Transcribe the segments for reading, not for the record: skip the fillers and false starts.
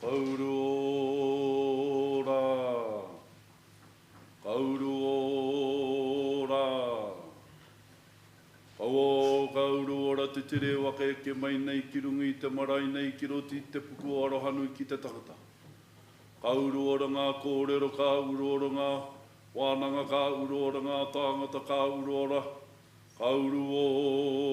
Kauruora. Kauruora. Kauruora te tere waka ke mai nei ki rungi te marae nei ki roti te puku arohanu ki te takata. Kauruora ngā kōrero, kauruora ngā wānanga, kauruora ngā tāngata, kauruora. Kauruora.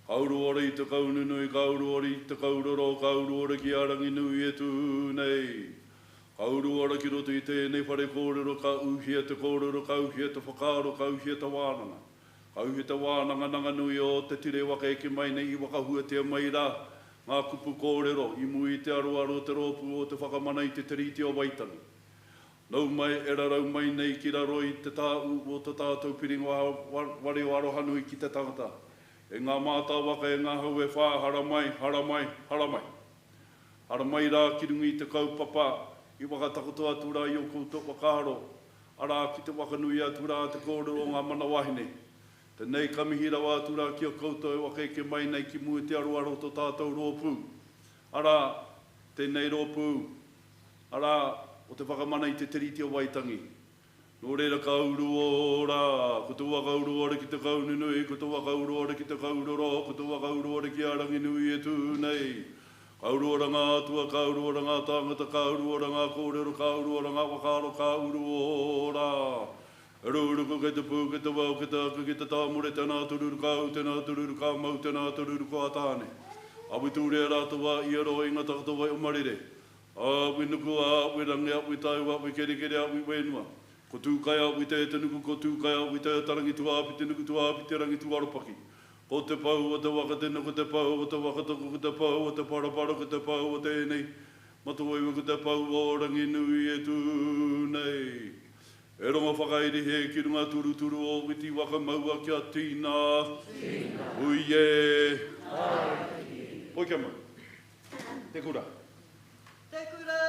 Kauruora i te kaununui, kauruora i te kauroro, kauruora ki arangi nui e tūnei. Kauruora ki roto i tēnei whare kōrero, ka uhia te kōrero, ka uhia te whakaaro, ka uhia te wānanga. Ka uhia te wānanga nanga nui o te tire waka eke mai nei i wakahua te mai rā. Ngā kupu kōrero, i mui te aroaro te rōpu o te whakamana i te teriti o Waitangi. Nau mai, e rarau mai nei ki raro i te tāu o te tātou piringa ware o arohanu i ki te tangata. E ngā mātā waka e ngā hau e whā, haramai, haramai, haramai. Haramai rā ki rungi te kaupapa, i wakatakota atu rā i o koutou wakaaro. Arā ki te wakanui atu rā te kōrero o ngā mana wahine. Tenei kamihira wā atu rā ki o koutou e waka eke mai nei ki mua te aroaro to tātou rōpū. Arā, tenei rōpū. Arā, o te whakamana i te teriti o Waitangi. Nō reira kauruora, ko te wā kauruora ki te kaununui, ko te wā kauruora ki te kauroro, ko te wā kauruora ki arangi nui e tūnei. Kauruora ngā atua, kauruora ngā tāngata, kauruora ngā kōrero, kauruora ngā wakaaro, kauruora. E rūruko kei te pū, kei te wau, kei te aku, kei te tāmore, tēnā tururu kau, tēnā tururu kā mau, tēnā tururu kua tāne. Awi tūrea rātua, i aro i ngā takatoa o marire. Awi nuku, awi rangi, awi tau, awi kere kere, awi wenua. Ko tūkai awi te nuku, ko tūkai awi te tarangi tuāpi, te nuku tuāpi, te rangi tuaropaki. Ko te pau o te wakatena, ko te pau o te wakatoko, ko te pau o te parapara, ko te pau o tēnei. Matuaiwa ko te pau o rangi nui e tūnei. E ronga whakairi he ki runga turuturu o witi waka maua kia tīna. Uie. Poi kia mau. Te kura. Te kura.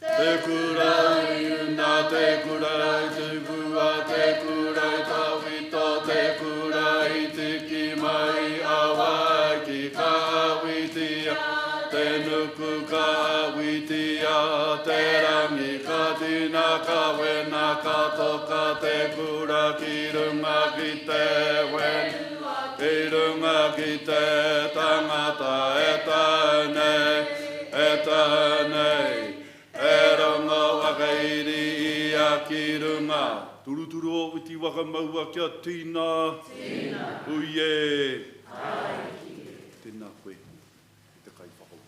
Te kurai una, te kurai te kua, te kurai tawito, te kurai tiki mai awa ki ka witia, te nuku ka witia, te rangi ka tina ka wena ka toka, te kura ki runga ki te wen, ki runga ki te tangata e tānei, e tānei. E ronga wakairi i a ki runga. Turuturu o witi waka maua kia tīna. Tīna. Uie. Aiki. Tēnā koe. Te kai whakau.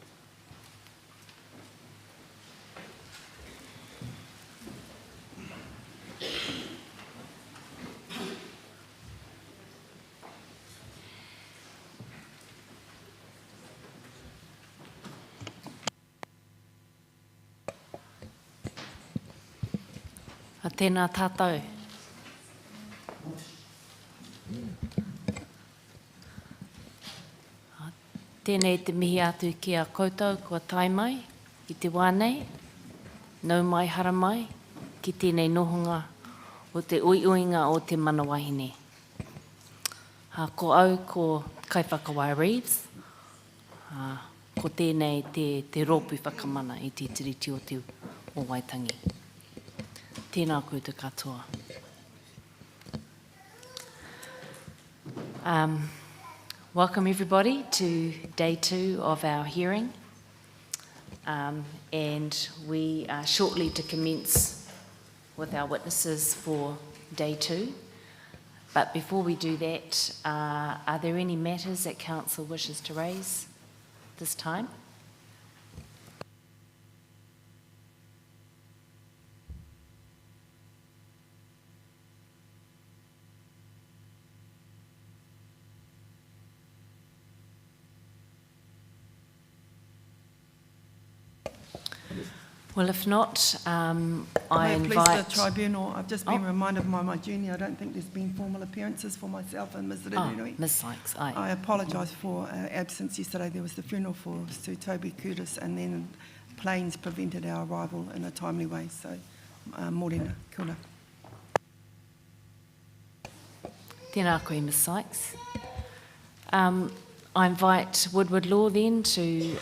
A tēnā tātou. Tēnei te mihi atu ki a koutou, kua tai mai, ki te wānei, nau mai hara mai, ki tēnei nohonga o te uiuinga o te mana wahine. Ko au, ko kaiwhakawai Reeves, ko tēnei te rōpu whakamana i te tiriti o te o Waitangi. Tēnā koutou katoa. Welcome everybody to day 2 of our hearing. And we are shortly to commence with our witnesses for day 2. But before we do that, are there any matters that Council wishes to raise this time? Well, if not, I invite... Please, the tribunal, I've just been reminded by my junior, I don't think there's been formal appearances for myself and Ms. Rirunui. Ms. Sykes, aye. I apologise for absence yesterday. There was the funeral for Sir Toby Curtis and then planes prevented our arrival in a timely way. So, morena, kia ora. Tēnā koe, Ms. Sykes. I invite Woodward Law then to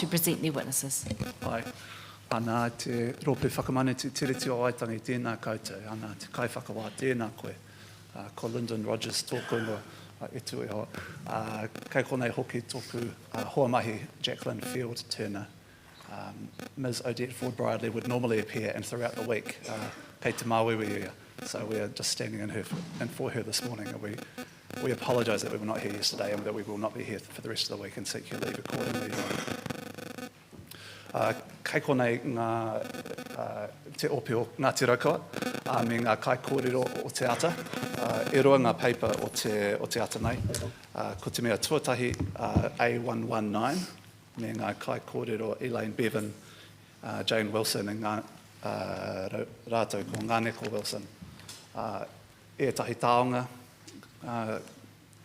present their witnesses. Ai. Ana te rope whakamane te tiriti o aitangi tēnā koutou. Ana te kai whakawā tēnā koe. Ko Lyndon Rogers tōku ingoa e tui ho. Kei konei hoki tōku hoa mahi Jacqueline Field Turner. Ms. Odette Ford Bradley would normally appear and throughout the week. Kei te mawiri ia. So we are just standing in for her this morning. And we apologise that we were not here yesterday and that we will not be here for the rest of the week and seek your leave accordingly. Kei konei te ope o Ngāti Raukawa, me ngā kai kōrero o te ata. E roa ngā paper o te ata nei. Ko te mea tuatahi A119, me ngā kai kōrero Elaine Bevan, Jane Wilson, and ngā rātou ko Ngāneko Wilson. E tahi taonga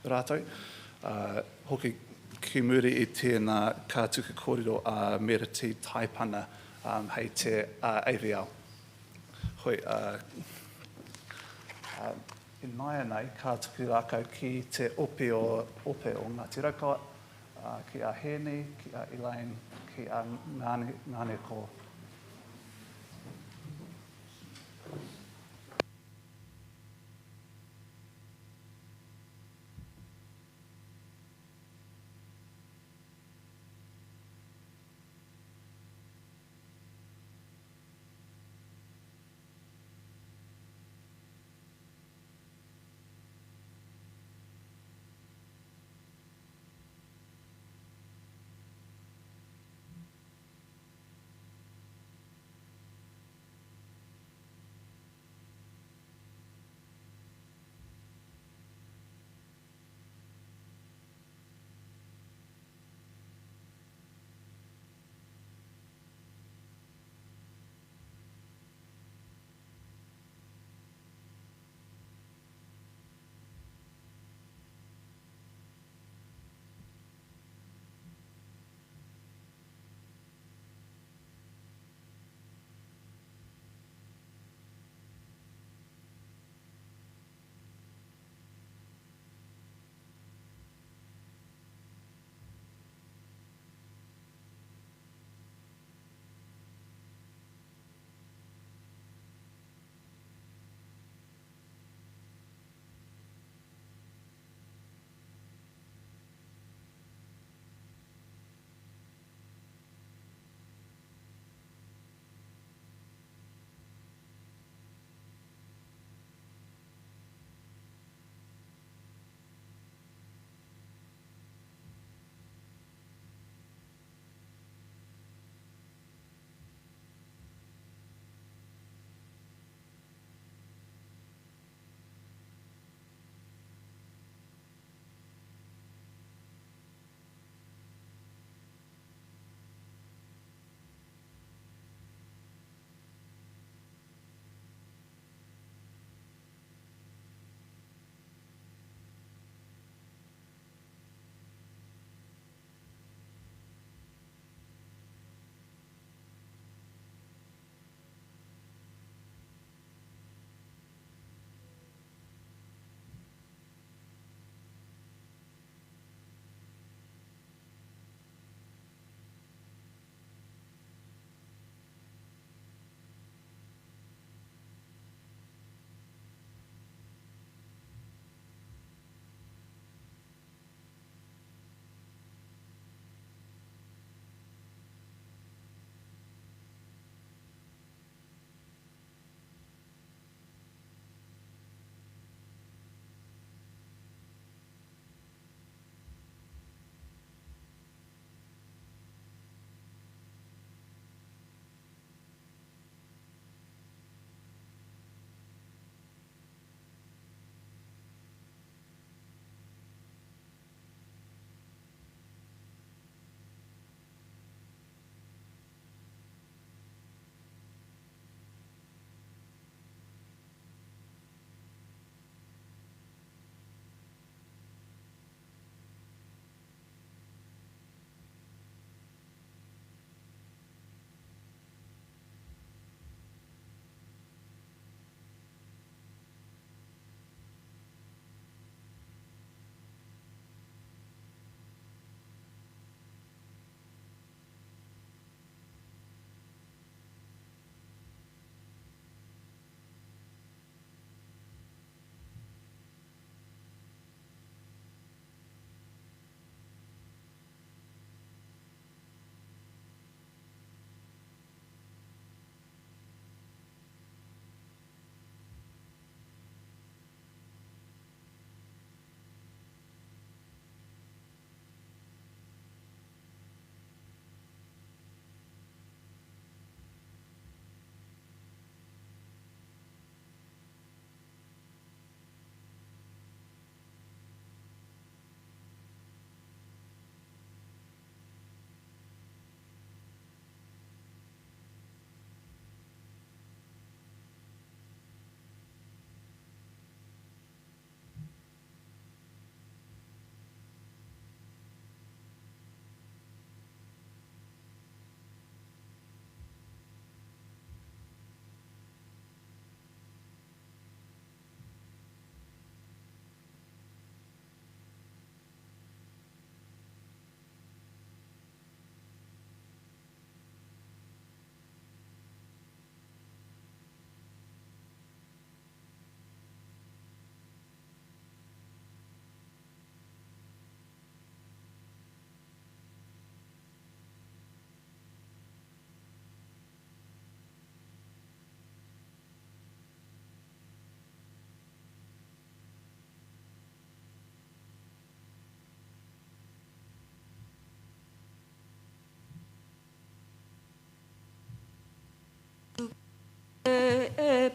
rātou. Hoki ki muri I tēnā kātuka kōrero a Meriti Taipana hei te AVL. Hoi, I mai nei kātuku rākau ki te ope o Ngāti Raukawa, ki a Hene, ki a Elaine, ki a Ngāneko.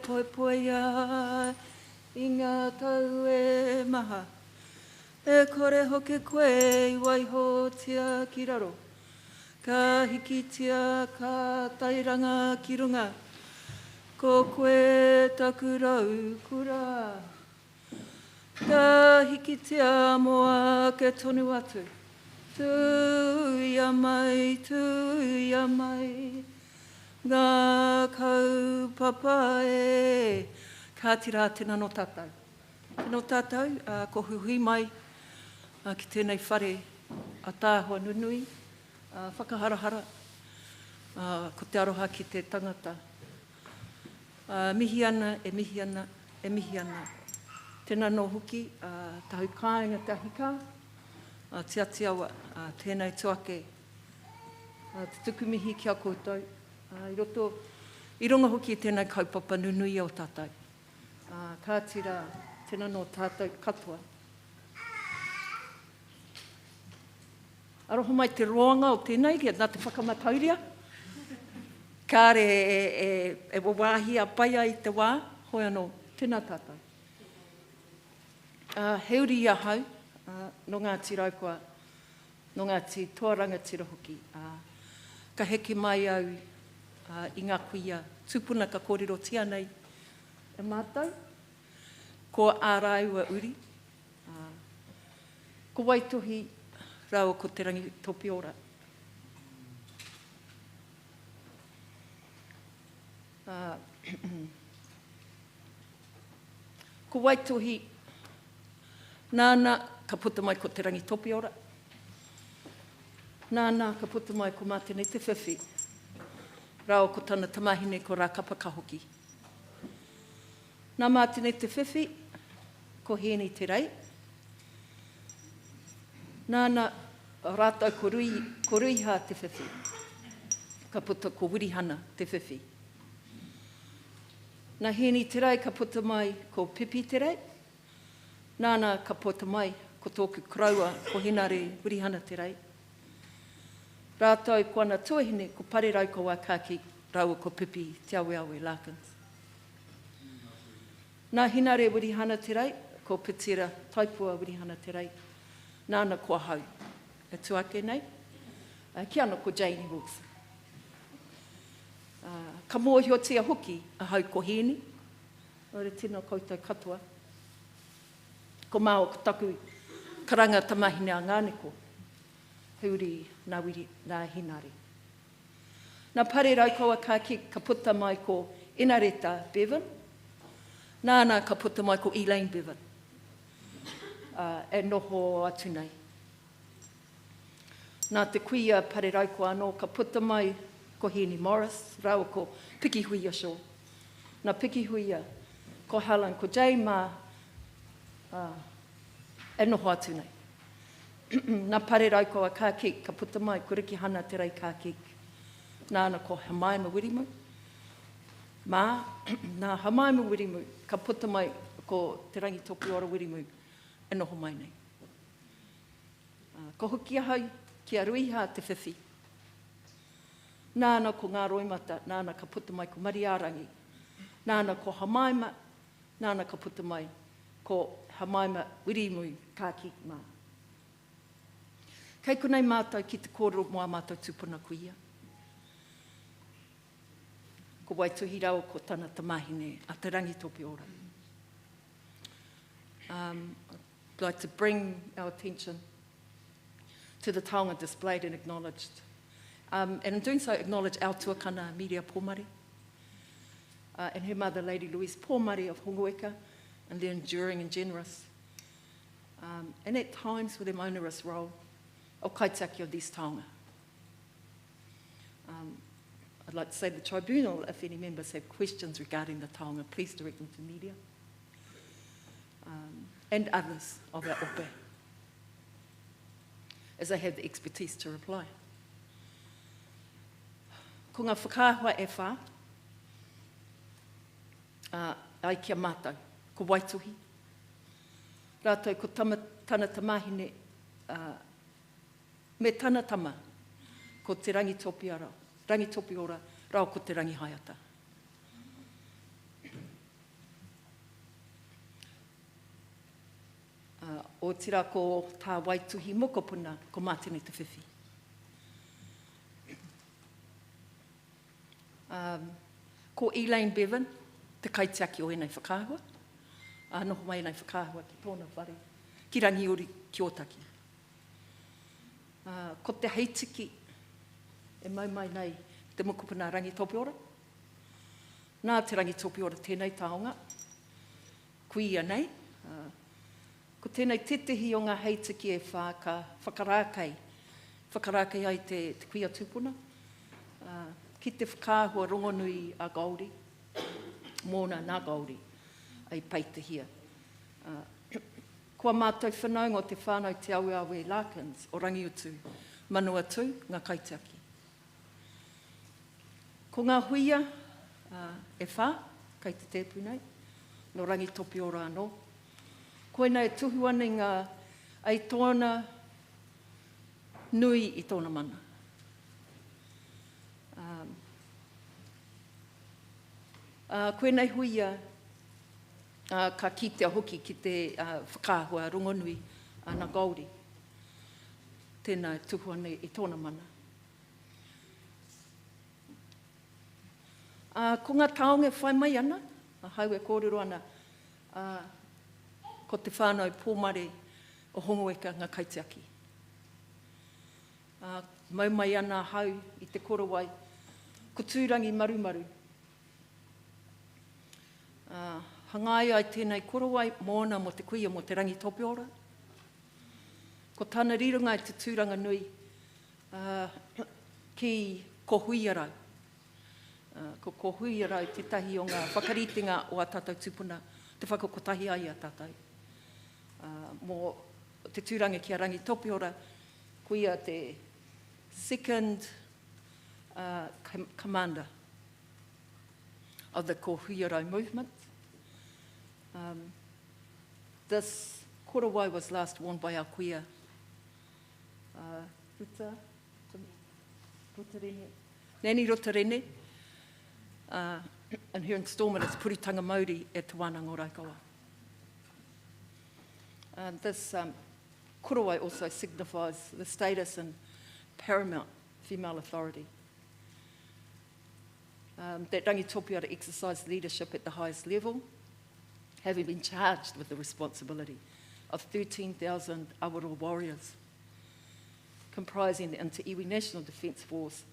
poe poe ia, i ngā tau e maha. E kore hoke koe i waiho tia ki raro. Ka hiki tia ka tairanga ki runga. Ko koe taku rau kura. Ka hiki tia moa ke tonu atu. Tuia mai, tuia mai. Ngā kaupapa e. Ka tira tēnā no tātou. Tēnā tātou, ko huhui mai ki tēnei whare a tāhua nunui. Whakaharahara, ko te aroha ki te tangata. Mihi ana, e mihi ana, e mihi ana. Tēnā no huki, tahu kāinga te ahika, tia tiawa, tēnei tuake. Te tuku mihi ki a koutou. I roto, i runga hoki tēnei kaupapa nunui o tātou. Ka tira, tēnā no tātou katoa. Aroho mai te roanga o tēnei, nā te whakamatauria. Kāre e wawahia paia i te wā, hoi anō, tēnā tātou. Heuri ia hau, no ngā tiraukoa, no ngā tuaranga tira hoki. Ka heke mai au i ngā kuia, tupuna ka kōrero tia nei e mātou, ko ārau a uri. Ko waitohi, rau ko te rangi topi ora. Ko waitohi, nāna ka puta mai ko te rangi topi ora. Nāna ka puta mai ko mātene te whiwhi. Rau ko tana tamahine ko rā kapa ka hoki. Nā mātene te whiwhi, ko hēni te rei. Nāna rātau ko ruiha te whiwhi. Ka puta ko wirihana te whiwhi. Nā hēni te rei ka puta mai ko pipi te rei. Nāna ka puta mai ko tōku kraua ko hinare wirihana te rei. Rātau ko ana tuahine ko pare rau ko wā kāki raua ko pipi te awe awe lākans. Nā hinare wirihana te rei, ko pitira taipua wirihana te rei. Nāna kua hau. E tuake nei. Ki ana ko Janie Wilson. Ka mōhiotia hoki a hau ko hēni. Ore tino koutou katoa. Ko māo ko taku karanga tamahine a ngāneko. Huri nā wiri nā hinare. Nā pare raukaua ka puta mai ko Inareta Bevan. Nāna ka puta mai ko Elaine Bevan. E noho atu nei. Nā te kuia pare raukua anō ka puta mai ko Henny Morris, raua ko Piki Huia Shaw. Nā Piki Huia, ko Helen, ko Jane Ma, e noho atu nei. Nā pare raukua ka kik, ka puta mai ko Riki Hana te rei ka kik. Nāna ko Hamaima Wirimu. Nā Hamaima Wirimu, ka puta mai ko te rangi topi ora Wirimu. E noho mai nei. Ko hoki ahau ki a ruiha te whiwhi. Nāna ko ngā roimata, nāna ka puta mai ko Mariarangi. Nāna ko Hamaima, nāna ka puta mai ko Hamaima Wirimu ka kik mā. Kei konei mātou ki te kōrero moa mātou tupuna kuia. Ko waituhi rau ko tana tamahine a te rangi topi ora. I'd like to bring our attention to the taonga displayed and acknowledged. And in doing so, acknowledge our tuakana Miria Pōmari and her mother, Lady Louise Pōmari of Hongoeka, and their enduring and generous, and at times with them onerous role, o kaitaki of these taonga. I'd like to say to the tribunal, if any members have questions regarding the taonga, please direct them to media. And others of our ope, as they have the expertise to reply. Ko ngā whakāhua e whā, ai kia mātou, ko Waituhi. Rātou ko tana tamahine, me tana tama, ko te rangi topi ora, rau ko te rangi haiata. o tira ko tā waituhi mokopuna ko mātene te whiwhi. Ko Elaine Bevan, te kaitiaki o enei whakahua. Noho mai enei whakahua ki tōna whare, ki Rangiuri ki Otaki. Ko te heitiki, e mau mai nei te mokopuna rangi topi ora. Nā te rangi topi ora tēnei taonga, kuia nei. Ko tēnei tetehi o ngā heitiki e ka whakarākei ai te kuia tūpuna. Ki te whakāhua rongonui a Gauri, mōna nā Gauri, ai peitahia. Kua mātou whanau ngō te whānau te aue awe Larkins o Rangiutu, manua tū, ngā kaitiaki. Ko ngā huia e whā, kei te tēpu nei, no rangi topi ora anō. Koe nei tuhu ane ngā ai tōna nui i tōna mana. Koe nei huia ka kitea hoki ki te whakāhua rongonui na Gauri. Tēnā tuhu ane i tōna mana. Ko ngā taonga whai mai ana, hau e kōrero ana, ko te whānau pōmare o hongoeka ngā kaitiaki. Mau mai ana hau i te korowai, ko tūrangi marumaru. Hangai ai tēnei korowai mōna mo te kuia mo te rangi topi ora. Ko tāna rirunga i te tūranga nui ki ko huiarau. Ko huiarau te tahi o ngā whakaritenga o a tātou tupuna, te whakakotahi ai a tātou. Mō te tūranga ki a rangi topi ora, kuia te second commander of the ko huiarau movement. This korowai was last worn by our kuia Nani Rotarene, and here in Stormont it's Puritanga Māori e Te Wānanga o Raikawa. This korowai also signifies the status and paramount female authority. That rangitopi are to exercise leadership at the highest level, having been charged with the responsibility of 13,000 Awaroa warriors, comprising the Inter-Iwi National Defence Force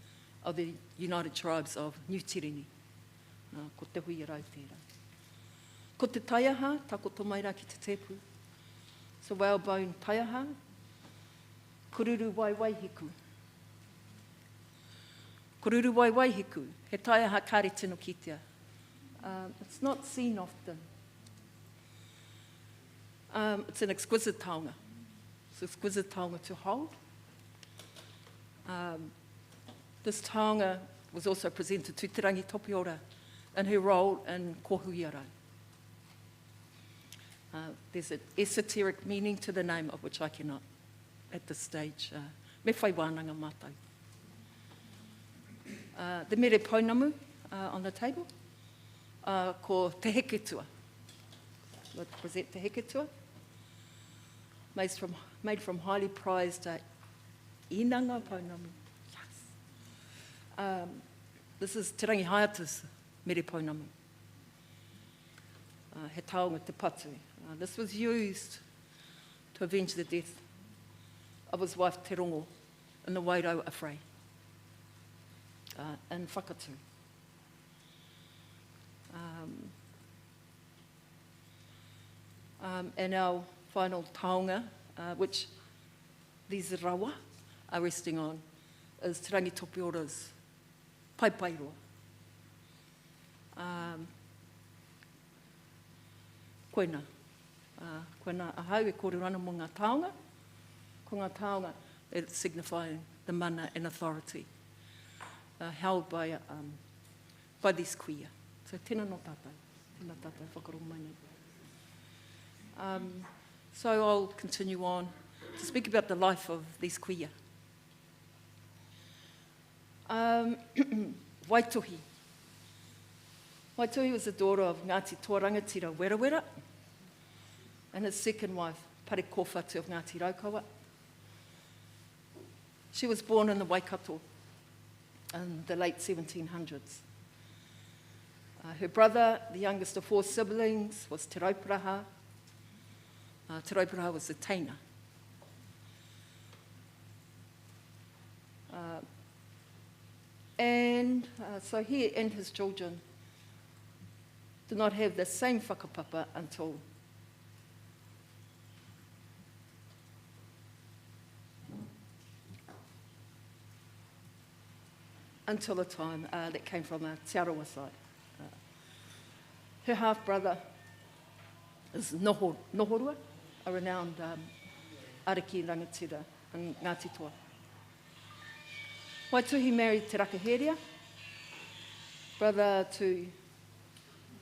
of the United Tribes of New Tirini. Ko te hui rau tērā. Ko te taiaha, takoto mai rā ki te tepu. So whalebone taiaha, kururu wai waihiku. Kururu wai waihiku, he taiaha kāre tino kitea. It's not seen often. It's an exquisite taonga. It's an exquisite taonga to hold. This taonga was also presented to Te Rangi Topi Ora in her role in Kohuiarau. There's an esoteric meaning to the name of which I cannot, at this stage, me whai wānanga mātou. The mere pounamu on the table, ko te heketua. We'll present te heketua, made from highly prized inanga pounamu. Yes. This is Te Rangi Haiata's mere pounamu. He taonga te patu. This was used to avenge the death of his wife Te Rongo in the Wairau affray in Whakatu. And our final taonga, which these rawa are resting on, is Te Rangi Topi Ora's paipairoa. Koina. Koina ahau e kore rana mo ngā taonga. Ko ngā taonga, it's signifying the mana and authority held by these kuia. So tēnā no tātou. Tēnā tātou whakarongo mai nei. So I'll continue on to speak about the life of these kuia. Waitohi. Waitohi was the daughter of Ngāti Tōrangatira Werawera and his second wife, pare kōwhatu of Ngāti Raukawa. She was born in the Waikato in the late 1700s. Her brother, the youngest of 4 siblings, was Te Rauparaha. Te Rauparaha was the Teina. So he and his children did not have the same whakapapa until the time that came from a Te Arawa side. Her half-brother is Nohorua, a renowned ariki rangatira in Ngāti Toa. Waituhi married Te Rakaheria, brother to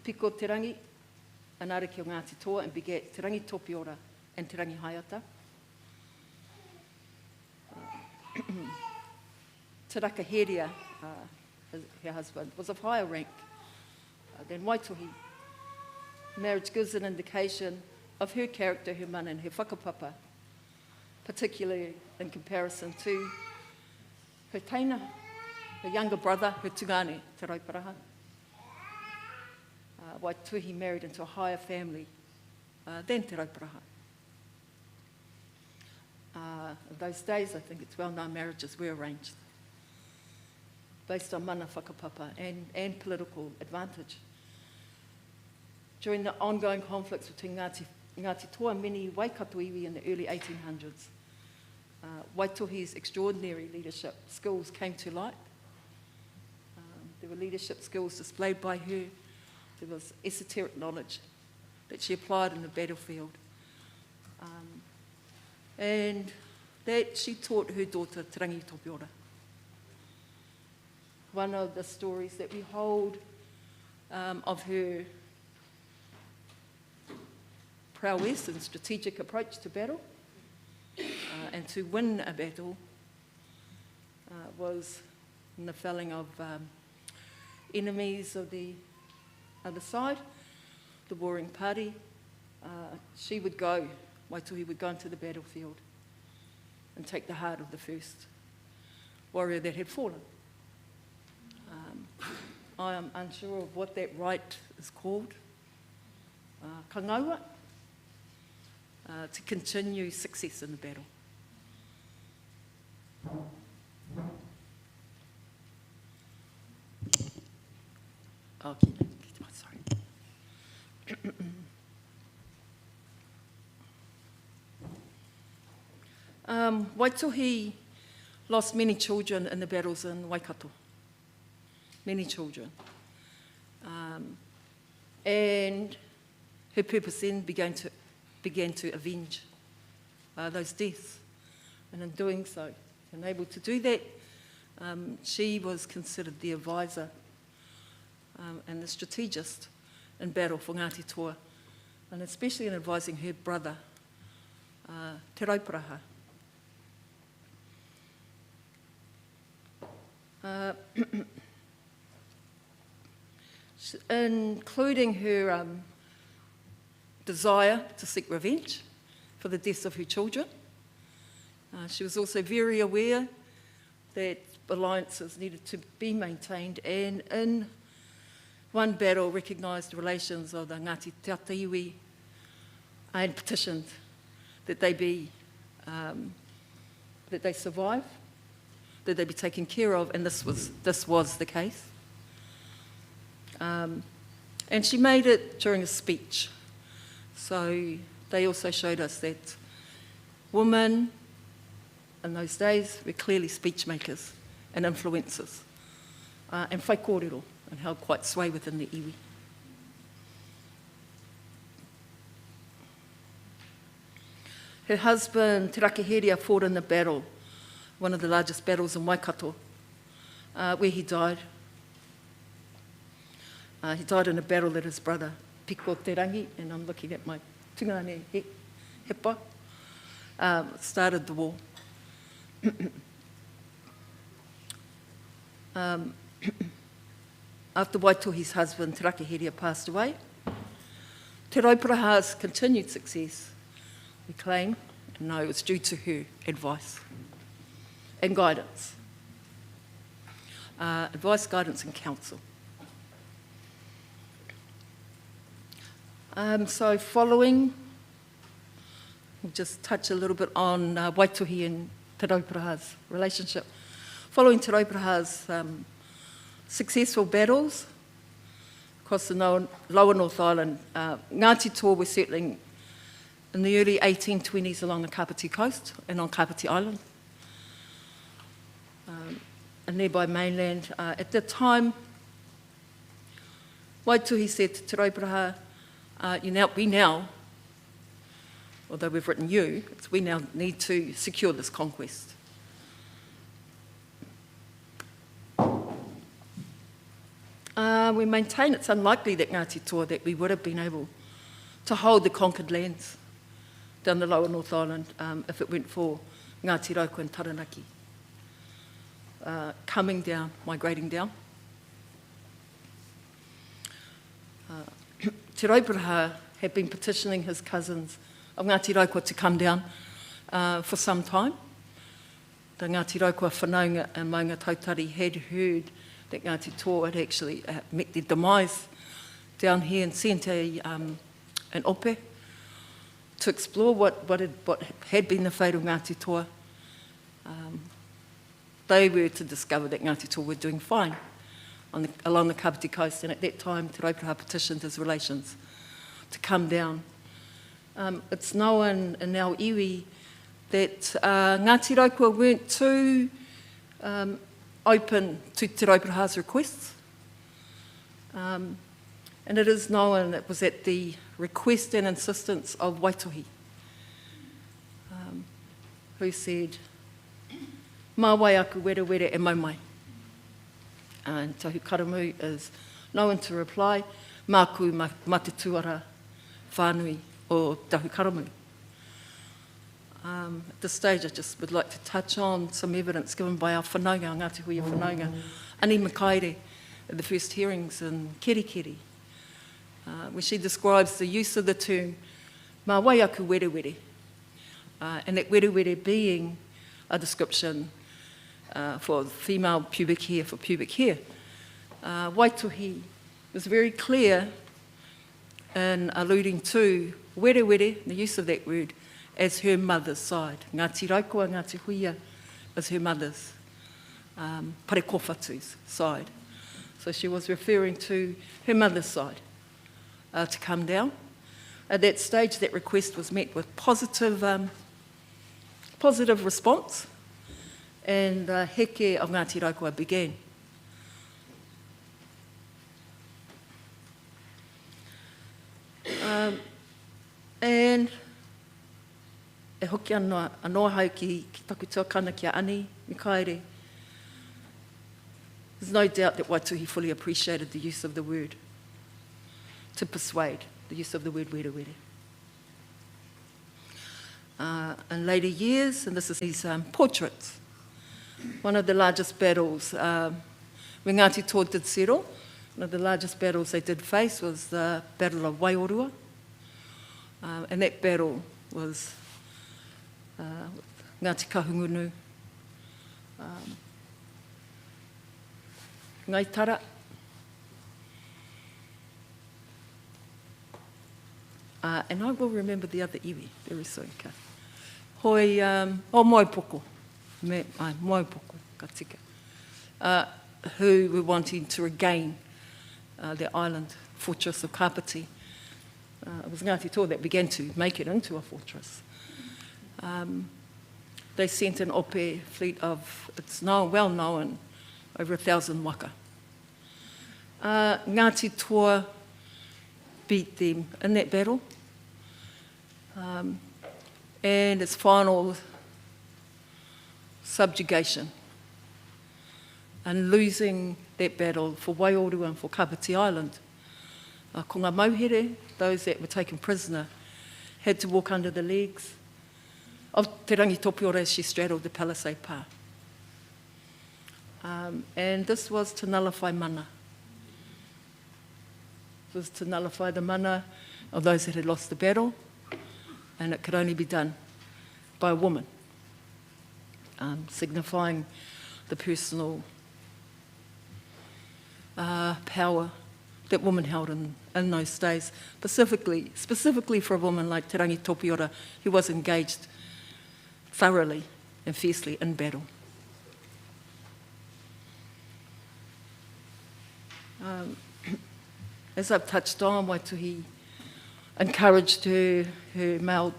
Piko Te Rangi, an ariki o Ngāti Toa, and begat Te Rangi Topiora and Te Rangi Haiata. Te Rakaheria, her husband, was of higher rank than Waituhi. Marriage gives an indication of her character, her mana, and her whakapapa, particularly in comparison to her teina, her younger brother, her tungane, Te Rauparaha. Waituhi married into a higher family than Te Rauparaha. In those days, I think it's well known marriages were arranged based on mana whakapapa and political advantage. During the ongoing conflicts between Ngāti Toa and many Waikato iwi in the early 1800s, Waituhi's extraordinary leadership skills came to light. There were leadership skills displayed by her. There was esoteric knowledge that she applied in the battlefield. And that she taught her daughter Te Rangi Topiora. One of the stories that we hold of her prowess and strategic approach to battle and to win a battle was in the felling of enemies of the other side, the warring party. She would go, Waituhi would go into the battlefield and take the heart of the first warrior that had fallen. I am unsure of what that rite is called. Kangaua, to continue success in the battle. Okay, sorry. Waituhi lost many children in the battles in Waikato. Many children. And her purpose then began to avenge those deaths. And in doing so, and able to do that, she was considered the advisor and the strategist in battle for Ngāti Toa, and especially in advising her brother, Te Rauparaha. Including her desire to seek revenge for the deaths of her children. She was also very aware that alliances needed to be maintained, and in one battle recognised the relations of the Ngāti Te Ata iwi and petitioned that they be, that they survive, that they be taken care of, and this was the case. And she made it during a speech. So they also showed us that women in those days were clearly speech makers and influencers, and whai kōrero, and held quite sway within the iwi. Her husband, Te Rakaheria, fought in the battle, one of the largest battles in Waikato, where he died. He died in a battle that his brother, Piko Te Rangi, and I'm looking at my tungane hepa, started the war. After Waituhi's husband, Te Rakaheria, passed away, Te Rauparaha's continued success we claim, and no, it was due to her advice and guidance. Advice, guidance and counsel. So following, we'll just touch a little bit on Waituhi and Te Rauparaha's relationship. Following Te Rauparaha's successful battles across the lower North Island, Ngāti Toa were settling in the early 1820s along the Kapiti coast and on Kapiti Island, a nearby mainland. At the time, Waituhi said to Te Rauparaha, we now, although we've written you, we now need to secure this conquest. We maintain it's unlikely that Ngāti Toa that we would have been able to hold the conquered lands down the lower North Island if it went for Ngāti Rauko and Taranaki coming down, migrating down. Te Rauparaha had been petitioning his cousins of Ngāti Rauko to come down for some time. The Ngāti Rauko whanaunga and Maunga Tautari had heard that Ngāti Toa had actually met their demise down here and sent an ope to explore what had been the fate of Ngāti Toa. They were to discover that Ngāti Toa were doing fine along the Kapiti coast, and at that time Te Rauparaha petitioned his relations to come down. It's known in our iwi that Ngāti Rauko weren't too open to Te Rauparaha's requests. And it is known it was at the request and insistence of Waituhi, who said, "Mā wai aku wera wera e maumai." And Tahu Karamu is known to reply, "Māku ma te tuara whānui o Tahu Karamu." At this stage, I just would like to touch on some evidence given by our whanaunga, Ngāti Huia whanaunga, Ani Makaere, at the first hearings in Kerikeri, where she describes the use of the term "mā wai aku were were," and that were were being a description for female pubic hair, for pubic hair. Waituhi was very clear in alluding to were were, the use of that word, as her mother's side. Ngāti Raukoa, Ngāti Huia as her mother's, parekowhatu's side. So she was referring to her mother's side to come down. At that stage, that request was met with positive response, and heke of Ngāti Raukoa began. And e hoki anō hau ki taku tuakana ki a Ani Mikaere. There's no doubt that Waituhi fully appreciated the use of the word to persuade, the use of the word were were. In later years, and this is these portraits, one of the largest battles, when Ngāti Toa did settle, one of the largest battles they did face was the Battle of Waiorua. And that battle was Ngāti Kahungunu, Ngaitara, and I will remember the other iwi very soon. Okay. Hoi, Moipoko, Moipoko, ka tika, who were wanting to regain their island, fortress of Kapiti. It was Ngāti Toa that began to make it into a fortress. They sent an ope fleet of, it's now well known, over 1,000 waka. Ngāti Toa beat them in that battle, and its final subjugation and losing that battle for Waiorua and for Kapiti Island. Ko ngā mauhere, those that were taken prisoner, had to walk under the legs of Te Rangi Topiora as she straddled the palisade pā. And this was to nullify mana. It was to nullify the mana of those that had lost the battle, and it could only be done by a woman, signifying the personal power that women held in those days, specifically for a woman like Te Rangi Topiora, who was engaged thoroughly and fiercely in battle. As I've touched on, Waituhi encouraged her male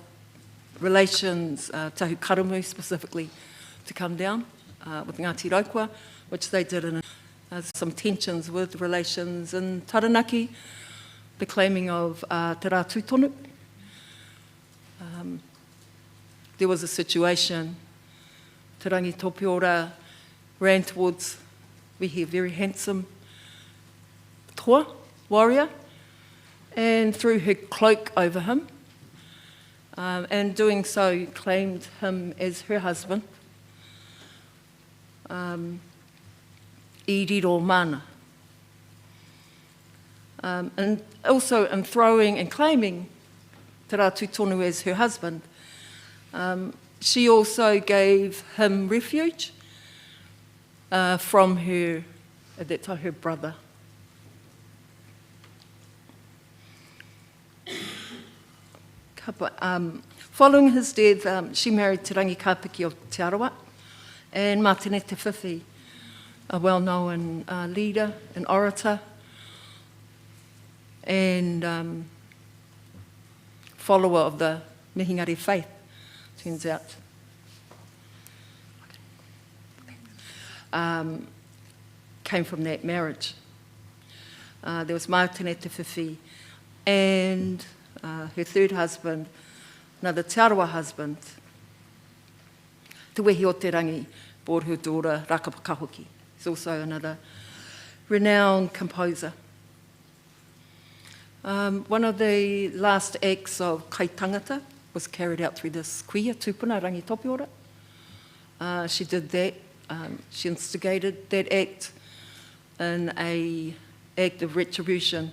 relations, tahu karamu specifically, to come down with Ngāti Raukwa, which they did in some tensions with relations in Taranaki, the claiming of te rā tūtonu. There was a situation, Te Rangi Topiora ran towards, we hear, very handsome toa, warrior, and threw her cloak over him, and doing so claimed him as her husband, I riro mana. And also in throwing and claiming Te Rā Tūtonu as her husband, she also gave him refuge from her, at that time, her brother. Following his death, she married Te Rangi Kāpiki of Te Arawa, and Mātene Te Whiwhi, a well-known leader and orator, and follower of the Mihingari faith, turns out. Came from that marriage. There was Mātene Te Whiwhi and her third husband, another Te Arawa husband, Te Wehi o Te Rangi, bore her daughter Rakapa Kahoki. He's also another renowned composer. One of the last acts of kaitangata was carried out through this kuia tūpuna, Rangi Topiora. She did that. She instigated that act in an act of retribution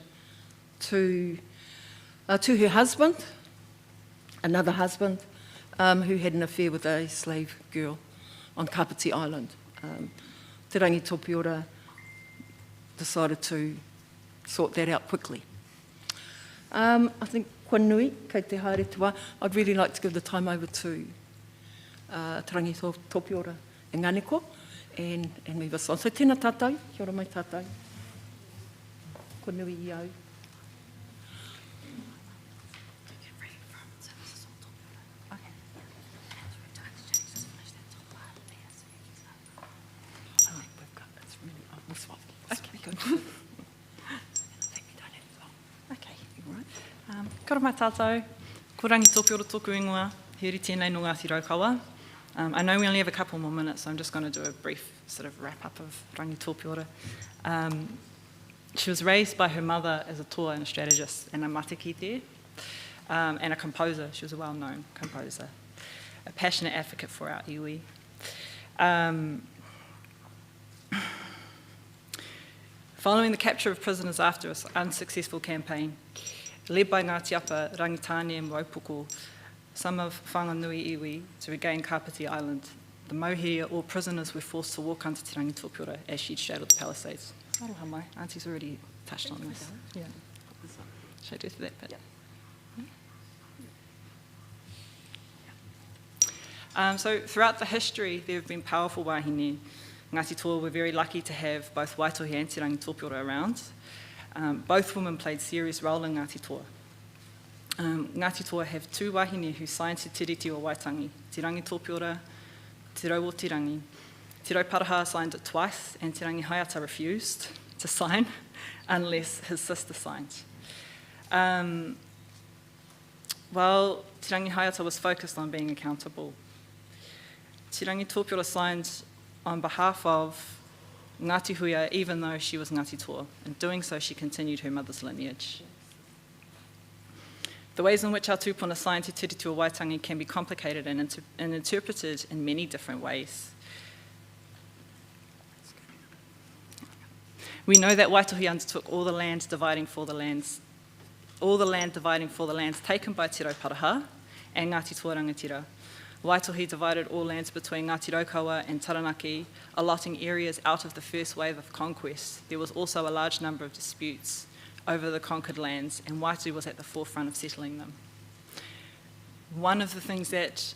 to her husband, another husband, who had an affair with a slave girl on Kapiti Island. Te Rangi Topiora decided to sort that out quickly. I think kua nui, kei te haere tua, I'd really like to give the time over to Te Rangi Topiora e Nganeko and move us on. So tēnā tātou, kia ora mai tātou. Kua nui i au. Kia ora mai tātou, ko Rangi Topiora tōku ingoa, he iri tēnei no Ngāti Raukawa. I know we only have a couple more minutes, so I'm just going to do a brief sort of wrap-up of Rangi Topiora. She was raised by her mother as a toa and a strategist and a matiki there, and a composer. She was a well-known composer, a passionate advocate for our iwi. Following the capture of prisoners after an unsuccessful campaign, led by Ngāti Apa, Rangitane and Waipuko, some of Whanganui iwi, to regain Kapiti Island, the mohiria or prisoners were forced to walk under Te Rangi Topiora as she'd straddled the palisades. Aroha mai, Auntie's already touched on this. Yeah. Should I do that bit? Yeah. So throughout the history, there have been powerful wahine. Ngāti Toa were very lucky to have both Waitohi and Te Rangi Topiora around. Both women played serious role in Ngāti Toa. Ngāti Toa have two wahine who signed Te Tiriti o Waitangi, Te Rangi Topiora, Te Rau o Te Rangi. Te Rauparaha signed it twice, and Te Rangi Haiata refused to sign unless his sister signed. While Te Rangi Haiata was focused on being accountable, Te Rangi Topiora signed on behalf of Ngāti Huia, even though she was Ngāti Toa. In doing so, she continued her mother's lineage. The ways in which our tūpuna signed Te Tiriti o Waitangi can be complicated and interpreted in many different ways. We know that Waitohi undertook all the land dividing for the lands taken by Te Rauparaha, and Ngāti Toa Rangatira. Waitohi divided all lands between Ngāti Raukawa and Taranaki, allotting areas out of the first wave of conquest. There was also a large number of disputes over the conquered lands, and Waitu was at the forefront of settling them. One of the things that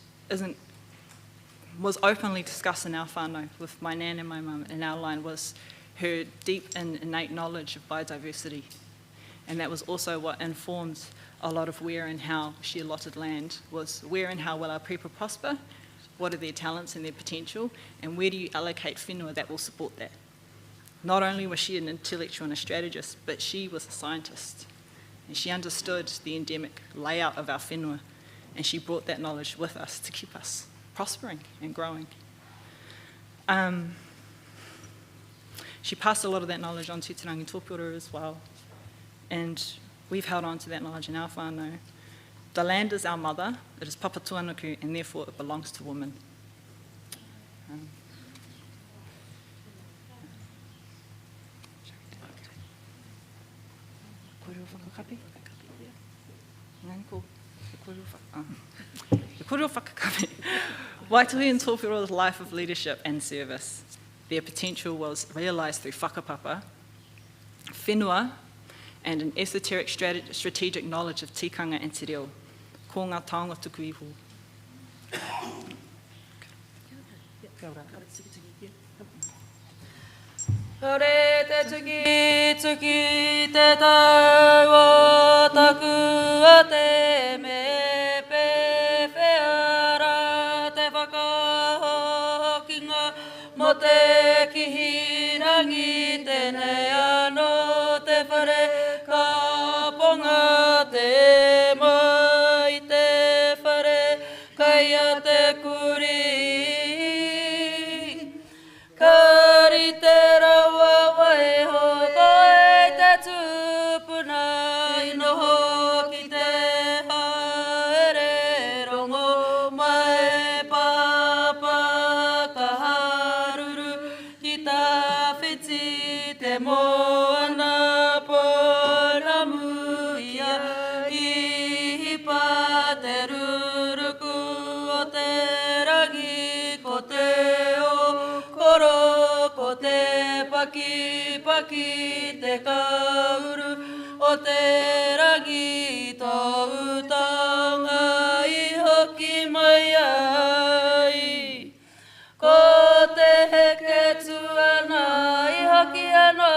was openly discussed in our whānau with my nan and my mum in our line was her deep and innate knowledge of biodiversity. And that was also what informed a lot of where and how she allotted land, was where and how will our people prosper, what are their talents and their potential, and where do you allocate whenua that will support that. Not only was she an intellectual and a strategist, but she was a scientist. And she understood the endemic layout of our whenua, and she brought that knowledge with us to keep us prospering and growing. She passed a lot of that knowledge on to Te Rangi Tōpūrua as well, and we've held on to that knowledge in our whānau. The land is our mother, it is Papa Tuanuku, and therefore it belongs to women. Waitohi and Tōpūroa's life of leadership and service. Their potential was realised through whakapapa, whenua, and an esoteric strategic knowledge of tikanga and te reo, ko ngā taonga tuku iho. Hare te tuki te tau o taku a te me pe whiara te whakahokinga mo te kihirangi tēnei anō te whare ka ponga te mai te whare kai a te kuri. Kari te rawa waiho koe te tūpuna I noho ki te haere rongo mai papa ka haruru ki tā whiti te moana poramu ia I hipa te ruruku o te rangi ko te o koro ko te paki paki te kauru o te rangi tō utanga I hoki mai ai. Ko te heke tuana I hoki ana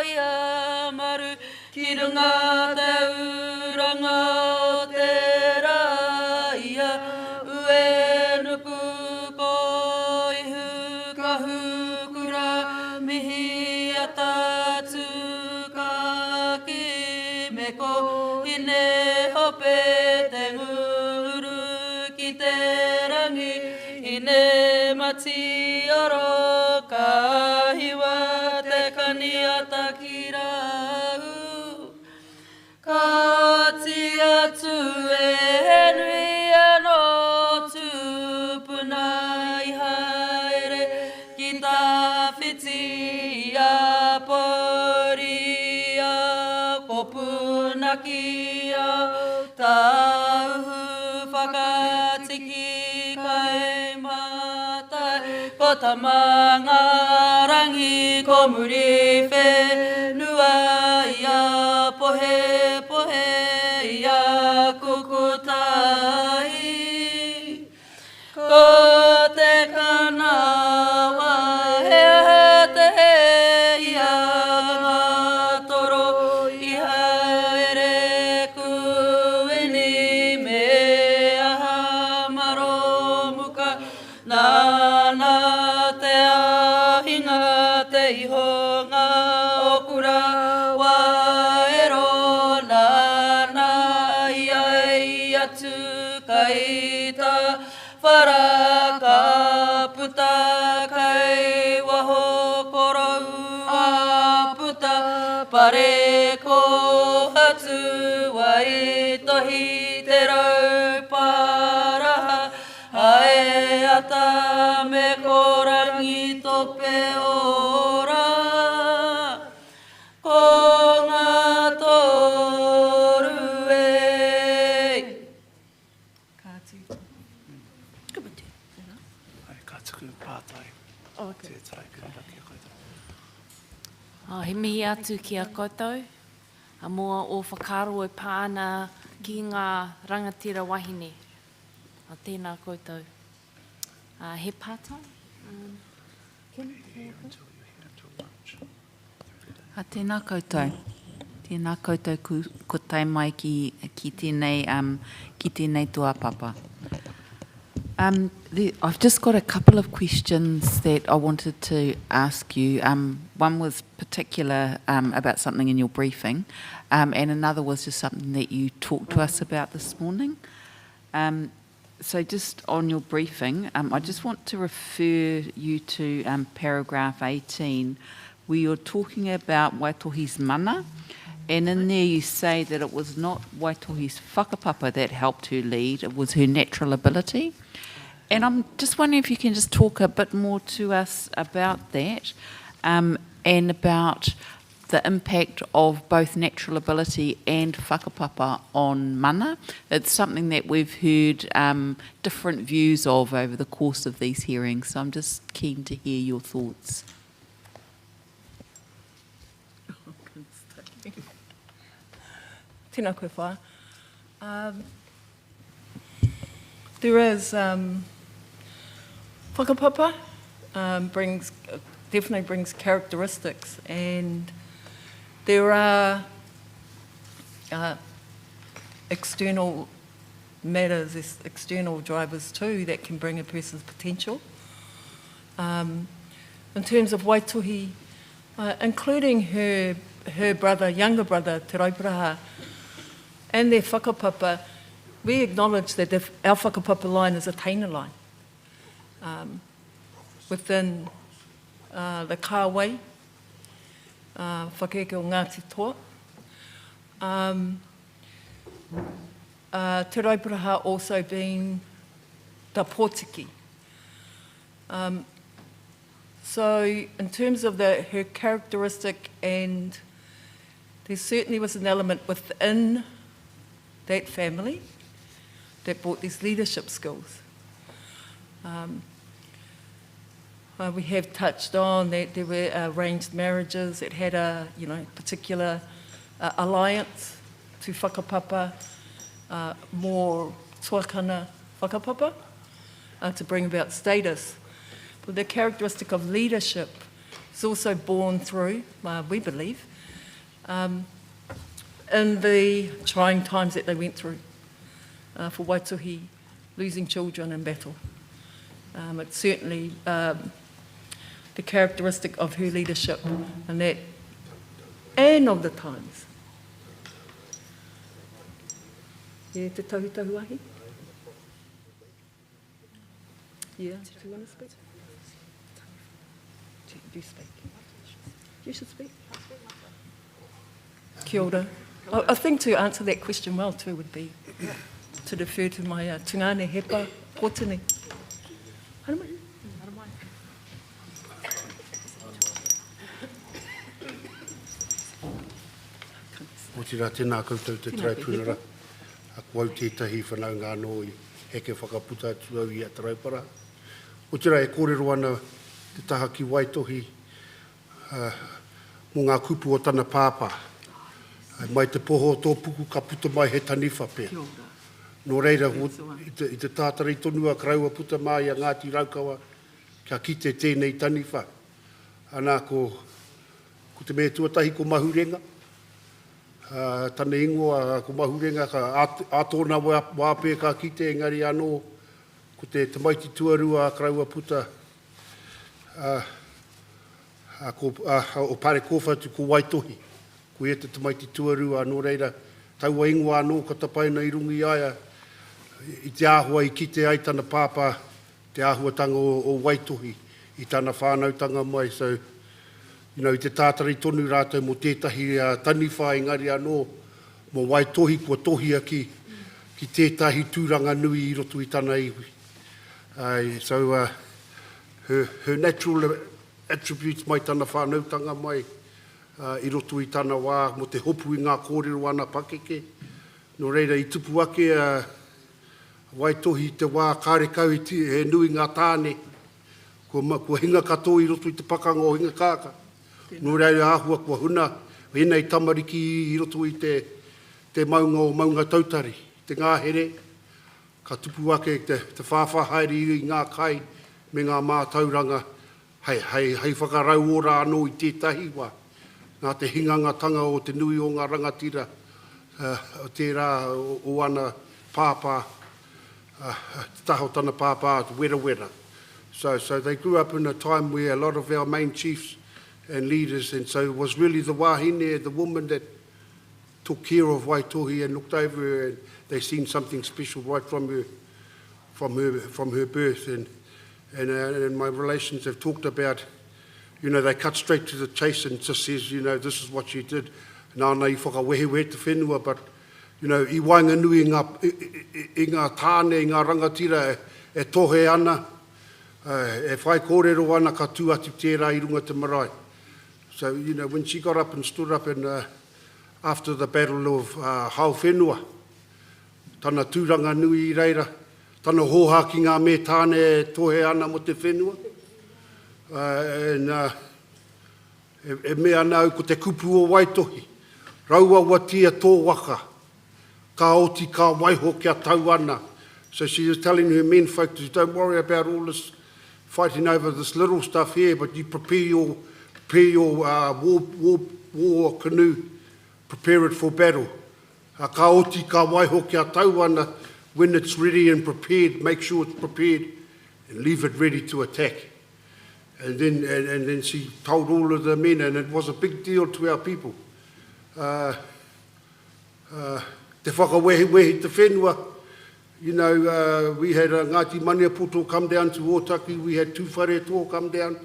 I a maru ki runga te uranga o te rā ia ue nuku ko ihu ka hukura mihi a tātu ka ki me ko ine hope te nguru ki te rangi ine mati oro ka hiwa te kaniata ki rau. Ka ti atu e nui anō tūpuna I haere ki tā whiti a pori a kopunaki a tā uhu whakatiki kai mātai ko tā manga rangi ko muri whenua I a pohe pohe I a kukutai. Ko te kanawa hea te he I a ngā toro I haere kuini me aha maro muka nāna te ahinga te iho ngā okura waero nāna I ai atu kai tā whara ka puta kai waho korau a puta pare ko hatu wai tohi te rau paraha hae ata me korangi tope ora ko ngā toru e. Ka Ngāti. Ka mate. Ai, ka tuku pātai. Oh, okay. Tētai, ka raki a koutou. He mihi atu ki a koutou. A mua o whakaro e pāna ki ngā rangatira wahine. A tēnā koutou. He pātai? Tēnā koutou. Tēnā koutou ko tai mai ki tēnei tua papa. I've just got a couple of questions that I wanted to ask you. One was particular about something in your briefing, and another was just something that you talked to us about this morning. So just on your briefing, I just want to refer you to paragraph 18, where you're talking about Waitohi's mana, and in there you say that it was not Waitohi's whakapapa that helped her lead, it was her natural ability. And I'm just wondering if you can just talk a bit more to us about that, and about the impact of both natural ability and whakapapa on mana. It's something that we've heard different views of over the course of these hearings, so I'm just keen to hear your thoughts. Tēnā koe whā. There is whakapapa definitely brings characteristics, and there are external matters, external drivers too, that can bring a person's potential. In terms of Waitohi, including her brother, younger brother, Te Raiparaha, and their whakapapa, we acknowledge that our whakapapa line is a teina line. Within the kāwai, whakeke o Ngāti Toa. Te Raiparaha also being the Pōtiki. So in terms of her characteristic, and there certainly was an element within that family that brought these leadership skills. We have touched on that there were arranged marriages that had a particular alliance to whakapapa, more tuakana whakapapa, to bring about status. But the characteristic of leadership is also born through, we believe, in the trying times that they went through. For Waitohi, losing children in battle. It's certainly the characteristic of her leadership and of the times. Yeah, te tahu-tahuahi? Yeah, do you want to speak? You speak. You should speak. Kia ora. I think to answer that question well too would be to defer to my tungane hepa kōtini. Haramai. O tira tēnā koutou te traipunara, a kua tētahi whanau ngā nō I heke whakaputa tuau I a Te Raiparaha. O tira e kōrero ana te taha ki Waitohi mō ngā kupu o tana pāpā. Mai te poho tō puku ka puta mai he taniwha pē. Nō reira, I te tātari tonua kraua puta mai a Ngāti Raukawa, kia kite tēnei taniwha. Anā ko te mea tuatahi ko mahurenga. Tane ingoa ko mahurenga ka ātona wāpē ka kite engari anō ko te maiti tuarua kraua puta o pare kōwhatu ko Waitohi. Ko e te maiti tuarua nō reira taua ingoa anō ka tapaina I rungi aia I te āhua I kite ai tana pāpā te āhuatanga o Waitohi I tana whānautanga mai. So, I te tātari tonu rātou mo tētahi taniwha engari anō mo Waitohi kua tohia ki tētahi tūranga nui I roto I tana iwi. So, her natural attributes mai tana whānautanga mai I roto I tana wā mo te hopu I ngā kōrero ana pakeke. Nō reira I tupu ake Waitohi te wā kārekau he nui ngā tāne, ko hinga katoa I roto I te pakanga o hinga kāka. Nō rei āhua kua huna, henei tamariki I roto I te maunga o maunga tautari, te ngāhere, ka tupu ake te whāwhahaere I ngā kai me ngā mātauranga, hei whakarau ora anō I tētahi wā. Nā te hingangatanga o te nui o ngā rangatira, o tērā o ana pāpā, taho tana pāpā, wera. So they grew up in a time where a lot of our main chiefs and leaders, and so it was really the wahine, the woman that took care of Waitohi and looked over her, and they seen something special right from her birth. And my relations have talked about, they cut straight to the chase and just says, this is what she did. Nā nei whakawehewe te whenua, but, I wainga nui I ngā tāne, I ngā rangatira e tohe ana, e whai kōrero ana ka tū atu tērā I runga te marae. So, when she got up and stood up and after the battle of Hau Whenua, tana tūranga nui I reira, tana hoha ki ngā me tāne e tohe ana mo te whenua, e mea nau ko te kupu o Waitohi, raua watia tō waka, ka oti ka waiho kia tau ana. So she was telling her men folk, don't worry about all this fighting over this little stuff here, but you prepare your war canoe, prepare it for battle. Ka oti ka waiho kia tau ana, when it's ready and prepared, make sure it's prepared and leave it ready to attack. And then she told all of the men, and it was a big deal to our people. Te whakawehi te whenua, we had Ngāti Maniapoto come down to Otaki, we had two whare tō come down,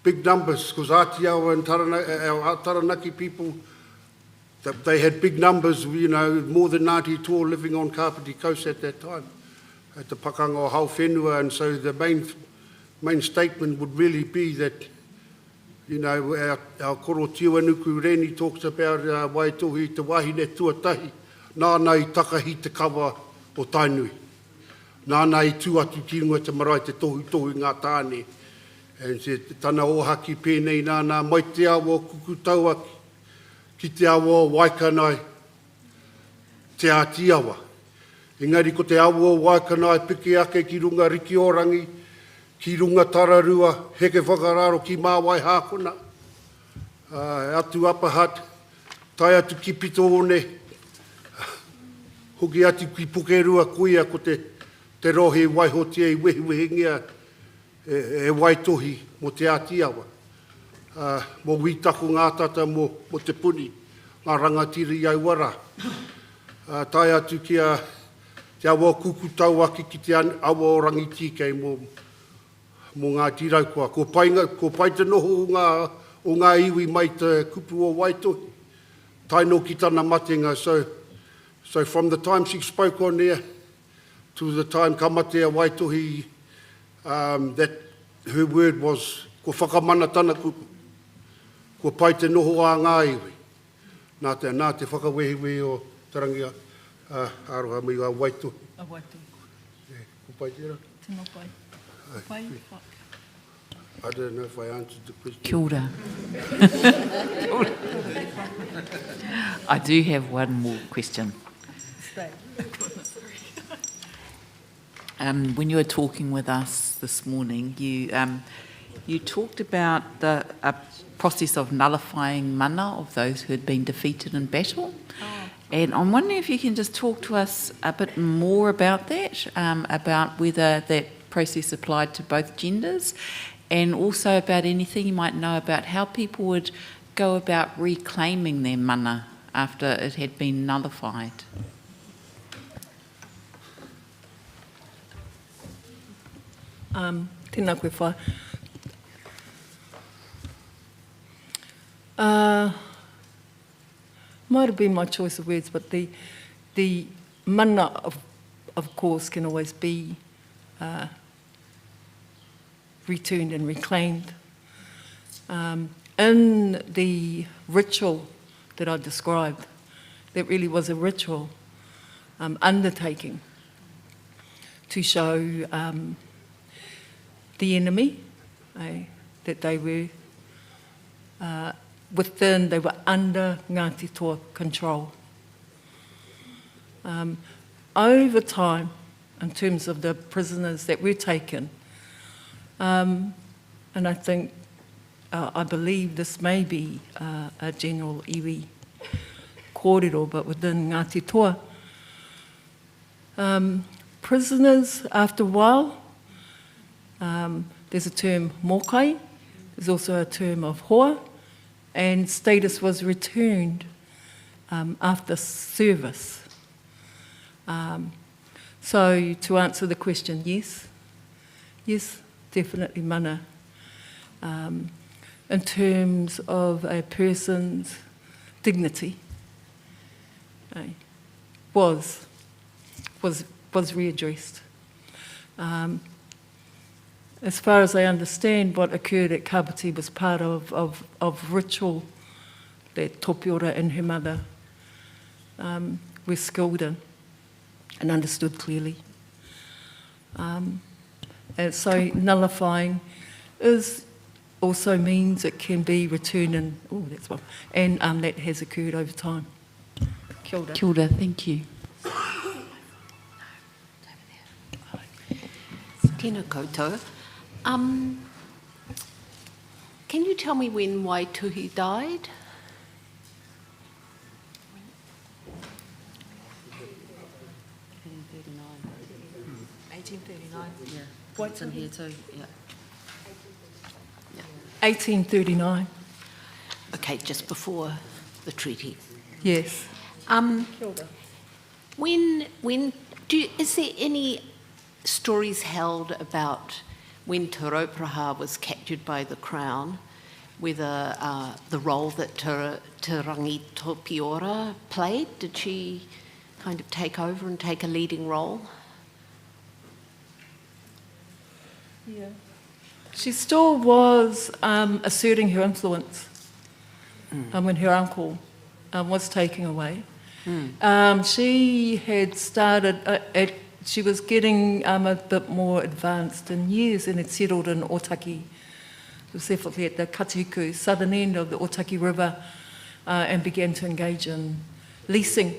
big numbers, because Atiawa and our Taranaki people, they had big numbers, more than 90 tō living on Kapiti Coast at that time, at the pakanga o Hau Whenua, and so the main statement would really be that, our koro Tiwanuku Reni talks about Waitohi te wahine tuatahi, nāna I takahi te kawa o tainui. Nāna I tū atu ki runga te marae te tohu ngā tāne. And se tana ohaki pēnei nāna mai te awa kukutaua ki te awa waikanai te ātiawa. Engari ko te awa waikanai piki ake ki runga riki orangi, ki runga tararua, heke whakararo ki māwai hākona. Atu apahat, tai atu ki pito one, hoki atu ki pukerua kuia ko te rohe waihotia I wehiwehingia e Waitohi mo te Ātiawa. Mo witako ngā tata mo te puni, ngā rangatiri I wara. Tai atu ki te awa kukutau aki ki te awa o rangitikei mo ngā tiraukua. Ko pai te noho o ngā iwi mai te kupu o Waitohi. Taino ki tana matenga. So from the time she spoke on there to the time kamatea Waitohi, that her word was ko whakamana tana kupu. Ko pai te noho a ngā iwi. Nā te whakawehiwe o tarangia aroha mai a Waitohi. A Waitohi. Ko pai tērā? Tino pai. Pai, I don't know if I answered the question. Kia ora. I do have one more question. Stay. When you were talking with us this morning, you talked about the process of nullifying mana of those who had been defeated in battle. Oh. And I'm wondering if you can just talk to us a bit more about that, about whether that process applied to both genders, and also about anything you might know about how people would go about reclaiming their mana after it had been nullified. Tēnā koe whā. Might have been my choice of words, but the mana, of course, can always be returned and reclaimed. In the ritual that I described, that really was a ritual undertaking. to show the enemy that they were they were under Ngāti Toa control. Over time, in terms of the prisoners that were taken, and I think, I believe this may be a general iwi kōrero, but within Ngāti Toa, prisoners, after a while, there's a term mokai, there's also a term of hoa, and status was returned after service. So to answer the question, yes, definitely mana. In terms of a person's dignity, was readdressed. As far as I understand, what occurred at Kapiti was part of ritual that Topiora and her mother were skilled in and understood clearly. And so nullifying also means it can be returned and that has occurred over time. Kia ora. Kia ora, thank you. Tēnā koutou. Can you tell me when Waituhi died? What's in here too? Yeah. 1839. Okay, just before the treaty. Yes. Is there any stories held about when Te Raupraha was captured by the Crown, whether the role that Te Rangi Topiora played? Did she kind of take over and take a leading role? Yeah. She still was asserting her influence when her uncle was taken away. She had started, she was getting a bit more advanced in years and had settled in Otaki, specifically at the Katiuku, southern end of the Otaki River, and began to engage in leasing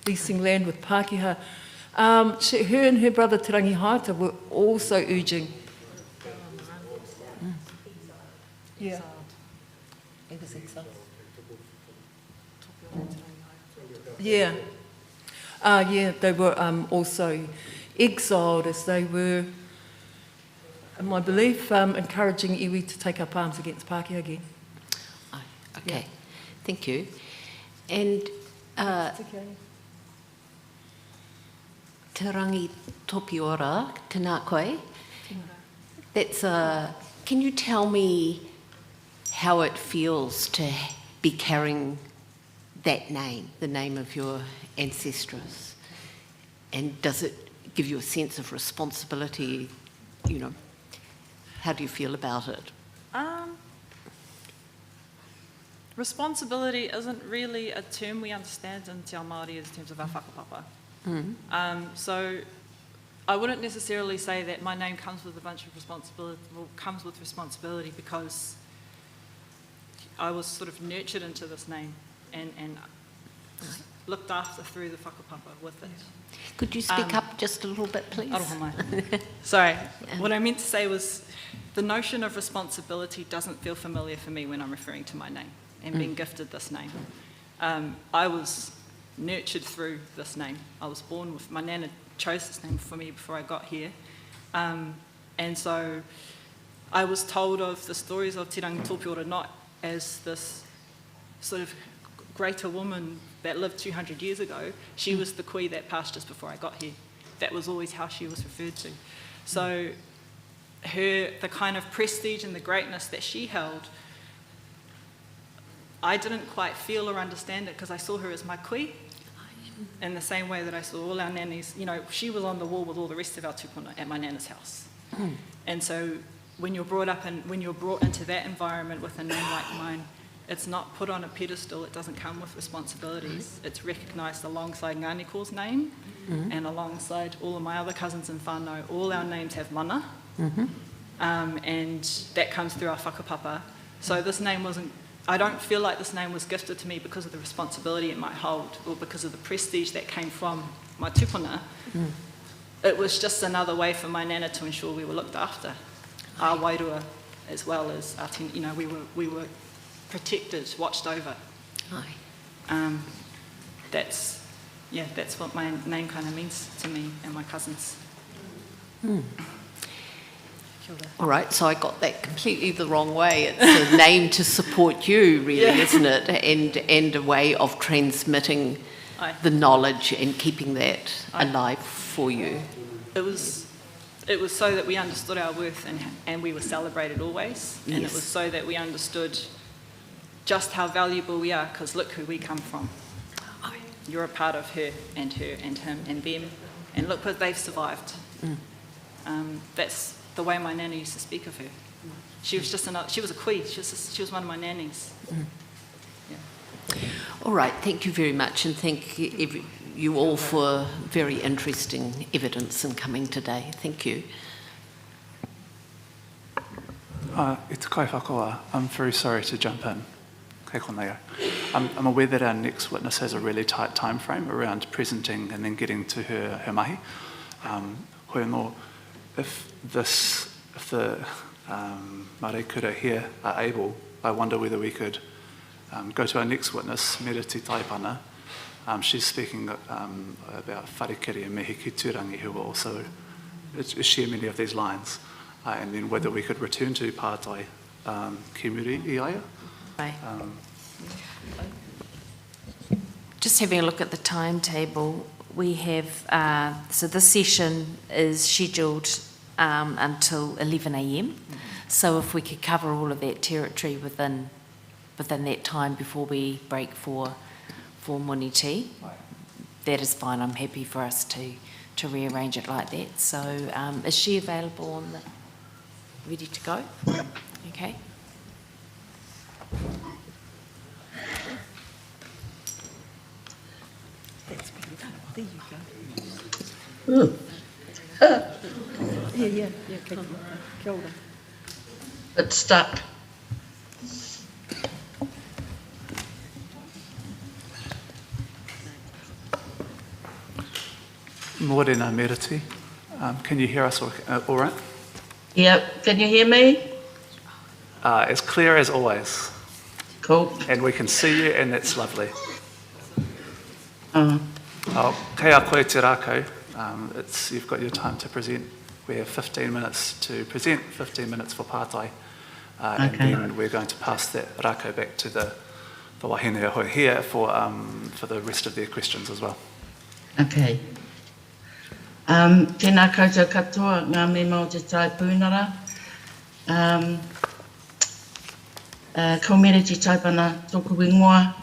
land with Pākehā. Her and her brother Te Rangi Haata were also urging. Yeah. He was exiled. Yeah. They were also exiled as they were, in my belief, encouraging iwi to take up arms against Pākehā again. Oh, okay, thank you. And Te Rangi Topiora, tēnā koe. Can you tell me how it feels to be carrying that name, the name of your ancestress? And does it give you a sense of responsibility? You know, how do you feel about it? Responsibility isn't really a term we understand in Te Ao Māori in terms of our whakapapa. So I wouldn't necessarily say that my name comes with a bunch of responsibility, well, comes with responsibility because I was sort of nurtured into this name and looked after through the whakapapa with it. Could you speak up just a little bit, please? Aroha mai. Sorry, what I meant to say was the notion of responsibility doesn't feel familiar for me when I'm referring to my name and being gifted this name. I was nurtured through this name. I was born with, my nana chose this name for me before I got here. And so I was told of the stories of Te Rangi Topiora not as this sort of greater woman that lived 200 years ago. She was the koe that passed just before I got here. That was always how she was referred to. So the kind of prestige and the greatness that she held, I didn't quite feel or understand it because I saw her as my koe. In the same way that I saw all our nannies, you know, she was on the wall with all the rest of our tupuna at my nana's house. And so when you're brought up and when you're brought into that environment with a name like mine, It's not put on a pedestal, it doesn't come with responsibilities. It's recognised alongside Ngāni Kō's name and alongside all of my other cousins in whānau. All our names have mana, and that comes through our whakapapa. So this name wasn't, I don't feel like this name was gifted to me because of the responsibility it might hold or because of the prestige that came from my tupuna. It was just another way for my nana to ensure we were looked after. Our wairua, as well as our, you know, we were protected, watched over. That's what my name kind of means to me and my cousins. All right, so I got that completely the wrong way. It's a name to support you, really, isn't it? And a way of transmitting the knowledge and keeping that alive for you. It was so that we understood our worth and we were celebrated always. And it was so that we understood just how valuable we are, because look who we come from. You're a part of her and him and them, and look what they've survived. That's the way my nana used to speak of her. She was just she was a queen. She was one of my nannies. All right, thank you very much, and thank you all for very interesting evidence in coming today. Thank you. I te kai whakaoa. I'm very sorry to jump in. Kei konei au. I'm aware that our next witness has a really tight time frame around presenting and then getting to her mahi. Hoi anō, if the Māori kura here are able, I wonder whether we could go to our next witness, Meriti Taipana. She's speaking about wharekiri and mihi ki tūrangi, who will also share many of these lines. And then whether we could return to pātai ki muri I aia. Just having a look at the timetable, we have, so this session is scheduled until 11 a.m. So if we could cover all of that territory within that time before we break for morning tea, that is fine. I'm happy for us to rearrange it like that. So is she available ready to go? Okay. That's pretty good. There you go. Yeah, kia ora. It's stuck. Morena Meriti, can you hear us all right? Yep, can you hear me? As clear as always. Cool. And we can see you, and that's lovely. Oh. Kei a koe te rākau. You've got your time to present. We have 15 minutes to present, 15 minutes for pātai. And then we're going to pass that rākau back to the wahine ahoi here for the rest of their questions as well. Okay. Tēnā koutou katoa, ngā me mau te tai pūnara. Ko Meriti Taipana, tōku ingoa.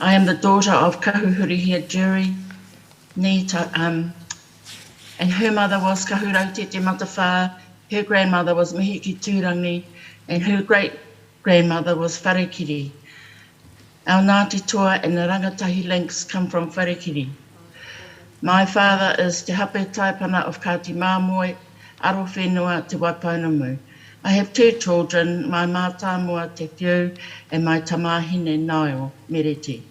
I am the daughter of Kahuhurihia Jury, and her mother was Kahurauti Te Matawhā, her grandmother was Mihiki Tūrangi, and her great-grandmother was Wharekiri. Our Ngāti Toa and the Rangatahi links come from Wharekiri. My father is Te Hape Taipana of Kāti Māmoe, Aro Whenua Te Waipounamu. I have two children, my mātāmua Te Whiu and my tamahine Naio, Meriti.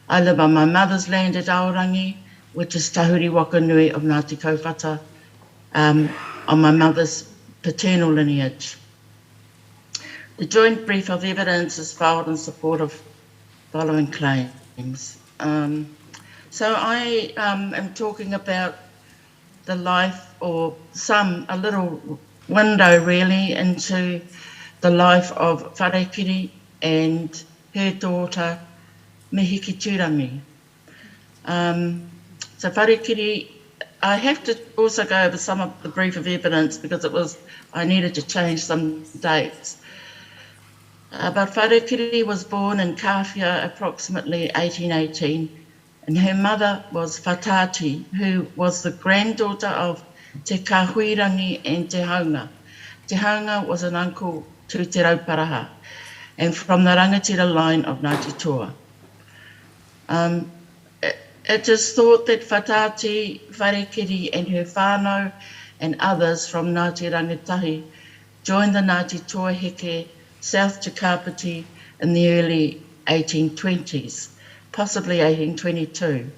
I live on my mother's land at Aorangi, which is Tahuri Wakanui of Ngāti Kauwhata, on my mother's paternal lineage. The joint brief of evidence is filed in support of following claims. So I am talking about the life, or a little window really, into the life of Wharekiri and her daughter, Mihiki Tūrangi. So Wharekiri, I have to also go over some of the brief of evidence because I needed to change some dates. But Wharekiri was born in Kawhia approximately 1818, and her mother was Whatati, who was the granddaughter of Te Kahuirangi and Te Haunga. Te Haunga was an uncle to Te Rauparaha, and from the rangatira line of Ngāti Toa. It is thought that Whataati, Wharekiri and her whānau and others from Ngāti Rangatahi joined the Ngāti Toa Heke south to Kapiti in the early 1820s, possibly 1822.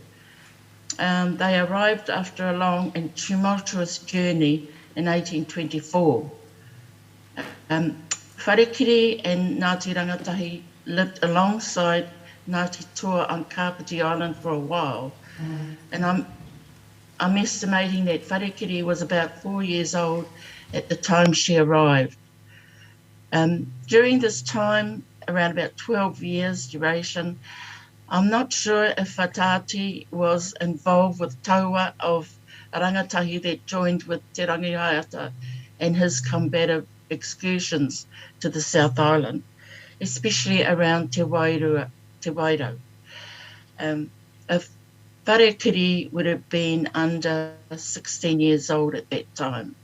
They arrived after a long and tumultuous journey in 1824. Wharekiri and Ngāti Rangatahi lived alongside Ngāti Toa on Kapiti Island for a while, and I'm estimating that Wharekiri was about 4 years old at the time she arrived. During this time, around about 12 years duration, I'm not sure if Whataati was involved with taua of rangatahi that joined with Te Rangihaiata and his combative excursions to the South Island, especially around Te Wairua. If Wharekiri would have been under 16 years old at that time.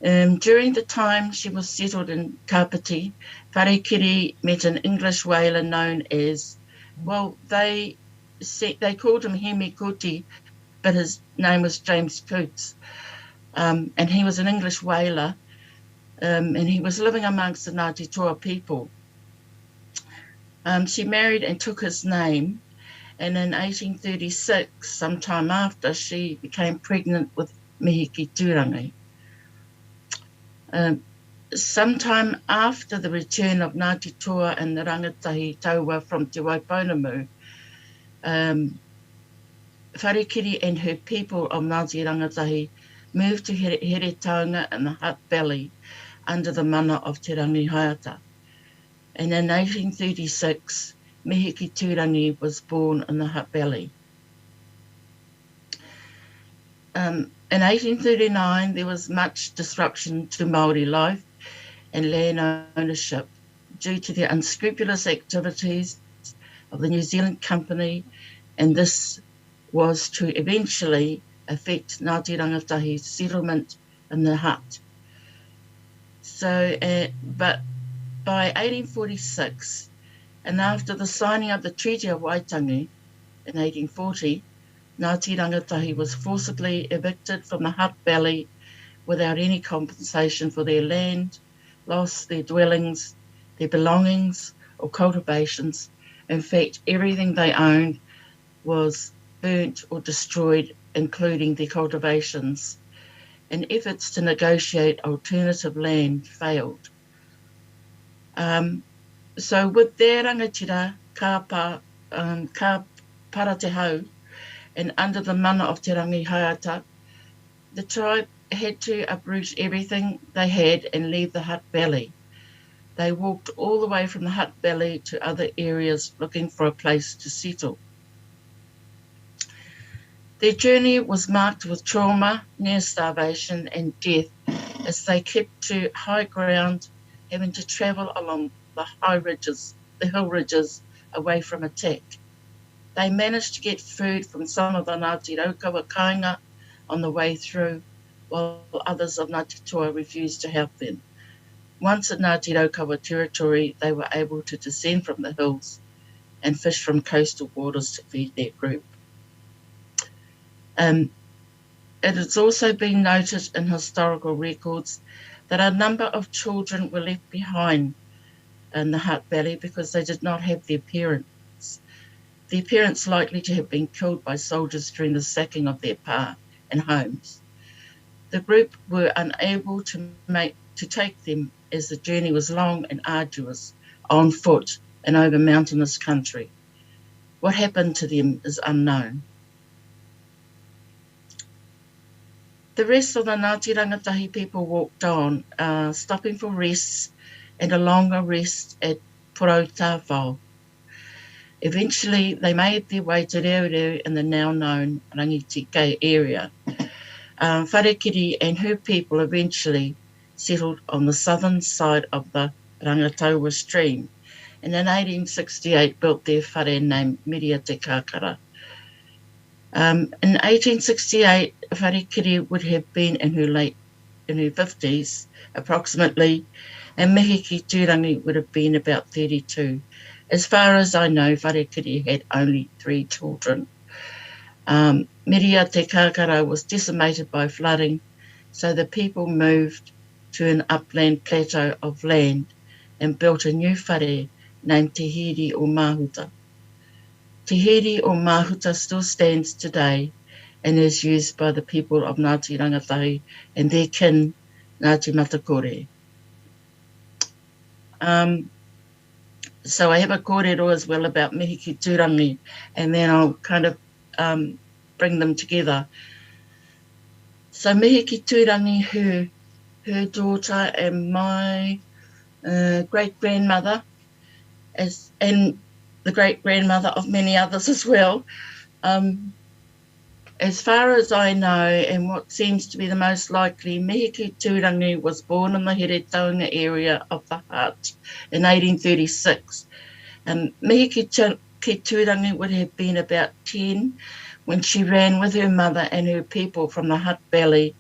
During the time she was settled in Kapiti, Wharekiri met an English whaler known as, well, they called him Hemi Kuti, but his name was James Coots. And he was an English whaler, and he was living amongst the Ngāti Toa people. She married and took his name, and in 1836, sometime after, she became pregnant with Mihiki Turangi. Sometime after the return of Ngāti Toa and the rangatahi taua from Te Waiponamu, Wharekiri and her people of Ngāti Rangatahi moved to Heretaunga in the Hutt Valley under the mana of Te Rangihaiata. And in 1836, Mihiki Turangi was born in the Hutt Valley. In 1839, there was much disruption to Māori life and land ownership due to the unscrupulous activities of the New Zealand Company, and this was to eventually affect Ngāti Rangatahi's settlement in the Hutt. So, but by 1846, and after the signing of the Treaty of Waitangi in 1840, Ngāti Rangatahi was forcibly evicted from the Hutt Valley without any compensation for their land, lost their dwellings, their belongings or cultivations. In fact, everything they owned was burnt or destroyed, including their cultivations, and efforts to negotiate alternative land failed. So with their rangatira, ka para te hau, and under the mana of Te Rangihaiata, the tribe had to uproot everything they had and leave the Hutt Valley. They walked all the way from the Hutt Valley to other areas looking for a place to settle. Their journey was marked with trauma, near starvation and death as they kept to high ground, having to travel along the hill ridges away from attack. They managed to get food from some of the Ngāti Raukawa kāinga on the way through, while others of Ngāti Toa refused to help them. Once in Ngāti Raukawa territory, they were able to descend from the hills and fish from coastal waters to feed their group. It has also been noted in historical records that a number of children were left behind in the Hutt Valley because they did not have their parents. Their parents likely to have been killed by soldiers during the sacking of their pa and homes. The group were unable to take them as the journey was long and arduous, on foot and over mountainous country. What happened to them is unknown. The rest of the Ngāti Rangatahi people walked on, stopping for rests and a longer rest at Porotawhao. Eventually, they made their way to Reureu in the now-known Rangitike area. Wharekiri and her people eventually settled on the southern side of the Rangataua stream, and in 1868 built their whare named Miria Te Kākara. In 1868, Wharekiri would have been in her 50s, approximately, and mihi ki tūrangi would have been about 32. As far as I know, Wharekiri had only 3 children. Miria te Kākara was decimated by flooding, so the people moved to an upland plateau of land and built a new whare named Te Hiri o Mahuta. Te Hiri o Mahuta still stands today and is used by the people of Ngāti Rangatahi and their kin, Ngāti Matakore. So I have a kōrero as well about mihi ki tūrangi, and then I'll kind of bring them together. So mihi ki tūrangi, her daughter and my great-grandmother, and the great-grandmother of many others as well. As far as I know, and what seems to be the most likely, mihi ki tūrangi was born in the Here Taunga area of the Hutt in 1836. Mihi ki tūrangi would have been about 10 when she ran with her mother and her people from the Hutt Valley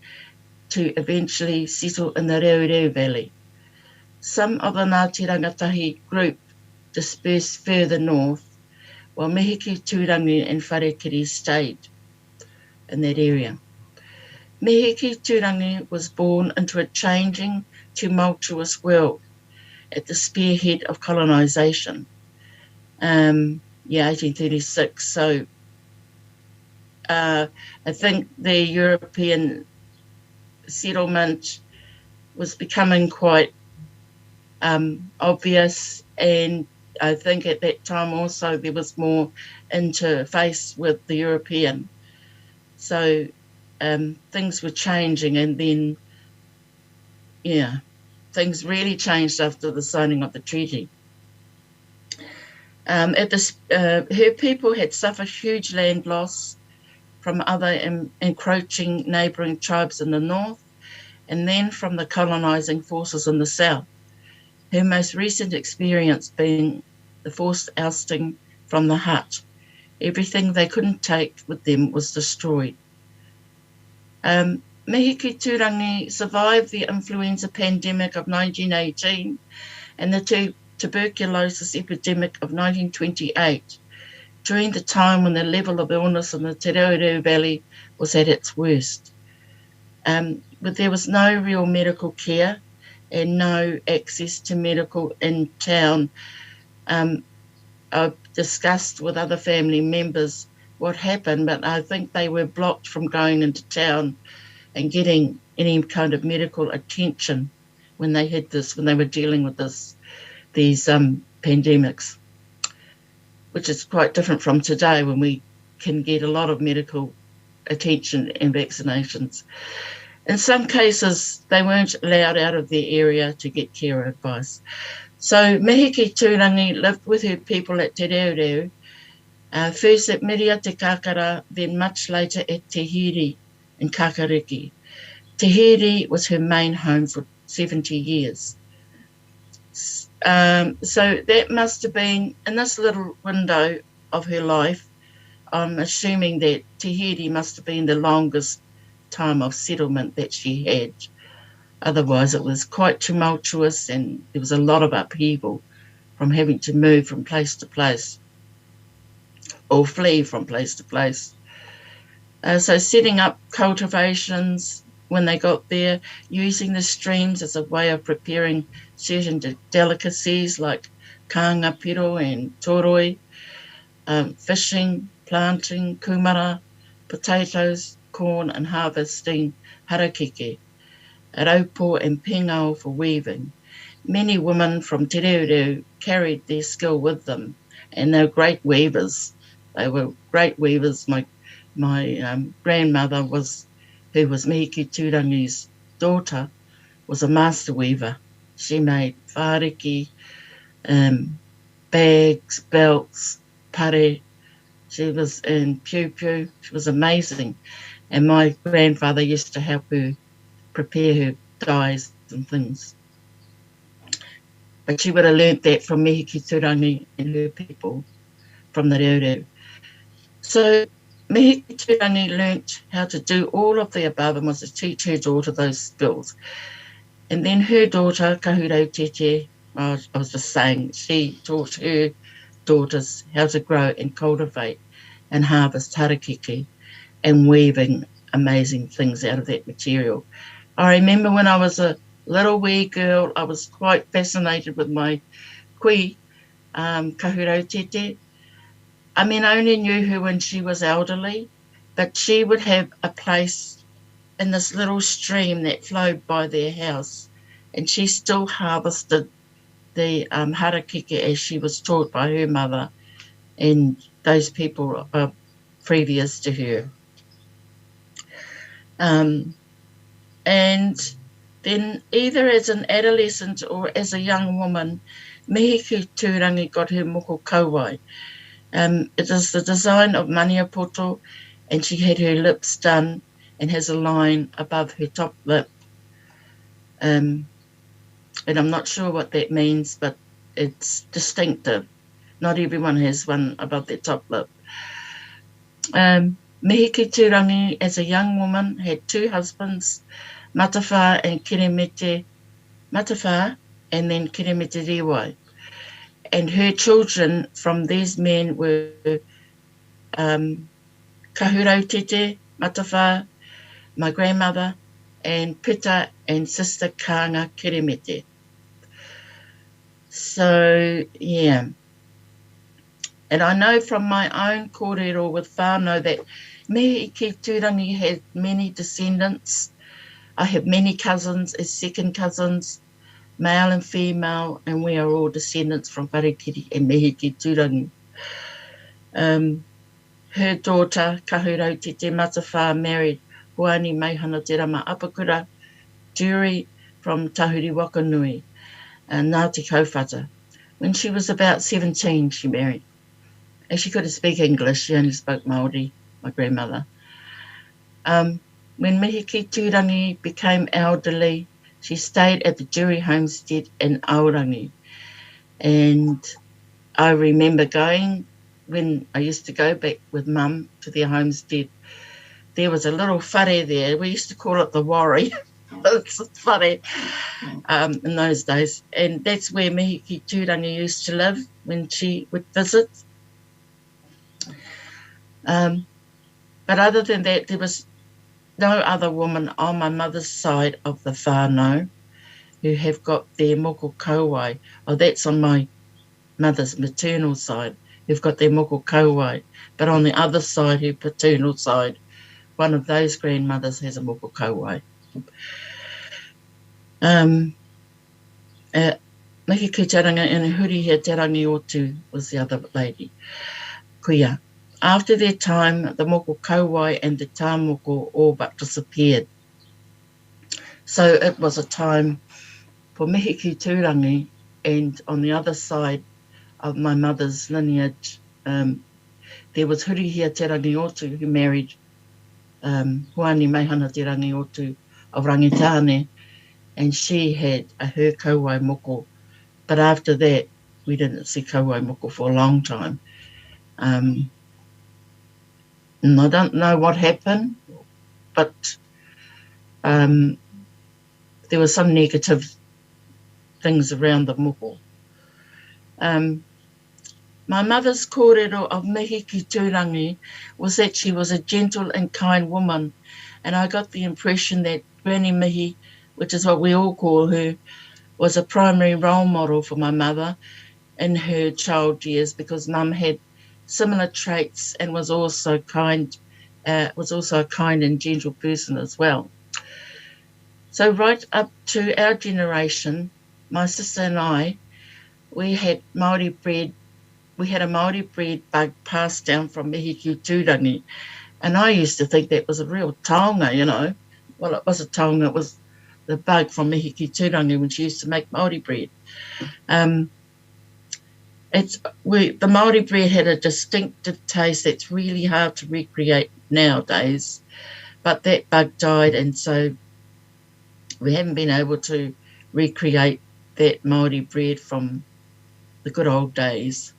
to eventually settle in the Reureu Valley. Some of the Ngāti Rangatahi group dispersed further north, while mihi ki tūrangi and Wharekiri stayed in that area. Mihi ki tūrangi was born into a changing, tumultuous world at the spearhead of colonisation. 1836. So I think the European settlement was becoming quite obvious, and I think at that time also there was more interface with the European. So things were changing, and then, things really changed after the signing of the treaty. Her people had suffered huge land loss from other encroaching neighbouring tribes in the north, and then from the colonising forces in the south. Her most recent experience being the forced ousting from the Hutt. Everything they couldn't take with them was destroyed. Mihi ki tūrangi survived the influenza pandemic of 1918 and the tuberculosis epidemic of 1928, during the time when the level of illness in the Te Reureu Valley was at its worst. But there was no real medical care and no access to medical in town. I've discussed with other family members what happened, but I think they were blocked from going into town and getting any kind of medical attention when they were dealing with these pandemics, which is quite different from today when we can get a lot of medical attention and vaccinations. In some cases, they weren't allowed out of their area to get care advice. So mihi ki tūrangi lived with her people at Te Reureu, first at Miria te Kākara, then much later at Te Hiri in Kakariki. Te Hiri was her main home for 70 years. So that must have been, in this little window of her life, I'm assuming that Te Hiri must have been the longest time of settlement that she had. Otherwise, it was quite tumultuous and there was a lot of upheaval from having to move from place to place or flee from place to place. So setting up cultivations when they got there, using the streams as a way of preparing certain delicacies like kāinga piro and toroi, fishing, planting, kumara, potatoes, corn and harvesting harakeke, raupo and pingao for weaving. Many women from Te Reureu carried their skill with them, and they were great weavers. They were great weavers. My grandmother who was mihi ki tūrangi's daughter, was a master weaver. She made whāriki, bags, belts, pare. She was in piu-piu. She was amazing. And my grandfather used to help her prepare her dyes and things. But she would have learnt that from mihi ki tūrangi and her people from the Reureu. So mihi ki tūrangi learnt how to do all of the above and was to teach her daughter those skills. And then her daughter, Kahurau Tete, I was just saying, she taught her daughters how to grow and cultivate and harvest harakeke and weaving amazing things out of that material. I remember when I was a little wee girl, I was quite fascinated with my kui, Kahurau Tete. I mean, I only knew her when she was elderly, but she would have a place in this little stream that flowed by their house, and she still harvested the harakeke as she was taught by her mother and those people previous to her. And then either as an adolescent or as a young woman, Mihiki Tūrangi got her moko kauai. It is the design of Maniapoto, and she had her lips done and has a line above her top lip. And I'm not sure what that means, but it's distinctive. Not everyone has one above their top lip. Mihiki Tūrangi, as a young woman, had 2 husbands, Matawha and Kiremete, Matawha and then Kiremete Rewai. And her children from these men were Kahurau Tete, Matawha, my grandmother, and Pita and sister Kānga Kiremete. So, yeah. And I know from my own kōrero with whānau that Mihiki Tūrangi had many descendants. I have many cousins as second cousins, male and female, and we are all descendants from Wharekiri and Mihiki Tūrangi. Her daughter, Kahurau Tete Matawha, married Wahine Meihana Te Rama Apakura Jury from Tahuri Wakanui, and Ngāti Kauwhata. When she was about 17, she married. And she couldn't speak English, she only spoke Māori, my grandmother. When Mihiki Tūrangi became elderly, she stayed at the Jury homestead in Aorangi. And I remember going, when I used to go back with Mum to their homestead, there was a little whare there. We used to call it the Warri. It's a whare in those days. And that's where Mihiki Tūrangi used to live when she would visit. But other than that, there was no other woman on my mother's side of the whānau who have got their moko kauai. Oh, that's on my mother's maternal side, who've got their moko kauai. But on the other side, her paternal side, one of those grandmothers has a moko kauai. Mihiki Tūrangi and Hurihia Te Rangi Otu was the other lady. Kuia. After their time, the moko kauai and the tāmoko all but disappeared. So it was a time for Mihiki Tūrangi, and on the other side of my mother's lineage, there was Hurihia Te Rangi Otu who married Wahine Meihana Te Rangi Otu of Rangitane, and she had her kauai moko. But after that, we didn't see kauai moko for a long time. And I don't know what happened, but there were some negative things around the moko. My mother's kōrero of Mihiki Tūrangi was that she was a gentle and kind woman, and I got the impression that Granny Mihi, which is what we all call her, was a primary role model for my mother in her child years, because Mum had similar traits and was also kind, a kind and gentle person as well. So right up to our generation, my sister and I, we had Māori bread. We had a Māori bread bug passed down from Mihiki Tūrangi, and I used to think that was a real taonga, you know. Well, it was a taonga. It was the bug from Mihiki Tūrangi when she used to make Māori bread. The Māori bread had a distinctive taste that's really hard to recreate nowadays, but that bug died, and so we haven't been able to recreate that Māori bread from the good old days.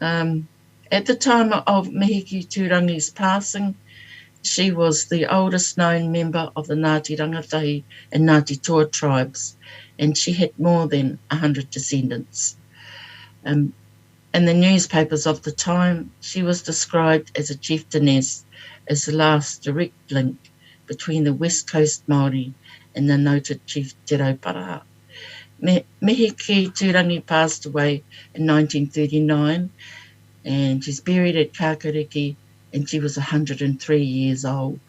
At the time of Mihiki Tūrangi's passing, she was the oldest known member of the Ngāti Rangatahi and Ngāti Toa tribes, and she had more than 100 descendants. In the newspapers of the time, she was described as a chieftainess, as the last direct link between the West Coast Māori and the noted chief Te Rauparaha. Mihi ki Turangi passed away in 1939, and she's buried at Kākariki, and she was 103 years old.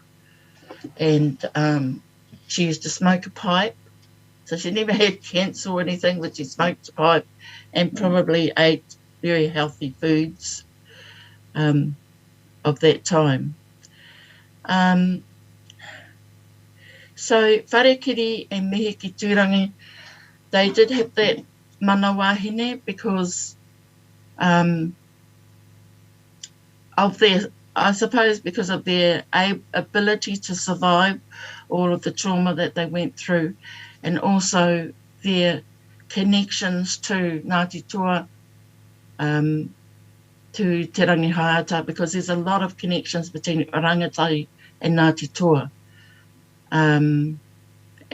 And she used to smoke a pipe, so she never had cancer or anything, but she smoked a pipe and probably ate very healthy foods of that time. So Wharekiri and Mihi ki Turangi, they did have that mana wahine because of their, I suppose, because of their ability to survive all of the trauma that they went through, and also their connections to Ngāti Toa, to Te Rangi Haiata, because there's a lot of connections between Rangatahi and Ngāti Toa.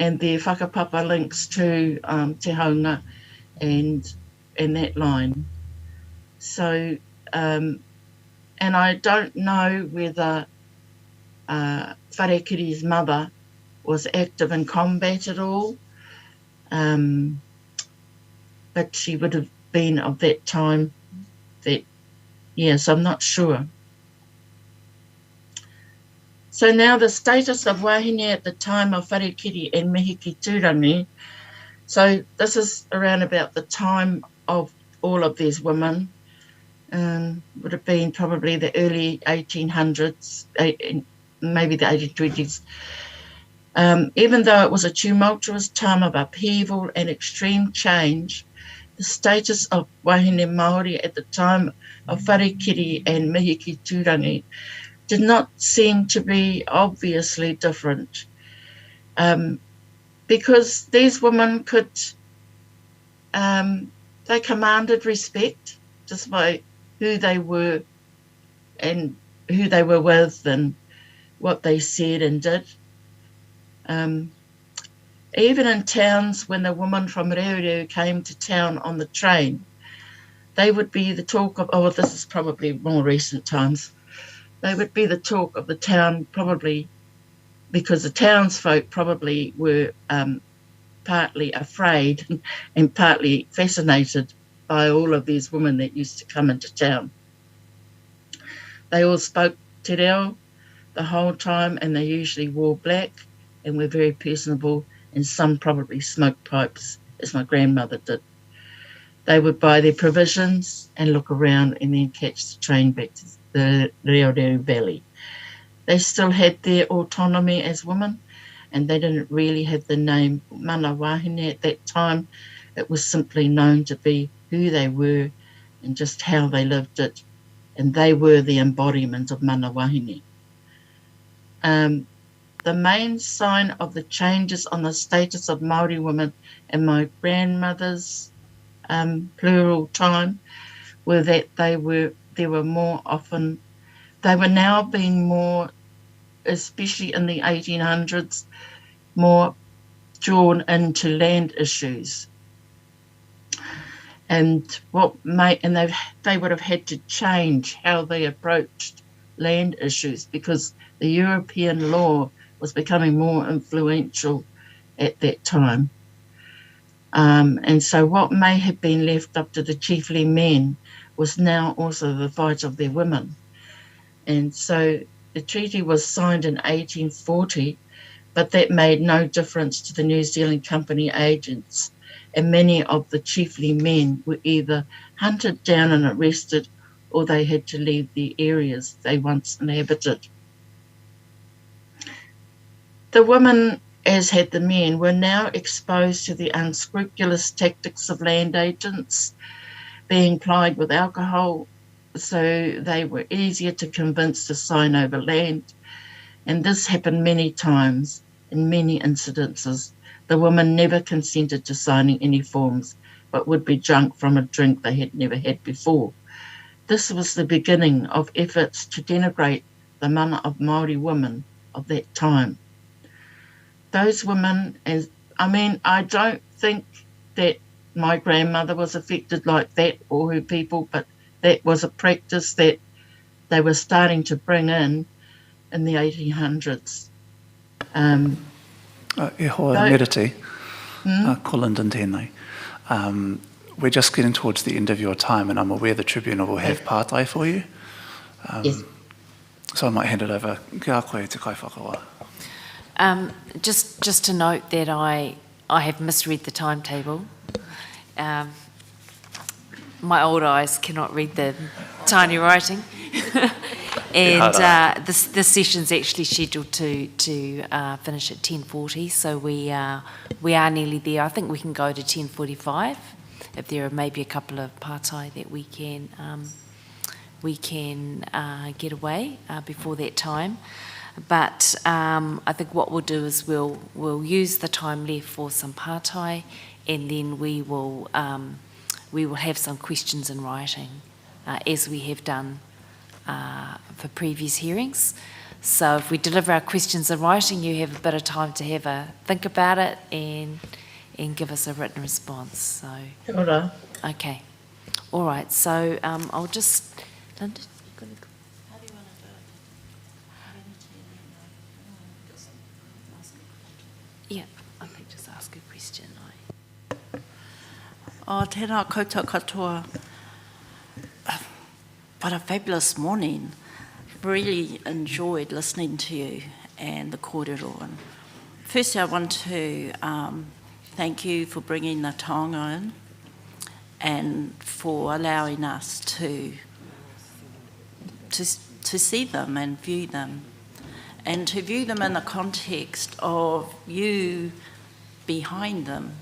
And their whakapapa links to Te Haunga and that line. So, and I don't know whether Wharekiri's mother was active in combat at all, but she would have been of that time. That, yes, I'm not sure. So now the status of Wahine at the time of Wharekiri and Mihi ki Turangi. So this is around about the time of all of these women. Would have been probably the early 1800s, maybe the 1820s. Even though it was a tumultuous time of upheaval and extreme change, the status of Wahine Māori at the time of Wharekiri and Mihi ki Turangi did not seem to be obviously different, because these women could, they commanded respect just by who they were and who they were with and what they said and did. Even in towns, when the woman from Reureu came to town on the train, they would be the talk of, oh, this is probably more recent times, they would be the talk of the town, probably because the townsfolk probably were partly afraid and partly fascinated by all of these women that used to come into town. They all spoke te reo the whole time, and they usually wore black and were very personable, and some probably smoked pipes, as my grandmother did. They would buy their provisions and look around and then catch the train back to the Reureu Valley. They still had their autonomy as women, and they didn't really have the name mana wahine at that time. It was simply known to be who they were and just how they lived it, and they were the embodiment of mana wahine. The main sign of the changes on the status of Māori women in my grandmother's plural time were that they were now being more, especially in the 1800s, more drawn into land issues. And they would have had to change how they approached land issues, because the European law was becoming more influential at that time. And so what may have been left up to the chiefly men was now also the fight of their women. And so the treaty was signed in 1840, but that made no difference to the New Zealand Company agents, and many of the chiefly men were either hunted down and arrested, or they had to leave the areas they once inhabited. The women, as had the men, were now exposed to the unscrupulous tactics of land agents, being plied with alcohol, so they were easier to convince to sign over land. And this happened many times. In many incidences, the women never consented to signing any forms, but would be drunk from a drink they had never had before. This was the beginning of efforts to denigrate the mana of Māori women of that time. Those women, I don't think that my grandmother was affected like that or her people, but that was a practice that they were starting to bring in the 1800s. E hoa meriti, ko Lyndon tēnei. We're just getting towards the end of your time, and I'm aware the Tribunal will have pātai for you. Yes. So I might hand it over. Kia koe te kai whakawa. Just to note that I have misread the timetable. My old eyes cannot read the tiny writing. And this session's actually scheduled to finish at 10:40, so we are nearly there. I think we can go to 10:45 if there are maybe a couple of pātai that we can get away before that time. But I think what we'll do is we'll use the time left for some pātai, and then we will have some questions in writing, as we have done for previous hearings. So if we deliver our questions in writing, you have a bit of time to have a think about it and give us a written response. So. Kia ora. Okay. All right. So I'll just. Linda, how do you want to do it? Yeah, I think just ask a question. Tēnā koutou katoa. What a fabulous morning. Really enjoyed listening to you and the kōrero. And firstly, I want to thank you for bringing the taonga in and for allowing us to see them and view them, and to view them in the context of you behind them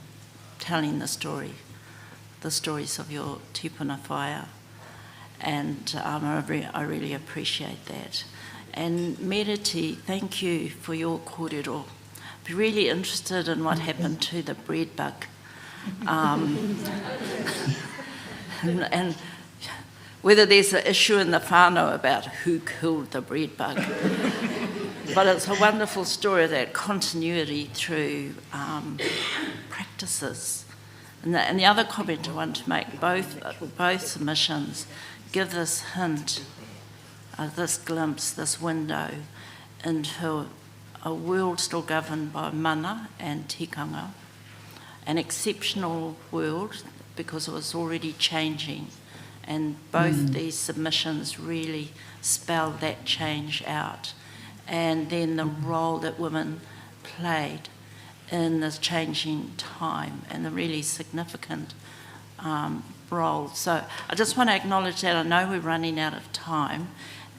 telling the stories of your tupuna whaia. And I really appreciate that. And Meriti, thank you for your kōrero. Be really interested in what happened to the bread bug. And whether there's an issue in the whānau about who killed the bread bug. But it's a wonderful story of that continuity through practices. And the other comment I want to make, both submissions give this hint, this glimpse, this window into a world still governed by mana and tikanga, an exceptional world because it was already changing, and both these submissions really spell that change out, and then the role that women played in this changing time and the really significant role. So I just want to acknowledge that. I know we're running out of time,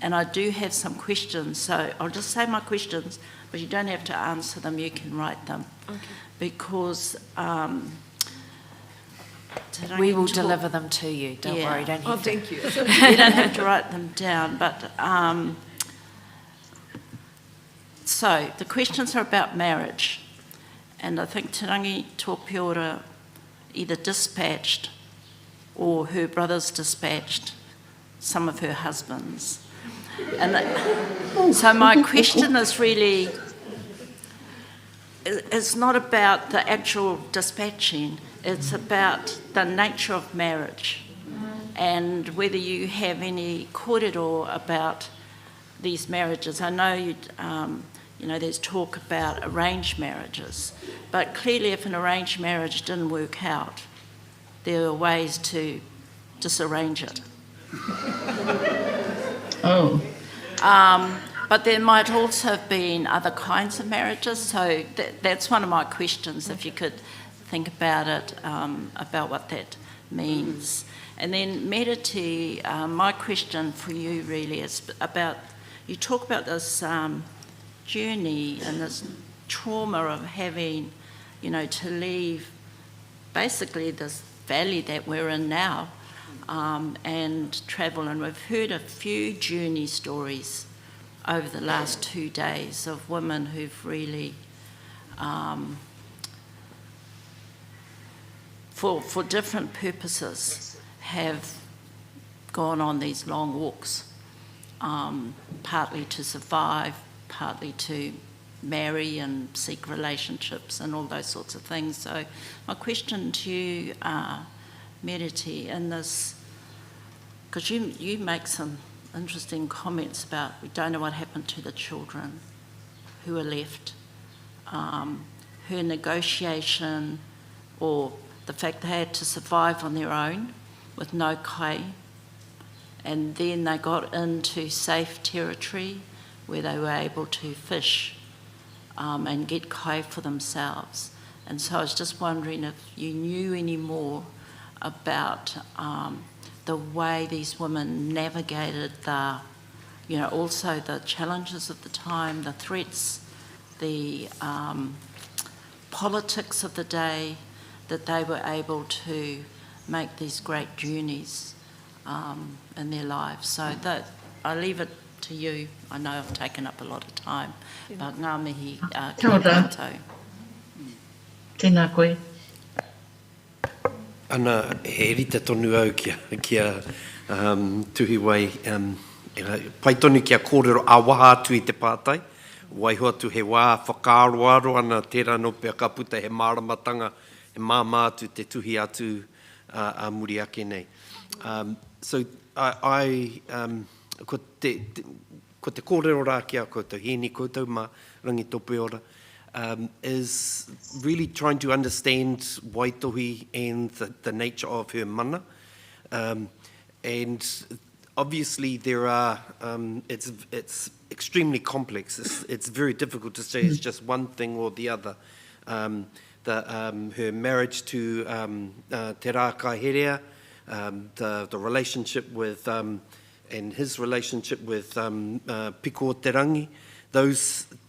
and I do have some questions, so I'll just say my questions, but you don't have to answer them, you can write them. Okay. Because we will deliver them to you, don't worry, don't have to. Thank you. You don't have to write them down, but so the questions are about marriage, and I think Te Rangi Tōpiora either dispatched or her brothers dispatched some of her husbands. And so my question is really, it's not about the actual dispatching, it's about the nature of marriage and whether you have any kōrero about these marriages. I know you know, there's talk about arranged marriages, but clearly if an arranged marriage didn't work out, there are ways to disarrange it. Oh. But there might also have been other kinds of marriages, so that's one of my questions, if you could think about it, about what that means. And then Meriti, my question for you really is about, you talk about this journey and this trauma of having, you know, to leave basically this valley that we're in now and travel. And we've heard a few journey stories over the last 2 days of women who've really, for different purposes, have gone on these long walks partly to survive, partly to marry and seek relationships and all those sorts of things. So my question to you, Meriti, in this, because you make some interesting comments about we don't know what happened to the children who were left, her negotiation, or the fact they had to survive on their own with no kai, and then they got into safe territory where they were able to fish and get kai for themselves. And so I was just wondering if you knew any more about the way these women navigated the, also the challenges of the time, the threats, the politics of the day, that they were able to make these great journeys in their lives. So that I leave it to you. I know I've taken up a lot of time, but ngā mihi Kia ora. koutou. Tēnā koe. Ana, he rita tonu au kia tuhi wai, pai tonu kia kōrero a waha atu i te pātai, wai hoa tu he wā whakaaroaro ana tērā no pia ka puta he māramatanga, he māma atu te tuhi atu a muri ake nei. So ko te kōrero rā kia koutou, hēni koutou mā rangi tope ora, is really trying to understand Waitohi and the nature of her mana. And obviously there are, it's extremely complex. It's very difficult to say it's just one thing or the other. Her marriage to Te Rā Kaherea, the relationship with, and his relationship with Piko Terangi,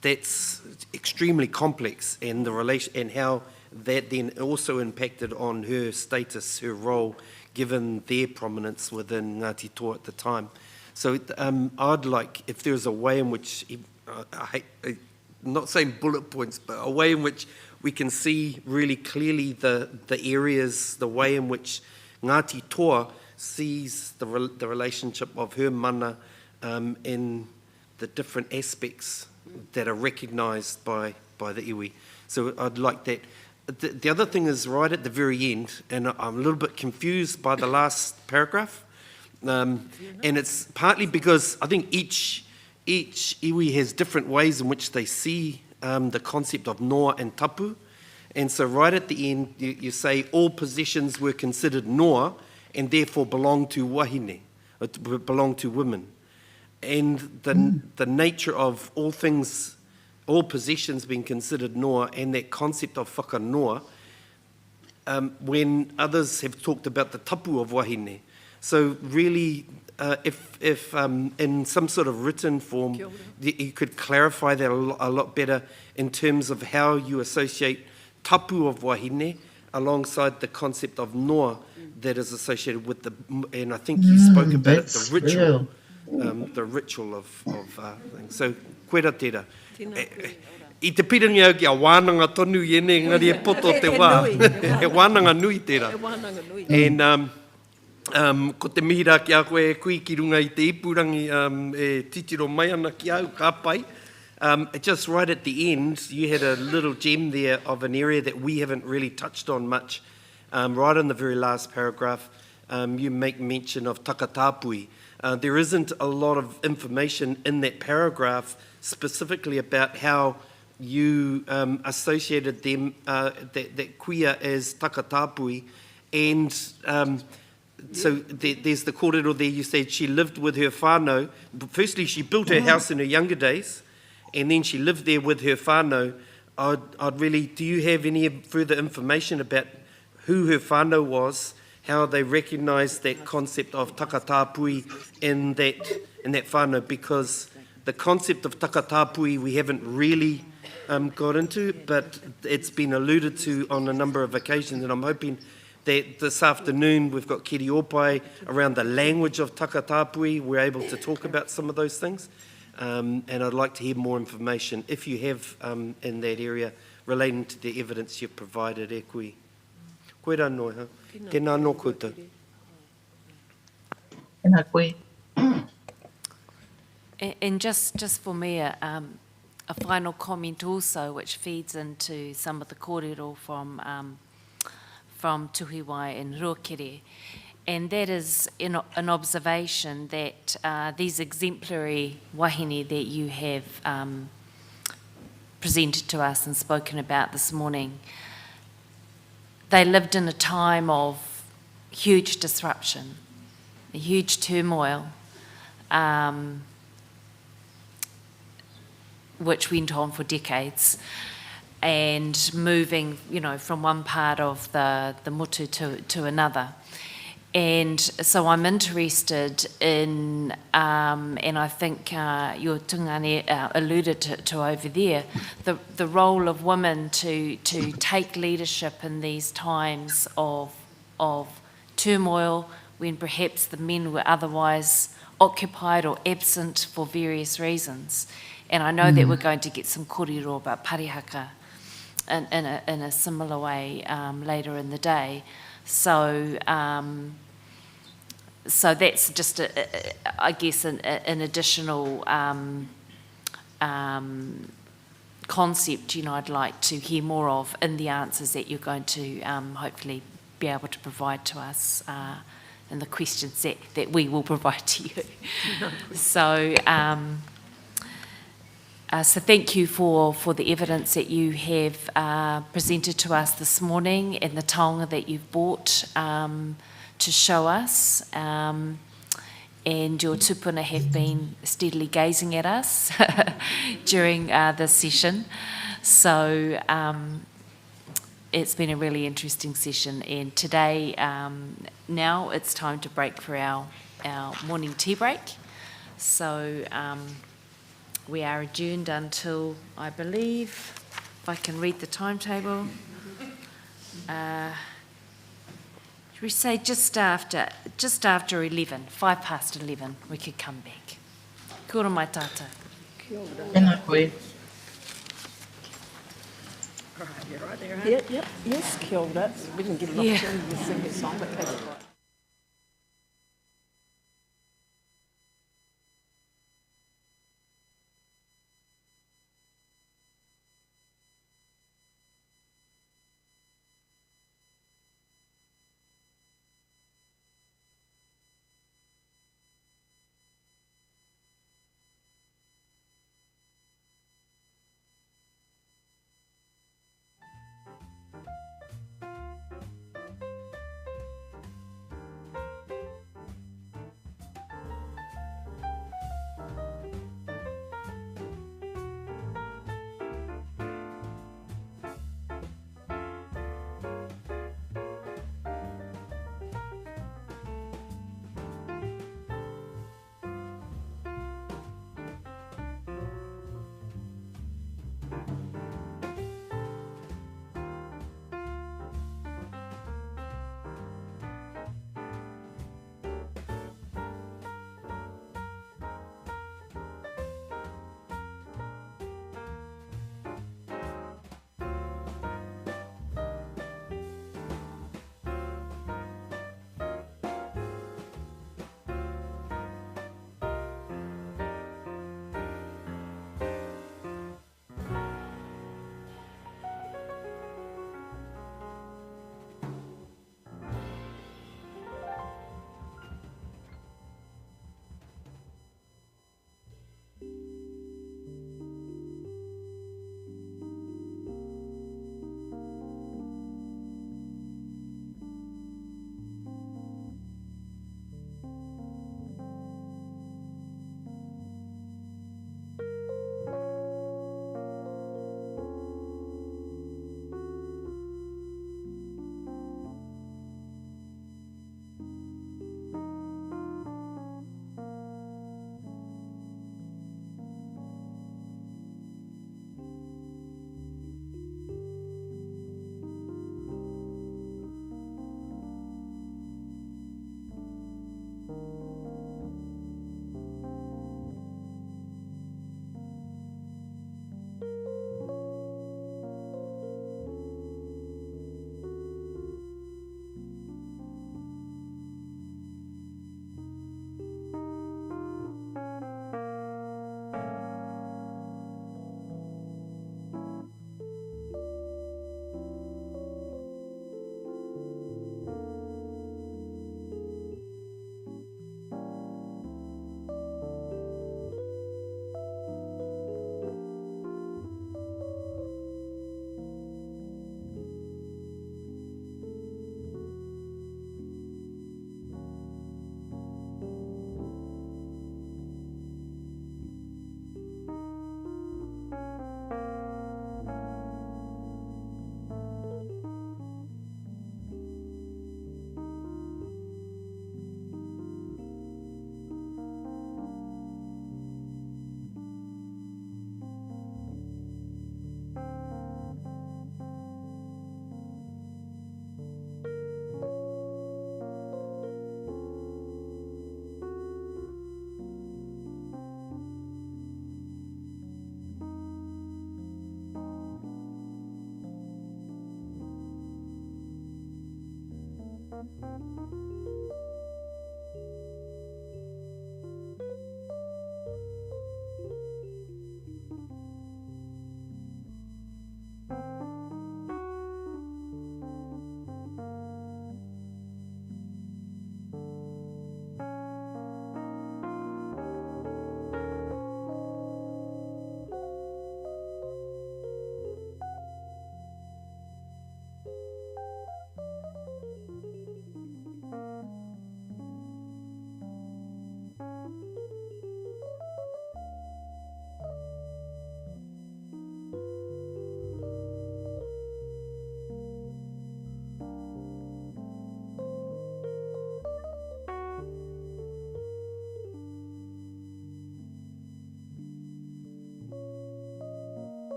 that's extremely complex, and the relation and how that then also impacted on her status, her role, given their prominence within Ngāti Toa at the time. So I'd like, if there's a way in which, I'm not saying bullet points, but a way in which we can see really clearly the areas, the way in which Ngāti Toa sees the relationship of her mana in the different aspects that are recognised by the iwi. So I'd like that. The other thing is right at the very end, and I'm a little bit confused by the last paragraph, and it's partly because I think each iwi has different ways in which they see the concept of noa and tapu, and so right at the end you say all possessions were considered noa and therefore belong to wahine, belong to women. And the nature of all things, all possessions being considered noa, and that concept of whakanoa, when others have talked about the tapu of wahine. So really, if in some sort of written form, you could clarify that a lot better in terms of how you associate tapu of wahine alongside the concept of noa that is associated with the, and I think you spoke about it, the ritual. The ritual of things. So, koera tērā. I te pirani au ki a wānanga tonu i ene, ngari e poto te wā. E wānanga nui tērā. And ko te mihira ki a koe kui ki runga i te ipurangi e titiro mai ana ki au ka pai. Just right at the end, you had a little gem there of an area that we haven't really touched on much. Right in the very last paragraph, you make mention of takatapui. There isn't a lot of information in that paragraph specifically about how you associated them, that kuia as takatapui, and so there's the kōrero there, you said she lived with her whānau. Firstly, she built her house in her younger days, and then she lived there with her whānau. I'd really, do you have any further information about who her whānau was, how they recognised that concept of takatapui in that whānau, because the concept of takatapui we haven't really got into, but it's been alluded to on a number of occasions, and I'm hoping that this afternoon we've got Kiri Opai around the language of takatapui, we're able to talk about some of those things, and I'd like to hear more information, if you have in that area, relating to the evidence you've provided, e kui. Koe rā noi, ha? Tēnā nō koutou. Tēnā koe. And just for me, a final comment also, which feeds into some of the kōrero from Tuhiwai and Ruakere, and that is an observation that these exemplary wahine that you have presented to us and spoken about this morning, they lived in a time of huge disruption, a huge turmoil, which went on for decades, and moving, from one part of the mutu to another. And so I'm interested in, and I think your tungane alluded to over there, the role of women to take leadership in these times of turmoil, when perhaps the men were otherwise occupied or absent for various reasons. And I know that we're going to get some kōrero about parihaka in a similar way later in the day. So that's just, I guess, an additional concept, I'd like to hear more of in the answers that you're going to hopefully be able to provide to us in the questions that we will provide to you. So thank you for the evidence that you have presented to us this morning and the taonga that you've brought to show us. And your tupuna have been steadily gazing at us during this session. So it's been a really interesting session. And today, now it's time to break for our morning tea break. So we are adjourned until, I believe, if I can read the timetable, should we say just after 11, 11:05, we could come back. Kia ora mai tata. Tēnā koe. You're right there, huh? Yep, yes, kia ora. We didn't get an opportunity to sing his song, but take it right.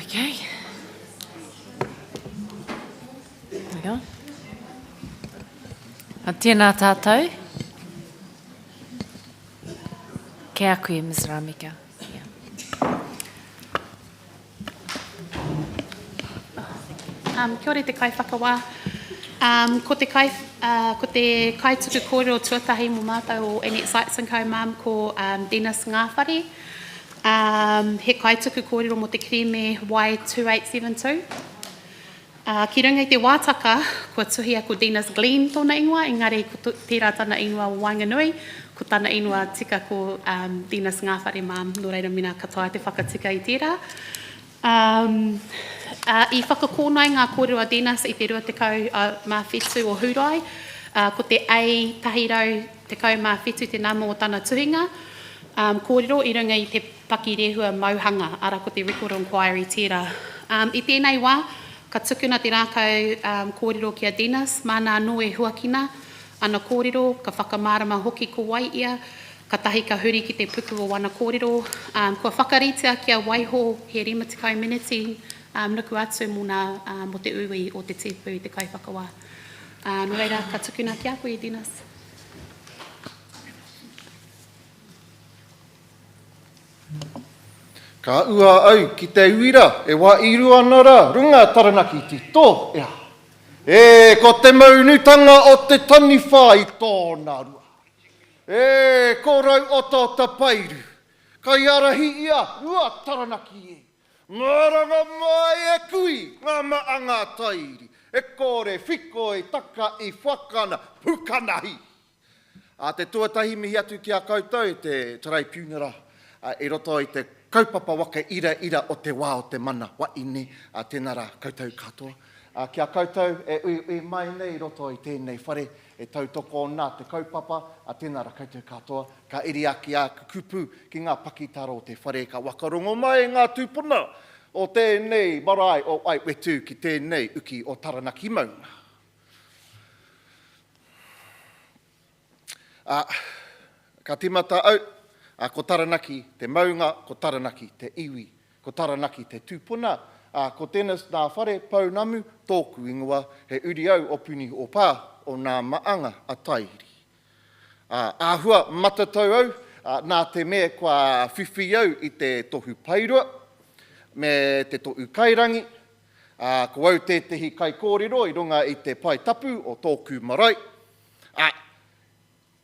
Okay. There we go. Tēnā tātou. Kia koe, Ms. Ramika. Kia ora te kaiwhakawā. Ko te kaituku kōrero tuatahi mo mātou o Annette Sykes and Co Mum ko Dennis Ngāwhare. He kaituku kōrero mo te kirime Y2872. Ki runga i te wātaka, kua tuhia ko Dennis Glenn tōna ingoa, engari ko tērā tāna ingoa o Wainganui, ko tāna ingoa tika ko Dennis Ngāwhare Mum, no reira mina katoa te whakatika i tērā. I whakakōnai ngā kōrero a Dennis i te rua te kau mā whetū o Hurai, ko te ei tahirau te kau mā whetū te namo o tāna tuhinga, kōrero i runga i te paki rehua mauhanga, ara ko te record inquiry tērā. I tēnei wā, ka tukuna te rākau kōrero ki a Dennis, mana anō e huakina, ana kōrero, ka whakamārama hoki ko Waiia, ka tahi ka huri ki te puku o wana kōrero, kua whakaritea ki a Waiho he rima te community, nuku atu mo te ui o te tepu i te kaiwhakawā. No reira, ka tukuna ki a koe, Dennis. Ka ua au ki te uira, e wā iru ana rā, runga taranaki ti tō, ea. E, ko te maunutanga o te tani whā i tōna rua. E, ko rau oto ta pairu, kai arahi ia, ua taranaki e. Maranga mai e kui, ngā maanga tairi, e kore whiko e taka i whakana, pukanahi. A te tuatahi mihi atu ki a koutou, te tarai piunera, e roto i te kaupapa waka ira o te wā o te mana, Wahine, tēnā rā koutou katoa. Kia koutou, e mai nei roto i tēnei whare, e tautoko nā te kaupapa, tēnā rā koutou katoa, ka iri aki a kupu ki ngā pakitaro o te whare, ka wakarongo mai ngā tūpuna o tēnei marae o Aiwetu ki tēnei uki o Taranaki Maunga. Ka timata au, ko Taranaki te maunga, ko Taranaki te iwi, ko Taranaki te tūpuna, ko Dennis nā whare paunamu tōku ingoa, he uri au o puni o pā o nā maanga a tairi. Āhua matatau au, nā te mea kua whiwhi au i te tohu pairua, me te tohu kairangi, ko au tētehi kai kōrero i runga i te pai tapu o tōku marae.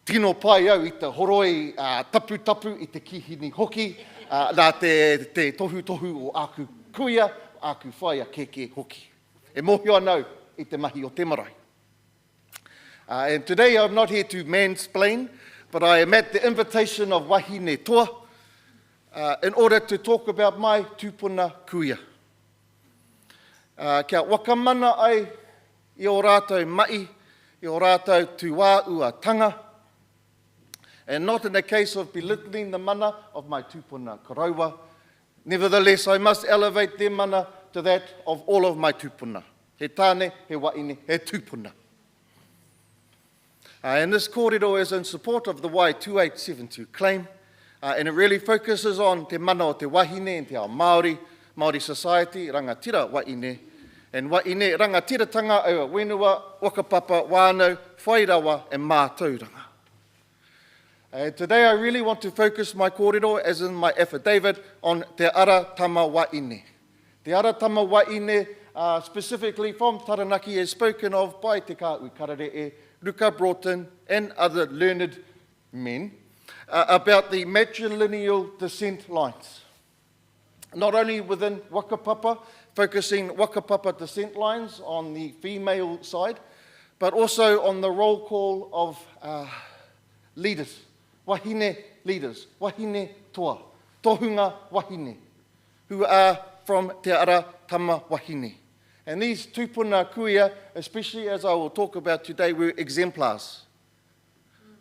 Tino pai au i te horoi tapu i te kihini hoki, nā te tohu o aku kuia, aku whaia keke hoki. E mohio anau i te mahi o te marae. And today I'm not here to mansplain, but I am at the invitation of Wahine Toa in order to talk about my tūpuna kuia. Kia wakamana ai i o rātou mai, i o rātou tuā ua tanga, and not in a case of belittling the mana of my tūpuna karaua. Nevertheless, I must elevate their mana to that of all of my tūpuna. He tāne, he Wahine, he tūpuna. And this kōrero is in support of the Y2872 claim, and it really focuses on te mana o te Wahine and te ao Māori, Māori society, rangatira Wahine, and Wahine rangatiratanga au a wenua, wakapapa, wānau, whairawa, and mātauranga. Today I really want to focus my kōrero, as in my affidavit, on Te Ara Tama Wahine. Te Ara Tama Wahine, specifically from Taranaki, is spoken of by Te Kāui Karare'e, Ruka Broughton, and other learned men, about the matrilineal descent lines. Not only within Wakapapa, focusing Wakapapa descent lines on the female side, but also on the roll call of leaders. Wahine leaders, Wahine toa, tohunga Wahine, who are from Te Ara Tama Wahine. And these tūpuna kuia, especially as I will talk about today, were exemplars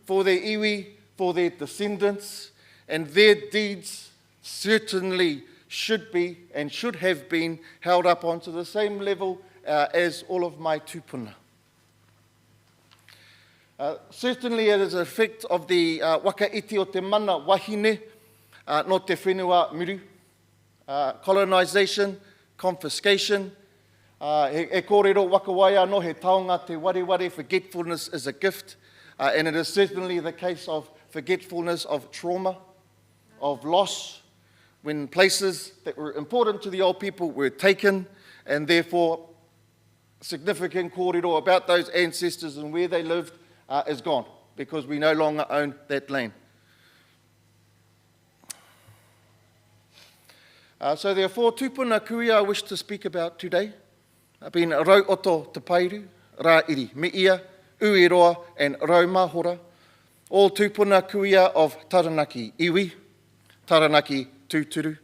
for their iwi, for their descendants, and their deeds certainly should be and should have been held up onto the same level as all of my tūpuna. Certainly it is an effect of the wakaiti o te mana Wahine, no te whenua muru, colonisation, confiscation. He kōrero wakawai anō, he taonga te ware, forgetfulness is a gift. And it is certainly the case of forgetfulness, of trauma, of loss, when places that were important to the old people were taken, and therefore significant kōrero about those ancestors and where they lived is gone, because we no longer own that land. So there are 4 tūpuna kuia I wish to speak about today, being Rau Oto Te Pairu, Rā Iri Meia, Uiroa and Rau Mahora, all tūpuna kuia of Taranaki Iwi, Taranaki Tūturu,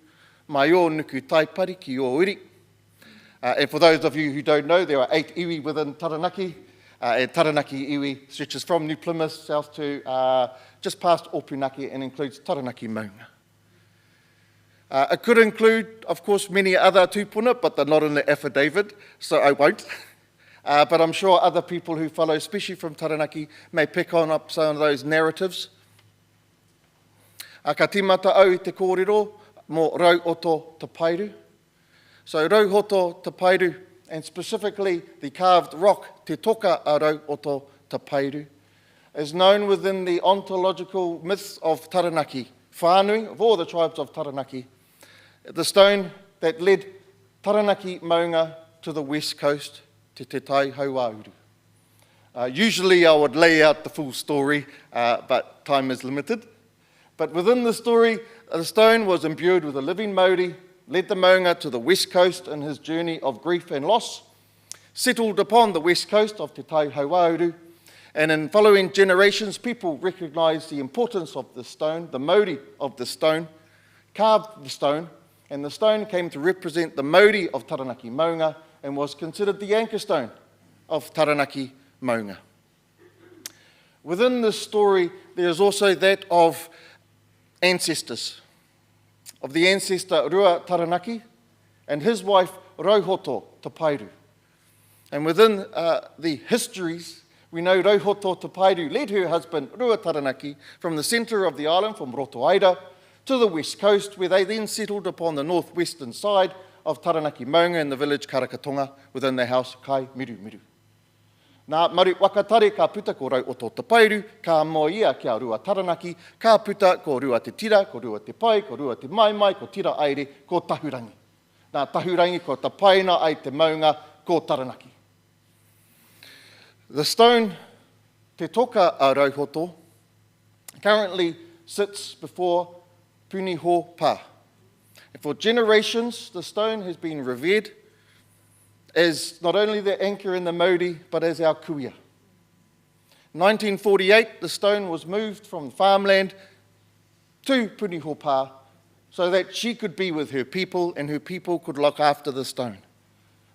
mai o nuku taipari ki o uri. And for those of you who don't know, there are 8 iwi within Taranaki, and Taranaki iwi stretches from New Plymouth south to just past Opunake and includes Taranaki Maunga. It could include, of course, many other tūpuna, but they're not in the affidavit, so I won't. But I'm sure other people who follow, especially from Taranaki, may pick on up some of those narratives. Ka timata au I te kōrero mō Rau Oto Te Pairu. So Rau Oto Te Pairu, and specifically the carved rock Te Toka a Rau Oto Te Pairu, is known within the ontological myths of Taranaki whānui, of all the tribes of Taranaki, the stone that led Taranaki Maunga to the west coast, Te Tai Hauauru. Usually I would lay out the full story, but time is limited. But within the story, the stone was imbued with a living Māori, led the Maunga to the west coast in his journey of grief and loss, settled upon the west coast of Te Tai Hauauru, and in following generations, people recognised the importance of the stone, the Māori of the stone, carved the stone, and the stone came to represent the Māori of Taranaki Maunga and was considered the anchor stone of Taranaki Maunga. Within this story, there is also that of ancestors, of the ancestor Rua Taranaki and his wife Rauhoto Te Pairu. And within the histories, we know Rauhoto Te Pairu led her husband Rua Taranaki from the centre of the island, from Rotoaira, to the west coast, where they then settled upon the northwestern side of Taranaki Maunga in the village Karakatonga within the house Kai Miru Miru. Nā maru wakatare ka puta ko Rau Oto Te Pairu, ka mo ia kia Rua Taranaki, ka puta ko Rua Te Tira, ko Rua Te Pai, ko Rua Te Maimai, ko Tira Aere, ko Tahurangi. Nā Tahurangi ko ta paina ai te Maunga, ko Taranaki. The stone Te Toka a Rauhoto currently sits before Puniho Pā. And for generations, the stone has been revered as not only the anchor in the Māori, but as our kuia. In 1948, the stone was moved from farmland to Puniho Pā so that she could be with her people and her people could look after the stone.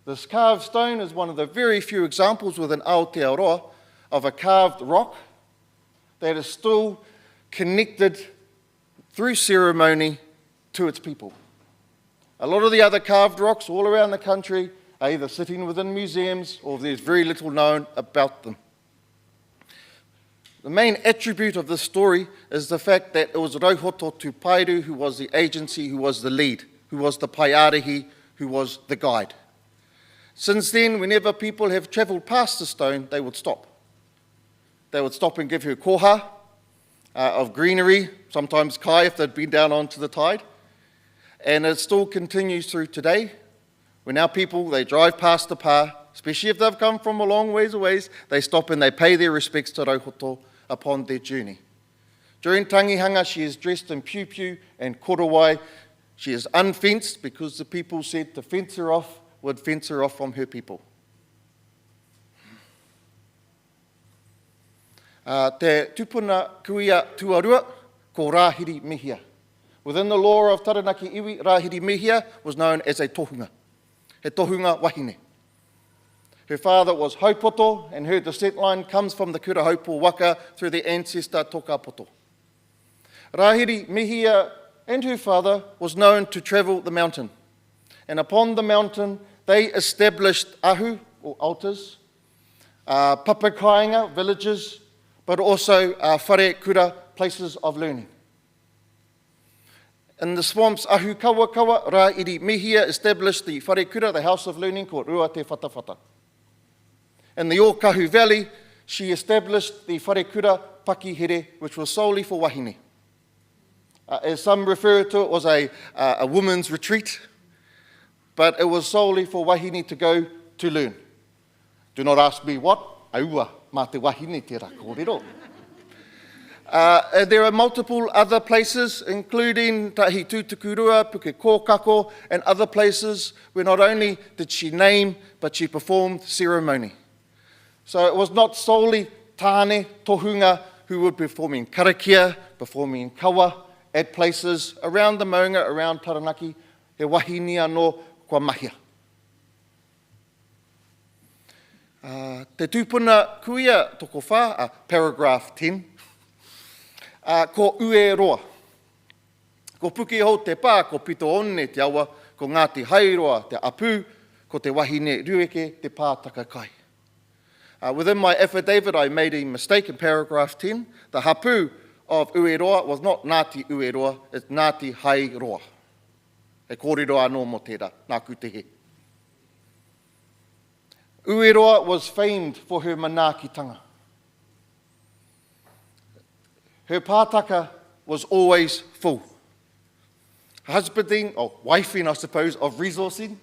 This carved stone is one of the very few examples within Aotearoa of a carved rock that is still connected through ceremony to its people. A lot of the other carved rocks all around the country are either sitting within museums or there's very little known about them. The main attribute of this story is the fact that it was Rauhoto Te Pairu who was the agency, who was the lead, who was the paiarehi, who was the guide. Since then, whenever people have travelled past the stone, they would stop. They would stop and give her koha of greenery, sometimes kai if they'd been down onto the tide. And it still continues through today. When our people, they drive past the pā, especially if they've come from a long ways away, they stop and they pay their respects to Rauhoto upon their journey. During tangihanga, she is dressed in piu-piu and korowai. She is unfenced because the people said to fence her off would fence her off from her people. Te tupuna kuia tuarua ko Rāhiri Mehia. Within the law of Taranaki iwi, Rāhiri Mehia was known as a tohunga. He tohunga wahine. Her father was Haupoto, and her descent line comes from the Kura Haupo waka through the ancestor Tokapoto. Rāhiri Mehia and her father was known to travel the mountain. And upon the mountain, they established ahu, or altars, papakainga, villages, but also whare kura, places of learning. In the swamps, Ahu Kawa Kawa, Rā Iri Mihia established the Wharekura, the House of Learning, called Rua Te Whatawhata. In the Ōkahu Valley, she established the Wharekura Pakihere, which was solely for wahine. As some refer to it, was a woman's retreat, but it was solely for wahine to go to learn. Do not ask me what, aua, mā te wahine te rā kōrero. And there are multiple other places, including Tahi Tūtukurua, Puke Kōkako, and other places where not only did she name, but she performed ceremony. So it was not solely tāne, tohunga, who would be performing karakia, performing kawa, at places around the maunga, around Taranaki, he wahine anō kua mahia. Te tūpuna kuia toko whā, paragraph 10, ko ue roa. Ko puki hou te pā, ko pito one te awa, ko Ngāti Hairoa te apu, ko te wahine rueke te pātaka kai. Within my affidavit, I made a mistake in paragraph 10. The hapu of Ueroa was not Ngāti Ueroa, it's Ngāti Hairoa. E kōrero anō mo tērā, nā kutehe. Ueroa was famed for her manaakitanga. Her pātaka was always full. Husbanding, or wifing, I suppose, of resources,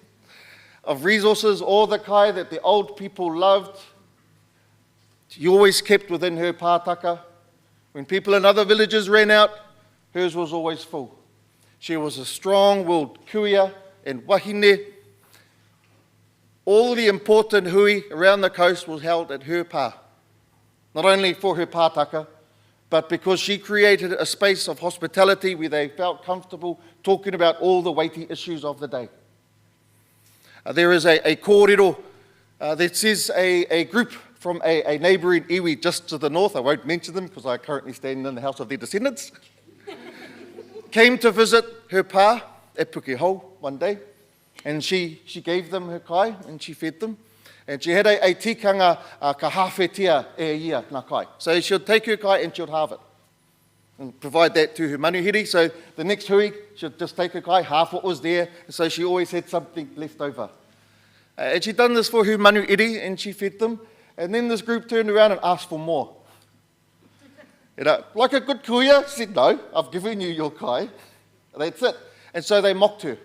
all the kai that the old people loved, she always kept within her pātaka. When people in other villages ran out, hers was always full. She was a strong-willed kuia and wahine. All the important hui around the coast was held at her pā. Not only for her pātaka, but because she created a space of hospitality where they felt comfortable talking about all the weighty issues of the day. There is a kōrero that says a group from a neighbouring iwi just to the north, I won't mention them because I currently stand in the house of their descendants, came to visit her pā at Pukehou one day, and she gave them her kai and she fed them. And she had a tikanga ka hawhetia e ia nā kai. So she'll take her kai and she'll halve it and provide that to her manuhiri. So the next hui, she'll just take her kai, half what was there, so she always had something left over. And she'd done this for her manuhiri and she fed them. And then this group turned around and asked for more. Like a good kuia, said, no, I've given you your kai. That's it. And so they mocked her.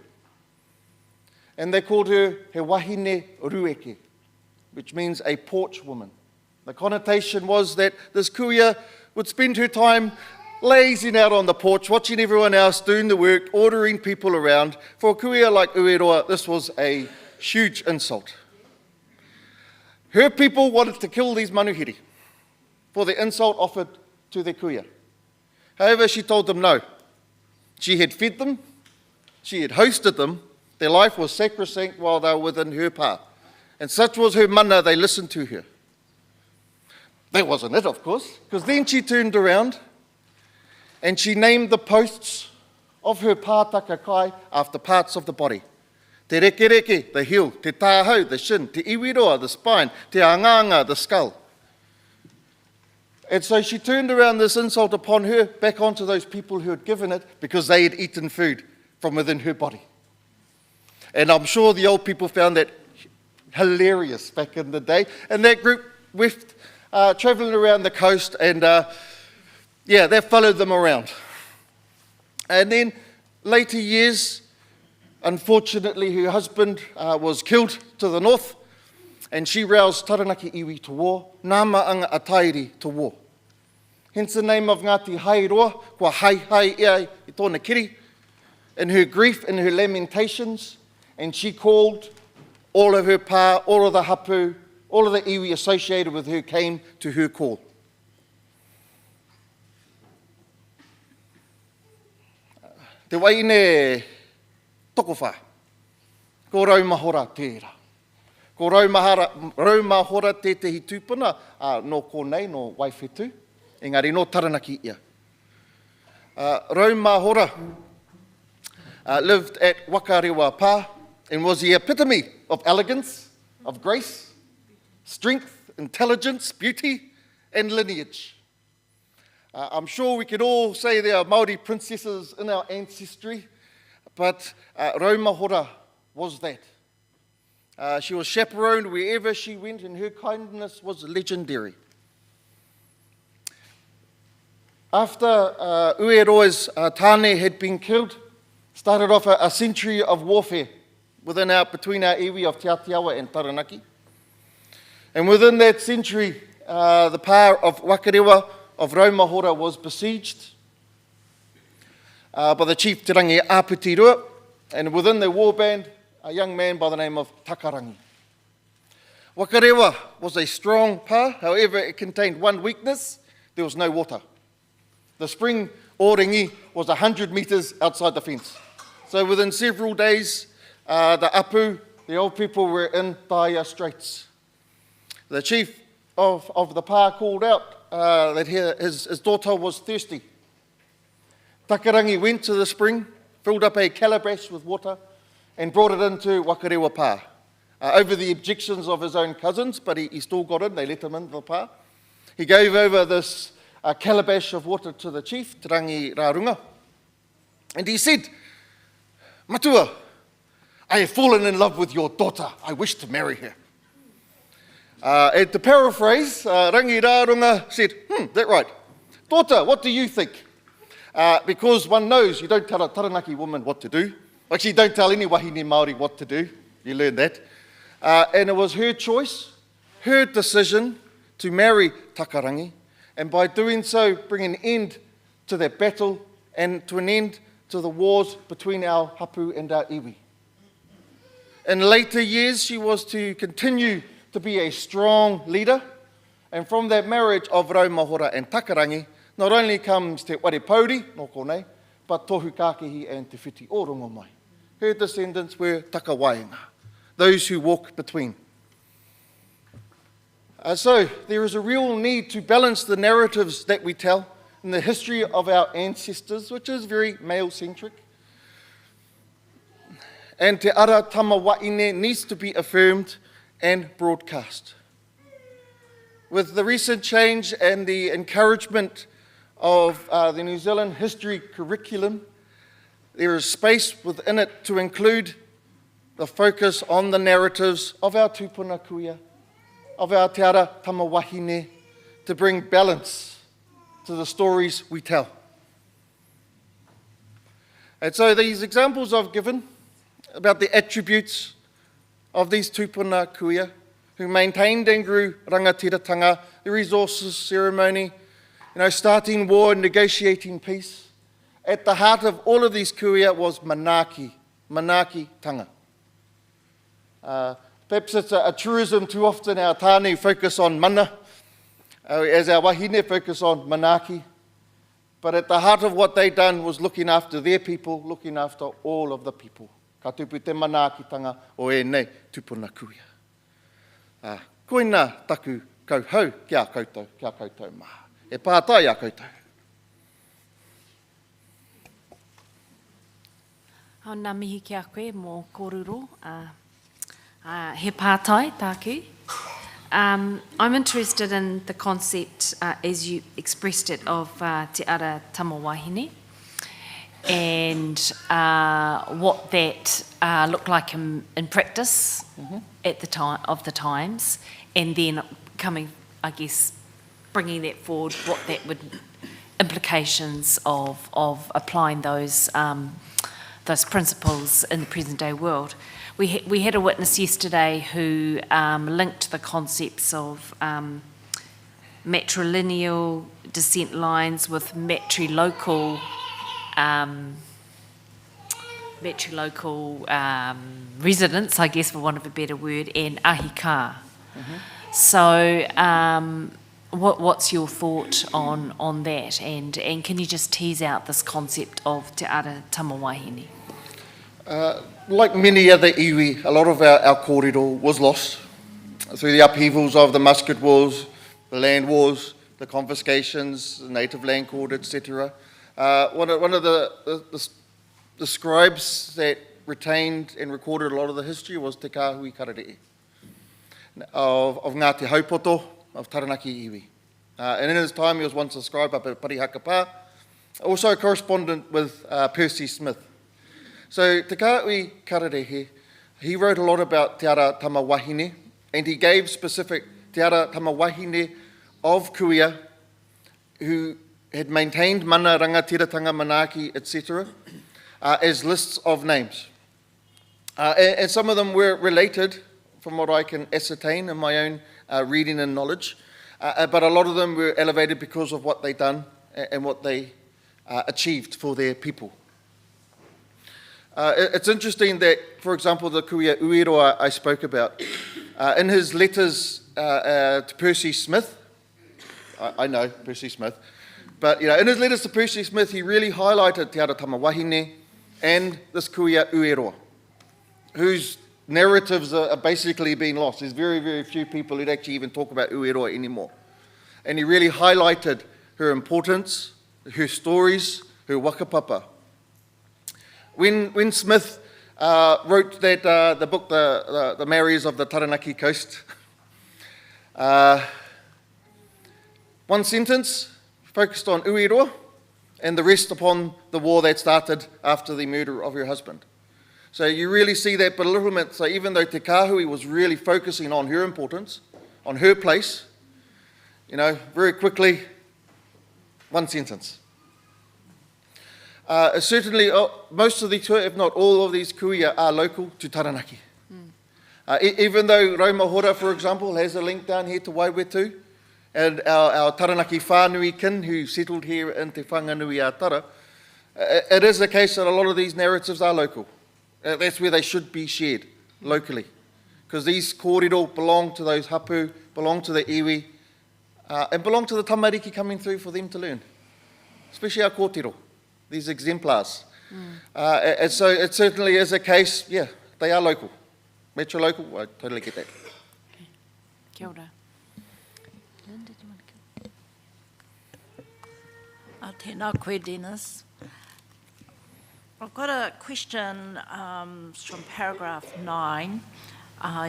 And they called her he wahine rueke, which means a porch woman. The connotation was that this kuia would spend her time lazing out on the porch, watching everyone else doing the work, ordering people around. For a kuia like Ueroa, this was a huge insult. Her people wanted to kill these manuhiri for the insult offered to their kuia. However, she told them no. She had fed them, she had hosted them, their life was sacrosanct while they were within her pā. And such was her mana, they listened to her. That wasn't it, of course, because then she turned around and she named the posts of her pātaka kai after parts of the body. Te reke reke, the heel, te tāhau, the shin, te iwiroa, the spine, te anganga, the skull. And so she turned around this insult upon her back onto those people who had given it because they had eaten food from within her body. And I'm sure the old people found that hilarious back in the day. And that group left travelling around the coast and they followed them around. And then later years, unfortunately, her husband was killed to the north, and she roused Taranaki iwi to war, Nāmaanga Atairi to war. Hence the name of Ngāti Hairoa, kua hai hai ia I tōna kiri, in her grief, in her lamentations, and she called all of her pā, all of the hapu, all of the iwi associated with her came to her call. Te waine toko whā. Ko raumahora tērā. Ko raumahora te tehi tūpuna, no konei, no waiwhetu, engari no Taranaki ia. Raumahora lived at Wakarewa Pā and was the epitome of elegance, of grace, strength, intelligence, beauty, and lineage. I'm sure we could all say there are Māori princesses in our ancestry, but Raumahora was that. She was chaperoned wherever she went, and her kindness was legendary. After Ueroa's tāne had been killed, started off a century of warfare between our iwi of Te Atiawa and Taranaki. And within that century, the pa of Wakarewa of Raumahora was besieged by the chief Te Rangi Aputirua, and within the warband, a young man by the name of Takarangi. Wakarewa was a strong pa, however it contained one weakness: there was no water. The spring Oringi was 100 metres outside the fence. So within several days, the apu, the old people, were in dire straits. The chief of the pa called out that his daughter was thirsty. Takarangi went to the spring, filled up a calabash with water, and brought it into Wakarewa pa. Over the objections of his own cousins, but he still got in, they let him into the pa. He gave over this calabash of water to the chief, Te Rangi Rārunga, and he said, "Matua, I have fallen in love with your daughter. I wish to marry her." And to paraphrase, Rangi Rārunga said, "That's right. Daughter, what do you think?" Because one knows you don't tell a Taranaki woman what to do. Actually, don't tell any Wahine Māori what to do. You learn that. And it was her choice, her decision to marry Takarangi, and by doing so, bring an end to that battle and to an end to the wars between our hapu and our iwi. In later years, she was to continue to be a strong leader, and from that marriage of Raumahora and Takarangi, not only comes Te Warepauri, no konei, but Tohu Kākehi and Te Whiti o Rongomai. Her descendants were Takawaenga, those who walk between. So there is a real need to balance the narratives that we tell in the history of our ancestors, which is very male-centric. And Te Ara Tama Wahine needs to be affirmed and broadcast. With the recent change and the encouragement of the New Zealand history curriculum, there is space within it to include the focus on the narratives of our tūpuna kuia, of our Te Ara Tama Wahine, to bring balance to the stories we tell. And so these examples I've given about the attributes of these tūpuna kuia who maintained and grew rangatiratanga, the resources ceremony, starting war and negotiating peace. At the heart of all of these kuia was manaki tanga. Perhaps it's a tourism too often. Our tāne focus on mana, as our wahine focus on manaki. But at the heart of what they done was looking after their people, looking after all of the people. Ka tupu te manakitanga o e nei tupuna kuia. Koina taku kauhau kia koutou maha. E pātai a koutou. Hau nā mihi ki a koe mō kōrero. He pātai tāku. I'm interested in the concept, as you expressed it, of Te Ara Tama Wahine and what that looked like in practice at the time of the times, and then coming, I guess, bringing that forward, what that would implications of applying those principles in the present day world. We had a witness yesterday who linked the concepts of matrilineal descent lines with matrilocal residence, I guess, for want of a better word, and ahika. So what's your thought on that? And can you just tease out this concept of Te Ara Tama Wahine? Like many other iwi, a lot of our kōrero was lost through the upheavals of the musket wars, the land wars, the confiscations, the native land court, etc. One of the scribes that retained and recorded a lot of the history was Te Kāhui Karare'e of ngā te haupoto of Taranaki iwi. And in his time, he was once a scribe up at Parihakapā, also a correspondent with Percy Smith. So Te Kāui Kararehe, he wrote a lot about Te Ara Tama Wahine, and he gave specific Te Ara Tama Wahine of Kuia, who had maintained mana, rangatiratanga, manaki, etc., as lists of names. And some of them were related, from what I can ascertain in my own reading and knowledge, but a lot of them were elevated because of what they'd done and what they achieved for their people. It's interesting that, for example, the Kuia Uiroa I spoke about, in his letters to Percy Smith, I know Percy Smith, but in his letters to Percy Smith, he really highlighted Te Ara Tama Wahine and this Kuia Uiroa, whose narratives are basically being lost. There's very, very few people who'd actually even talk about Uiroa anymore. And he really highlighted her importance, her stories, her wakapapa. When Smith wrote that the book, The Maoris of the Taranaki Coast, one sentence focused on Uiroa and the rest upon the war that started after the murder of her husband. So you really see that belittlement. So even though Te Kāhui was really focusing on her importance, on her place, very quickly, one sentence. Certainly, most of the tour, if not all of these kuia, are local to Taranaki. Even though Raumahora, for example, has a link down here to Waiwetu, and our Taranaki whānui kin who settled here in Te Whanganui Atara, it is the case that a lot of these narratives are local. That's where they should be shared, locally. Because these kōrero belong to those hapu, belong to the iwi, and belong to the tamariki coming through for them to learn. Especially our kōrero, these exemplars. And so it certainly is a case, they are local. Metro local, I totally get that. Okay. Kia ora. Linda, do you want to go? Tēnā koe, Dennis. I've got a question from paragraph 9.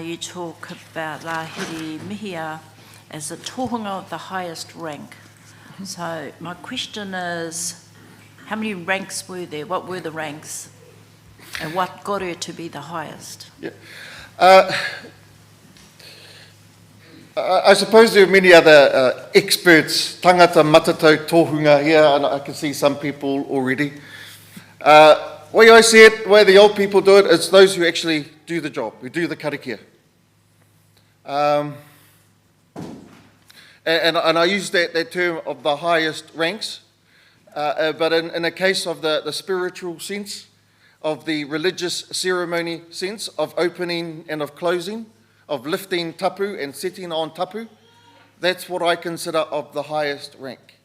You talk about Lahiri Mihia as a tohunga of the highest rank. So my question is, how many ranks were there? What were the ranks? And what got her to be the highest? Yeah. I suppose there are many other experts, tangata matatau tohunga here, and I can see some people already. Way I see it, the way the old people do it, it's those who actually do the job, who do the karakia. And I use that term of the highest ranks, but in a case of the spiritual sense, of the religious ceremony sense, of opening and of closing, of lifting tapu and setting on tapu, that's what I consider of the highest rank.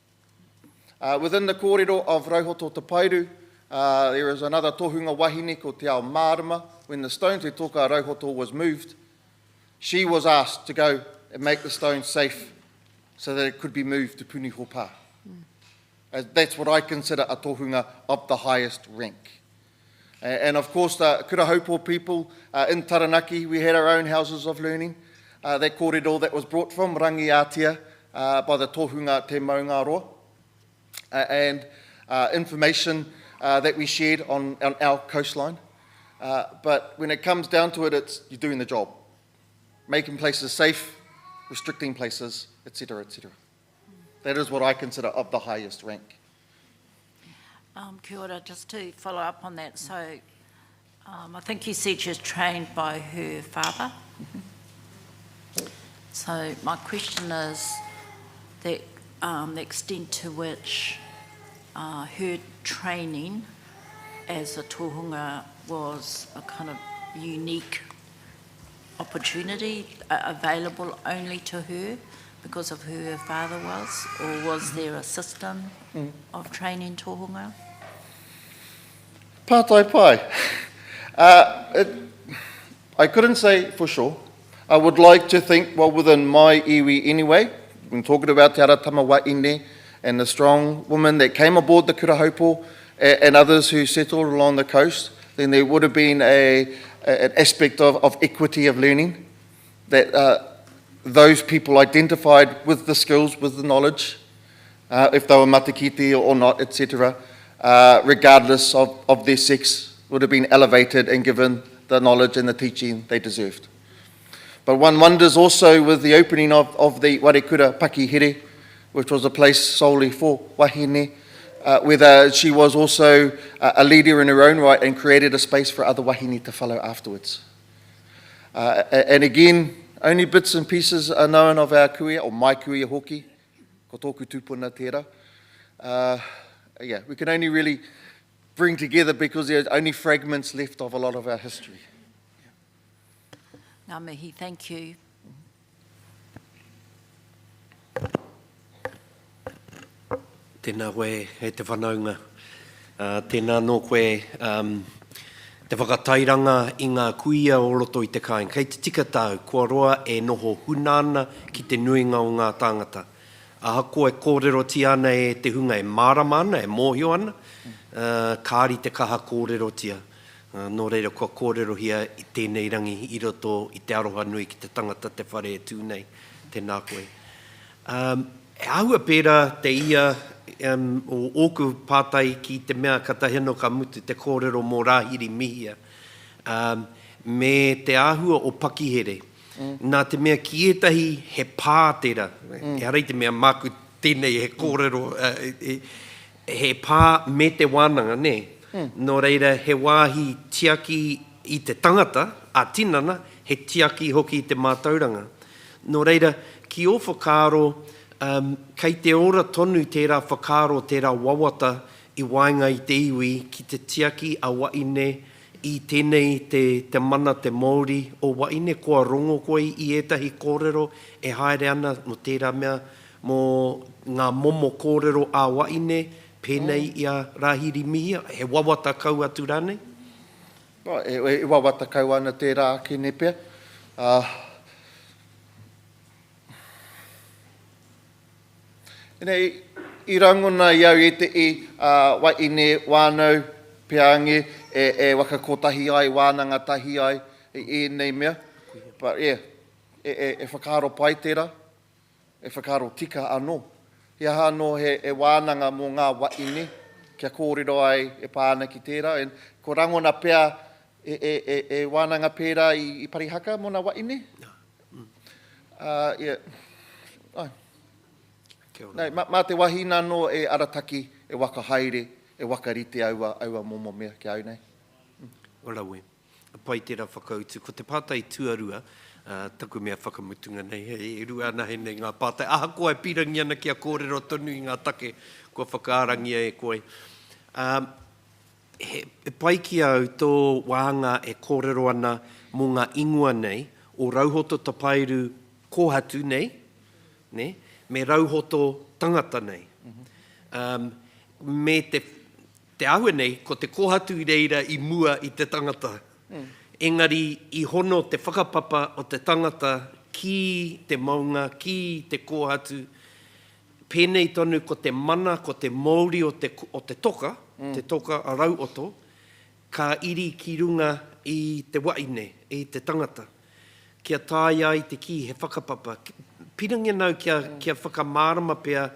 Within the kōrero of Rauhoto Te Pairu, there is another tohunga wahine called Te Ao Mārama. When the stone Te Toka Rauhoto was moved, she was asked to go and make the stone safe so that it could be moved to Punihopa. That's what I consider a tohunga of the highest rank. And of course, the Kurahaupo people in Taranaki, we had our own houses of learning. That kōrero that was brought from Rangiatia by the tohunga Te Maungaroa. And information that we shared on our coastline. But when it comes down to it, you're doing the job. Making places safe, restricting places, etc., etc. That is what I consider of the highest rank. Kia ora, just to follow up on that, so I think you said she was trained by her father. So my question is that the extent to which her training as a tohunga was a kind of unique opportunity available only to her because of who her father was, or was there a system of training tohunga? Pātai pai. I couldn't say for sure. I would like to think, well, within my iwi anyway, when talking about Te Ara Tama Wahine and the strong women that came aboard the Kurahaupo and others who settled along the coast, then there would have been an aspect of equity of learning that those people identified with the skills, with the knowledge, if they were matakiti or not, etc., regardless of their sex, would have been elevated and given the knowledge and the teaching they deserved. But one wonders also with the opening of the Warekura Pakihere, which was a place solely for Wahine, whether she was also a leader in her own right and created a space for other Wahine to follow afterwards. And again, only bits and pieces are known of our kuia, or my kuia hoki, ko tōku tūpuna tērā. Yeah, we can only really bring together because there are only fragments left of a lot of our history. Ngā mihi, thank you. Tēnā koe he te whanaunga. Tēnā no koe te whakatairanga i ngā kuia o roto i te kāinga. Kei te tika tāu, kua roa e noho hunana ki te nuinga o ngā tāngata. Aha koe kōrero ti ana e te hunga e mārama ana, e mōhio ana, kāri te kaha kōrero tia. Nō reira kua kōrero hia i tēnei rangi i roto i te aroha nui ki te tangata te whare e tūnei. Tēnā koe. E ahua pēra te ia o oku pātai ki te mea kataheno ka mutu te kōrero mō rāhiri mihia. Me te ahua o pakihere. Nā te mea ki etahi he pātera. E harei te mea māku tēnei he kōrero. He pā me te wānanga, ne? Nō reira, he wāhi tiaki i te tangata, a tinana, he tiaki hoki i te mātauranga. Nō reira, ki o whakaaro, kei te ora tonu tērā whakaaro, tērā wawata i wainga i te iwi, ki te tiaki a Wahine i tēnei te mana te Māori o Wahine, kua rongo koe i etahi kōrero, e haere ana no tērā mea mō ngā momo kōrero a Wahine, pēnei i a rāhiri mihia, he wawata kau atu rānei? E wawata kau ana tērā ake ne pēr. I rangona iau e te Wahine wānau peange e wakakotahi ai, wānanga tahi ai, e nei mea. But yeah, e whakaaro pai tērā, e whakaaro tika anō. Ia hano he wānanga mō ngā Wahine, kia kōrero ai e pāna ki tērā. Ko rangona pēr e wānanga pērā i parihaka mō ngā Wahine? Nei, mā te wahina no e arataki, e wakahaere, e wakarite aua momo mea ki au nei. Orawe, pai tērā whakautu. Ko te pātai tuarua, taku mea whakamutunga nei, e rua ana he nei ngā pātai. Aha koe pirangi ana kia kōrero tonu i ngā take, kua whakaarangia e koe. E pai ki au tō wāhanga e kōrero ana mō ngā ingoa nei, o rauhoto tapairu kōhatu nei, ne? Me rauhoto tangata nei. Me te ahua nei, ko te kōhatu i reira i mua i te tangata. Engari, i hono te whakapapa o te tangata ki te maunga, ki te kōhatu, pēnei tonu ko te mana, ko te Māori o te toka, te toka a rauoto, ka iri ki runga i te Wahine, i te tangata. Kia tāia i te ki he whakapapa. Pirangi nau kia whakamārama pia,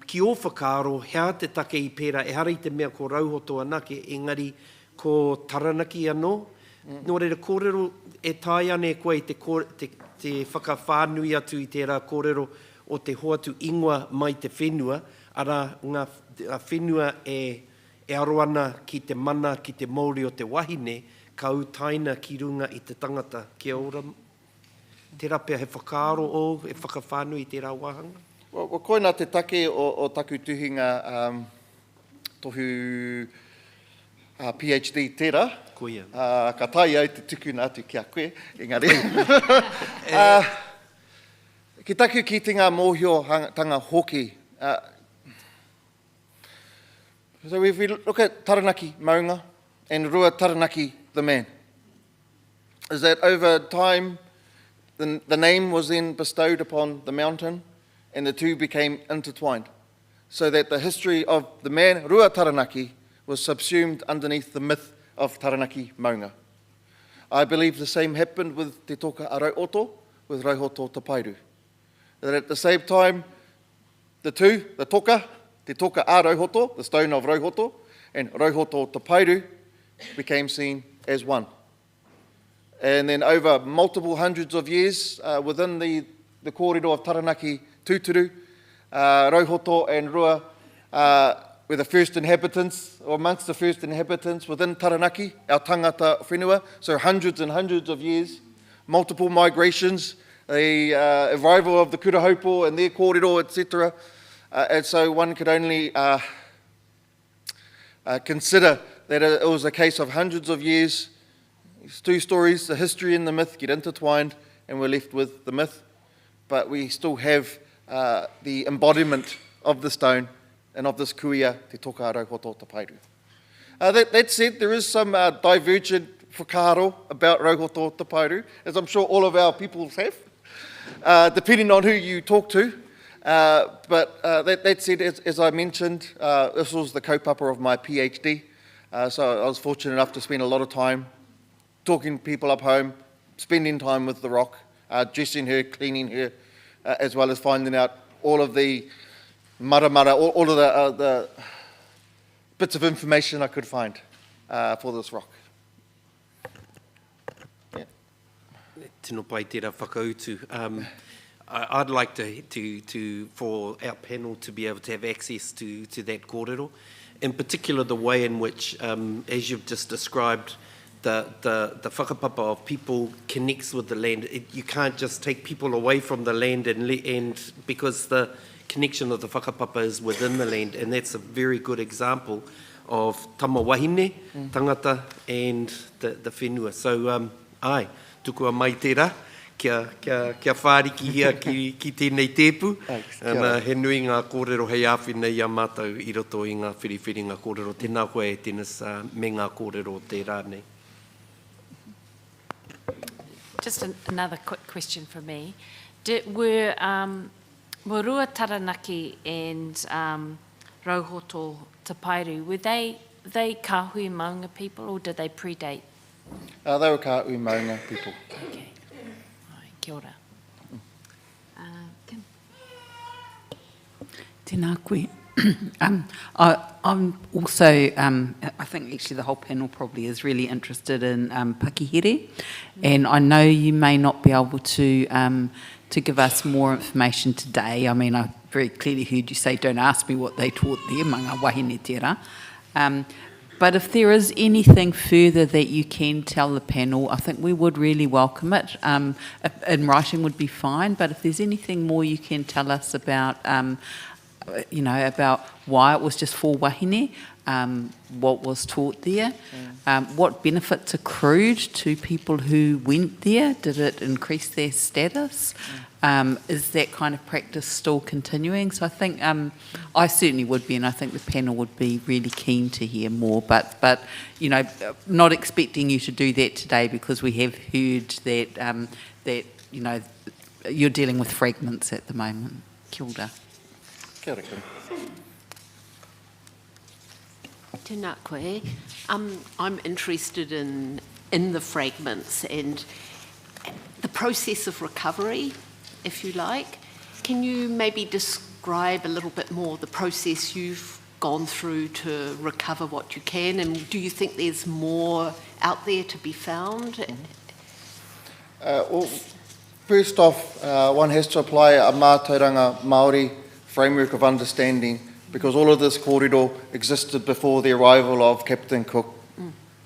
ki o whakaaro, hea te take i pēra, e harei te mea ko rauhoto anake, engari ko taranaki anō. Nō reira, kōrero e tāi ane koe te whakawhānui atu i tērā kōrero o te hoatu ingoa mai te whenua, ara ngā whenua e aro ana ki te mana, ki te Māori o te Wahine, ka utaina ki runga i te tangata. Kia ora, tērā pia he whakaaro o, e whakawhānui i tērā wāhanga? Koe nā te take o taku tuhinga tohu PhD tērā. Koia. Ka tai au te tukuna atu kia koe, engari. Ki taku ki te ngā mōhio tanga hoki. So if we look at Taranaki Maunga and Rua Taranaki the man, is that over time the name was then bestowed upon the mountain and the two became intertwined, so that the history of the man Rua Taranaki was subsumed underneath the myth of Taranaki Maunga. I believe the same happened with Te Toka Arau Oto, with Rauhoto Tapairu. That at the same time, the two, the toka, te toka a Rauhoto, the stone of Rauhoto, and Rauhoto Tapairu became seen as one. And then over multiple hundreds of years, within the kōrero of Taranaki Tūturu, Rauhoto and Rua were the first inhabitants, or amongst the first inhabitants within Taranaki, our tangata whenua, so hundreds and hundreds of years, multiple migrations, the arrival of the Kurahaupo and their kōrero, etc. And so one could only consider that it was a case of hundreds of years. These two stories, the history and the myth, get intertwined, and we're left with the myth. But we still have the embodiment of the stone and of this kuia, te toka a Rauhoto Tapairu. That said, there is some divergent whakaaro about Rauhoto Tapairu, as I'm sure all of our peoples have, depending on who you talk to. But that said, as I mentioned, this was the kaupapa of my PhD. So I was fortunate enough to spend a lot of time talking to people up home, spending time with the rock, dressing her, cleaning her, as well as finding out all of the maramara, all of the bits of information I could find for this rock. Yeah. Tino pai tērā whakautu. I'd like to for our panel to be able to have access to that kōrero, in particular the way in which, as you've just described, the whakapapa of people connects with the land. You can't just take people away from the land and because the connection of the whakapapa is within the land, and that's a very good example of tama wahine, tangata, and the whenua. So, ai, tukua mai tērā, kia whāriki hia ki tēnei tēpu, and he nui ngā kōrero hei āwhinei a mātou I roto I ngā whiriwhiri ngā kōrero. Tēnā koe e tenas me ngā kōrero tērā nei. Just another quick question from me. Were Rua Taranaki and Rauhoto Tapairu, were they kāhui maunga people, or did they predate? They were kāhui maunga people. Okay. Kia ora. Kim? Tēnā koe. I'm also, I think actually the whole panel probably is really interested in pakihere, and I know you may not be able to give us more information today. I mean, I very clearly heard you say, don't ask me what they taught there, manga wahine tērā. But if there is anything further that you can tell the panel, I think we would really welcome it. In writing would be fine, but if there's anything more you can tell us about about why it was just for wahine, what was taught there, what benefits accrued to people who went there, did it increase their status, is that kind of practice still continuing? So I think I certainly would be, and I think the panel would be really keen to hear more, but not expecting you to do that today, because we have heard that you're dealing with fragments at the moment. Kia ora. Tēnā koe. I'm interested in the fragments and the process of recovery, if you like. Can you maybe describe a little bit more the process you've gone through to recover what you can, and do you think there's more out there to be found? Well, first off, one has to apply a mātauranga Māori framework of understanding, because all of this kōrero existed before the arrival of Captain Cook,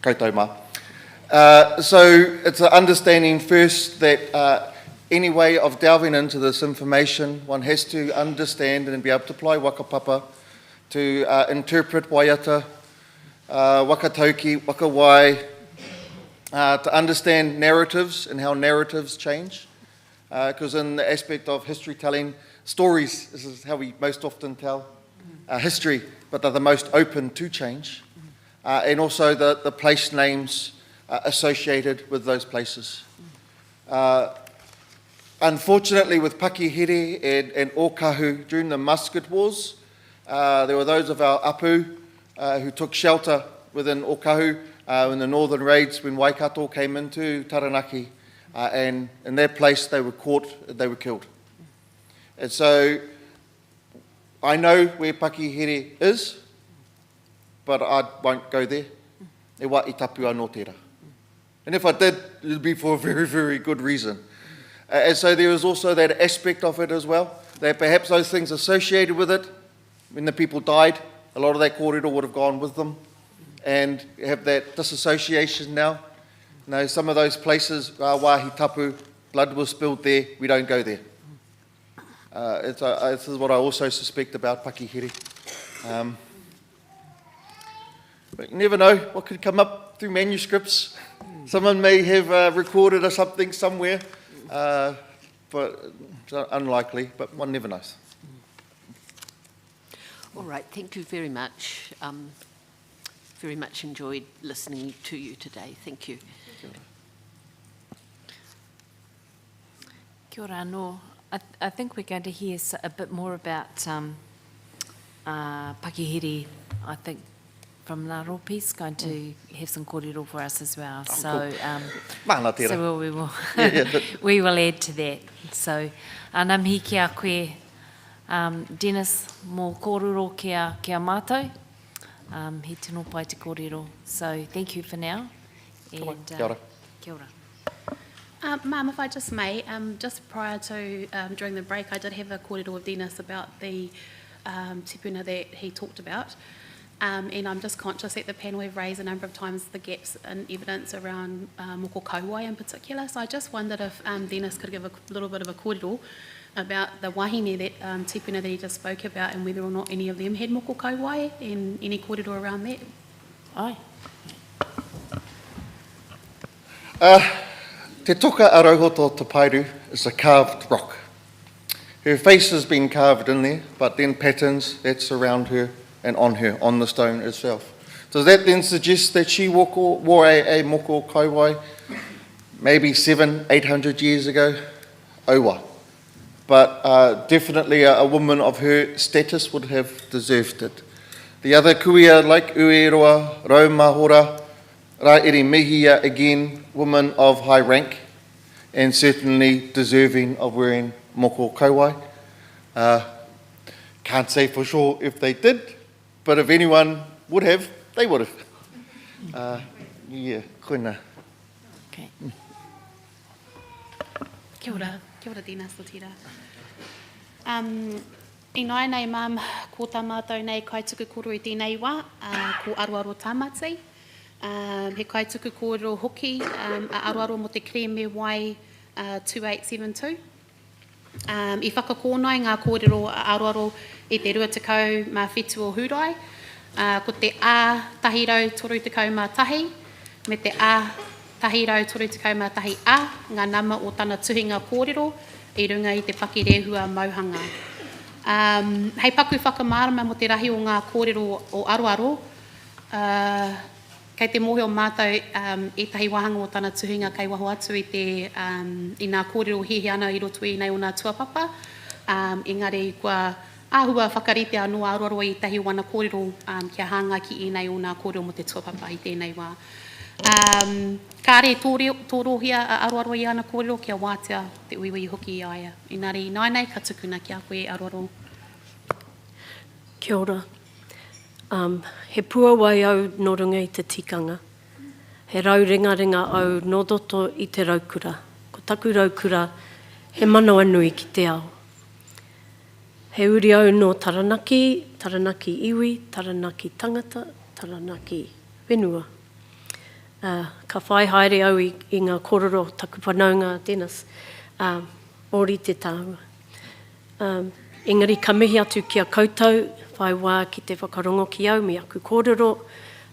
koutou mā. So it's an understanding first that any way of delving into this information, one has to understand and be able to apply wakapapa to interpret waiata, wakatauki, wakawai, to understand narratives and how narratives change. Because in the aspect of history telling, stories, this is how we most often tell history, but they're the most open to change. And also the place names associated with those places. Unfortunately, with pakihere and ōkahu during the Musket Wars, there were those of our apu who took shelter within ōkahu in the northern raids when Waikato came into Taranaki and in their place they were caught, they were killed. And so I know where Pakihere is, but I won't go there. E wā I tapu anō tērā. And if I did, it would be for a very, very good reason. And so there is also that aspect of it as well, that perhaps those things associated with it, when the people died, a lot of that kōrero would have gone with them, and have that disassociation now. You know, some of those places, wāhi tapu, blood was spilled there, we don't go there. This is what I also suspect about Pakihere. But you never know what could come up through manuscripts. Someone may have recorded or something somewhere, but it's unlikely, but one never knows. All right, thank you very much. Very much enjoyed listening to you today. Thank you. Kia ora anō. I think we're going to hear a bit more about Pakihere, I think, from Ngā Ropi's going to have some kōrero for us as well. So, so we will we will add to that. So, nā mihi ki a koe, Dennis, mō kōrero kia mātou. He tino pai te kōrero. So, thank you for now. And, Kia ora. Kia ora. Ma'am, if I just may, just prior to during the break, I did have a kōrero with Dennis about the tipuna that he talked about. And I'm just conscious that the panel have raised a number of times the gaps in evidence around moko kauai in particular. So I just wondered if Dennis could give a little bit of a kōrero about the wahine, that tipuna that he just spoke about, and whether or not any of them had moko kauai, and any kōrero around that. Ai. Te toka arauhoto te Pairu is a carved rock. Her face has been carved in there, but then patterns that surround her and on her, on the stone itself. Does that then suggest that she wore a moko kauai maybe 700-800 years ago? Owa. But definitely a woman of her status would have deserved it. The other kuia, like Ueroa, Raumahora, Rairi Mihia, again, woman of high rank, and certainly deserving of wearing moko kauai. Can't say for sure if they did, but if anyone would have, they would have. Yeah, koina. Okay. Kia ora Dennis, o tira. I nai nei, ma'am, ko tā mātou nei kaituku koro I tēnei wā, ko Aroaro Tāmati. He kaituku kōrero hoki, a Aroaro mo te kreme wai 2872. I whakakōnai ngā kōrero a Aroaro I te rua tekau mā whetu o Hurai, ko te ā tahirau toru tekau mā tahi, me te ā tahirau toru tekau mā tahi ā, ngā nama o tana tuhinga kōrero, I runga I te pakirehua mauhanga. Hei paku whakamārama mo te rahi o ngā kōrero o Aroaro, kei te mohe o mātou tahi wahanga o tana tuhinga kei waho atu I nā kōrero hihi ana I roto I nei o nā tuapapa. Engari kua āhua whakarite anō Aroaro I tahi wana kōrero kia hanga ki I nei o nā kōrero mo te tuapapa I tēnei wā. Kāre tōrohia a Aroaro I ana kōrero kia wātea te uiwi hoki I aia. Engari nai ka tukuna ki a koe Aroaro. Kia ora. He pua wai au no runga I te tikanga. He rau ringa au no doto I te raukura. Ko taku raukura, he manawa nui ki te ao. He uri au no taranaki, taranaki iwi, taranaki tangata, taranaki whenua. Ka whai haere au I ngā kōrero taku whanaunga Dennis, ori te tāua. Engari ka mihi atu ki a koutou, whai wā ki te whakarongo ki au, mi aku kōrero,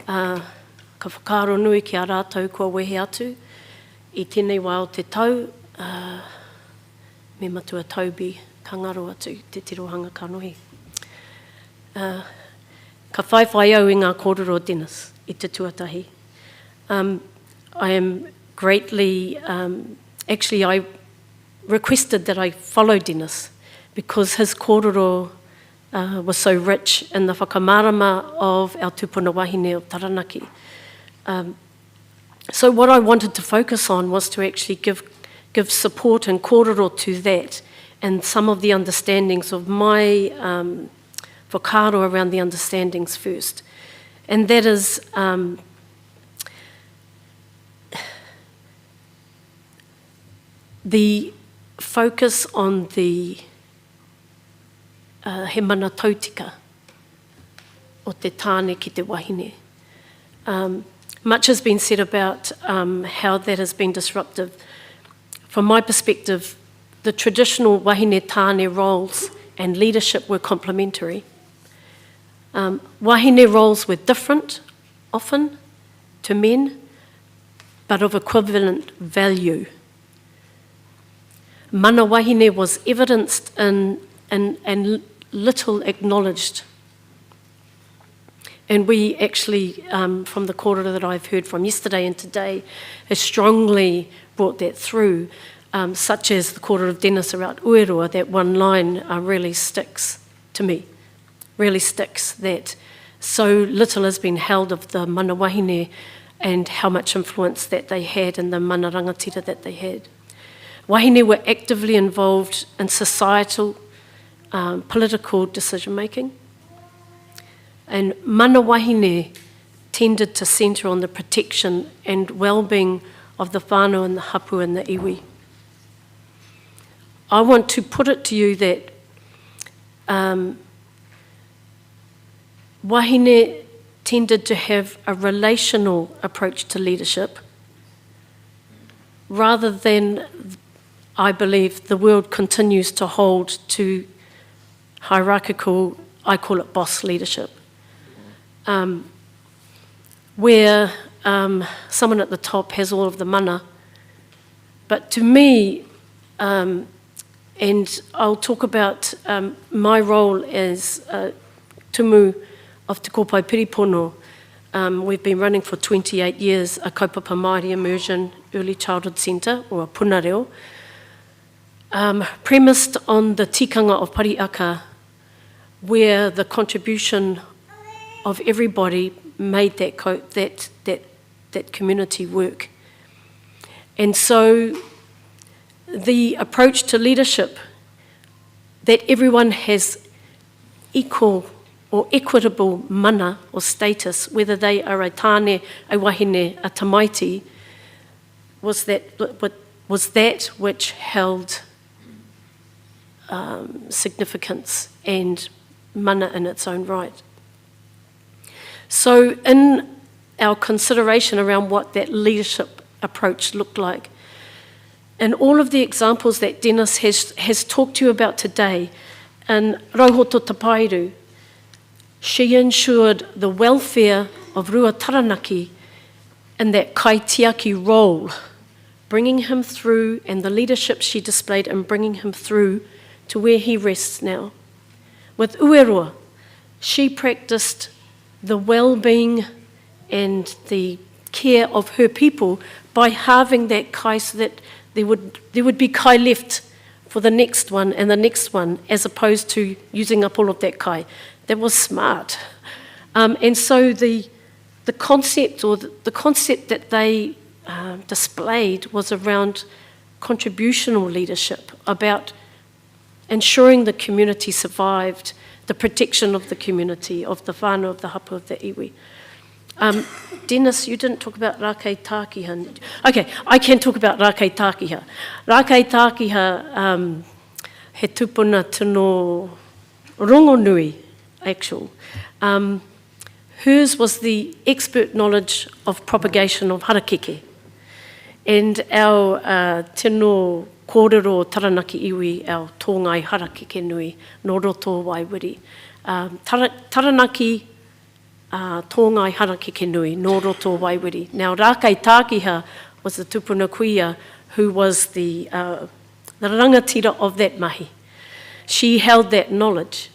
ka whakaro nui ki a rātou kua wehe atu, I tēnei wā o te tau, me matua taubi, ka ngaro atu, te tirohanga kanohi. Ka whai au I ngā kōrero Dennis, I te tuatahi. I am greatly, actually I requested that I follow Dennis because his kōrero was so rich in the whakamārama of our tupuna wahine of Taranaki. So what I wanted to focus on was to actually give give support and kōrero to that and some of the understandings of my whakaaro around the understandings first. And that is the focus on the he mana tautika o te tāne ki te wahine. Much has been said about how that has been disruptive. From my perspective, the traditional wahine tāne roles and leadership were complementary. Wahine roles were different, often, to men, but of equivalent value. Mana wahine was evidenced and little acknowledged. And we actually, from the kōrero that I've heard from yesterday and today, has strongly brought that through, such as the kōrero of Dennis about uerua. That one line really sticks to me, really sticks, that so little has been held of the mana wahine and how much influence that they had and the mana rangatira that they had. Wahine were actively involved in societal, political decision-making. And mana wahine tended to centre on the protection and well-being of the whānau and the hapu and the iwi. I want to put it to you that wahine tended to have a relational approach to leadership rather than, I believe, the world continues to hold to hierarchical, I call it boss leadership. Where someone at the top has all of the mana. But to me, and I'll talk about my role as tumu of Te Kōpai Piripono. We've been running for 28 years a kaupapa Māori immersion early childhood centre, or a punareo, premised on the tikanga of Pariaka, where the contribution of everybody made that community work. And so the approach to leadership, that everyone has equal or equitable mana or status, whether they are a tāne, a wahine, a tamaiti, was that which held significance and mana in its own right. So in our consideration around what that leadership approach looked like, and all of the examples that Dennis has talked to you about today, in Rauhoto Tapairu, she ensured the welfare of Rua Taranaki in that kaitiaki role, bringing him through, and the leadership she displayed in bringing him through to where he rests now. With uerua, she practiced the well-being and the care of her people by halving that kai so that there would be kai left for the next one and the next one, as opposed to using up all of that kai. That was smart. And so the concept that they displayed was around contributional leadership, about ensuring the community survived, the protection of the community, of the whānau, of the hapu, of the iwi. Dennis, you didn't talk about rākei tākiha. Okay, I can talk about rākei tākiha. Rākei tākiha, he tupuna tino rongonui, actual. Hers was the expert knowledge of propagation of harakeke. And our tino kōrero taranaki iwi, our tōngai harakeke nui, no roto waiwiri. Taranaki tōngai harakeke nui, no roto waiwiri. Now, Rākei Tākiha was the tupuna kuia who was the rangatira of that mahi. She held that knowledge.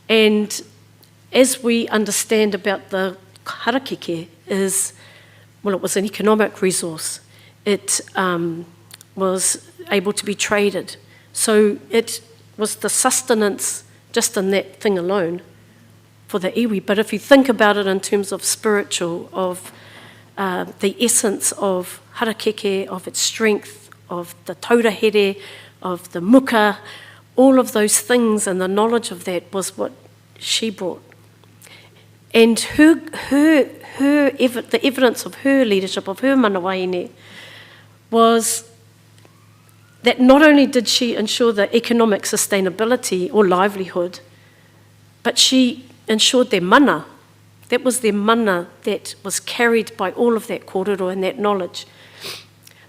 And as we understand about the harakeke is, well, it was an economic resource. It was able to be traded. So it was the sustenance just in that thing alone for the iwi. But if you think about it in terms of spiritual, of the essence of harakeke, of its strength, of the taurahere, of the muka, all of those things and the knowledge of that was what she brought. And the evidence of her leadership, of her mana wahine, was that not only did she ensure the economic sustainability or livelihood, but she ensured their mana. That was their mana that was carried by all of that kōrero and that knowledge.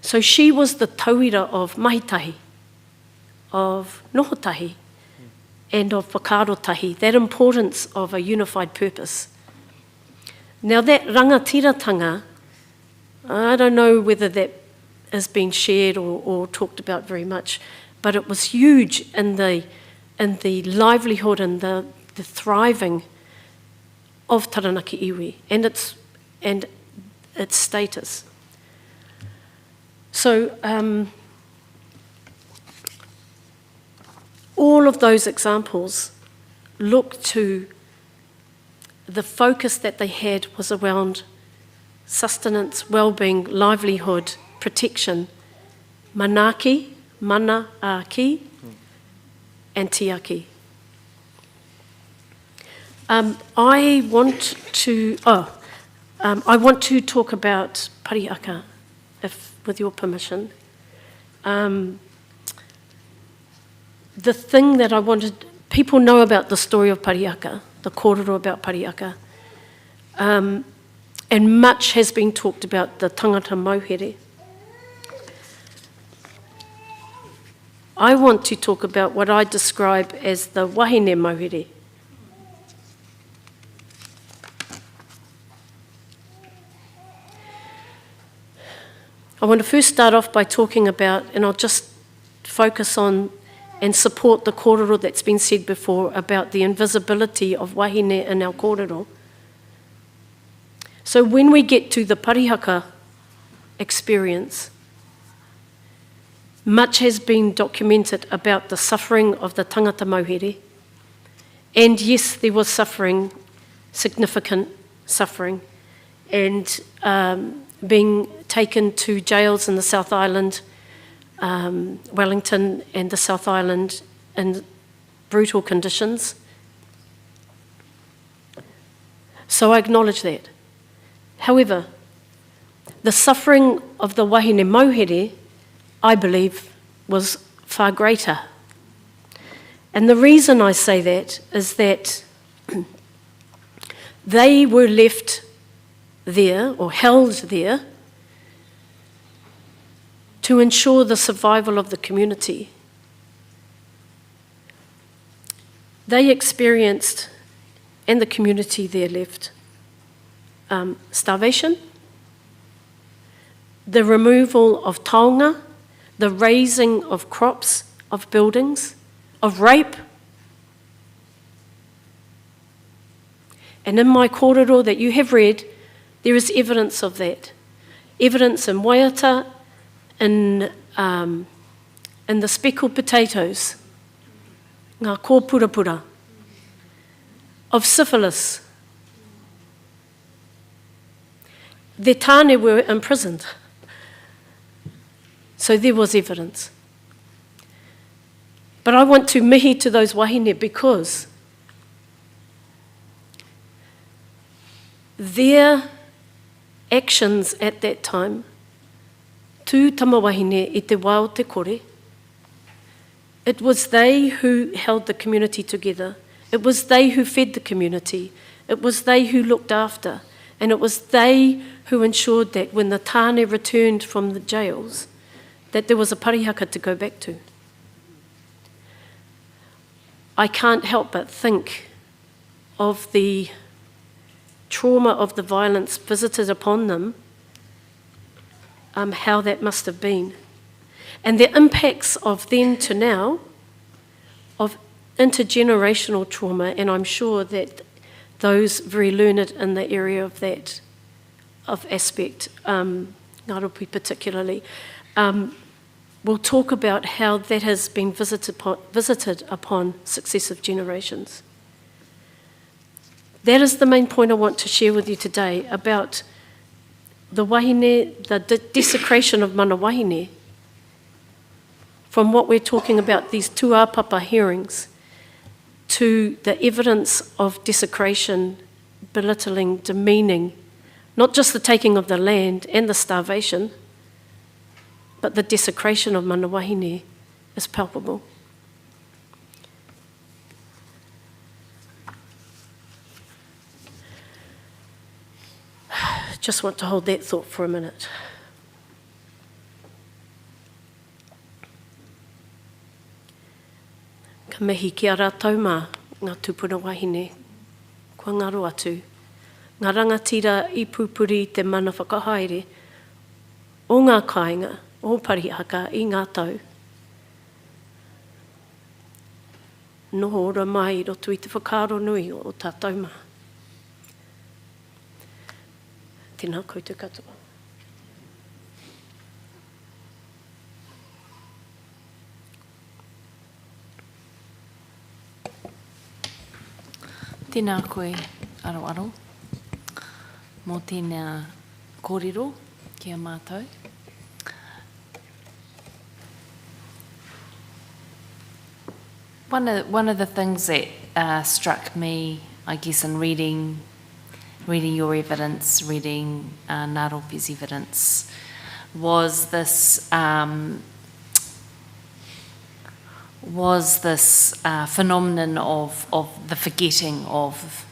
So she was the tauira of mahitahi, of nohotahi, and of whakarotahi, that importance of a unified purpose. Now that rangatiratanga, I don't know whether that has been shared or talked about very much, but it was huge in the livelihood and the thriving of Taranaki iwi and its status. So all of those examples look to the focus that they had was around sustenance, well-being, livelihood, protection, manaki, mana aki, and tiaki. I want to talk about pariaka, with your permission. The thing that I wanted, people know about the story of pariaka, the kōrero about pariaka, and much has been talked about the tangata mauhere. I want to talk about what I describe as the wahine mauhere. I want to first start off by talking about, and I'll just focus on and support the kōrero that's been said before about the invisibility of wahine in our kōrero. So when we get to the parihaka experience, much has been documented about the suffering of the tangata mauhere. And yes, there was suffering, significant suffering, and being taken to jails in the South Island, Wellington and the South Island in brutal conditions. So I acknowledge that. However, the suffering of the wahine mauhere, I believe, was far greater. And the reason I say that is that they were left there, or held there, to ensure the survival of the community. They experienced, and the community there left, starvation, the removal of taonga, the razing of crops, of buildings, of rape. And in my kōrero that you have read, there is evidence of that. Evidence in Waiata, in the speckled potatoes, ngā kōpurapura, of syphilis. Their tāne were imprisoned. So there was evidence. But I want to mihi to those wahine because their actions at that time, tū tamawahine i te wā o te kore, it was they who held the community together. It was they who fed the community. It was they who looked after. And it was they who ensured that when the tāne returned from the jails, that there was a parihaka to go back to. I can't help but think of the trauma of the violence visited upon them, how that must have been. And the impacts of then to now, of intergenerational trauma, and I'm sure that those very learned in the area of that aspect, Ngāropi particularly, will talk about how that has been visited upon successive generations. That is the main point I want to share with you today about the wahine, the desecration of mana wahine, from what we're talking about, these tuapapa hearings, to the evidence of desecration, belittling, demeaning, not just the taking of the land and the starvation, but the desecration of mana wahine is palpable. Just want to hold that thought for a minute. Ka mihi ki a rātou mā, ngā tūpuna wahine, kua ngaro atu. Ngā rangatira I pupuri te mana whakahaere, o ngā kāinga, o parihaka I ngā tau. Noho ora mai I roto I te whakaaro nui o tātou mā. Tēnā koutou katoa. Tēnā koe aro. Mō tēnā kōrero kia mātou. One of the things that struck me, I guess, in reading your evidence, reading Ngāropi's evidence, was this phenomenon of the forgetting of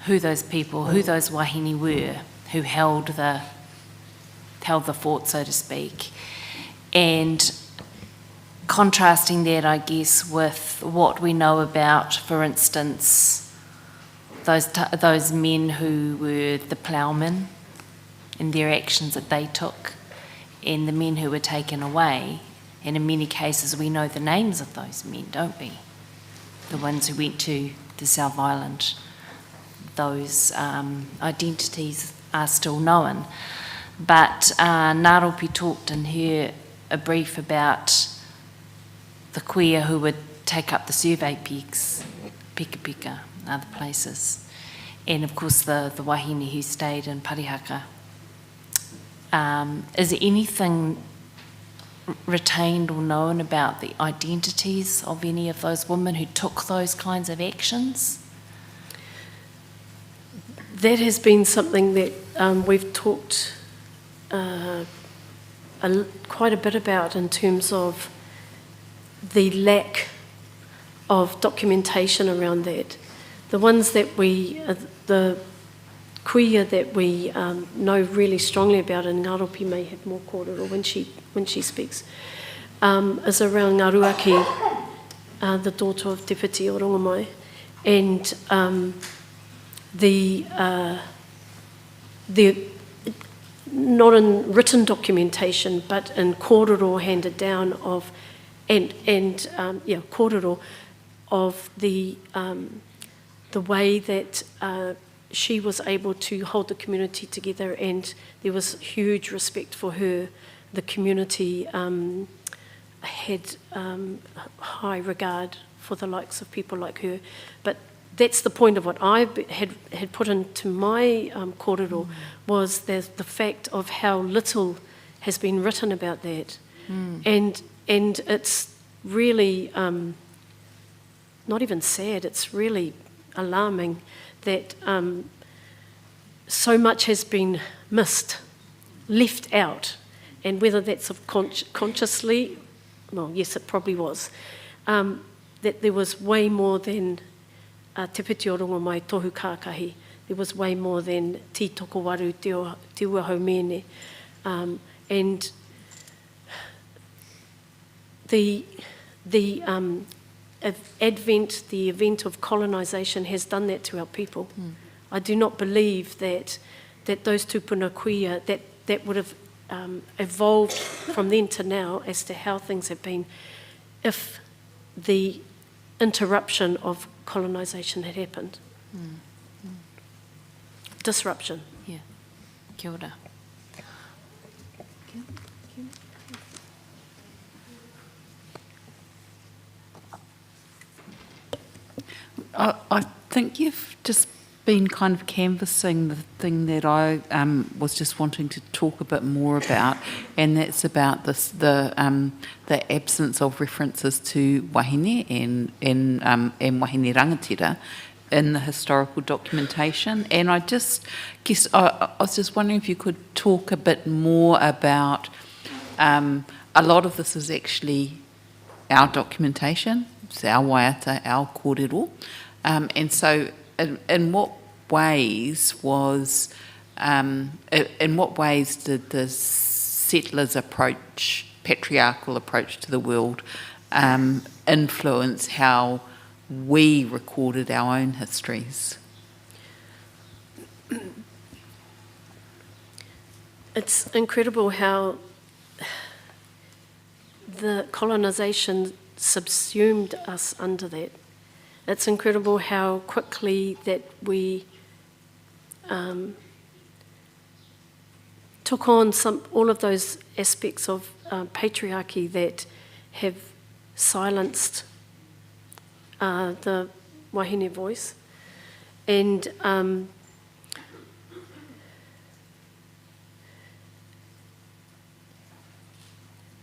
who those people, who those wahine were, who held the fort, so to speak, and contrasting that, I guess, with what we know about, for instance, those men who were the ploughmen and their actions that they took, and the men who were taken away. And in many cases, we know the names of those men, don't we? The ones who went to the South Island. Those identities are still known. But Ngāropi talked in a brief about the kuia who would take up the survey pegs, Pika, other places. And of course the wahine who stayed in Parihaka. Is there anything retained or known about the identities of any of those women who took those kinds of actions? That has been something that we've talked quite a bit about in terms of the lack of documentation around that. The ones that the kuia that we know really strongly about, and Ngāropi may have more kōrero when she speaks, is around Ngāruaki, the daughter of Te Whiti o Rongamai, and the not in written documentation, but in kōrero handed down of kōrero of the way that she was able to hold the community together, and there was huge respect for her. The community had high regard for the likes of people like her. But that's the point of what I had put into my kōrero, was the fact of how little has been written about that. And it's really not even sad, it's really alarming that so much has been missed, left out, and whether that's consciously, well, yes, it probably was, that there was way more than Te Whiti o Rongamai tohu kākahi. There was way more than Ti Toko Waru, Te Ua Haumene. And the event of colonisation has done that to our people. I do not believe that those tupuna kuia, that would have evolved from then to now as to how things have been if the interruption of colonisation had happened. Disruption. Yeah. Kia ora. I think you've just been kind of canvassing the thing that I was just wanting to talk a bit more about, and that's about the absence of references to wahine and wahine rangatira in the historical documentation. And I was just wondering if you could talk a bit more about, a lot of this is actually our documentation, it's our waiata, our kōrero, and so in what ways did the settlers' approach, patriarchal approach to the world, influence how we recorded our own histories? It's incredible how the colonisation subsumed us under that. It's incredible how quickly that we took on all of those aspects of patriarchy that have silenced the wahine voice. And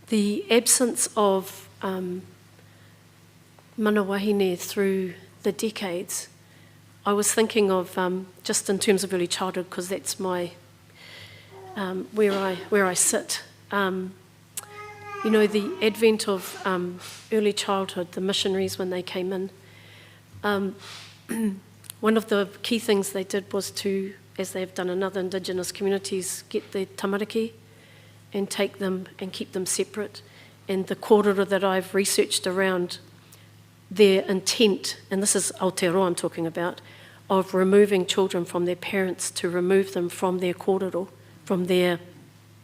the absence of mana wahine through the decades, I was thinking of just in terms of early childhood, because that's my where I sit. You know, the advent of early childhood, the missionaries when they came in. One of the key things they did was to, as they have done in other Indigenous communities, get the tamariki and take them and keep them separate. And the kōrero that I've researched around their intent, and this is Aotearoa I'm talking about, of removing children from their parents to remove them from their kōrero, from their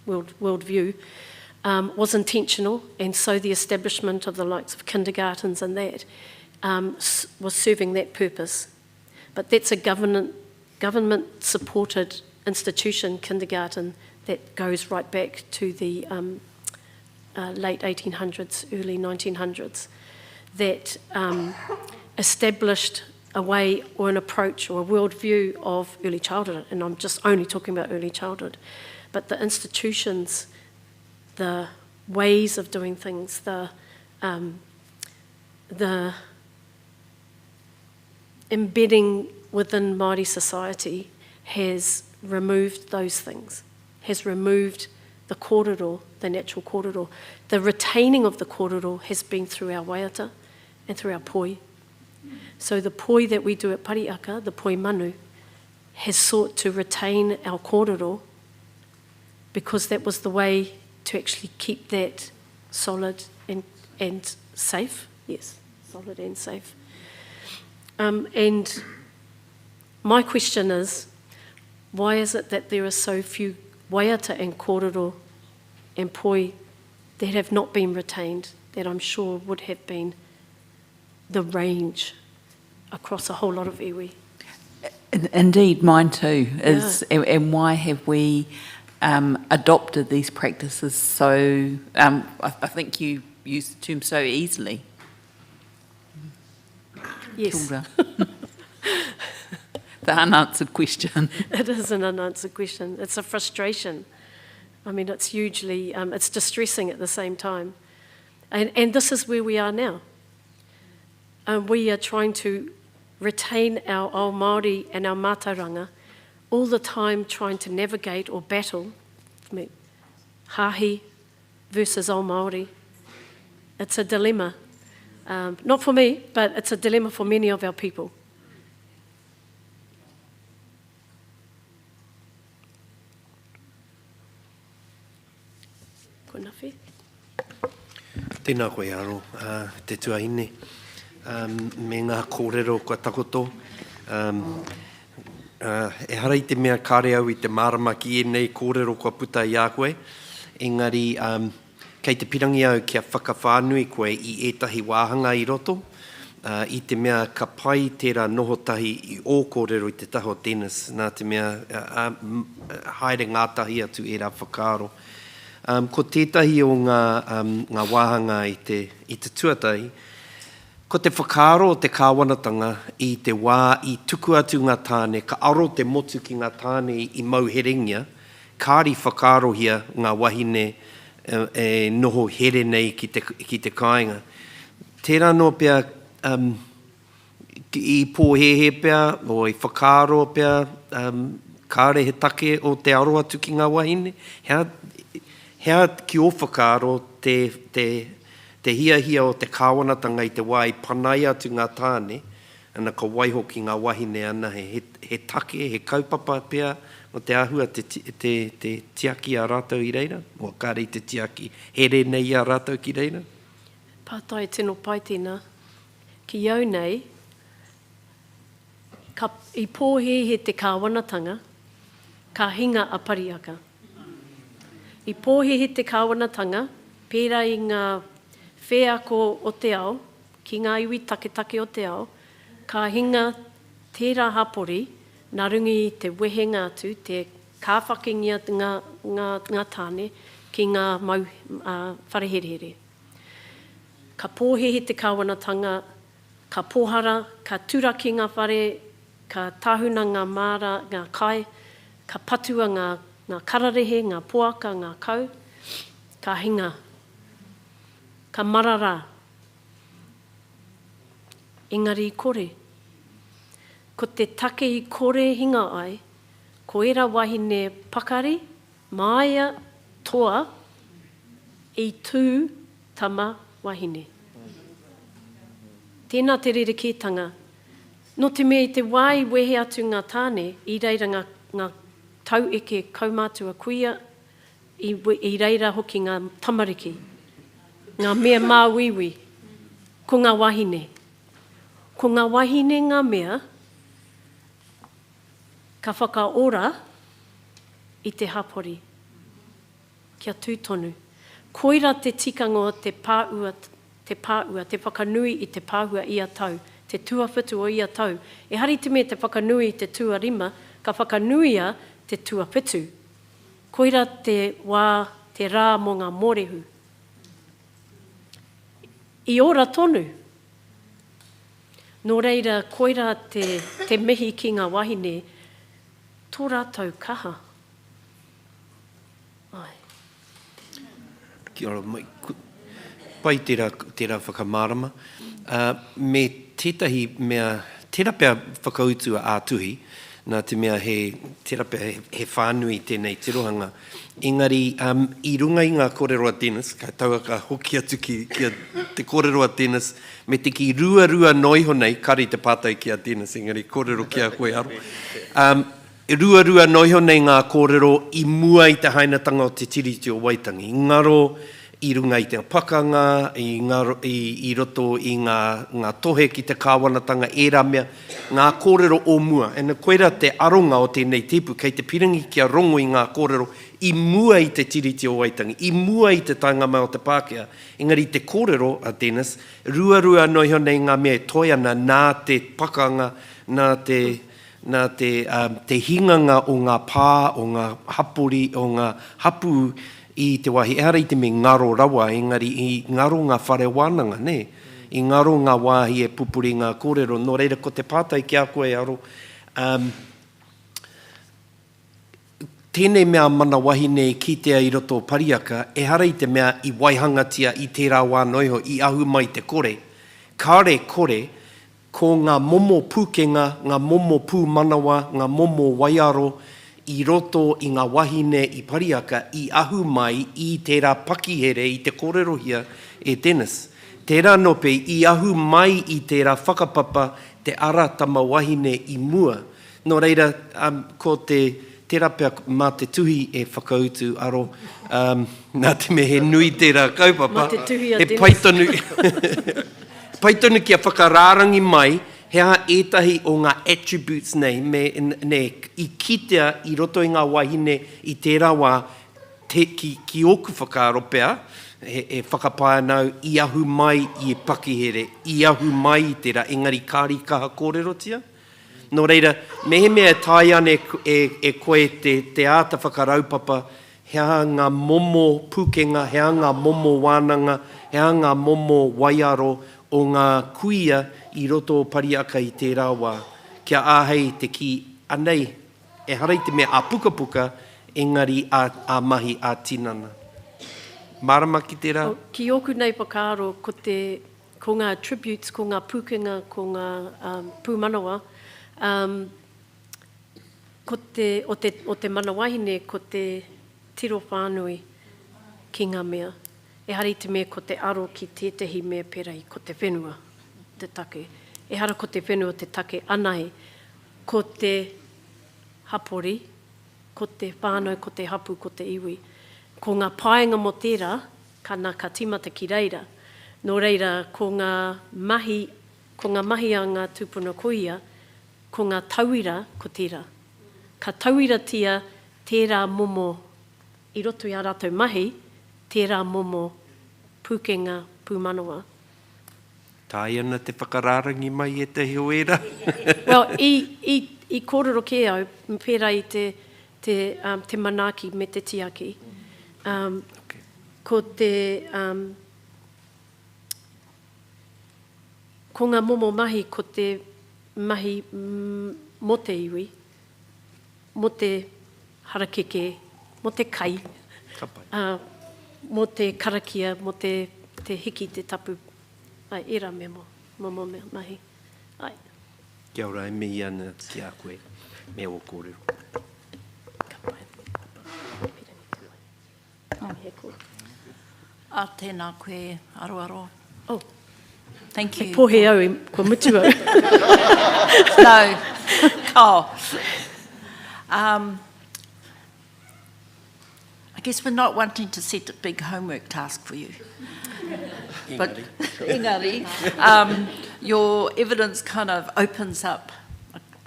worldview, was intentional. And so the establishment of the likes of kindergartens and that was serving that purpose. But that's a government-supported institution, kindergarten, that goes right back to the late 1800s, early 1900s, that established a way or an approach or a worldview of early childhood, and I'm just only talking about early childhood, but the institutions, the ways of doing things, the embedding within Māori society has removed those things, has removed the kōrero, the natural kōrero. The retaining of the kōrero has been through our waiata and through our poi. So the poi that we do at Pariaka, the poi manu, has sought to retain our kōrero because that was the way to actually keep that solid and safe. Yes, solid and safe. And my question is, why is it that there are so few waiata and kōrero and poi that have not been retained, that I'm sure would have been the range across a whole lot of iwi? Indeed, mine too. And why have we adopted these practices so, I think you use the term so easily? Yes. The unanswered question. It is an unanswered question. It's a frustration. I mean, it's hugely, it's distressing at the same time. And this is where we are now. We are trying to retain our ao Māori and our mātauranga, all the time trying to navigate or battle hāhi versus ao Māori. It's a dilemma. Not for me, but it's a dilemma for many of our people. Tēnā koe aro, te tuahine. Me ngā kōrero kua takoto. E harai te mea kāre au I te marama ki nei kōrero kua puta I a koe. Engari, kei te pirangi au kia whakawhānui koe I ētahi wāhanga I roto. I te mea ka pai tērā nohotahi I o kōrero I te taho tennis. Nā te mea haere ngātahi atu e rā whakaaro. Ko tētahi o ngā wāhanga I te tuatahi, Ko te whakaaro o te kāwanatanga i te wā i tuku atu ngā tāne, ka aro te motu ki ngā tāne i mauherengia, kāri whakaaro hia ngā wahine noho here nei ki te kāinga. Tērā no pia i pōhehe pia, o i whakaaro pia, kāre he take o te aro atu ki ngā wahine. Hea ki o whakaaro te hia o te kāwanatanga i te wā i panai atu ngā tāne, ana ka waiho ki ngā wahine ana he take, he kaupapa pia, o te ahua te tiaki a rātou i reira, o kāre te tiaki here nei a rātou ki reira. Pātai tino pai tēnā, ki iau nei, i pōhehe te kāwanatanga, ka hinga a pariaka. I pōhehe te kāwanatanga, pērā i ngā whēako o te ao, ki ngā iwi take o te ao, ka hinga tērā hapori, nā rungi i te wehenga atu, te kāwhakingia ngā tāne, ki ngā mau whareherehere. Ka pōhehe te kāwanatanga, ka pōhara, ka turaki ngā whare, ka tāhuna ngā māra, ngā kai, ka patua ngā kararehe, ngā poaka, ngā kau, ka hinga, ka marara. Engari i kore. Ko te take i kore hinga ai, ko era wahine pakari, māia toa, i tū tama wahine. Tēnā te rerekētanga. No te mea i te wai wehe atu ngā tāne, i reira ngā tau eke kaumātua kuia, i reira hoki ngā tamariki, ngā mea māwiwi, ko ngā wahine. Ko ngā wahine ngā mea, ka whakaora i te hapori, kia tūtonu. Koira te tikanga o te pāua, te whakanui i te pāua i a tau, te tuawhitu o i a tau. E hari te mea te whakanui i te tuarima, ka whakanuia te tuawhitu. Koira te wā, te rā mō ngā mōrehu. I ora tonu. Nō reira, koira te mihi ki ngā wahine, tō rātou kaha. Ai. Kia ora, pai tērā whakamārama. Me tētahi mea, tērā pia whakautu a ātuhi, nā te mea tērā pia he whānui tēnei tirohanga. Engari, i runga i ngā kōreroa tennis, ka taua ka hoki atu ki te kōreroa tennis, me te ki rua noiho nei, kari te pātai ki a tennis, engari kōrero ki a koe aro. Rua noiho nei ngā kōrero i mua i te hainatanga o te tiriti o Waitangi. Ngaro, i runga i te pakanga, i roto i ngā tohe ki te kāwanatanga, e rā mea, ngā kōrero o mua. E na koera te aronga o tēnei tipu, kei te pirangi kia rongo i ngā kōrero, i mua i te tiriti o Waitangi, i mua i te tainga mai o te Pākehā. Engari te kōrero a Dennis, rua noiho nei ngā mea toi ana nā te pakanga, nā te hinganga o ngā pā, o ngā hapori, o ngā hapu i te wahi. E hara i te me ngaro rawa, engari i ngaro ngā whare wānanga, ne? I ngaro ngā wāhi e pupuri ngā kōrero, no reira ko te pātai ki a koe aro. Tēnei mea mana wahine ki tea i roto pariaka, e hara i te mea i waihangatia i tērā wā noiho, i ahu mai te kore. Kāre kore, ko ngā momo pūkenga, ngā momo pū manawa, ngā momo waiaro, i roto i ngā wahine i pariaka, i ahu mai i tērā pakihere i te kōrerohia e Dennis. Tērā nope i ahu mai i tērā whakapapa te ara tama wahine i mua. Nō reira, ko tērā pia mā te tuhi e whakautu aro, nā te me he nui tērā kaupapa, he paitonu kia whakarārangi mai, hea etahi o ngā attributes nei, i kitea i roto i ngā wahine i tērā wā ki oku whakaaro pia, e whakapaia nau i ahu mai i e pakihere, i ahu mai i tērā, engari kāri kaha kōrerotia. Nō reira, mehe mea tai ane e koe te āta whakaraupapa, hea ngā momo pūkenga, hea ngā momo wānanga, hea ngā momo waiaro o ngā kuia i roto o pariaka i tērā wā, kia āhei te ki anei, e harei te mea a puka puka, engari a mahi a tinana. Marama ki tērā? Ki oku nei pakaro, ko ngā tributes, ko ngā pukenga, ko ngā pūmanawa, o te mana wahine, ko te tiro whānui ki ngā mea. E hari te mea ko te aro ki tētahi mea perai, ko te whenua, te take. E hara ko te whenua te take anai, ko te hapori, ko te whānau, ko te hapu, ko te iwi. Ko ngā paenga mo tērā, ka timata ki reira. Nō reira, ko ngā mahi a ngā tūpuna koia, ko ngā tauira ko tērā. Ka tauira tia tērā momo i roto i a rātou mahi, tērā momo pūkenga pūmanawa. Tai ana te whakararangi mai e te hioera. Well, i kōrero ke au, pērā i te manaki me te tiaki. Ko te... ko ngā momo mahi, ko te mahi mo te iwi, mo te harakeke, mo te kai, mo te karakia, mo te hiki, te tapu. Ai, era me momo mahi. Ai. Kia ora, e mihi ana ki a koe, me o kōrero. A tēnā koe, aroaro. Oh. Thank you. E pohe au, ko mutu au. No, kao. I guess we're not wanting to set a big homework task for you. But, engari, your evidence kind of opens up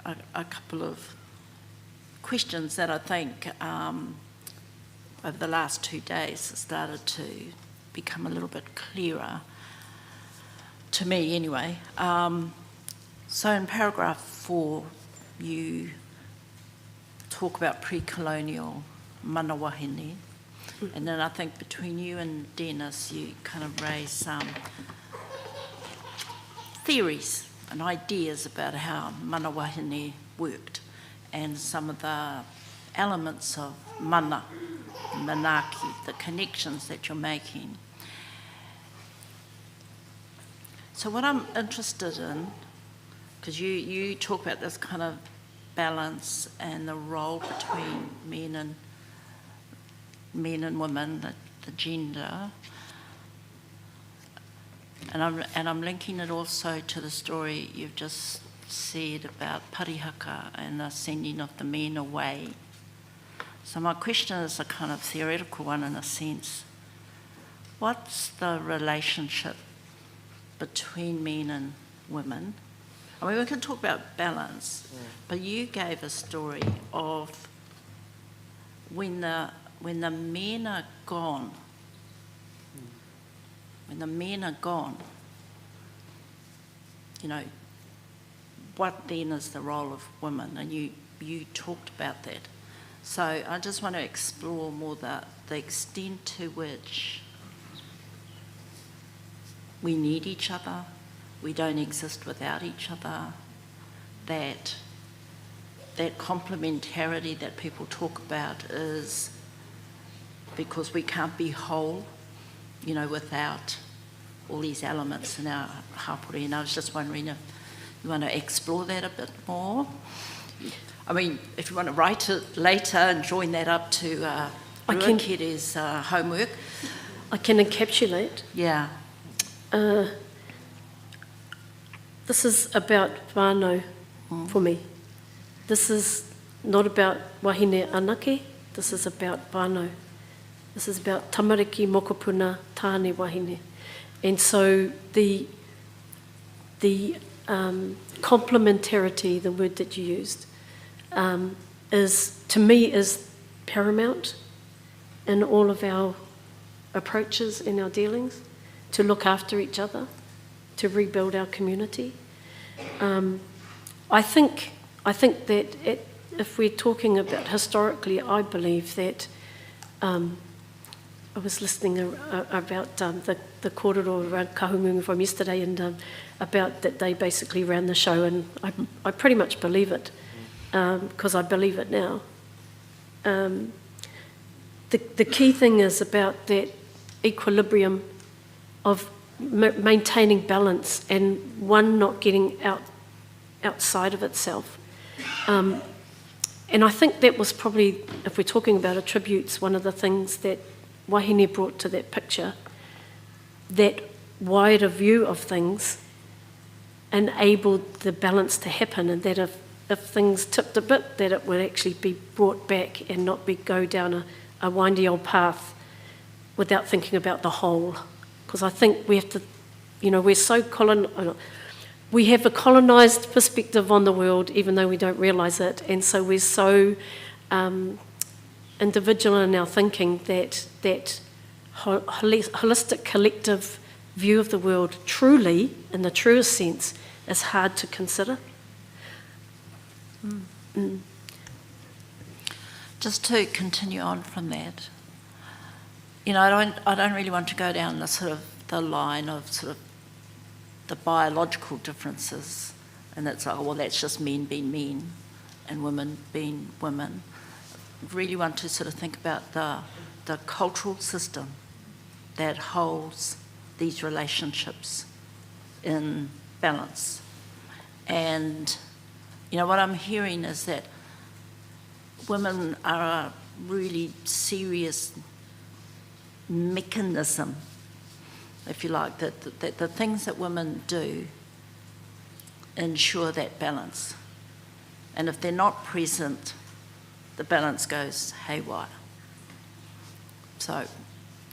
a couple of questions that I think over the last 2 days have started to become a little bit clearer. To me, anyway. So in paragraph 4, you talk about pre-colonial mana wahine, and then I think between you and Dennis, you kind of raise some theories and ideas about how mana wahine worked, and some of the elements of mana, manaki, the connections that you're making. So what I'm interested in, because you talk about this kind of balance and the role between men and women, the gender, and I'm linking it also to the story you've just said about parihaka and the sending of the men away. So my question is a kind of theoretical one in a sense. What's the relationship between men and women? I mean, we can talk about balance, but you gave a story of when the men are gone, you know, what then is the role of women? And you talked about that. So I just want to explore more the extent to which we need each other, we don't exist without each other, that complementarity that people talk about is because we can't be whole, you know, without all these elements in our hapori. And I was just wondering if you want to explore that a bit more. I mean, if you want to write it later and join that up to Ruakere's homework. I can encapsulate. Yeah. This is about whānau for me. This is not about wahine anake, this is about whānau. This is about tamariki mokopuna tāne wahine. And so the complementarity, the word that you used, to me is paramount in all of our approaches in our dealings, to look after each other, to rebuild our community. I think that if we're talking about historically, I believe that I was listening about the kōrero around Kahungunga from yesterday, and about that they basically ran the show, and I pretty much believe it, because I believe it now. The key thing is about that equilibrium of maintaining balance and one not getting outside of itself. And I think that was probably, if we're talking about attributes, one of the things that Wahine brought to that picture, that wider view of things enabled the balance to happen, and that if things tipped a bit, that it would actually be brought back and not go down a windy old path without thinking about the whole. Because I think we have to, we're so we have a colonised perspective on the world, even though we don't realise it, and so we're so individual in our thinking that holistic collective view of the world truly, in the truest sense, is hard to consider. Just to continue on from that, I don't really want to go down the line of sort of the biological differences, and it's like, well, that's just men being men and women being women. I really want to sort of think about the cultural system that holds these relationships in balance. And, what I'm hearing is that women are a really serious mechanism, if you like, that the things that women do ensure that balance. And if they're not present, the balance goes haywire. So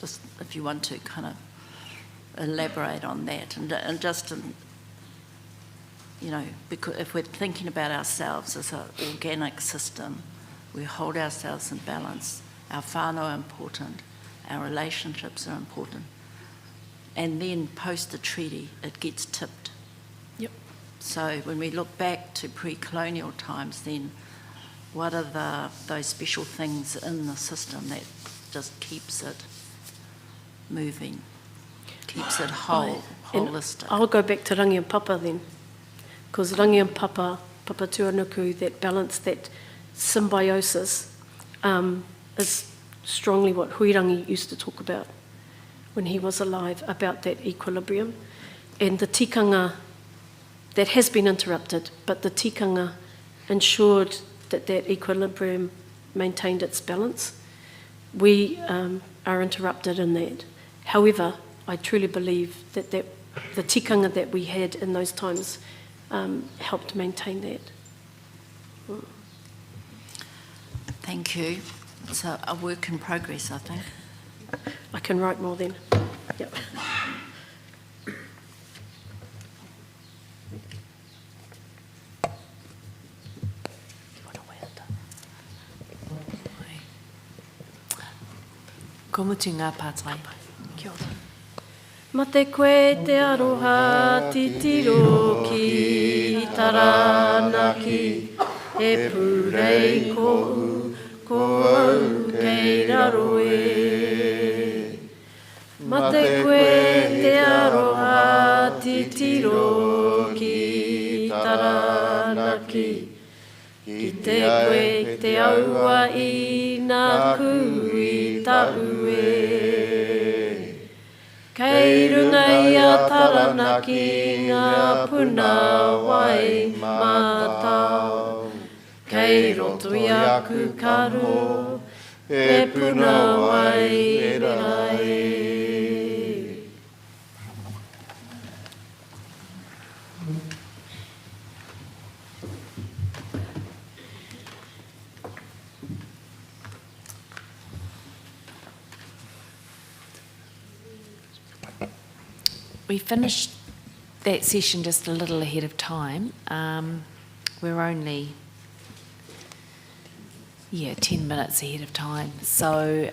just if you want to kind of elaborate on that, and just, because if we're thinking about ourselves as an organic system, we hold ourselves in balance. Our whānau are important, our relationships are important. And then post the treaty, it gets tipped. Yep. So when we look back to pre-colonial times, then what are those special things in the system that just keeps it moving, keeps it holistic? I'll go back to Rangi and Papa then, because Rangi and Papa Tuanuku, that balance, that symbiosis, is strongly what Huirangi used to talk about when he was alive, about that equilibrium. And the tikanga, that has been interrupted, but the tikanga ensured that equilibrium maintained its balance. We are interrupted in that. However, I truly believe that the tikanga that we had in those times helped maintain that. Thank you. It's a work in progress, I think. I can write more then. Yep. Ko mutu ngā pātai. Kia ora. Ma te koe te aroha titiro ki taranaki, e pūrei kohu, ko au kei raro e. Ma te koe te aroha titiro ki taranaki, ki te koe te aua i nā kui tau e. Kei runga i a taranaki ngā puna wai mātau. Kei roto i aku karo, e puna wai e rai. We finished that session just a little ahead of time. We're only, 10 minutes ahead of time. So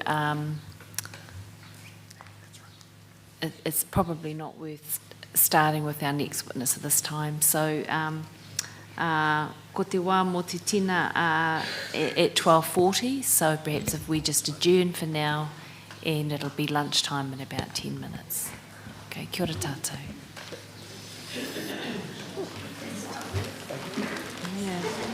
it's probably not worth starting with our next witness at this time. So ko te wā mō te tina at 12:40, so perhaps if we just adjourn for now and it'll be lunchtime in about 10 minutes. Okay, kia ora tātou. Yeah.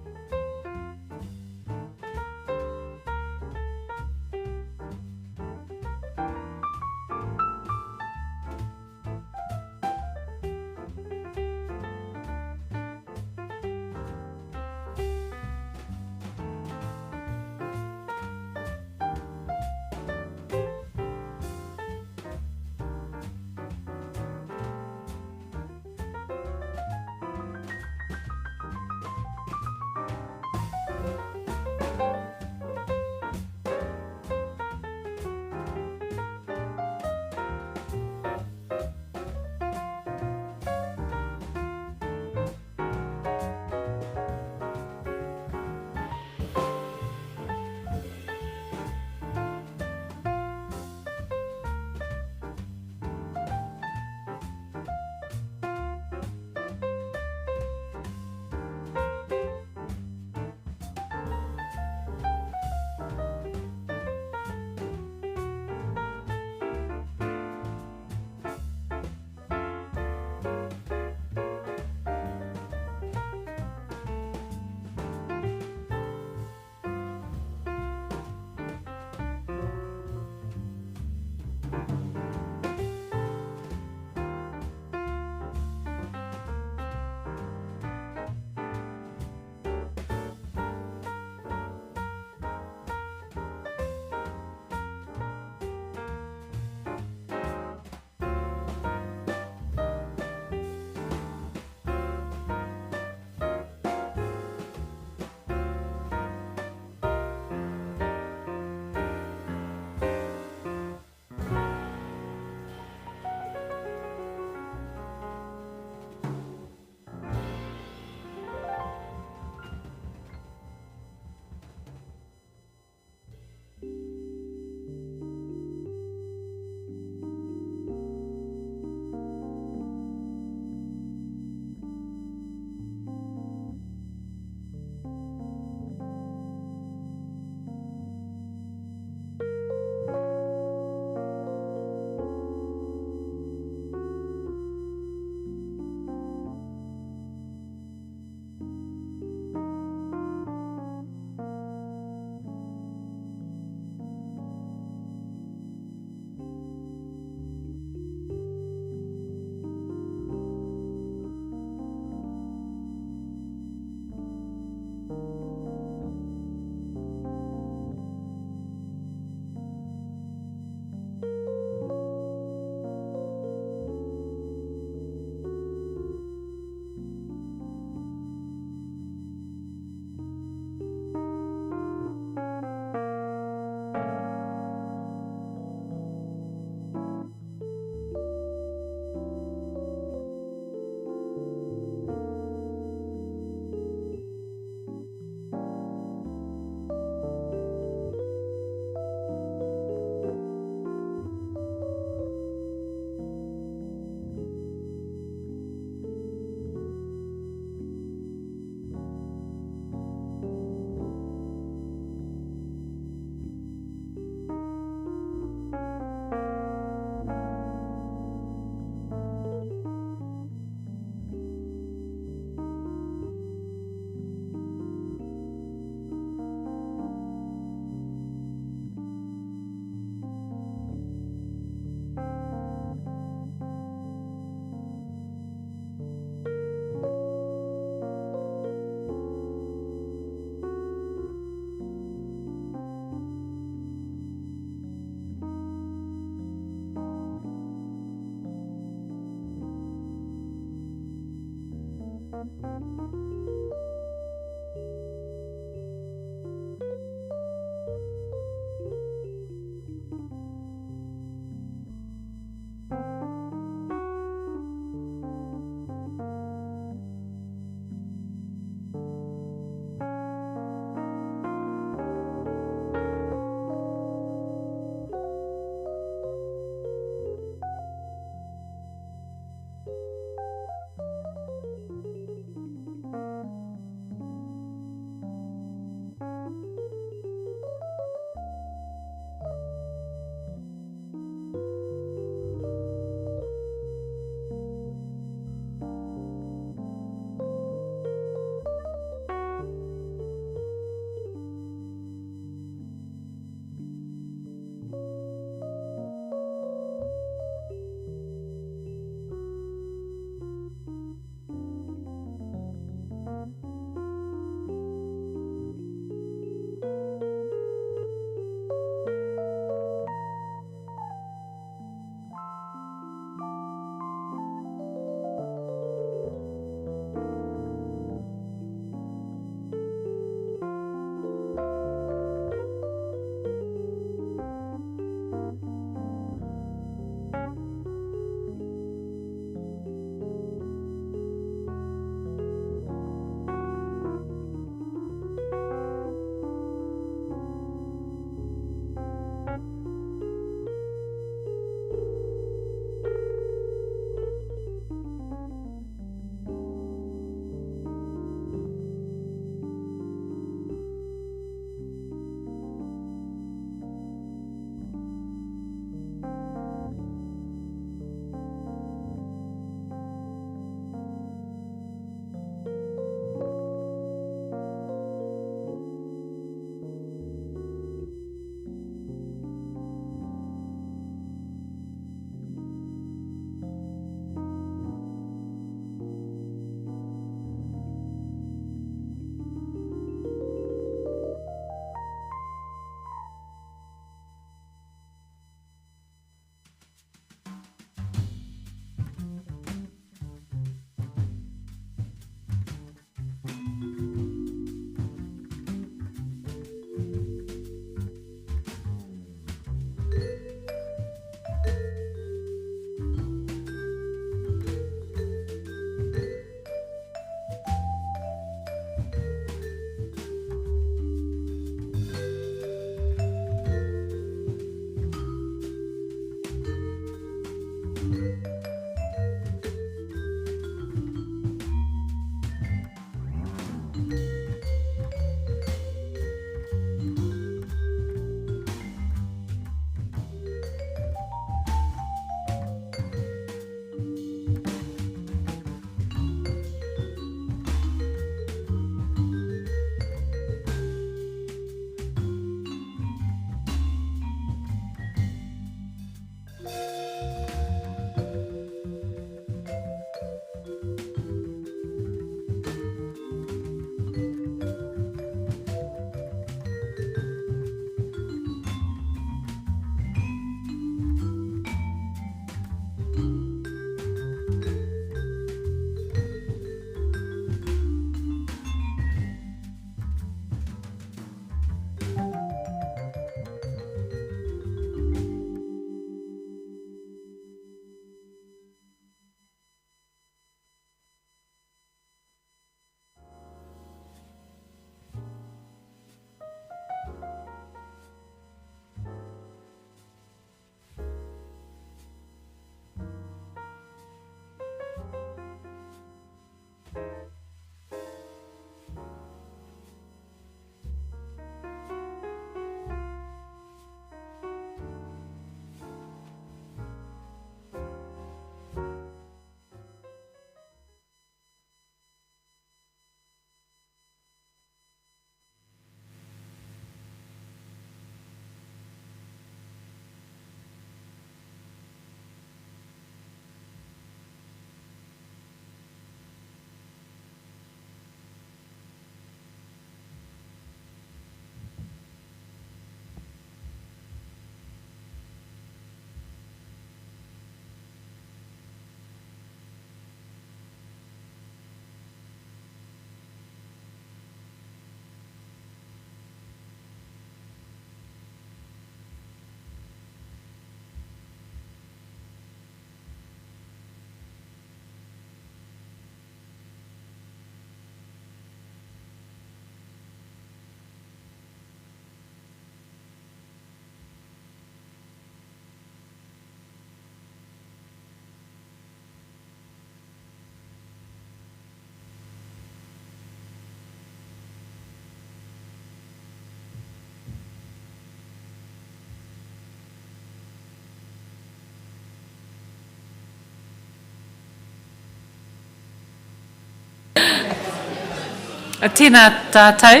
Tēnā tātou,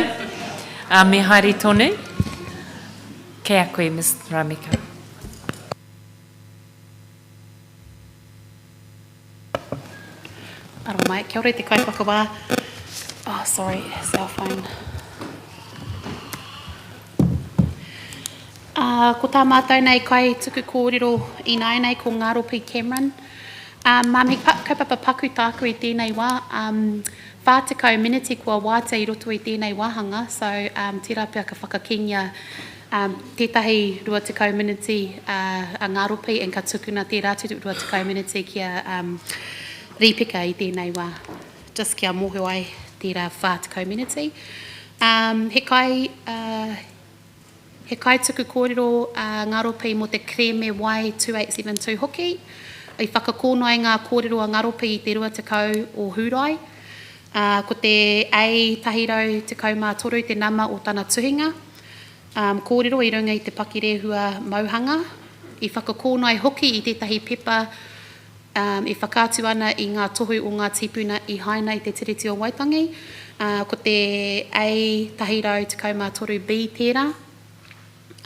me haere tonu. Kei a koe, Ms. Ramika. Aro mai, kia ora te kaiwhakawā. Oh, sorry, cell phone. Ko tā mātou nei kai tuku kōrero I nai nei ko Ngaropi Cameron. Mami kaupapa paku tāku I tēnei wā. Whātekau miniti kua wāte I roto I tēnei wāhanga. So, tērā pia ka whakakenya tētahi rua tekau miniti a Ngaropi and ka tukuna tērā tutu rua tekau miniti kia rīpika I tēnei wā. Just kia moho ai tērā whātekau miniti. He kai tuku kōrero Ngaropi mo te kreme wai 2872 hoki. I whakakōnai ngā kōrero a Ngaropi I te rua tekau o Hurai. Ko te ei tahirau tekau mā toru te nama o tana tuhinga. Kōrero I runga I te pakirehua mauhanga. I whakakōnai hoki I tētahi pepa I whakātu ana I ngā tohu o ngā tipuna I haina I te tiriti o Waitangi. Ko te ei tahirau tekau mā toru B tērā.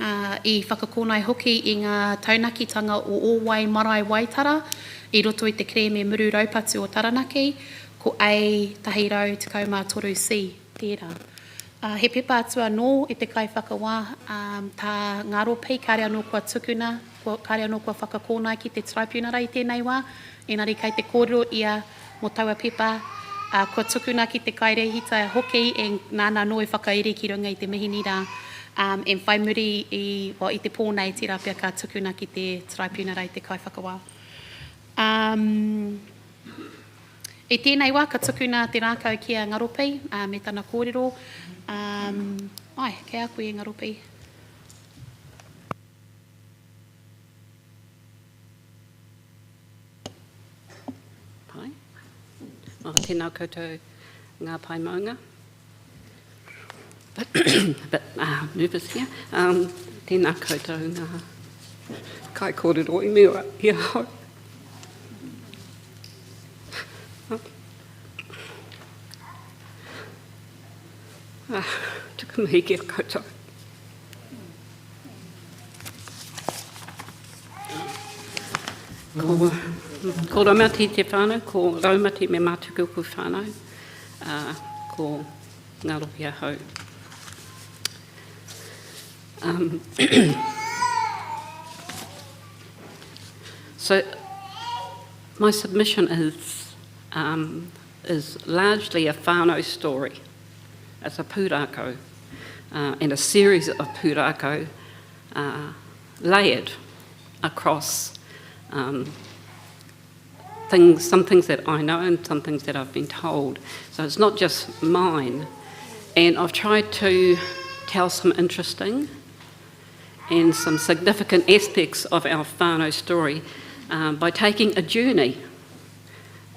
I whakakōnai hoki I ngā taunakitanga o Ōwai Marae Waitara I roto I te kreme muru raupatu o Taranaki ko ei tahirau tekau mā toru C tērā. He pepa atua nō I te kai whakawā tā Ngaropi kāre anō kua tukuna, kāre anō kua whakakōnai ki te tribunara I tēnei wā. Engari kei te kōrero ia mo taua pepa kua tukuna ki te kairehita hoki e nāna nō e whakaere ki runga I te mihinira. En whai muri I te pōnei tira pia ka tukuna ki te tribunara I te kai whakawā. E tēnei wā ka tukuna te rākau ki a Ngaropi me tana kōrero. Kei a koe Ngaropi. Pai. Tēnā koutou ngā pai maunga. A bit nervous here. Tēnā koutou ngā kai kōrero I mea ia hau. Tuku mihi kia koutou. Ko raumati te whānau, ko raumati me mātuku ku whānau, ko Ngaropi ahau. So my submission is largely a whānau story. It's a pūrākau and a series of pūrākau layered across some things that I know and some things that I've been told. So it's not just mine. And I've tried to tell some interesting and some significant aspects of our whānau story by taking a journey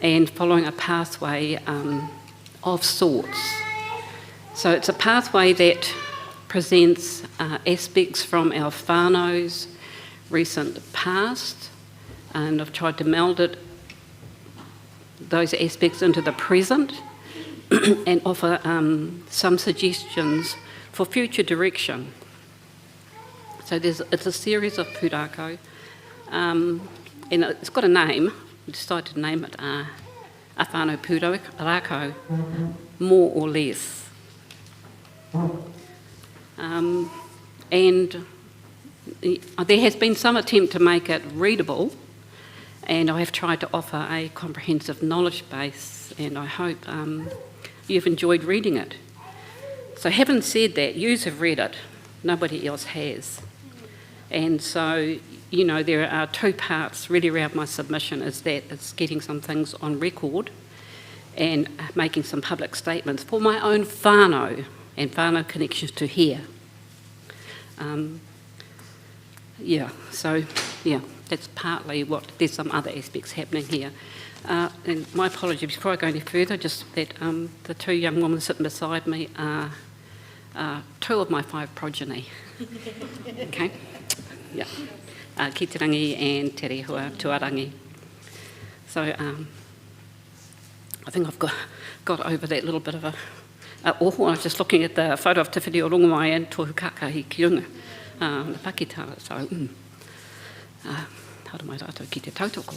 and following a pathway of sorts. So it's a pathway that presents aspects from our whānau's recent past, and I've tried to meld those aspects into the present and offer some suggestions for future direction. So it's a series of pūrākau, and it's got a name. We decided to name it a whānau pūrākau, more or less. And there has been some attempt to make it readable, and I have tried to offer a comprehensive knowledge base, and I hope you've enjoyed reading it. So having said that, yous have read it, nobody else has. And so, you know, there are two parts really around my submission, is that it's getting some things on record and making some public statements for my own whānau and whānau connections to here. That's partly what, there's some other aspects happening here. And my apologies, before I go any further, just that the two young women sitting beside me are two of my 5 progeny. Okay? Yeah. Kitirangi and Te Rehua Tuarangi. So I think I've got over that little bit of a I was just looking at the photo of Tiffany o Rongomai and Tohu Kakahi ki runga, the Pakitara, so how do my rātou ki te tautoko.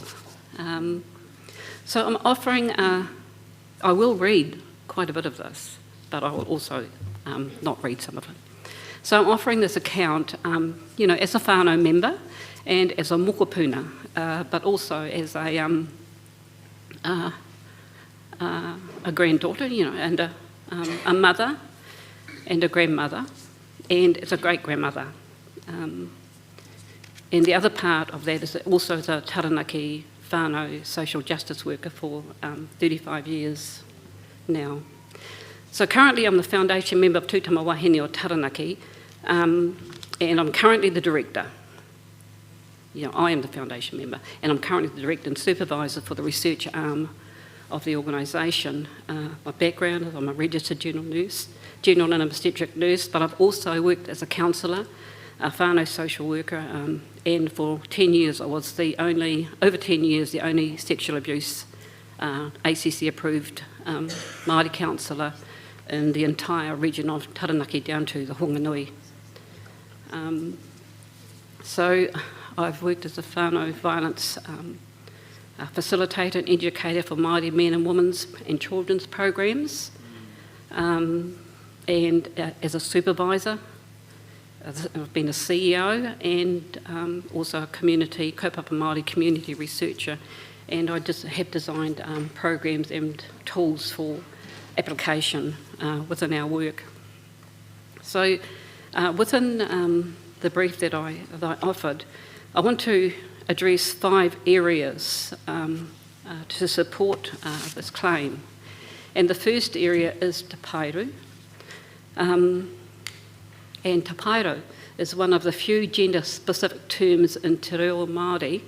So I'm offering, I will read quite a bit of this, but I will also not read some of it. So I'm offering this account, you know, as a whānau member and as a mokopuna, but also as a granddaughter, you know, and a mother and a grandmother, and as a great-grandmother. And the other part of that is also as a Taranaki whānau social justice worker for 35 years now. So currently I'm the foundation member of Tūtama Wahine o Taranaki, and I'm currently the director. You know, I am the foundation member, and I'm currently the director and supervisor for the research arm of the organisation. My background is I'm a registered general and obstetric nurse, but I've also worked as a counsellor, a whānau social worker, and for 10 years I was over 10 years, the only sexual abuse ACC approved Māori counsellor in the entire region of Taranaki down to the Honganui. So I've worked as a whānau violence facilitator and educator for Māori men and women's and children's programs, and as a supervisor. I've been a CEO and also a community, kaupapa Māori community researcher, and I just have designed programs and tools for application within our work. So within the brief that I offered, I want to address 5 areas to support this claim. And the first area is Te Pairu. And Te Pairu is one of the few gender-specific terms in Te Reo Māori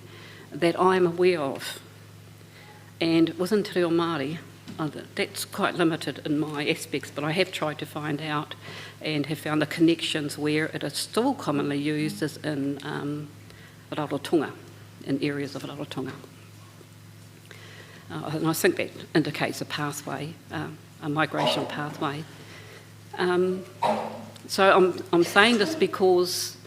that I'm aware of. And within Te Reo Māori, that's quite limited in my aspects, but I have tried to find out and have found the connections where it is still commonly used as in Rarotonga, in areas of Rarotonga. And I think that indicates a pathway, a migrational pathway. So I'm saying this because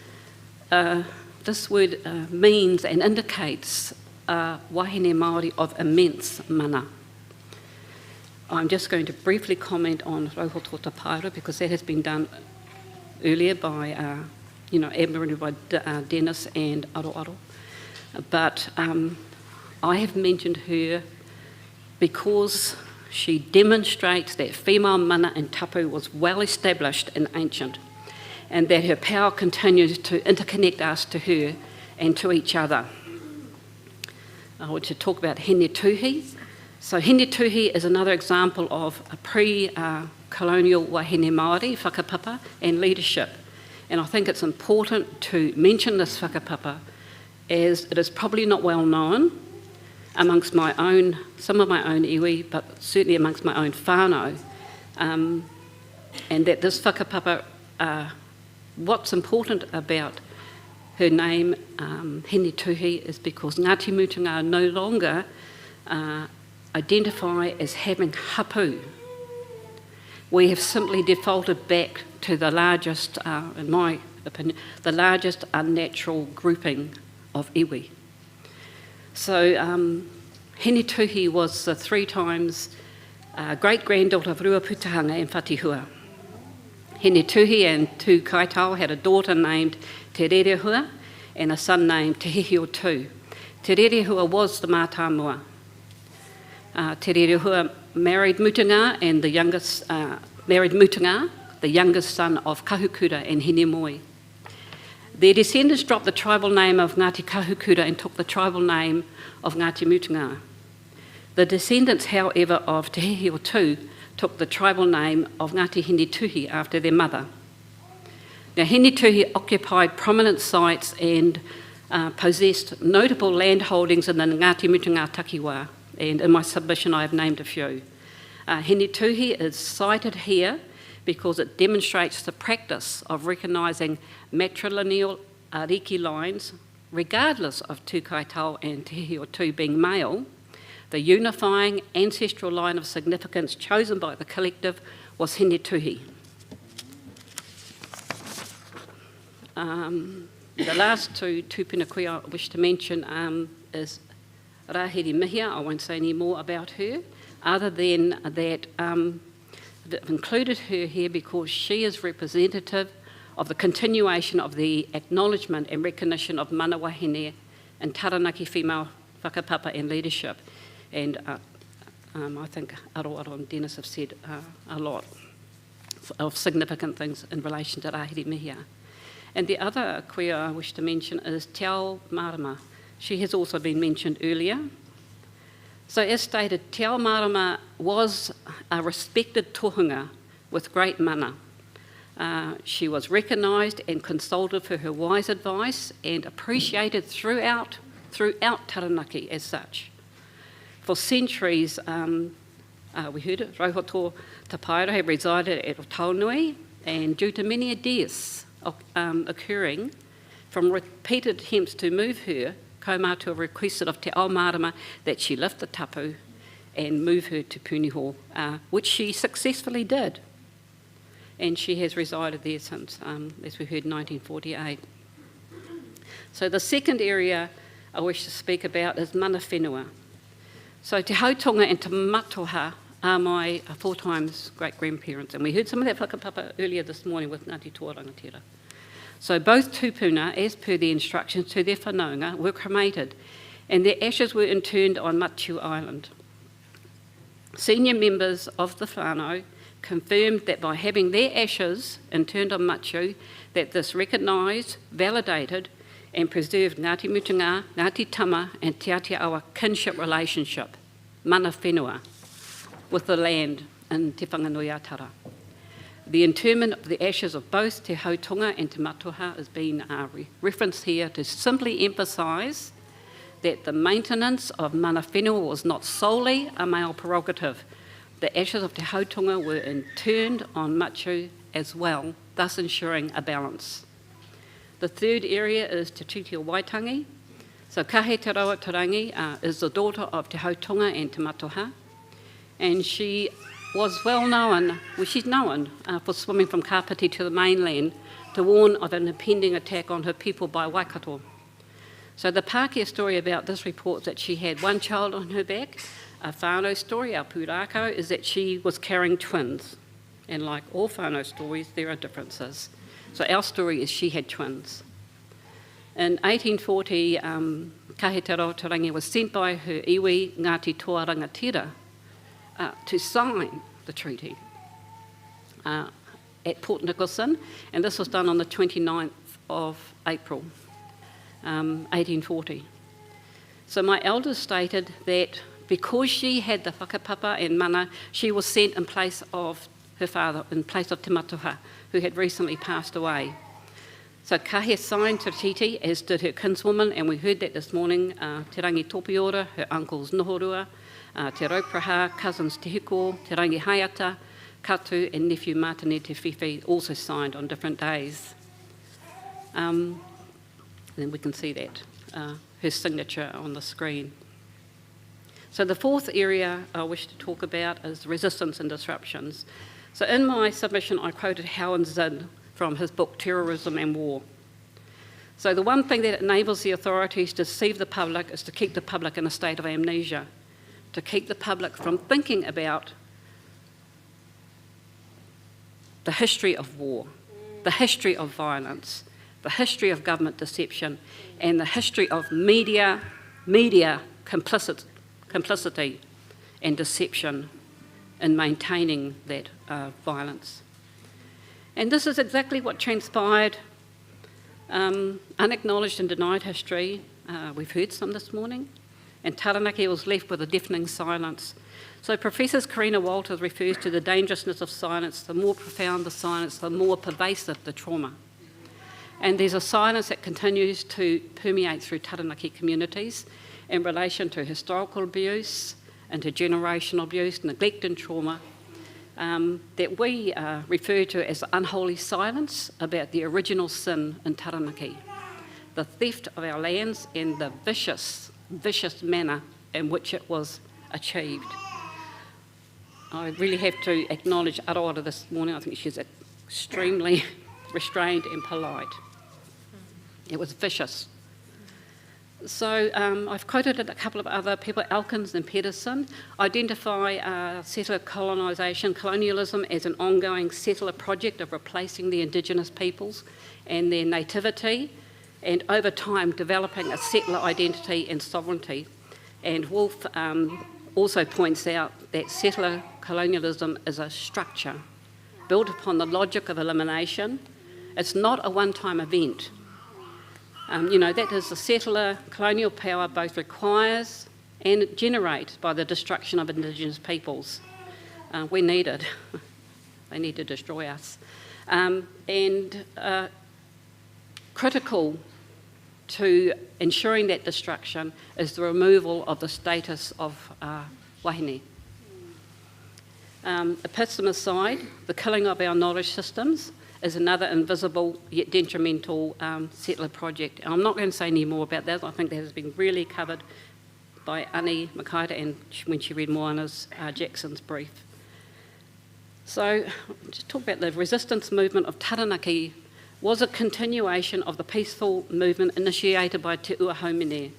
this word means and indicates wahine Māori of immense mana. I'm just going to briefly comment on Rauhoto Te Pairu because that has been done earlier by, admirably by Dennis and Aroaro. But I have mentioned her because she demonstrates that female mana and tapu was well established and ancient, and that her power continues to interconnect us to her and to each other. I want to talk about Hene Tuhi. So Hene Tuhi is another example of a pre-colonial wahine Māori whakapapa and leadership. And I think it's important to mention this whakapapa as it is probably not well known amongst some of my own iwi, but certainly amongst my own whānau. And that this whakapapa, what's important about her name, Hene Tuhi, is because Ngāti Mutunga no longer identify as having hapu. We have simply defaulted back to the largest, in my opinion, the largest unnatural grouping of iwi. So Hene Tuhi was 3 times great-granddaughter of Rua Putahanga and Whatihua. Hene Tuhi and Tū Kaitau had a daughter named Te Rerehua and a son named Te Hihio Tū. Te Rerehua was the mātāmua. Te Rerehua married Mutunga and the youngest son of Kahukura and Hinemoi. Their descendants dropped the tribal name of Ngāti Kahukura and took the tribal name of Ngāti Mutunga. The descendants, however, of Te Hihio Tū took the tribal name of Ngāti Hene Tuhi after their mother. Now, Hene Tuhi occupied prominent sites and possessed notable land holdings in the Ngāti Mutunga takiwā, and in my submission I have named a few. Hene Tuhi is cited here because it demonstrates the practice of recognising matrilineal ariki lines, regardless of Tū Kaitau and Te Hihio Tū being male. The unifying ancestral line of significance chosen by the collective was Hine Tuhi. The last two tūpuna koe I wish to mention is Rahiri Mihia. I won't say any more about her, other than that I've included her here because she is representative of the continuation of the acknowledgement and recognition of mana wahine and Taranaki female whakapapa and leadership. And I think Aroaro and Dennis have said a lot of significant things in relation to Rahiri Mihia. And the other koe I wish to mention is Te Ao Marama. She has also been mentioned earlier. So as stated, Te Ao Marama was a respected tohunga with great mana. She was recognised and consulted for her wise advice and appreciated throughout Taranaki as such. For centuries, we heard it, Rauhoto Tapaira had resided at Otaunui, and due to many deaths occurring from repeated attempts to move her, Kaumātua requested of Te Ao Marama that she lift the tapu and move her to Puniho, which she successfully did. And she has resided there since, as we heard, 1948. So the second area I wish to speak about is mana whenua. So Te Hautonga and Te Matoha are my 4 times great-grandparents, and we heard some of that whakapapa earlier this morning with Ngāti Toa Rangatira. So both tūpuna, as per the instructions to their whanaunga, were cremated, and their ashes were interned on Matiu Island. Senior members of the whānau confirmed that by having their ashes interned on Matiu, that this recognised, validated and preserved Ngāti Mutunga, Ngāti Tama and Te Atiawa kinship relationship, mana whenua, with the land in Te Whanganui-a-Tara. The interment of the ashes of both Te Hautonga and Te Matoha has been referenced here to simply emphasise that the maintenance of mana whenua was not solely a male prerogative. The ashes of Te Hautonga were interned on Matiu as well, thus ensuring a balance. The third area is Te Titi o Waitangi. So Kahe Te Rawa Tarangi is the daughter of Te Hautonga and Te Matoha, and she was well known, she's known for swimming from Kapiti to the mainland to warn of an impending attack on her people by Waikato. So the Pākehā story about this reports that she had one child on her back. A whānau story, our pūrākau, is that she was carrying twins. And like all whānau stories, there are differences. So our story is she had twins. In 1840, Kahe Te Rawa Tarangi was sent by her iwi, Ngāti Toa Rangatira, to sign the treaty at Port Nicholson, and this was done on the 29th of April, 1840. So my elders stated that because she had the whakapapa and mana, she was sent in place of her father, in place of Te Matoha, who had recently passed away. So Kahe signed Te Titi, as did her kinswoman, and we heard that this morning, Te Rangi Topiora, her uncles Nohorua, Te Raupraha, cousins Te Hiko, Te Rangi Haiata, Katu and nephew Martine Te Whiwhi also signed on different days. And then we can see that, her signature on the screen. So the fourth area I wish to talk about is resistance and disruptions. So in my submission I quoted Howard Zinn from his book Terrorism and War. So the one thing that enables the authorities to deceive the public is to keep the public in a state of amnesia, to keep the public from thinking about the history of war, the history of violence, the history of government deception, and the history of media complicity and deception in maintaining that violence. And this is exactly what transpired, unacknowledged and denied history. We've heard some this morning, and Taranaki was left with a deafening silence. So Professor Karina Walters refers to the dangerousness of silence. The more profound the silence, the more pervasive the trauma. And there's a silence that continues to permeate through Taranaki communities in relation to historical abuse, intergenerational abuse, neglect and trauma, that we refer to as unholy silence about the original sin in Taranaki, the theft of our lands and the vicious manner in which it was achieved. I really have to acknowledge Aroara this morning. I think she's extremely restrained and polite. It was vicious. So I've quoted a couple of other people, Elkins and Pedersen, identify settler colonisation, colonialism as an ongoing settler project of replacing the Indigenous peoples and their nativity, and over time developing a settler identity and sovereignty. And Wolfe also points out that settler colonialism is a structure built upon the logic of elimination. It's not a one-time event. That is the settler colonial power both requires and generates by the destruction of Indigenous peoples. We need it. They need to destroy us. Critical to ensuring that destruction is the removal of the status of Wahine. Epistemicide, the killing of our knowledge systems, is another invisible yet detrimental settler project. And I'm not going to say any more about that. I think that has been really covered by Ani Makaita and when she read Moana Jackson's brief. So just talk about the resistance movement of Taranaki was a continuation of the peaceful movement initiated by Te Ua Haumene.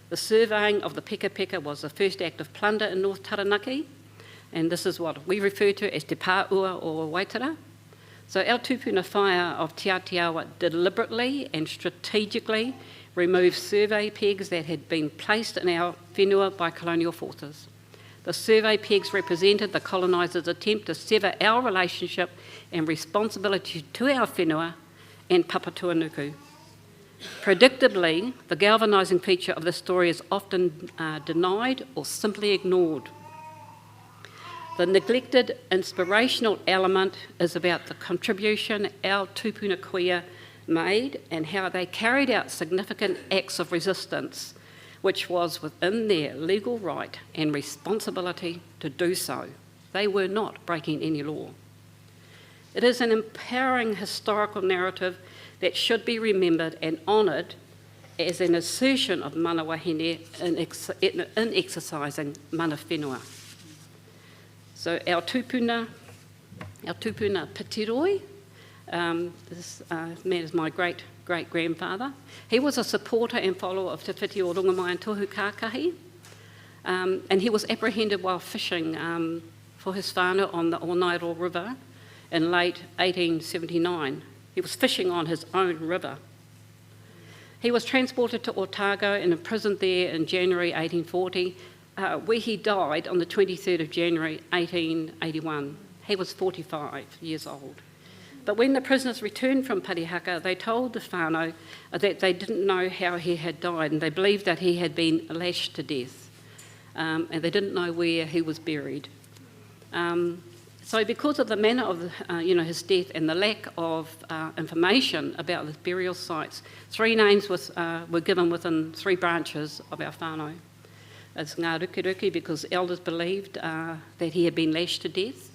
The surveying of the Peka Peka was the first act of plunder in North Taranaki, and this is what we refer to as Te Pāua or Waitara. So our tupuna whaia of Te Atiawa deliberately and strategically removed survey pegs that had been placed in our whenua by colonial forces. The survey pegs represented the colonisers' attempt to sever our relationship and responsibility to our whenua and Papatuanuku. Predictably, the galvanising feature of this story is often denied or simply ignored. The neglected inspirational element is about the contribution our tupuna kuia made and how they carried out significant acts of resistance, which was within their legal right and responsibility to do so. They were not breaking any law. It is an empowering historical narrative that should be remembered and honoured as an assertion of mana wahine in exercising mana whenua. So our tupuna Pitiroi, this man is my great-grandfather. He was a supporter and follower of Te Whiti o Rungamai and Tohu Kākahi, and he was apprehended while fishing for his whānau on the Onairo River in late 1879. He was fishing on his own river. He was transported to Otago and imprisoned there in January 1840, where he died on the 23rd of January 1881. He was 45 years old. But when the prisoners returned from Parihaka, they told the whānau that they didn't know how he had died, and they believed that he had been lashed to death, and they didn't know where he was buried. So because of the manner of his death and the lack of information about the burial sites, 3 names were given within 3 branches of our whānau. It's Ngā Rukiruki because elders believed that he had been lashed to death,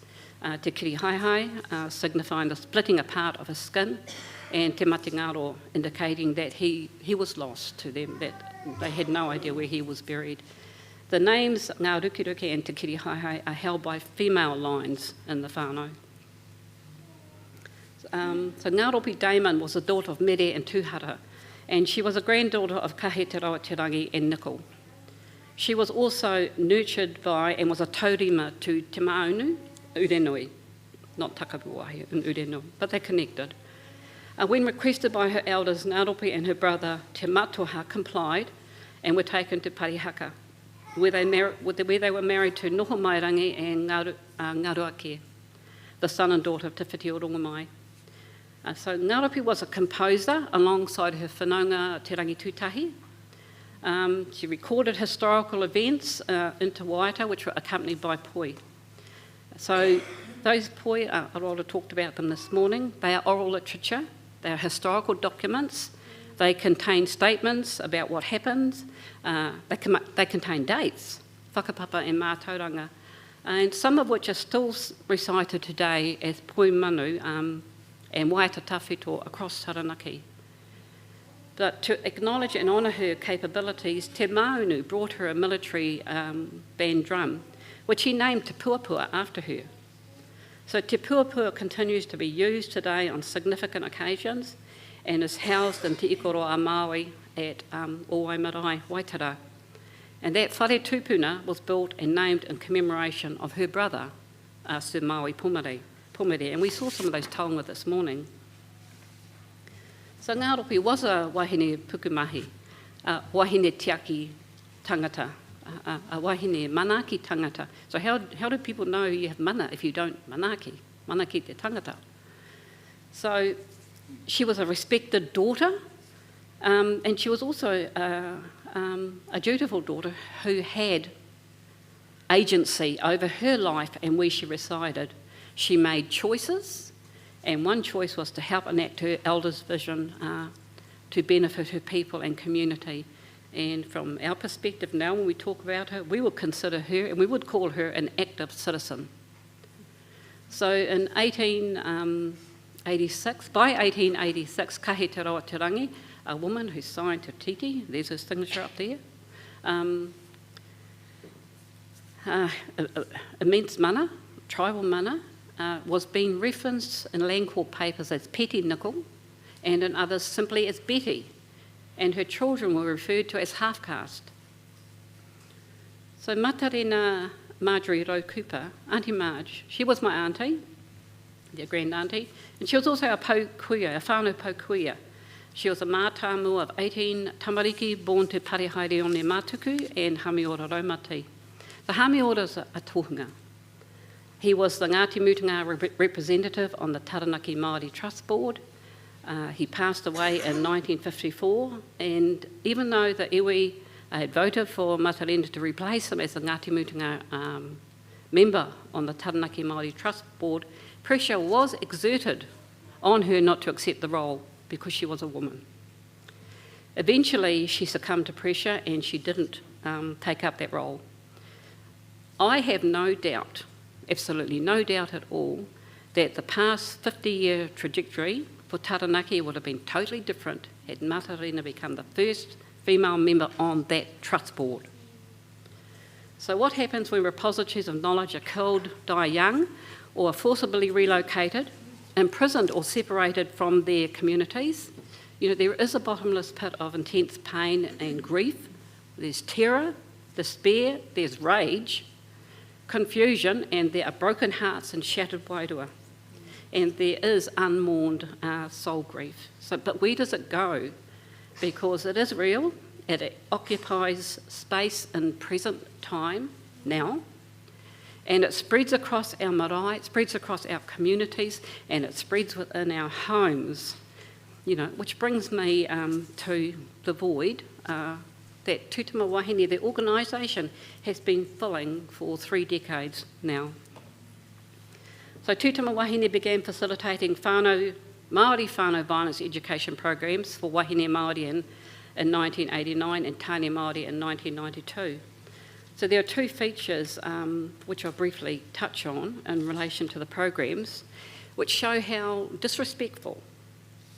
Te Kirihaihai, signifying the splitting apart of his skin, and Te Matingaro, indicating that he was lost to them, that they had no idea where he was buried. The names Ngā Rukiruki and Te Kirihaihai are held by female lines in the whānau. So Ngā Ropi Damon was the daughter of Mere and Tuhara, and she was a granddaughter of Kahe Te Rawa Te Rangi and Nicol. She was also nurtured by and was a taurima to Te Maunu, Urenui, not Takapuahi in Urenui, but they connected. When requested by her elders, Ngā Ropi and her brother Te Matoha complied and were taken to Parihaka, where they were married to Noho Mairangi and Ngaruake, the son and daughter of Te Whiti o Rungamai. So Ngā Ropi was a composer alongside her whanaunga Te Rangi Tūtahi. She recorded historical events in Te Waita, which were accompanied by poi. So those poi, Aroa talked about them this morning, they are oral literature, they are historical documents, they contain statements about what happened, they contain dates, whakapapa and mātauranga, and some of which are still recited today as poi manu and waiata tawhito across Taranaki. But to acknowledge and honour her capabilities, Te Maunu brought her a military band drum, which he named Te Puapua after her. So Te Puapua continues to be used today on significant occasions and is housed in Te Ikoroa Māui at Owai Marae, Waitara. And that whare tūpuna was built and named in commemoration of her brother, Sir Maui Pomare. And we saw some of those taonga this morning. So Ngā Ropi was a wahine pukumahi, a wahine tiaki tangata, a wahine manaki tangata. So how do people know you have mana if you don't manaki te tangata? So she was a respected daughter, and she was also a dutiful daughter who had agency over her life and where she resided. She made choices, and one choice was to help enact her elders' vision to benefit her people and community. And from our perspective now, when we talk about her, we would consider her, and we would call her an active citizen. So in 1886, by 1886, Kahe Te Rawa Te Rangi, a woman who signed her titi, there's her signature up there, immense mana, tribal mana, was being referenced in land court papers as Petty Nickel and in others simply as Betty, and her children were referred to as half-caste. So Matarena Marjorie Rowe Cooper, Auntie Marge, she was my auntie, their grand auntie, and she was also a paukuia, a whānau paukuia. She was a mātāmua of 18 tamariki, born to Parehaere o ne Mātuku and Hamiora Raumati. The Hamiora is a tohunga. He was the Ngāti Mutunga representative on the Taranaki Māori Trust Board. He passed away in 1954, and even though the iwi had voted for Matarena to replace him as the Ngāti Mutunga member on the Taranaki Māori Trust Board, pressure was exerted on her not to accept the role because she was a woman. Eventually, she succumbed to pressure and she didn't take up that role. I have no doubt, absolutely no doubt at all, that the past 50-year trajectory for Taranaki would have been totally different had Matarena become the first female member on that trust board. So what happens when repositories of knowledge are killed, die young, or are forcibly relocated, imprisoned or separated from their communities? You know, there is a bottomless pit of intense pain and grief. There's terror, despair, there's rage, confusion, and there are broken hearts and shattered wairua. And there is unmourned soul grief. So, but where does it go? Because it is real, it occupies space in present time now, and it spreads across our marae, it spreads across our communities, and it spreads within our homes. You know, which brings me to the void that Tūtama Wahine, the organisation, has been filling for 3 decades now. So Tūtama Wahine began facilitating Māori whānau violence education programs for Wahine Māori in 1989 and Tāne Māori in 1992. So there are 2 features which I'll briefly touch on in relation to the programs, which show how disrespectful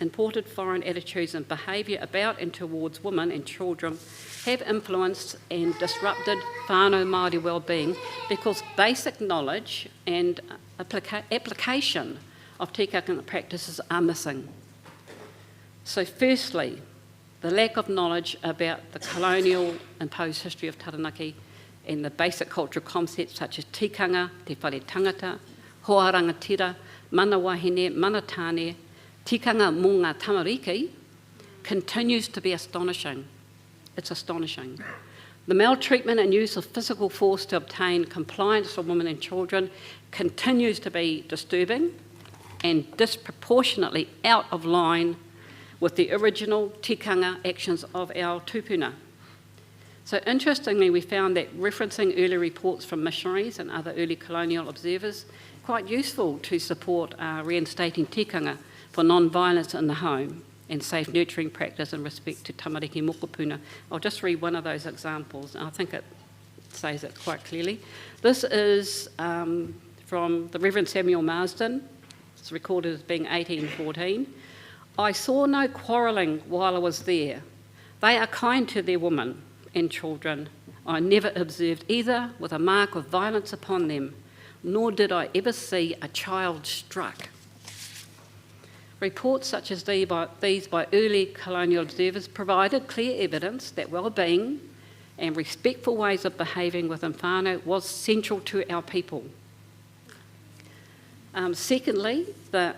imported foreign attitudes and behaviour about and towards women and children have influenced and disrupted whānau Māori wellbeing, because basic knowledge and application of tikanga practices are missing. So firstly, the lack of knowledge about the colonial imposed history of Taranaki and the basic cultural concepts such as tikanga, te whare tangata, hoa rangatira, mana wahine, mana tāne, tikanga mō ngā tamariki, continues to be astonishing. It's astonishing. The maltreatment and use of physical force to obtain compliance from women and children continues to be disturbing and disproportionately out of line with the original tikanga actions of our tūpuna. So interestingly, we found that referencing early reports from missionaries and other early colonial observers quite useful to support reinstating tikanga for non-violence in the home and safe nurturing practice in respect to tamariki mokopuna. I'll just read one of those examples. I think it says it quite clearly. This is from the Reverend Samuel Marsden. It's recorded as being 1814. I saw no quarrelling while I was there. They are kind to their women and children, I never observed either with a mark of violence upon them, nor did I ever see a child struck. Reports such as these by early colonial observers provided clear evidence that well-being and respectful ways of behaving within whānau was central to our people. Secondly, the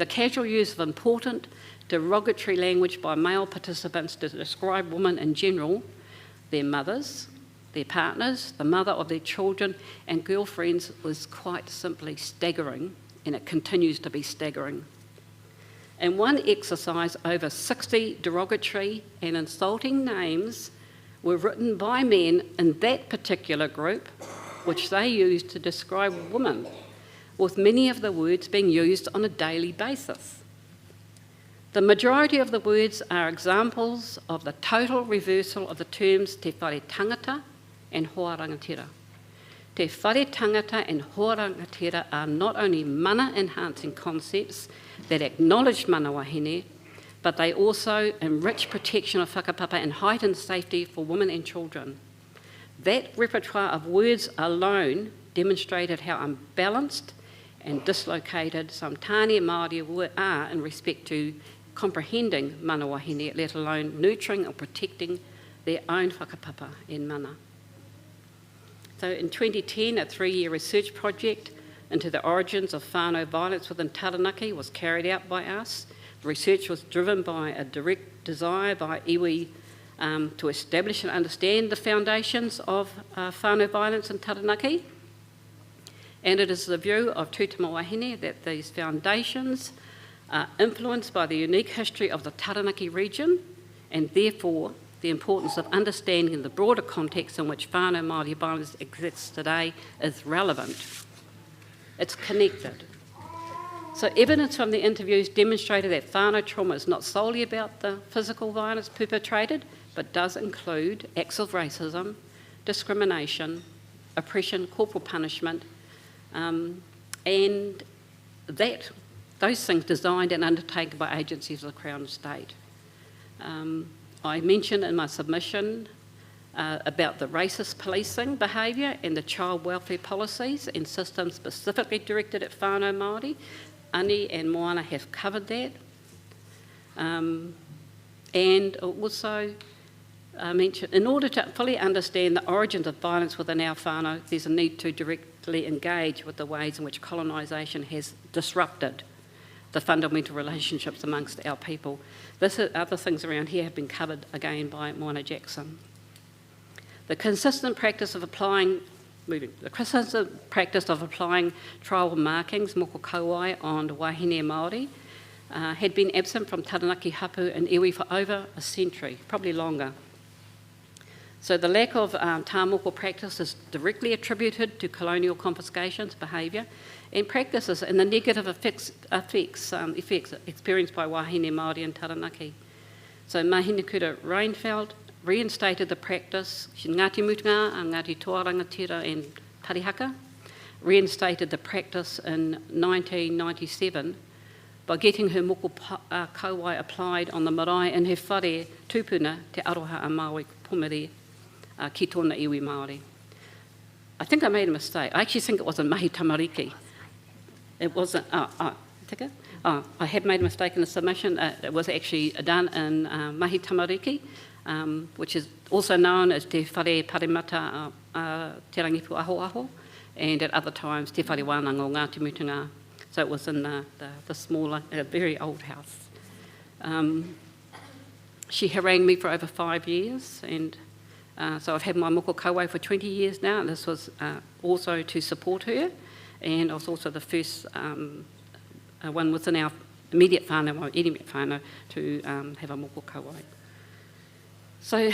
casual use of important derogatory language by male participants to describe women in general, their mothers, their partners, the mother of their children and girlfriends was quite simply staggering, and it continues to be staggering. In one exercise, over 60 derogatory and insulting names were written by men in that particular group, which they used to describe women, with many of the words being used on a daily basis. The majority of the words are examples of the total reversal of the terms te whare tangata and hoa rangatira. Te whare tangata and hoa rangatira are not only mana-enhancing concepts that acknowledge mana wahine, but they also enrich protection of whakapapa and heighten safety for women and children. That repertoire of words alone demonstrated how unbalanced and dislocated some tāne Māori are in respect to comprehending mana wahine, let alone nurturing or protecting their own whakapapa and mana. So in 2010, a 3-year research project into the origins of whānau violence within Taranaki was carried out by us. The research was driven by a direct desire by iwi to establish and understand the foundations of whānau violence in Taranaki. And it is the view of Tūtama Wahine that these foundations are influenced by the unique history of the Taranaki region, and therefore the importance of understanding the broader context in which whānau Māori violence exists today is relevant. It's connected. So evidence from the interviews demonstrated that whānau trauma is not solely about the physical violence perpetrated, but does include acts of racism, discrimination, oppression, corporal punishment, and those things designed and undertaken by agencies of the Crown and State. I mentioned in my submission about the racist policing behaviour and the child welfare policies and systems specifically directed at whānau Māori. Ani and Moana have covered that. And also mentioned, in order to fully understand the origins of violence within our whānau, there's a need to directly engage with the ways in which colonisation has disrupted the fundamental relationships amongst our people. Other things around here have been covered again by Moana Jackson. The consistent practice of applying tribal markings, moko kauai, on Wahine Māori had been absent from Taranaki hapu and iwi for over a century, probably longer. So the lack of tāmoko practice is directly attributed to colonial confiscations behaviour and practices and the negative effects experienced by Wahine Māori in Taranaki. So Mahina Kura Reinfeldt reinstated the practice, Ngāti Mutunga, Ngāti Toa Rangatira and Parihaka, reinstated the practice in 1997 by getting her moko kauai applied on the marae in her whare tūpuna te aroha a Māori pomere ki tōna iwi Māori. I think I made a mistake. I actually think it was in Mahi Tamariki. It wasn't, I had made a mistake in the submission. It was actually done in Mahi Tamariki, which is also known as te whare parimata te rangipu aho aho, and at other times te whare wānanga o Ngāti Mutunga. So it was in the smaller, very old house. She harangued me for over 5 years, and so I've had my moko kauai for 20 years now, and this was also to support her, and I was also the first one within our immediate whānau, my immediate whānau, to have a moko kauai. So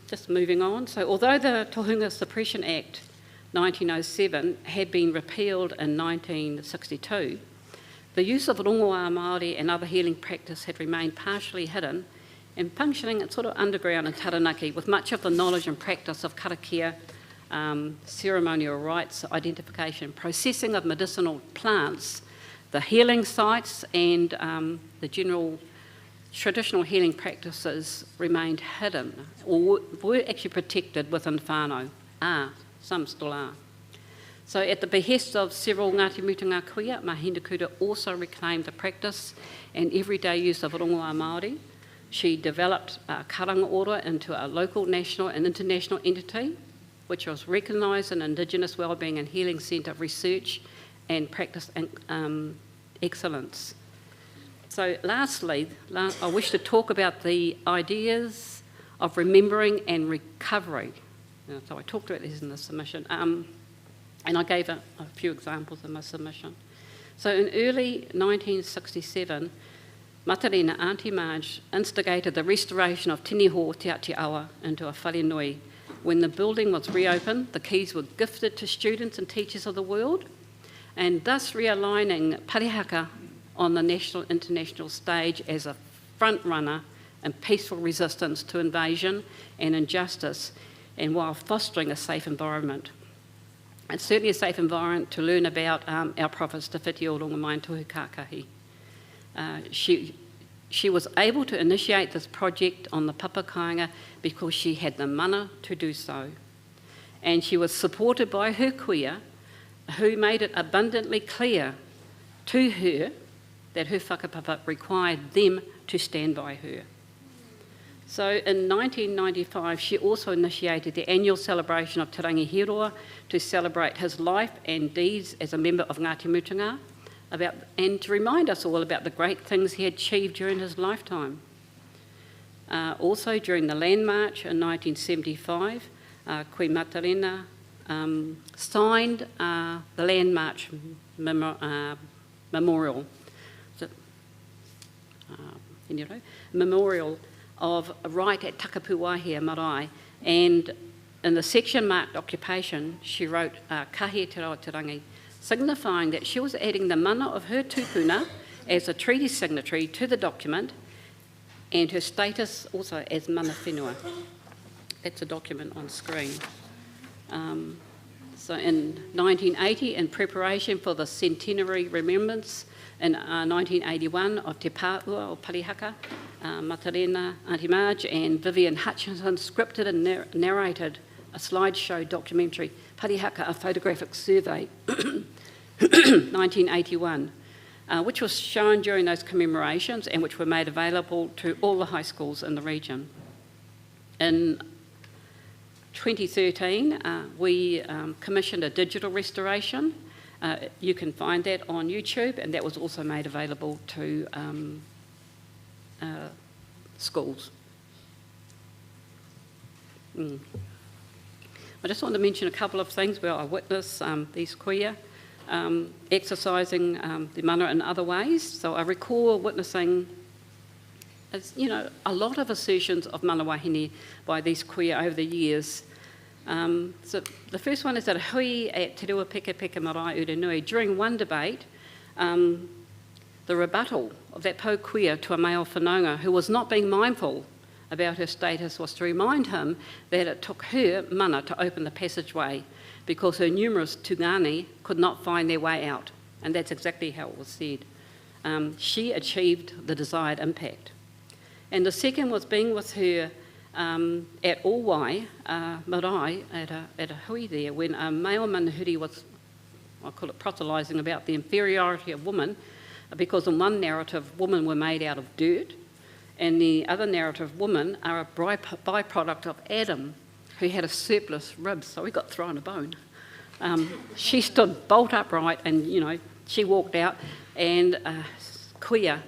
just moving on, so although the Tohunga Suppression Act 1907 had been repealed in 1962, the use of rongoā Māori and other healing practice had remained partially hidden and functioning at sort of underground in Taranaki, with much of the knowledge and practice of karakia, ceremonial rites, identification, processing of medicinal plants, the healing sites and the general traditional healing practices remained hidden or were actually protected within whānau. Some still are. So at the behest of several Ngāti Mutunga kuia, Wahine Kura also reclaimed the practice and everyday use of rongoā Māori. She developed karanga ora into a local, national and international entity, which was recognised an Indigenous Wellbeing and Healing Centre research and practice excellence. So lastly, I wish to talk about the ideas of remembering and recovery. So I talked about this in the submission, and I gave a few examples in my submission. So in early 1967, Matarena Auntie Marge instigated the restoration of Tiniho Te Ati Awa into a wharenui. When the building was reopened, the keys were gifted to students and teachers of the world, and thus realigning Parihaka on the national international stage as a front runner in peaceful resistance to invasion and injustice, and while fostering a safe environment. It's certainly a safe environment to learn about our prophets, Te Whiti o Rongomain Tohu Kākahi. She was able to initiate this project on the Papakainga because she had the mana to do so. And she was supported by her kuia, who made it abundantly clear to her that her whakapapa required them to stand by her. So in 1995, she also initiated the annual celebration of Te Rangi Hiroa to celebrate his life and deeds as a member of Ngāti Mutunga, and to remind us all about the great things he achieved during his lifetime. Also during the Land March in 1975, Koe Matarena signed the Land March memorial. Memorial of right at Takapuwahia Marae, and in the section marked occupation, she wrote Kahe Te Rao Te Rangi, signifying that she was adding the mana of her tupuna as a treaty signatory to the document and her status also as mana whenua. That's a document on screen. So in 1980, in preparation for the centenary remembrance in 1981 of Te Pāua o Parihaka, Matarena, Auntie Marge and Vivian Hutchinson scripted and narrated a slideshow documentary, Parihaka, a photographic survey, 1981, which was shown during those commemorations and which were made available to all the high schools in the region. In 2013, we commissioned a digital restoration. You can find that on YouTube, and that was also made available to schools. I just want to mention a couple of things where I witnessed these kuia exercising the mana in other ways. So I recall witnessing, a lot of assertions of mana wahine by these kuia over the years. So the first one is that hui at Te Rua Peka Peka Marae Urenui, during one debate, the rebuttal of that po kuia to a male whanaunga who was not being mindful about her status was to remind him that it took her mana to open the passageway because her numerous tungani could not find their way out. And that's exactly how it was said. She achieved the desired impact. And the second was being with her at Owai Marae, at a hui there, when a male manahuri was, I call it proselytising about the inferiority of women, because in one narrative, women were made out of dirt, and the other narrative, women are a byproduct of Adam, who had a surplus ribs, so he got thrown a bone. She stood bolt upright, and she walked out, and kuia,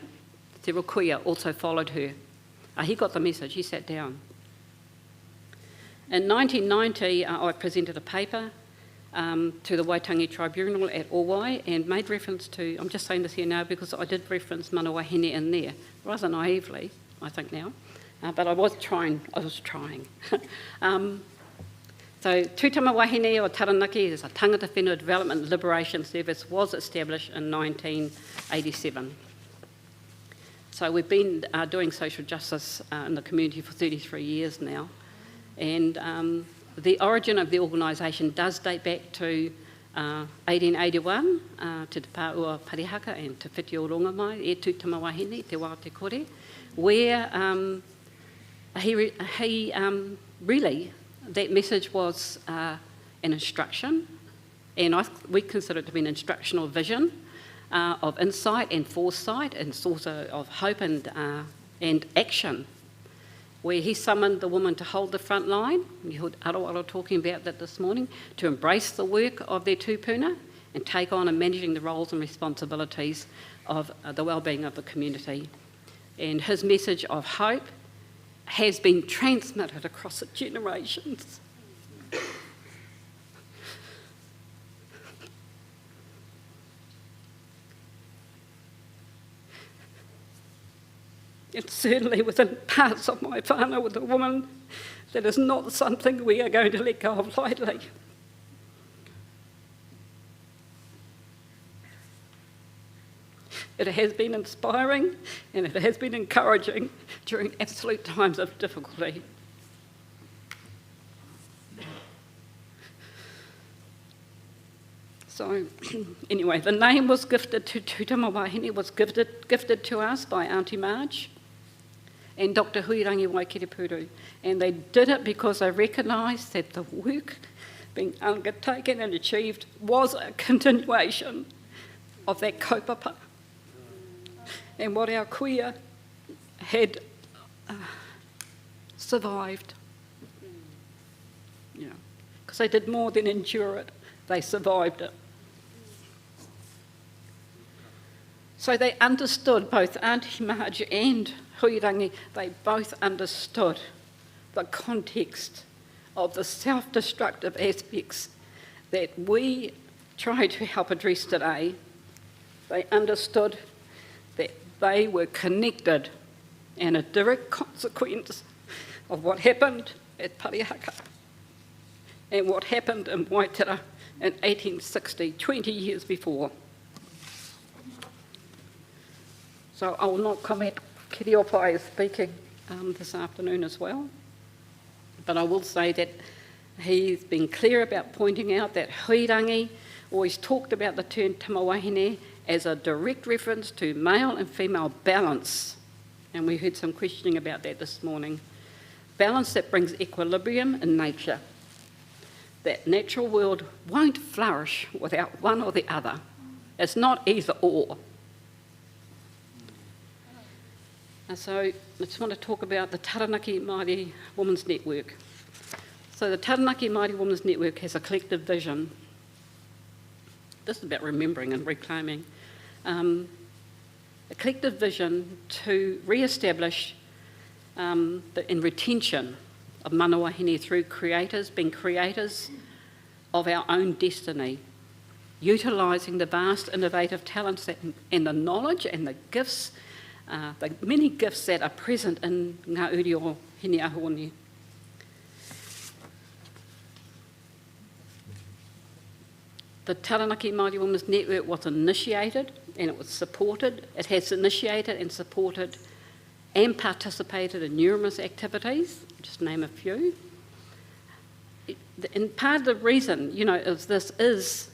Te Reo Kuia, also followed her. He got the message, he sat down. In 1990, I presented a paper to the Waitangi Tribunal at Owai and made reference to, I'm just saying this here now because I did reference mana wahine in there, rather naively, I think now, but I was trying. So Tūtama Wahine o Taranaki is a tangata whenua development and liberation service, was established in 1987. So we've been doing social justice in the community for 33 years now. And the origin of the organisation does date back to 1881, te Pāua Parihaka and te Whiti o Rongamai, e tūtama Wahine, te wā te kore, where he really, that message was an instruction, and we consider it to be an instructional vision of insight and foresight and sort of hope and action, where he summoned the woman to hold the front line. You heard Arawara talking about that this morning, to embrace the work of their tūpuna and take on and managing the roles and responsibilities of the well-being of the community. And his message of hope has been transmitted across the generations. And certainly within parts of my whānau with a woman, that is not something we are going to let go of lightly. It has been inspiring and it has been encouraging during absolute times of difficulty. So anyway, the name was gifted to Tūtama Wahine, was gifted to us by Auntie Marge and Dr. Huirangi Waikiripuru. And they did it because they recognised that the work being undertaken and achieved was a continuation of that kaupapa. And what our kuia had survived. You know, because they did more than endure it, they survived it. So they understood, both Auntie Marge and Huirangi, they both understood the context of the self-destructive aspects that we try to help address today. They understood that they were connected and a direct consequence of what happened at Parihaka and what happened in Waitara in 1860, 20 years before. So I will not comment. Kiriopai is speaking this afternoon as well. But I will say that he's been clear about pointing out that Huirangi always talked about the term tamawahine as a direct reference to male and female balance. And we heard some questioning about that this morning. Balance that brings equilibrium in nature. That natural world won't flourish without one or the other. It's not either or. And so I just want to talk about the Taranaki Māori Women's Network. So the Taranaki Māori Women's Network has a collective vision. This is about remembering and reclaiming. A collective vision to re-establish and retention of mana wahine through creators, being creators of our own destiny, utilising the vast innovative talents and the knowledge and the gifts, the many gifts that are present in ngā uri o Hine Ahone. The Taranaki Māori Women's Network was initiated and it was supported. It has initiated and supported and participated in numerous activities, just name a few. And part of the reason, is this is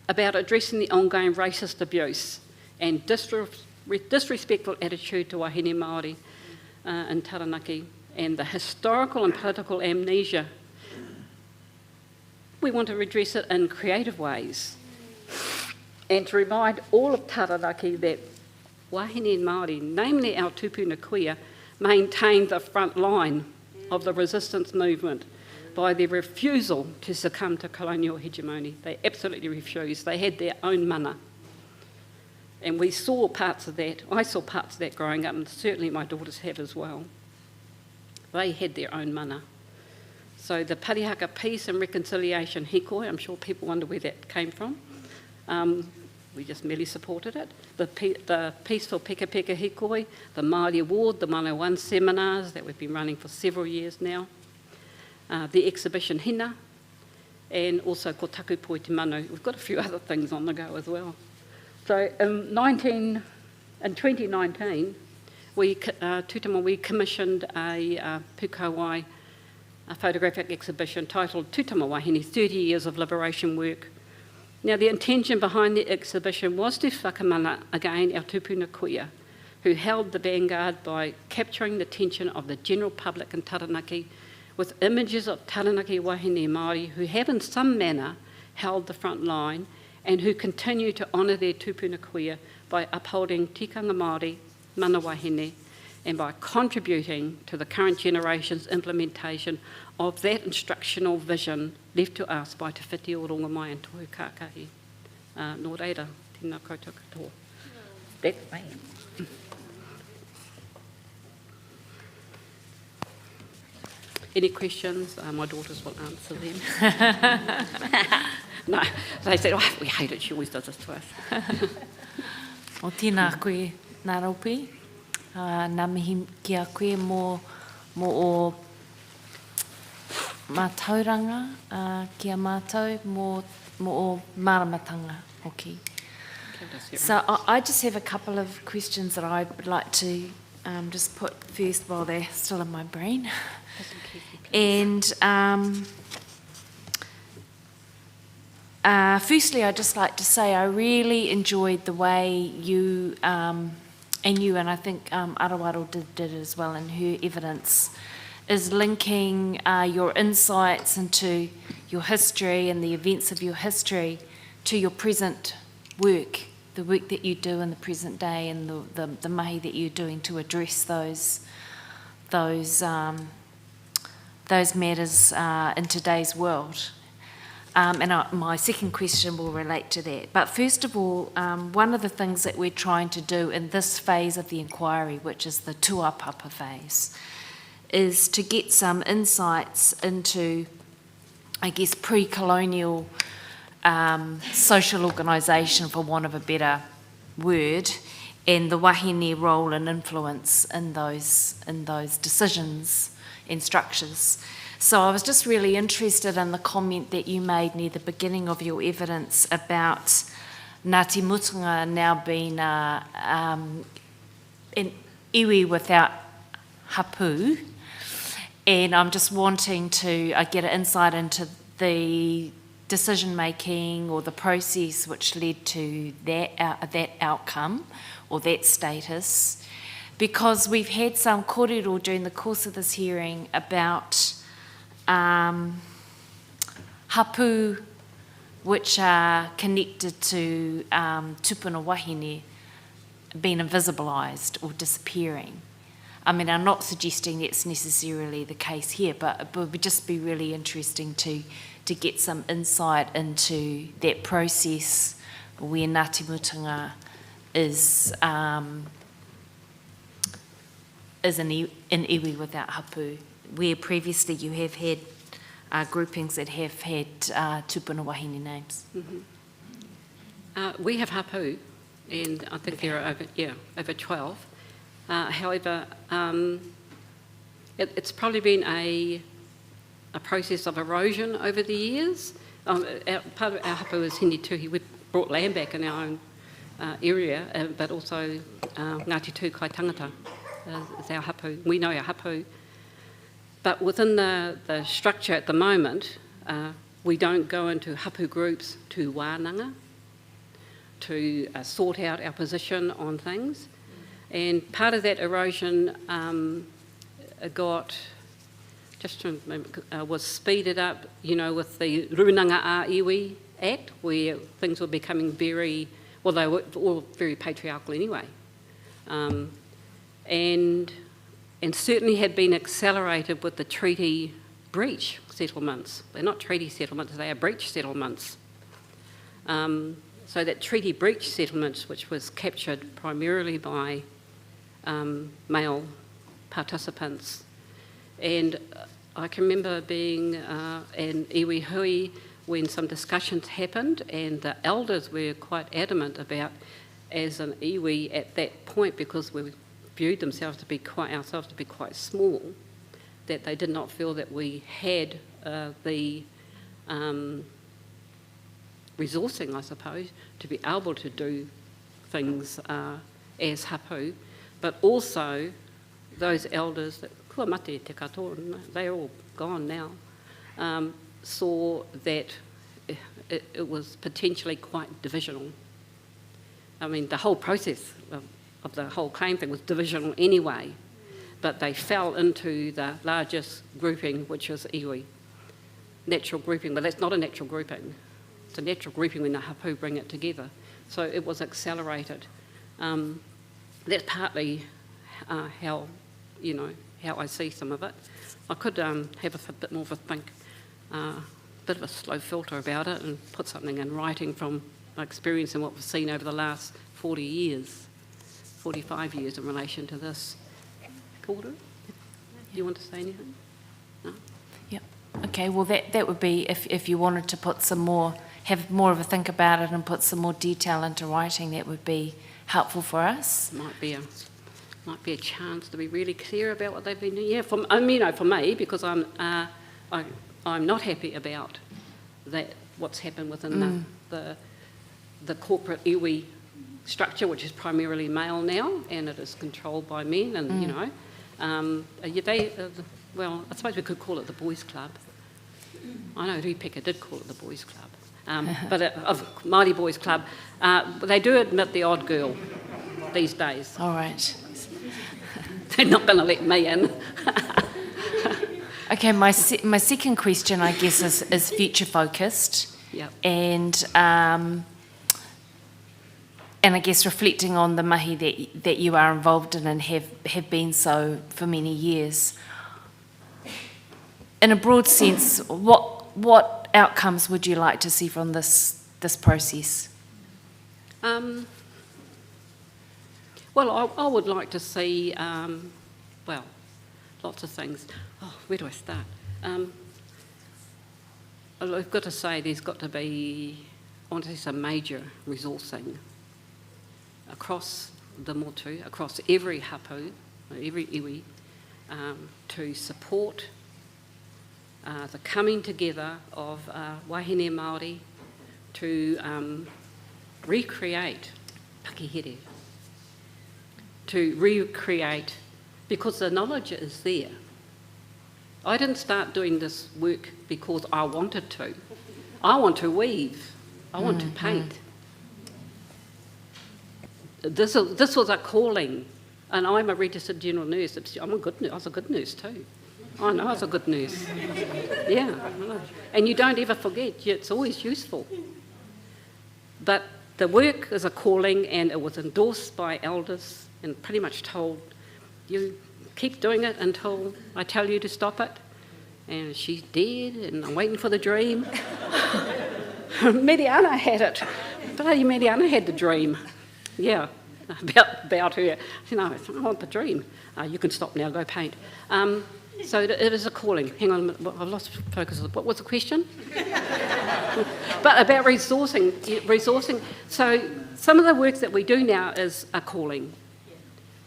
about addressing the ongoing racist abuse and disrespectful attitude to wahine Māori in Taranaki and the historical and political amnesia. We want to redress it in creative ways and to remind all of Taranaki that wahine Māori, namely our tupuna kuia, maintained the front line of the resistance movement by their refusal to succumb to colonial hegemony. They absolutely refused. They had their own mana. And we saw parts of that. I saw parts of that growing up, and certainly my daughters have as well. They had their own mana. So the Parihaka Peace and Reconciliation hikoi, I'm sure people wonder where that came from. We just merely supported it. The Peaceful Peka Peka hikoi, the Māori Award, the Mana One seminars that we've been running for several years now, the exhibition Hina, and also Ko Taku Poi Te Manu. We've got a few other things on the go as well. So in 2019, we commissioned a Pukawai a photographic exhibition titled Tūtama Wahine, 30 Years of Liberation Work. Now, the intention behind the exhibition was to whakamana again our tupuna kuia, who held the vanguard by capturing the attention of the general public in Taranaki with images of Taranaki Wahine Māori who have in some manner held the front line and who continue to honour their tupuna kuia by upholding tikanga Māori, mana wahine, and by contributing to the current generation's implementation of that instructional vision left to us by Te Whiti o Rongamai and Tohu Kākahi. Nō reira, tēnā koutou katoa. That's me. Any questions? My daughters will answer them. No, they said, oh, we hate it, she always does this to us. O tēnā koe, nā raupi. Nā mihi ki a koe mō o mātauranga ki a mātou, mō o māramatanga hoki. So I just have a couple of questions that I'd like to just put first while they're still in my brain. And firstly, I'd just like to say I really enjoyed the way you and I think Arawaro did as well in her evidence, is linking your insights into your history and the events of your history to your present work, the work that you do in the present day and the mahi that you're doing to address those matters in today's world. My second question will relate to that. But first of all, one of the things that we're trying to do in this phase of the inquiry, which is the tuapapa phase, is to get some insights into, I guess, pre-colonial social organisation, for want of a better word, and the wahine role and influence in those decisions and structures. So I was just really interested in the comment that you made near the beginning of your evidence about Ngāti Mutunga now being an iwi without hapu, and I'm just wanting to get an insight into the decision-making or the process which led to that outcome or that status, because we've had some kōrero during the course of this hearing about hapu which are connected to tupuna wahine being invisibilised or disappearing. I mean, I'm not suggesting that's necessarily the case here, but it would just be really interesting to get some insight into that process where Ngāti Mutunga is an iwi without hapu, where previously you have had groupings that have had tupuna wahine names. Mm-hmm. We have hapu, and I think there are over 12. However, it's probably been a process of erosion over the years. Part of our hapu is Hini Tuhi. We've brought land back in our own area, but also Ngāti Tū Kai Tangata is our hapu. We know our hapu. But within the structure at the moment, we don't go into hapu groups to wānanga, to sort out our position on things. And part of that erosion was speeded up, with the Runanga a Iwi Act, where things were becoming they were all very patriarchal anyway. And certainly had been accelerated with the treaty breach settlements. They're not treaty settlements, they are breach settlements. So that treaty breach settlements, which was captured primarily by male participants. And I can remember being in iwi hui when some discussions happened, and the elders were quite adamant about, as an iwi at that point, because we viewed ourselves to be quite small, that they did not feel that we had the resourcing, I suppose, to be able to do things as hapu, but also those elders that kua mate te katoa, they're all gone now, saw that it was potentially quite divisional. I mean, the whole process of the whole claim thing was divisional anyway, but they fell into the largest grouping, which is iwi. Natural grouping, but that's not a natural grouping. It's a natural grouping when the hapu bring it together. So it was accelerated. That's partly how I see some of it. I could have a bit more of a think, bit of a slow filter about it and put something in writing from my experience and what we've seen over the last 40 years, 45 years in relation to this. Porter, do you want to say anything? No? Yep. Okay, well that would be if you wanted to put some more, have more of a think about it and put some more detail into writing, that would be helpful for us. Might be a chance to be really clear about what they've been doing. Yeah, for me, because I'm not happy about that. What's happened within the corporate iwi structure, which is primarily male now, and it is controlled by men, and well, I suppose we could call it the boys' club. I know Rupeka did call it the boys' club, but of Māori boys' club, they do admit the odd girl these days. All right. They're not going to let me in. Okay, my second question, I guess, is future focused. Yep. And I guess reflecting on the mahi that you are involved in and have been so for many years. In a broad sense, what outcomes would you like to see from this process? Well, I would like to see, lots of things. Oh, where do I start? I've got to say there's got to be, I want to see some major resourcing across the motu, across every hapu, every iwi, to support the coming together of wahine Māori to recreate pakihere, to recreate, because the knowledge is there. I didn't start doing this work because I wanted to. I want to weave. I want to paint. This was a calling, and I'm a registered general nurse. I'm a good nurse. I was a good nurse too. I know I was a good nurse. Yeah, I know. And you don't ever forget. It's always useful. But the work is a calling, and it was endorsed by elders and pretty much told, you keep doing it until I tell you to stop it. And she's dead, and I'm waiting for the dream. Mediana had it. Bloody Mediana had the dream. Yeah, about her. You know, I want the dream. You can stop now, go paint. So it is a calling. Hang on a minute, I've lost focus. What was the question? But about resourcing. So some of the work that we do now is a calling.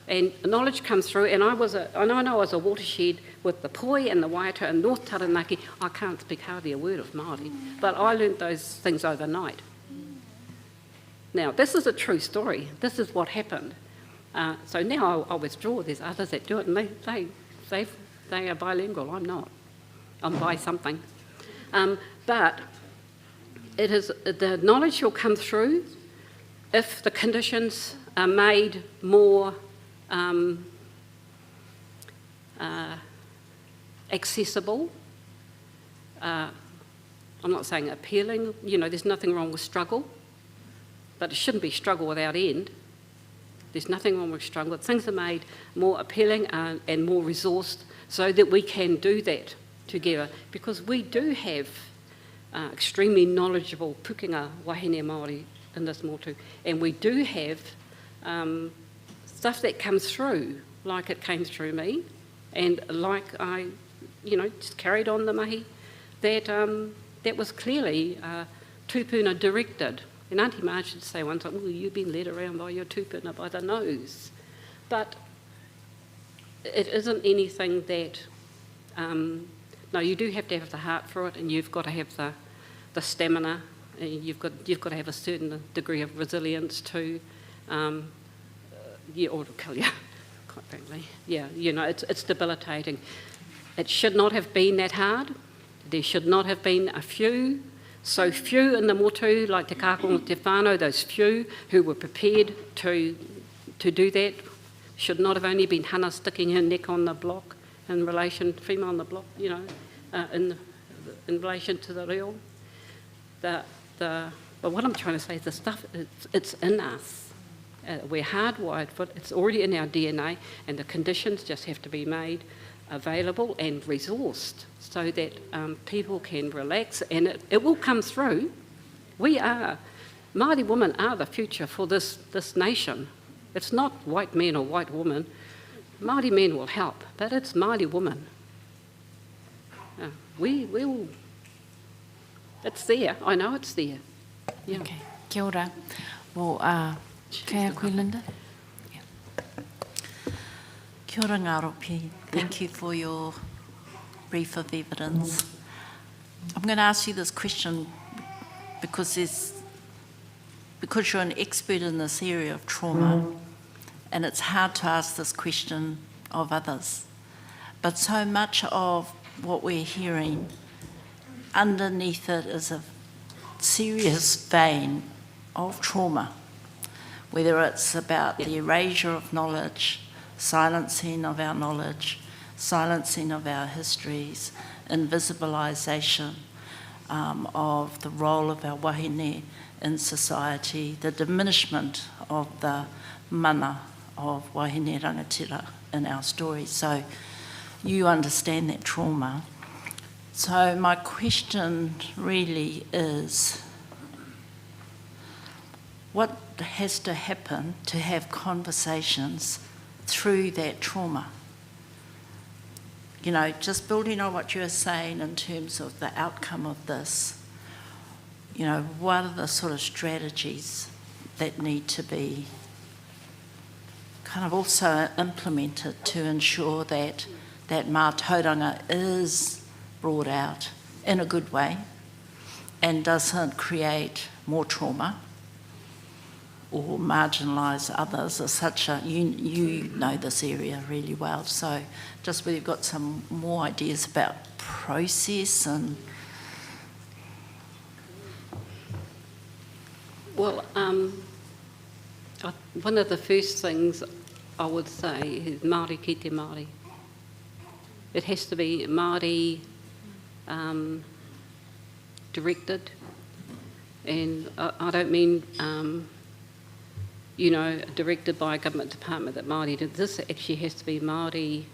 And knowledge comes through, and I know I was a watershed with the Poi and the Waiata and North Taranaki. I can't speak hardly a word of Māori, but I learnt those things overnight. Now, this is a true story. This is what happened. So now I withdraw. There's others that do it, and they are bilingual. I'm not. I'm bi something. But it is the knowledge will come through if the conditions are made more accessible. I'm not saying appealing. You know, there's nothing wrong with struggle, but it shouldn't be struggle without end. There's nothing wrong with struggle. Things are made more appealing and more resourced so that we can do that together, because we do have extremely knowledgeable pukenga wahine Māori in this motu, and we do have stuff that comes through, like it came through me, and like I, just carried on the mahi, that was clearly tupuna directed. And Auntie Marge would say once, "Oh, you've been led around by your tupuna by the nose," but it isn't anything that. No, you do have to have the heart for it, and you've got to have the stamina. And you've got to have a certain degree of resilience too. Or it'll kill you. quite frankly. Yeah, you know, it's debilitating. It should not have been that hard. There should not have been so few in the motu, like Te Kākonga Te Whānau, those few who were prepared to do that. Should not have only been Hannah sticking her neck on the block female on the block, you know, in relation to the reo. But what I'm trying to say is the stuff, it's in us. We're hardwired for it. It's already in our DNA, and the conditions just have to be made available and resourced so that people can relax, and it will come through. Māori women are the future for this nation. It's not white men or white women. Māori men will help, but it's Māori women. We will. It's there. I know it's there. Yeah. Okay. Kia ora. Well, kei a koe, Linda? Kia ora ngā ropi. Thank you for your brief of evidence. I'm going to ask you this question because you're an expert in this area of trauma, and it's hard to ask this question of others. But so much of what we're hearing, underneath it is a serious vein of trauma, whether it's about the erasure of knowledge, silencing of our knowledge, silencing of our histories, invisibilisation of the role of our wahine in society, the diminishment of the mana of wahine rangatira in our stories. So you understand that trauma. So my question really is, what has to happen to have conversations through that trauma? You know, just building on what you were saying in terms of the outcome of this, you know, what are the sort of strategies that need to be kind of also implemented to ensure that mātauranga is brought out in a good way and doesn't create more trauma or marginalise others as such a, you know this area really well, so just whether you've got some more ideas about process and... Well, one of the first things I would say is Māori ki te Māori. It has to be Māori directed, and I don't mean you know, directed by a government department that Māori did. This actually has to be Māori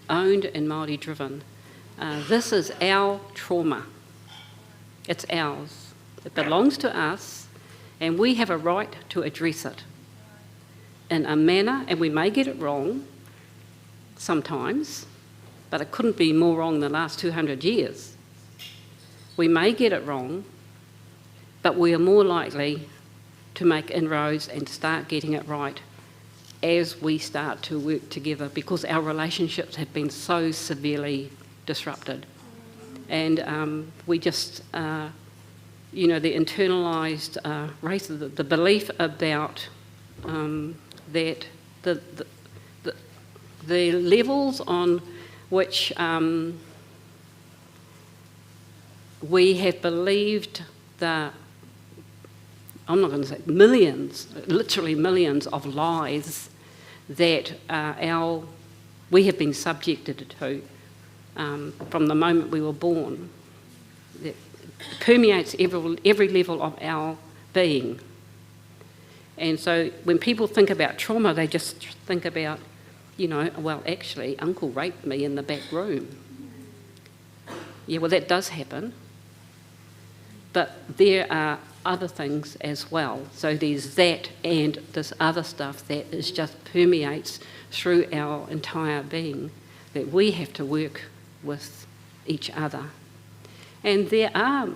owned and Māori driven. This is our trauma. It's ours. It belongs to us, and we have a right to address it in a manner, and we may get it wrong sometimes, but it couldn't be more wrong than the last 200 years. We may get it wrong, but we are more likely to make inroads and start getting it right as we start to work together, because our relationships have been so severely disrupted. And we just, you know, the internalised racism, the belief about that the levels on which we have believed that, I'm not going to say millions, literally millions of lies that we have been subjected to from the moment we were born. That permeates every level of our being. And so when people think about trauma, they just think about, you know, well, actually, Uncle raped me in the back room. Yeah, well, that does happen. But there are other things as well. So there's that and this other stuff that is just permeates through our entire being that we have to work with each other. And there are,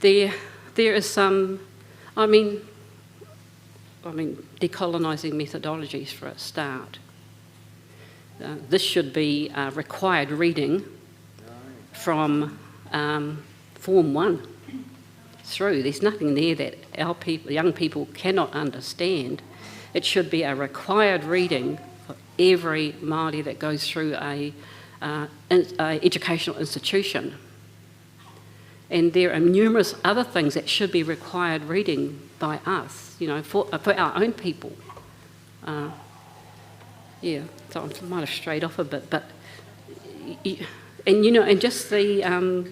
there is some, I mean, decolonising methodologies for a start. This should be required reading from Form 1. through. There's nothing there that our people, young people cannot understand. It should be a required reading for every Māori that goes through a educational institution. And there are numerous other things that should be required reading by us, you know, for our own people. Yeah, so I might have strayed off a bit, but, and you know, and just the,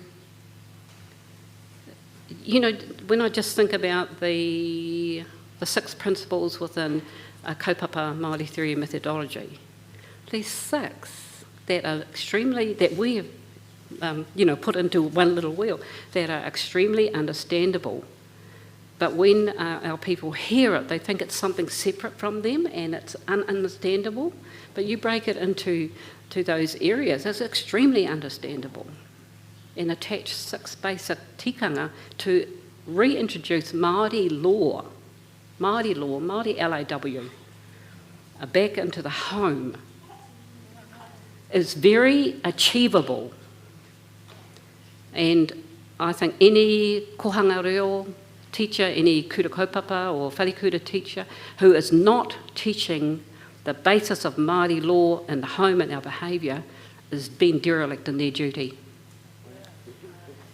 you know, when I just think about the 6 principles within a kaupapa Māori theory and methodology, there's 6 that are extremely, that we have, you know, put into one little wheel, that are extremely understandable. But when our people hear it, they think it's something separate from them and it's ununderstandable. But you break it into those areas, it's extremely understandable. And attach 6 basic tikanga to reintroduce Māori law, Māori LAW, back into the home is very achievable. And I think any kohanga reo teacher, any kura kaupapa or wharikura teacher who is not teaching the basis of Māori law in the home and our behaviour is being derelict in their duty.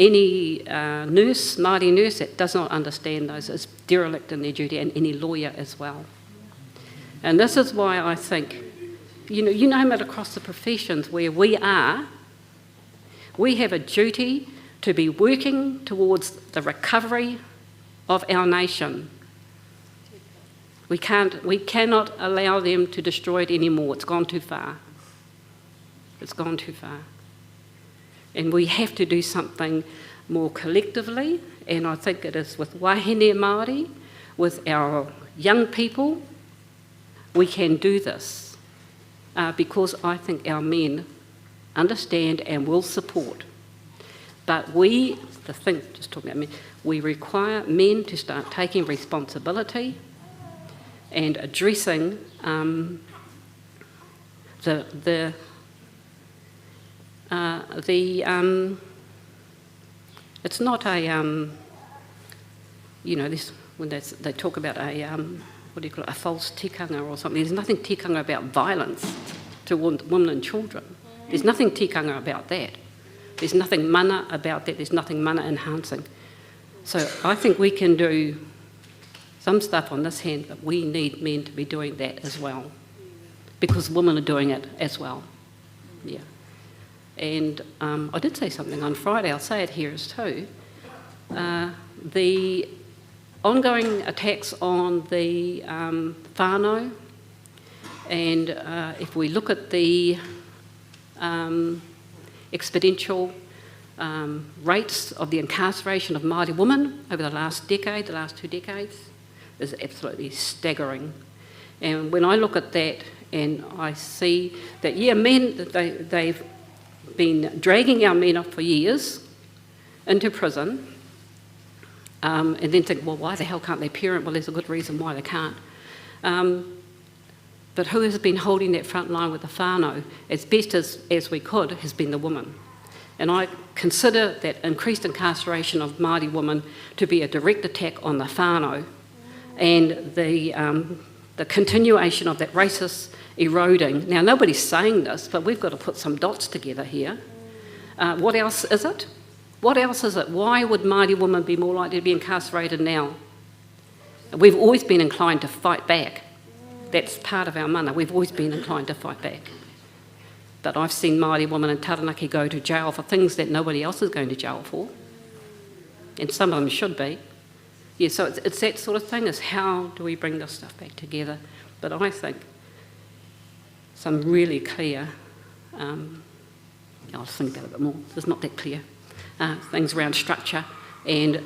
Any nurse, Māori nurse that does not understand those is derelict in their duty, and any lawyer as well. And this is why I think, you name it across the professions where we have a duty to be working towards the recovery of our nation. We cannot allow them to destroy it anymore. It's gone too far. It's gone too far. And we have to do something more collectively, and I think it is with Wahine Māori, with our young people, we can do this because I think our men understand and will support. But just talking about men, we require men to start taking responsibility and addressing it's not a, this, when they talk about a false tikanga or something, there's nothing tikanga about violence to women and children. There's nothing tikanga about that. There's nothing mana about that. There's nothing mana enhancing. So I think we can do some stuff on this hand, but we need men to be doing that as well, because women are doing it as well. Yeah. And I did say something on Friday, I'll say it here as too. The ongoing attacks on the whānau, and if we look at the exponential rates of the incarceration of Māori women over the last 2 decades, is absolutely staggering. And when I look at that and I see that, men, they've been dragging our men off for years into prison, and then think, well, why the hell can't they parent? Well, there's a good reason why they can't. But who has been holding that front line with the whānau as best as we could has been the woman. And I consider that increased incarceration of Māori women to be a direct attack on the whānau, and the continuation of that racist eroding. Now, nobody's saying this, but we've got to put some dots together here. What else is it? What else is it? Why would Māori women be more likely to be incarcerated now? We've always been inclined to fight back. That's part of our mana. We've always been inclined to fight back. But I've seen Māori women in Taranaki go to jail for things that nobody else is going to jail for. And some of them should be. Yeah, so it's that sort of thing, is how do we bring this stuff back together? But I think some really clear, I'll think about it a bit more, it's not that clear, things around structure and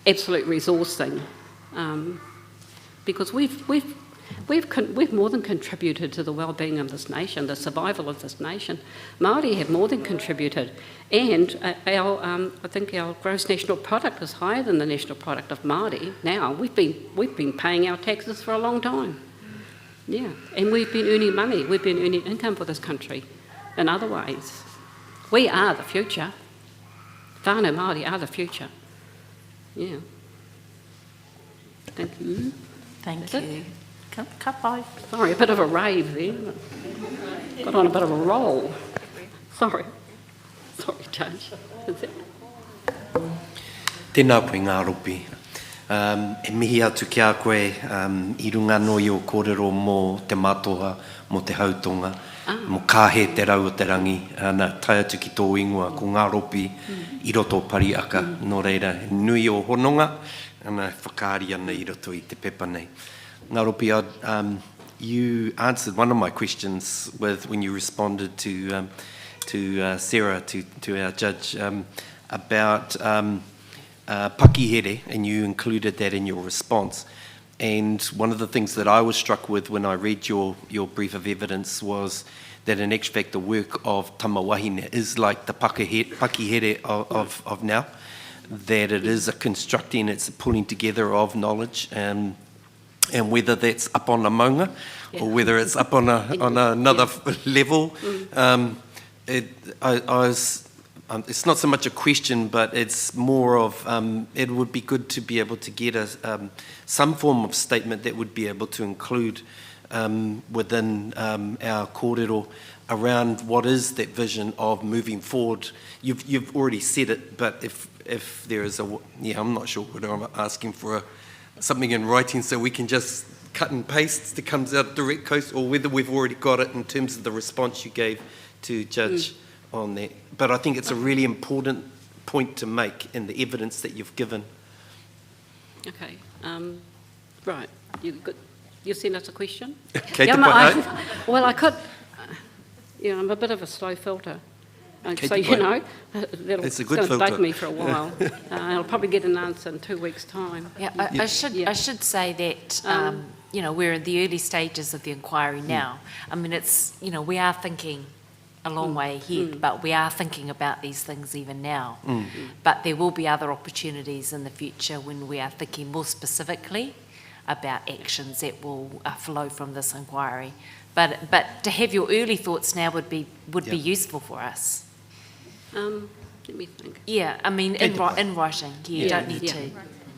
absolute resourcing. Because we've more than contributed to the well-being of this nation, the survival of this nation. Māori have more than contributed, and I think our gross national product is higher than the national product of Māori now. We've been paying our taxes for a long time, yeah, and we've been earning money. We've been earning income for this country in other ways. We are the future. Whānau Māori are the future. Yeah. Thank you. Thank That's you. Ka pai. Sorry, a bit of a rave there. Got on a bit of a roll. Sorry. Sorry, Judge. Is it? Tēnā koe ngā ropi. E mihi atu ki a koe I runga no I o kōrero mō te mātoha, mō te hautonga, mō kāhe te rau o te rangi. Nā tai atu ki tō ingoa ko ngā ropi I roto pari aka. Nō reira, nui o hononga, ana whakaari ana I roto I te pepa nei. Ngā ropi, you answered one of my questions when you responded to Sarah, to our judge, about pakihere, and you included that in your response. And one of the things that I was struck with when I read your brief of evidence was that an X Factor work of tama wahine is like the pakihere of now, that it is a constructing, it's a pulling together of knowledge, and whether that's up on a maunga or whether it's up on another level. It's not so much a question, but it's more of, it would be good to be able to get some form of statement that would be able to include within our kōrero around what is that vision of moving forward. You've already said it, but if there is I'm not sure whether I'm asking for something in writing so we can just cut and paste that comes out direct coast, or whether we've already got it in terms of the response you gave to Judge on that. But I think it's a really important point to make in the evidence that you've given. Okay. Right. You sent us a question? Okay, well, I could... I'm a bit of a slow filter. So, it's a good going to filter. take me for a while. I'll probably get an answer in 2 weeks' time. Yeah, I should say that, we're in the early stages of the inquiry now. I mean, it's, we are thinking a long way ahead, but we are thinking about these things even now. But there will be other opportunities in the future when we are thinking more specifically about actions that will flow from this inquiry. But to have your early thoughts now would be useful for us. Let me think. Yeah, I mean, in writing. Yeah, you don't need to.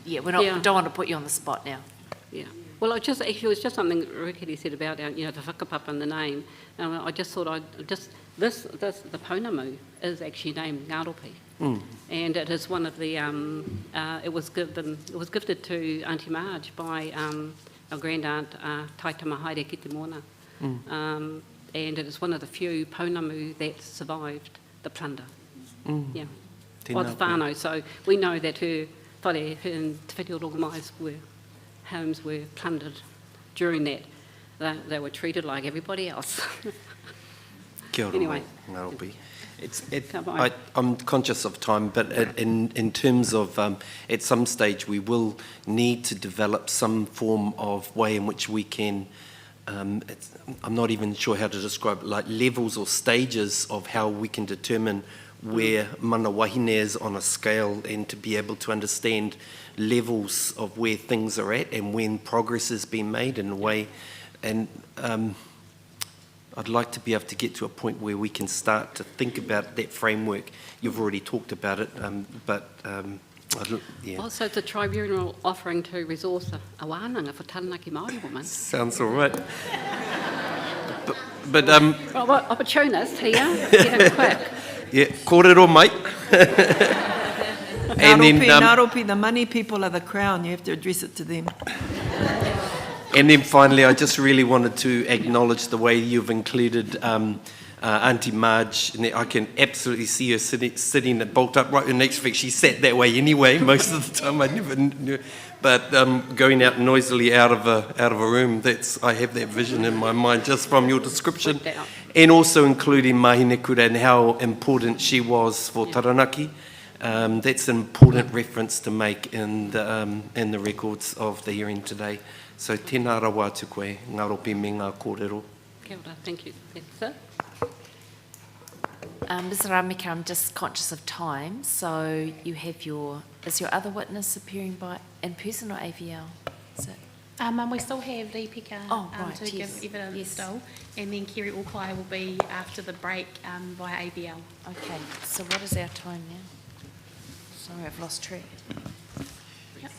Yeah, we don't want to put you on the spot now. Yeah. Well, it was just something Rikiri said about the whakapapa and the name. I just thought the pounamu is actually named Ngaropi. And it is one of the, it was gifted to Auntie Marge by our grand aunt Taitama Haere ki te Mona. And it is one of the few pounamu that survived the plunder. Yeah. By the whānau. So we know that her whare and Te Whiti Rongamais homes were plundered during that. They were treated like everybody else. Kia ora, anyway. Ngaropi. I'm conscious of time, but in terms of at some stage we will need to develop some form of way in which we can, I'm not even sure how to describe it, like levels or stages of how we can determine where mana wahine is on a scale, and to be able to understand levels of where things are at and when progress has been made in a way. And I'd like to be able to get to a point where we can start to think about that framework. You've already talked about it, Also, it's a tribunal offering to resource a wānanga for Taranaki Māori woman. Sounds all right. but opportunist here, get him quick. Yeah, kōrero mate. And then, Ngaropi, the money people are the crown. You have to address it to them. And then finally, I just really wanted to acknowledge the way you've included Auntie Marge. And I can absolutely see her sitting bolt upright. And next week, she sat that way anyway. Most of the time, I never knew. But going out noisily out of a room, I have that vision in my mind just from your description. And also including Mahine Kura and how important she was for Taranaki. That's an important reference to make in the records of the hearing today. So tēnā rawa atu koe, Ngaropi me ngā kōrero. Kia ora, thank you. Sir? Ms. Ramika, I'm just conscious of time, so you have is your other witness appearing in person or AVL? Is it? We still have Lee Pika to give evidence still, and then Kerry Aukai will be after the break via AVL. Okay, so what is our time now? Sorry, I've lost track. Yep.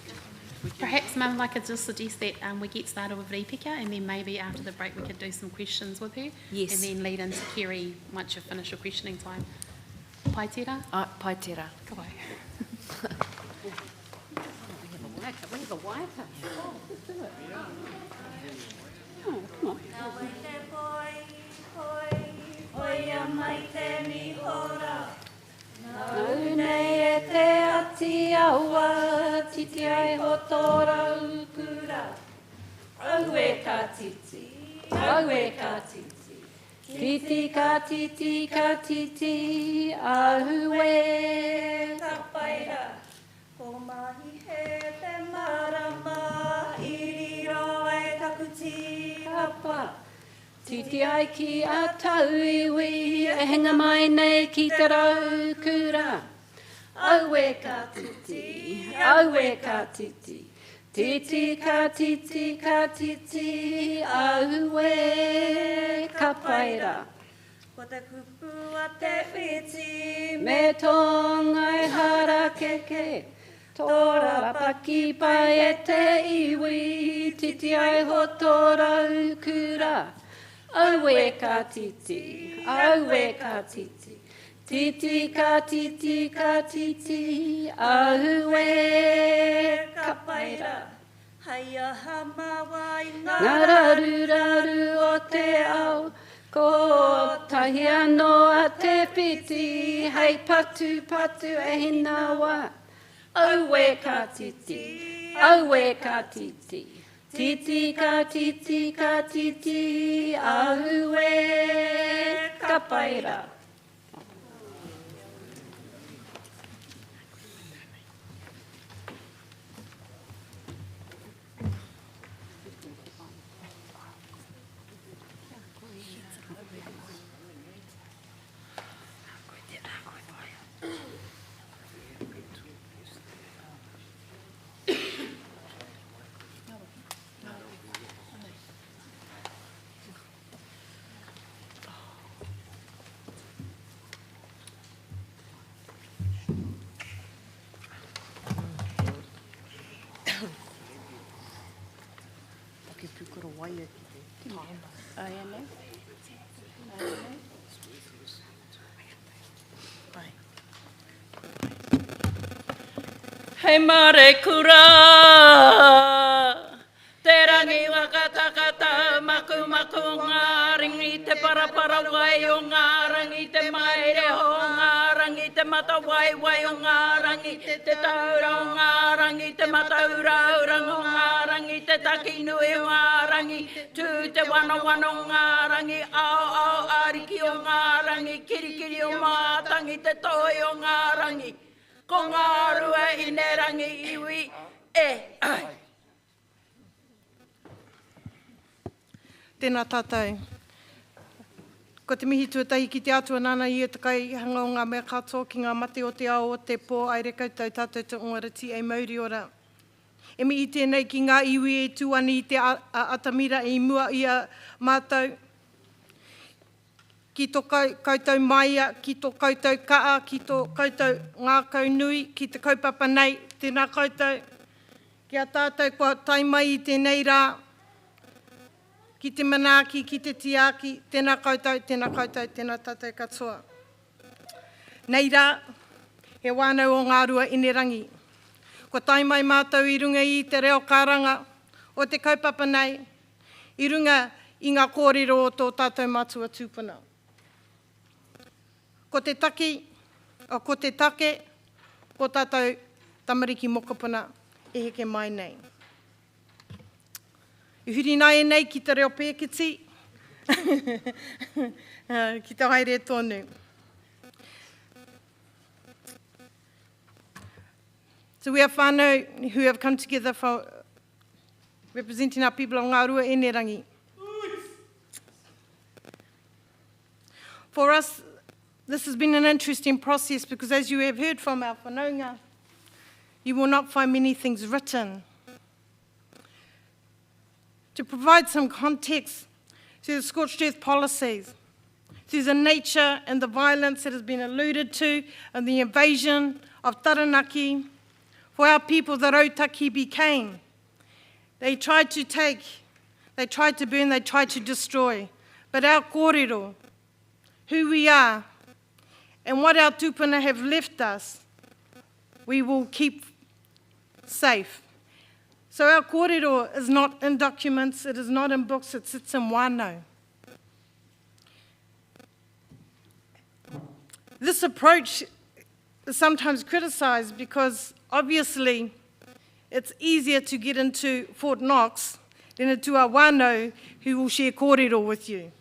Perhaps Mum, I could just suggest that we get started with Ripika, and then maybe after the break we could do some questions with her. Yes. And then lead into Kerry once you finish your questioning time. Pai tērā? Pai tērā. Ka wai. We have a waika. Oh, let's do it. Oh, come on. Nau nei e te ati aua, titi ai ho tōra ukura. Au e ka titi, au e ka titi. Titi ka titi ka titi, au e ka paira. Ko mahi he te marama, iriro e takuti hapa. Titi ai ki a tau iwi, e henga mai nei ki te raukura. Au e ka titi, au e ka titi. Titi ka titi ka titi, au e ka paira. Ko te kupu a te whiti, me tonga e hara keke. Tōra paki pai e te iwi, titi ai ho tōra ukura. Au e ka titi, au e ka titi. Titi ka titi ka titi, au e ka paira. Haia hamawa i ngā raru o te ao, ko tahi anō a te piti, hei patu patu e hina wā. Au e ka titi, au e ka titi. Titi ka titi ka titi, au e ka paira. Hei mare kura, te rangi wakatakata, maku maku ngā rangi te parapara wai o ngā rangi te maere ho ngā rangi te mata wai wai o ngā rangi te taura o ngā rangi te mataura urang o ngā rangi te taki nui o ngā rangi tū te wano wano o ngā rangi ao ao ariki o ngā rangi kirikiri o mātangi te toi o ngā rangi. Ko ngā rua I ne rangi iwi e ai. Tēnā tātou. Ko te mihi tuatahi ki te atua nana I e te kai hanga o ngā mea katoa ki ngā mate o te ao o te pō aere koutou tātou te ongarati e mauri ora. E mi I tēnei ki ngā iwi e tuani I te atamira I mua ia mātou. Ki tō koutou maia, ki tō koutou kaa, ki tō koutou ngā kaunui, ki te kaupapa nei, tēnā koutou. Ki a tātou kua taimai I tēnei rā, ki te manaaki, ki te tiaki, tēnā koutou, tēnā koutou, tēnā tātou katoa. Nei rā, he wānau o ngā rua inerangi. Ko taimai mātou I runga I te reo karanga o te kaupapa nei, I runga I ngā kōrero o tō tātou mātua tūpuna. Ko te take, ko tātou tamariki mokopuna e heke mai nei. I huri nai nei ki te reo pēkiti, ki te haere tonu. So we are whānau who have come together for representing our people o ngā rua Enirangi. For us, this has been an interesting process because as you have heard from our whanaunga, you will not find many things written. To provide some context to the scorched earth policies, through the nature and the violence that has been alluded to and the invasion of Taranaki, for our people the Rautaki became They tried to take, they tried to burn, they tried to destroy. But our kōrero, who we are, and what our tupuna have left us, we will keep safe. So our kōrero is not in documents, it is not in books, it sits in wānau. This approach is sometimes criticised because obviously it's easier to get into Fort Knox than into a wānau who will share kōrero with you.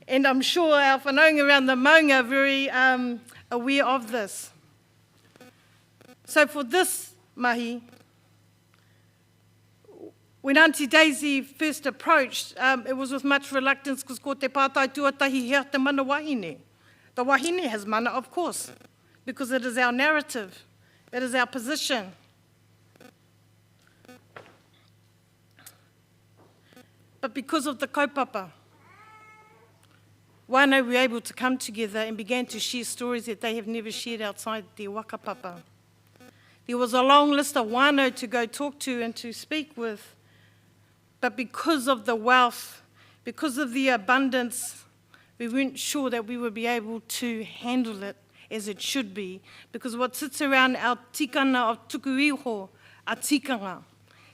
And I'm sure our whanaunga around the maunga are very aware of this. So for this mahi, when Auntie Daisy first approached, it was with much reluctance because ko te pātai tuatahi hea te mana wahine. The wahine has mana, of course, because it is our narrative, it is our position. But because of the kaupapa, wānau were able to come together and began to share stories that they have never shared outside their wakapapa. There was a long list of wānau to go talk to and to speak with, but because of the wealth, because of the abundance, we weren't sure that we would be able to handle it as it should be, because what sits around our tikana of tuku iho are tikanga.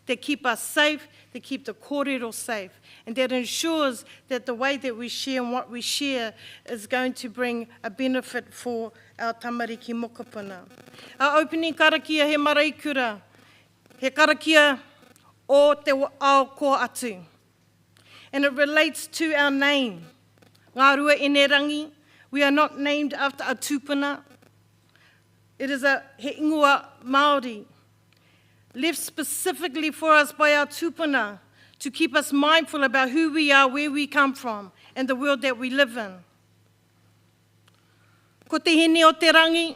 They keep us safe, they keep the kōrero safe, and that ensures that the way that we share and what we share is going to bring a benefit for our tamariki mokopuna. Our opening karakia he maraikura, he karakia o te ao ko atu. And it relates to our name. Ngā rua Enerangi, we are not named after a tupuna. It is a he ingoa Māori, left specifically for us by our tupuna to keep us mindful about who we are, where we come from, and the world that we live in. Ko te hene o te rangi,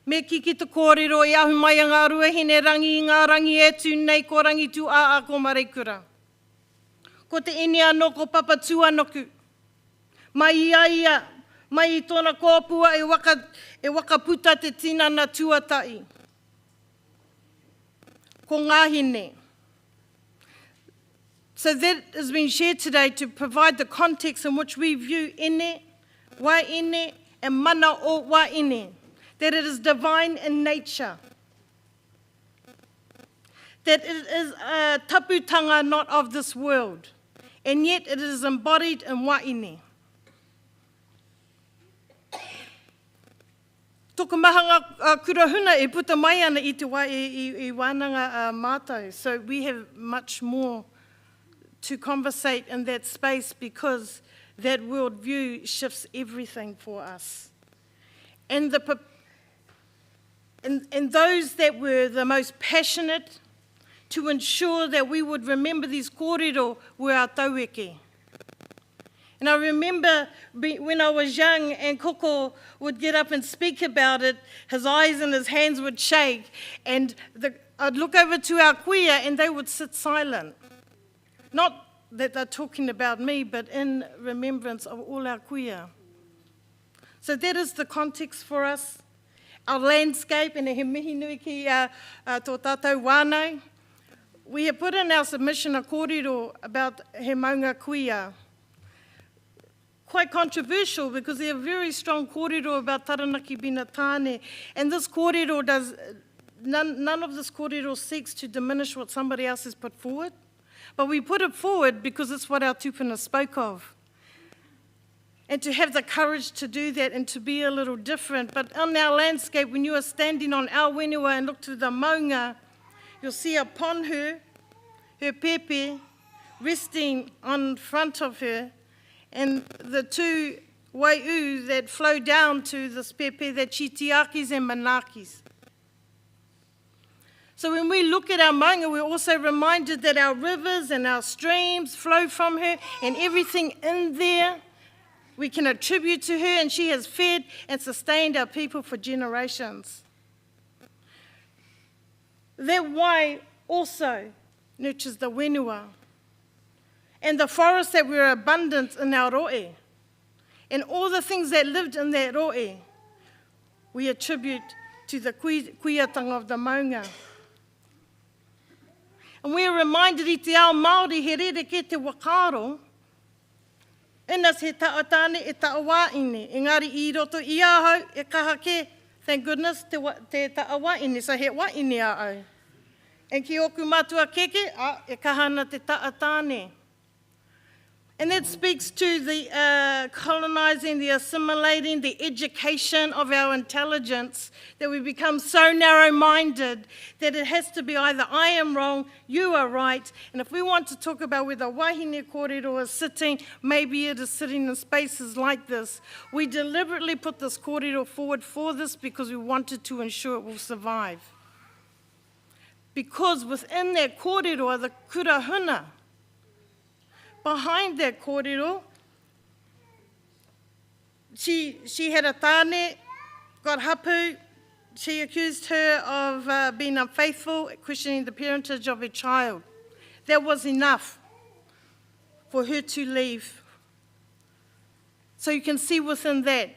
me kiki te kōrero e ahu mai a ngā rua hene rangi i ngā rangi e tū nei ko rangi tū a ko mareikura. Ko te ene anō ko papa tūanoku, mai ia, mai I tōna kōpua e waka puta te tinana tuatai. Ko ngā hene. So that has been shared today to provide the context in which we view ene, wāine, and mana o wāine, that it is divine in nature, that it is a taputanga not of this world, and yet it is embodied in wāine. Toko mahanga kurahuna e puta mai ana I te wā I wānanga mātou. So we have much more to conversate in that space because that worldview shifts everything for us. And those that were the most passionate to ensure that we would remember these kōrero were our taueke. And I remember when I was young and Koko would get up and speak about it, his eyes and his hands would shake, and I'd look over to our kuia and they would sit silent. Not that they're talking about me, but in remembrance of all our kuia. So that is the context for us. Our landscape, and he mihi nui ki tō tātou wānau. We have put in our submission a kōrero about he maunga kuia. Quite controversial because there are very strong kōrero about Taranaki Bina Tāne, and this kōrero does, none of this kōrero seeks to diminish what somebody else has put forward, but we put it forward because it's what our tupuna spoke of. And to have the courage to do that and to be a little different. But on our landscape, when you are standing on our wenua and look to the maunga, you'll see upon her pepe, resting on front of her, and the two waiū that flow down to this pepe, the chitiakis and manakis. So when we look at our maunga, we're also reminded that our rivers and our streams flow from her, and everything in there we can attribute to her, and she has fed and sustained our people for generations. That wai also nurtures the wenua, and the forests that were abundant in our roe, and all the things that lived in that roe, we attribute to the kuiatanga of the maunga. And we're reminded I te ao Māori he rere ke te wakaro, ina se taotane e taowaine. Engari I roto I ahau e kaha ke, thank goodness, te taowaine, so he waine ahau. And ki oku matua keke, e kahana te taotane. And that speaks to the colonizing, the assimilating, the education of our intelligence, that we become so narrow-minded that it has to be either I am wrong, you are right. And if we want to talk about where the Wahine kōrero is sitting, maybe it is sitting in spaces like this. We deliberately put this kōrero forward for this because we wanted to ensure it will survive. Because within that kōrero are the kurahuna. Behind that kōrero, she had a tāne, got hapu. She accused her of being unfaithful, questioning the parentage of her child. That was enough for her to leave. So you can see within that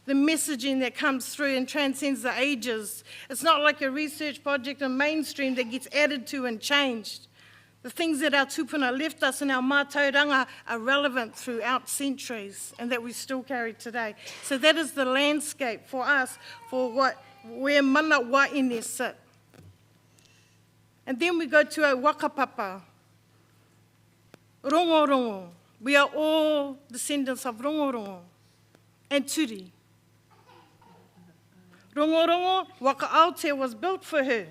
the messaging that comes through and transcends the ages. It's not like a research project in mainstream that gets added to and changed. The things that our tupuna left us in our mātauranga are relevant throughout centuries and that we still carry today. So that is the landscape for us, for where mana wahine sit. And then we go to our wakapapa. Rongo rongo. We are all descendants of rongo rongo and turi. Rongo rongo, waka aotea was built for her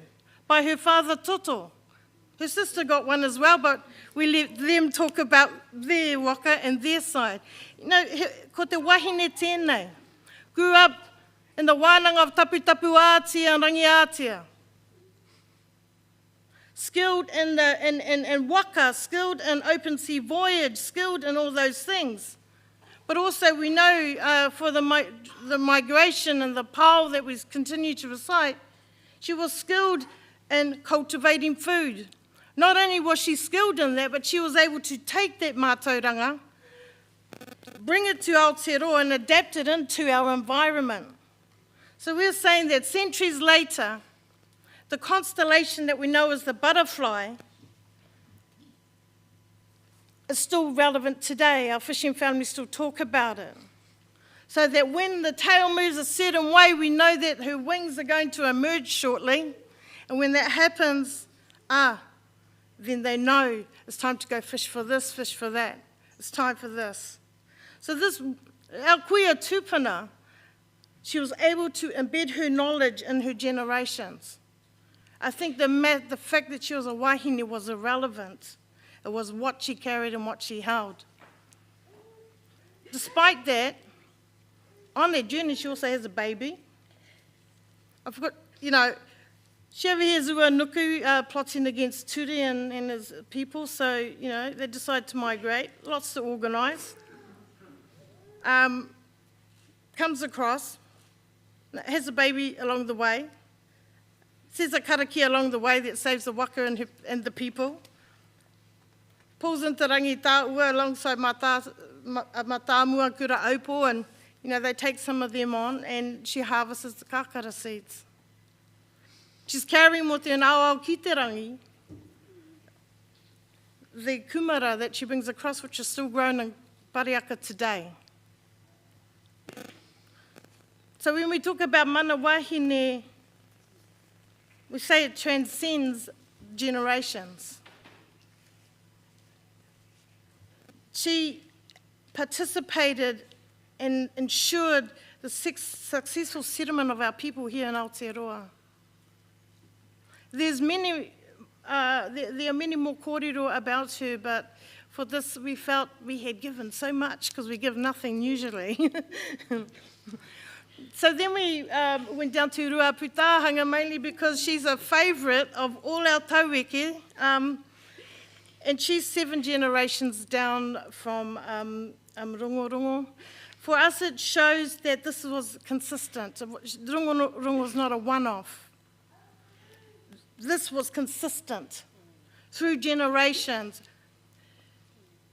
by her father Toto. Her sister got one as well, but we let them talk about their waka and their side. You know, ko te wahine tēnei. Grew up in the wānanga of Tapu Tapu Ātia and Rangi Ātia. Skilled in waka, skilled in open sea voyage, skilled in all those things. But also we know for the migration and the pau that we continue to recite, she was skilled in cultivating food. Not only was she skilled in that, but she was able to take that mātauranga, bring it to Aotearoa and adapt it into our environment. So we're saying that centuries later, the constellation that we know as the butterfly is still relevant today. Our fishing families still talk about it. So that when the tail moves a certain way, we know that her wings are going to emerge shortly. And when that happens, then they know it's time to go fish for this, fish for that. It's time for this. So this, our kuia tupuna, she was able to embed her knowledge in her generations. I think the fact that she was a wahine was irrelevant. It was what she carried and what she held. Despite that, on that journey, she also has a baby. I forgot, she over here is Nuku plotting against Turi and his people, so, they decide to migrate. Lots to organise. Comes across, has a baby along the way, says a karakia along the way that saves the waka and the people, pulls into Rangi Tāua alongside Matamua Kura Aupo, and, they take some of them on, and she harvests the kakara seeds. She's carrying mo te nauau ki te rangi, the kumara that she brings across, which is still grown in Pariaka today. So when we talk about mana wahine, we say it transcends generations. She participated and ensured the successful settlement of our people here in Aotearoa. There are many more kōrero about her, but for this we felt we had given so much, because we give nothing usually. So then we went down to Ruaputahanga, mainly because she's a favourite of all our tauweke, and she's 7 generations down from Rongorongo. For us it shows that this was consistent. Rongorongo was not a one-off. This was consistent through generations,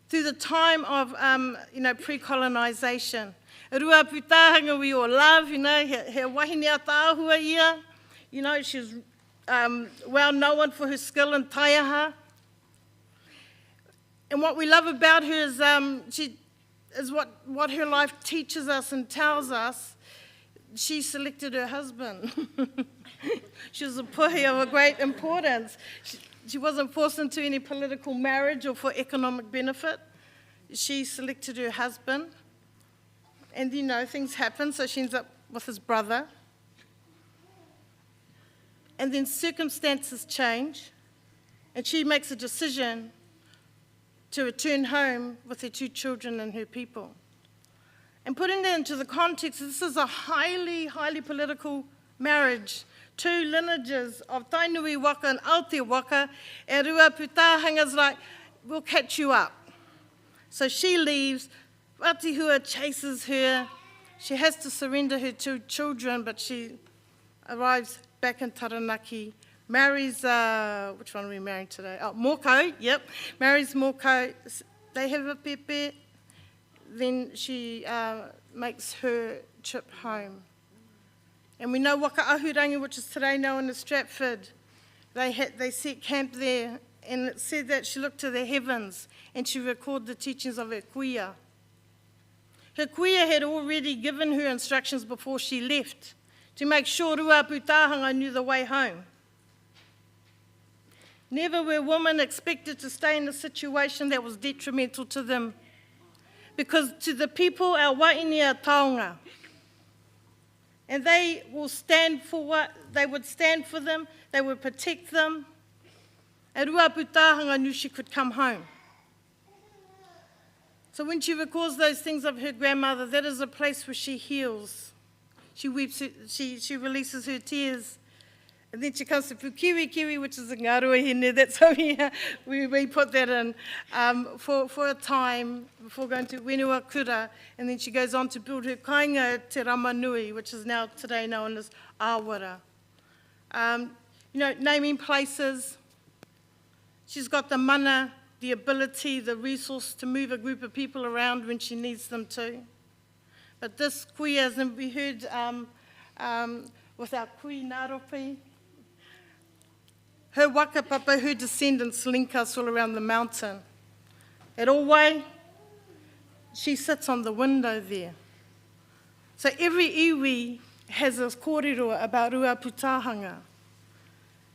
through the time of pre-colonisation. Ruaputahanga we all love, he wahine a tāhua ia, she was well known for her skill in taiaha. And what we love about her is what her life teaches us and tells us. She selected her husband. She was a puhi of a great importance. She wasn't forced into any political marriage or for economic benefit. She selected her husband. And, you know, things happen, so she ends up with his brother. And then circumstances change, and she makes a decision to return home with her 2 children and her people. And putting that into the context, this is a highly, highly political marriage. 2 lineages of Tainui waka and Aotea waka, and Rua Putahanga's like, we'll catch you up. So she leaves, Ratihua chases her, she has to surrender her 2 children, but she arrives back in Taranaki, marries, which one are we marrying today? Oh, Moko, yep, marries Moko, they have a pepe, then she makes her trip home. And we know Waka Ahurangi, which is today known as Stratford, they set camp there, and it said that she looked to the heavens and she recorded the teachings of her kuia. Her kuia had already given her instructions before she left to make sure Rua Putahanga knew the way home. Never were women expected to stay in a situation that was detrimental to them. Because to the people, our wahine are taonga. And they will stand for what they would stand for them, they would protect them. And Rua Putahanga knew she could come home. So when she recalls those things of her grandmother, that is a place where she heals. She weeps, she releases her tears. And then she comes to Pukiwi, which is a Ngāruahine. That's how we put that in for a time before going to Wenua Kura. And then she goes on to build her kainga Te Ramanui, which is now today known as Awara. Naming places. She's got the mana, the ability, the resource to move a group of people around when she needs them to. But this kuia, as we heard with our kui Naropi, her waka papa, her descendants link us all around the mountain. At Alway, she sits on the window there. So every iwi has a kōrero about Rua Putahanga.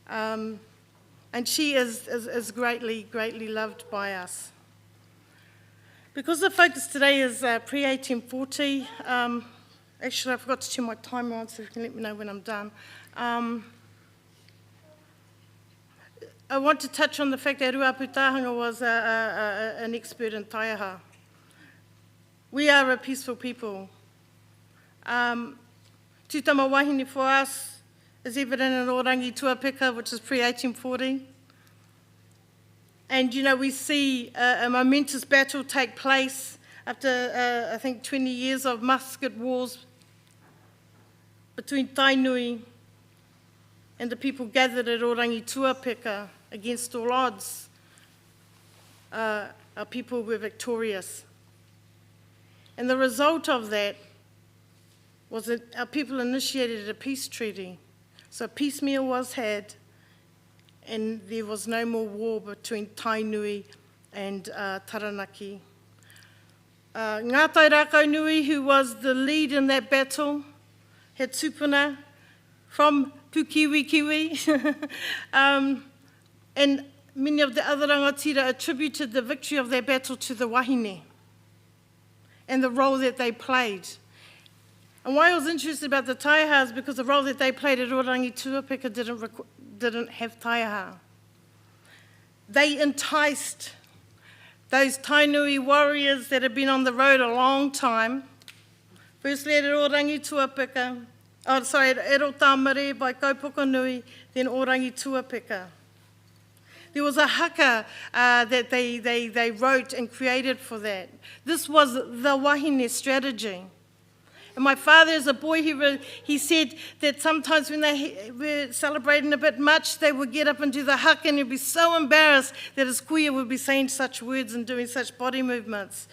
And she is greatly, greatly loved by us. Because the focus today is pre-1840, actually I forgot to turn my timer on, so you can let me know when I'm done. I want to touch on the fact that Rua Putahanga was an expert in taiaha. We are a peaceful people. Tūtama wahine for us is evident in Orangi Tuapeka, which is pre-1840. And, we see a momentous battle take place after, I think, 20 years of musket wars between Tainui and the people gathered at Orangi Tuapeka against all odds. Our people were victorious. And the result of that was that our people initiated a peace treaty. So a peace meal was had, and there was no more war between Tainui and Taranaki. Ngātai Rākau Nui, who was the lead in that battle, had tupuna from Pukiwi, and many of the other rangatira attributed the victory of that battle to the Wahine and the role that they played. And why I was interested about the taiaha is because the role that they played at Orangi Tuapeka didn't have taiaha. They enticed those Tainui warriors that had been on the road a long time, firstly at Orangi Tuapeka, at Otamare by Kaupoko Nui, then Orangi Tuapeka. There was a haka that they wrote and created for that. This was the Wahine strategy. And my father, as a boy, he said that sometimes when they were celebrating a bit much, they would get up and do the haka, and he'd be so embarrassed that his kuia would be saying such words and doing such body movements.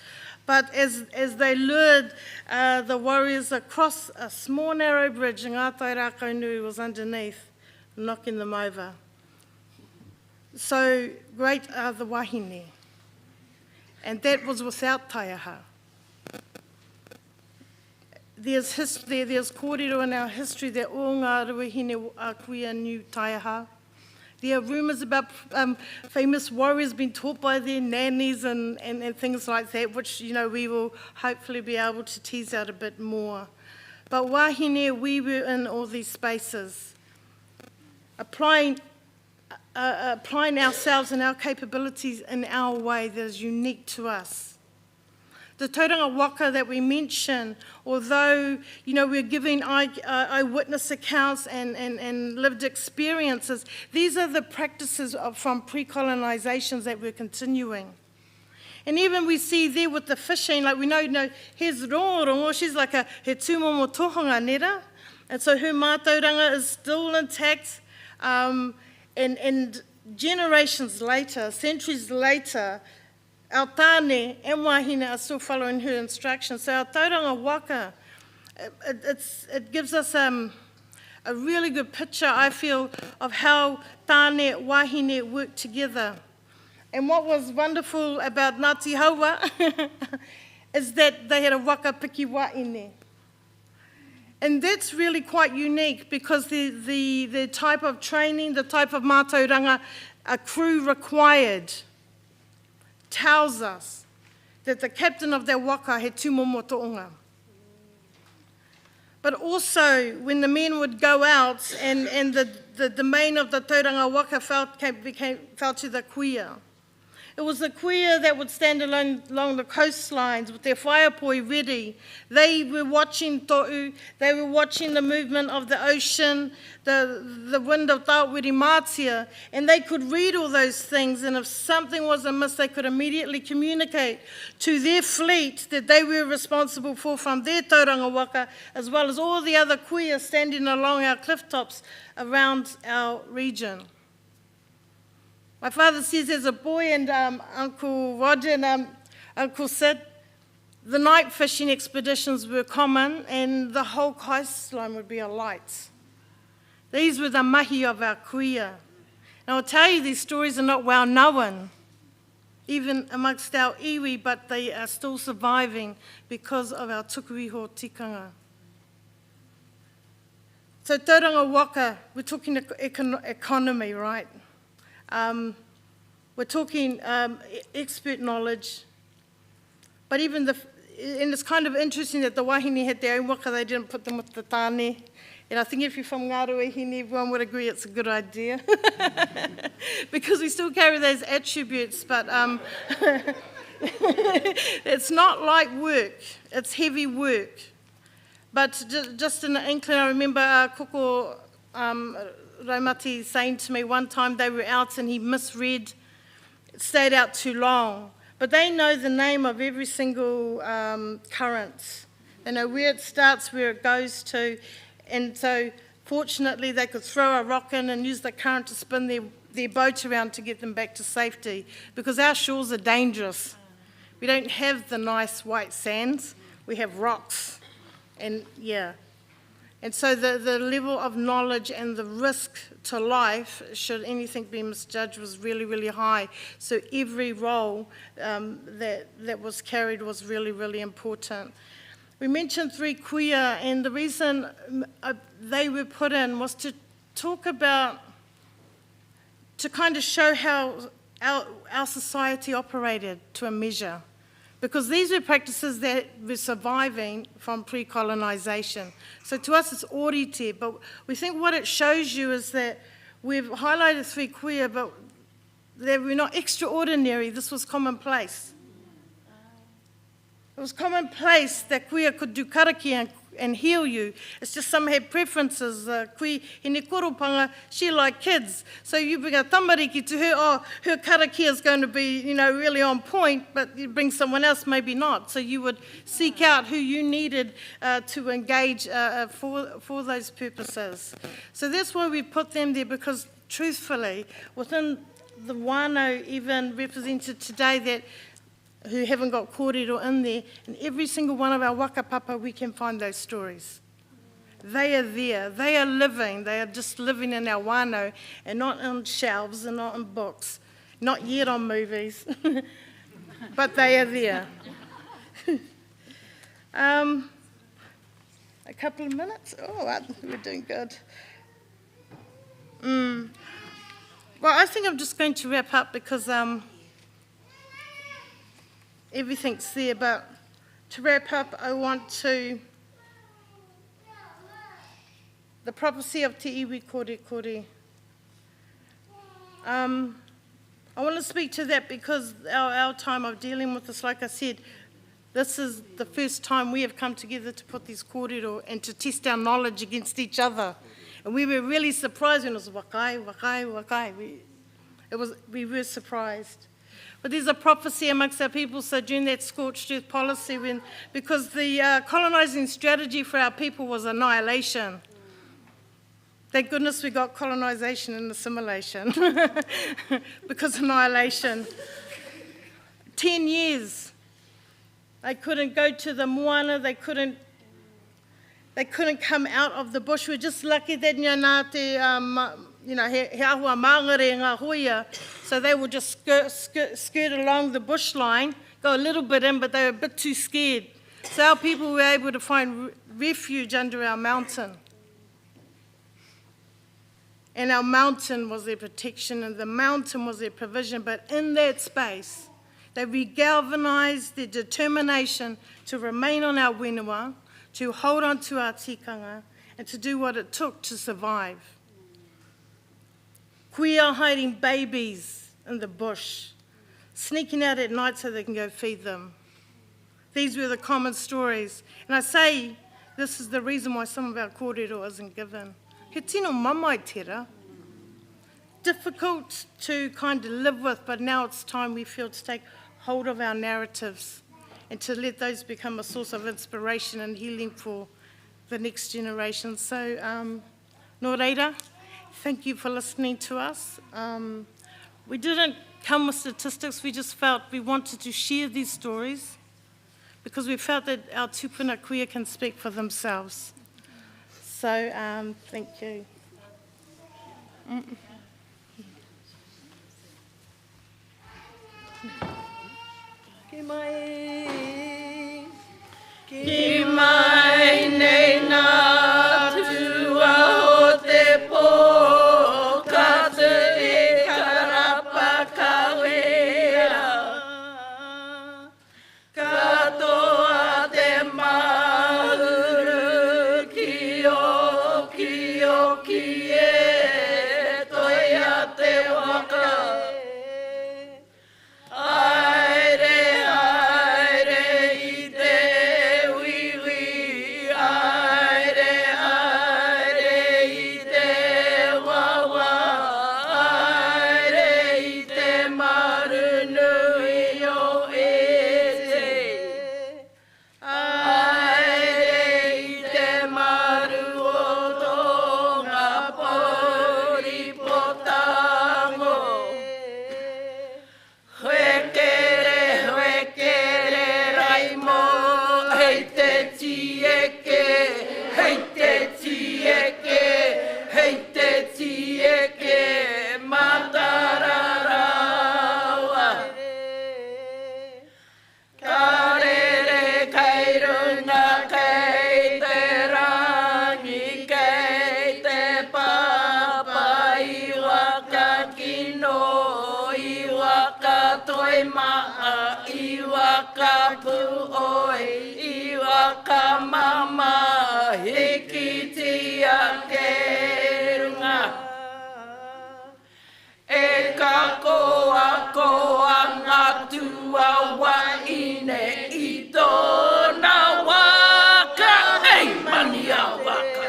But as they lured the warriors across a small narrow bridge, and Ngātai Rākau Nui was underneath, knocking them over. So great are the wahine. And that was without taiaha. There's kōrero in our history that all ngā ruahine a kuia knew taiaha. There are rumours about famous warriors being taught by their nannies and things like that, which, you know, we will hopefully be able to tease out a bit more. But wahine, we were in all these spaces, applying ourselves and our capabilities in our way that is unique to us. The tauranga waka that we mention, although, you know, we're giving eyewitness accounts and lived experiences, these are the practices from pre-colonizations that we're continuing. And even we see there with the fishing, like we know here's Rongorongo, she's like he tūmomo tohanga nera, and so her mātauranga is still intact, and generations later, centuries later, our tāne and wahine are still following her instructions. So our tauranga waka, it gives us a really good picture, I feel, of how tāne wahine work together. And what was wonderful about Ngāti Haua is that they had a waka piki wahine. And that's really quite unique because the type of training, the type of mātauranga a crew required tells us that the captain of their waka had tū momo to'onga. But also, when the men would go out and the domain of the tauranga waka fell to the kuia. It was the kuia that would stand along the coastlines with their whaiapoi ready. They were watching to'u, they were watching the movement of the ocean, the wind of Tāwiri Mātia, and they could read all those things, and if something was amiss, they could immediately communicate to their fleet that they were responsible for from their tauranga waka, as well as all the other kuia standing along our cliff tops around our region. My father says as a boy, and Uncle Roger and Uncle Sid, the night fishing expeditions were common and the whole coastline would be alight. These were the mahi of our kuia. And I'll tell you, these stories are not well known, even amongst our iwi, but they are still surviving because of our tukuiho tikanga. So tauranga waka, we're talking economy, right? We're talking expert knowledge, but even and it's kind of interesting that the wahine had their own waka, they didn't put them with the tāne. And I think if you're from Ngā Ruahine, everyone would agree it's a good idea. Because we still carry those attributes, but it's not light work, it's heavy work. But just in the inkling, I remember Koko Raumati saying to me one time they were out and he misread, stayed out too long. But they know the name of every single current. They know where it starts, where it goes to. And so, fortunately, they could throw a rock in and use the current to spin their boat around to get them back to safety. Because our shores are dangerous. We don't have the nice white sands. We have rocks. And yeah. And so the level of knowledge and the risk to life, should anything be misjudged, was really, really high. So every role that was carried was really, really important. We mentioned 3 kuia, and the reason they were put in was to talk about, to kind of show how our society operated to a measure. Because these were practices that were surviving from pre-colonisation. So to us it's orite, but we think what it shows you is that we've highlighted 3 kuia, but they were not extraordinary, this was commonplace. It was commonplace that kuia could do karaki and heal you. It's just some had preferences. Kui hine koropanga, she liked kids. So you bring a tamariki to her, oh, her karaki is going to be, you know, really on point, but you bring someone else, maybe not. So you would seek out who you needed to engage for those purposes. So that's why we put them there, because truthfully, within the wānau even represented today that who haven't got kōrero in there, in every single one of our waka papa we can find those stories. They are there. They are living. They are just living in our wānau and not on shelves and not in books, not yet on movies, but they are there. A couple of minutes? Oh, we're doing good. Well, I think I'm just going to wrap up because everything's there, but to wrap up, I want to... The prophecy of Te Iwi Kore Kore. I want to speak to that because our time of dealing with this, like I said, this is the first time we have come together to put these kōrero and to test our knowledge against each other. And we were really surprised when it was wakai, wakai, wakai. We were surprised. But there's a prophecy amongst our people, so during that scorched earth policy, because the colonising strategy for our people was annihilation. Thank goodness we got colonisation and assimilation, because annihilation. 10 years. They couldn't go to the moana, they couldn't come out of the bush. We're just lucky that he ahua mangere ngā hoia, so they would just skirt along the bush line, go a little bit in, but they were a bit too scared. So our people were able to find refuge under our mountain. And our mountain was their protection, and the mountain was their provision, but in that space, they re-galvanised their determination to remain on our whenua, to hold on to our tikanga, and to do what it took to survive. Kuia hiding babies in the bush, sneaking out at night so they can go feed them. These were the common stories. And I say this is the reason why some of our kōrero isn't given. He tino mamai tera. Difficult to kind of live with, but now it's time we feel to take hold of our narratives and to let those become a source of inspiration and healing for the next generation. So, nō reira, thank you for listening to us. We didn't come with statistics, we just felt we wanted to share these stories because we felt that our tupuna kuia can speak for themselves. So, thank you. Ki mai nei nā tua o te pō, ka te e karapa ka wea. Katoa te mahuru ki o ki e, toia te waka. Wahine I tōna waka, ei mani a waka.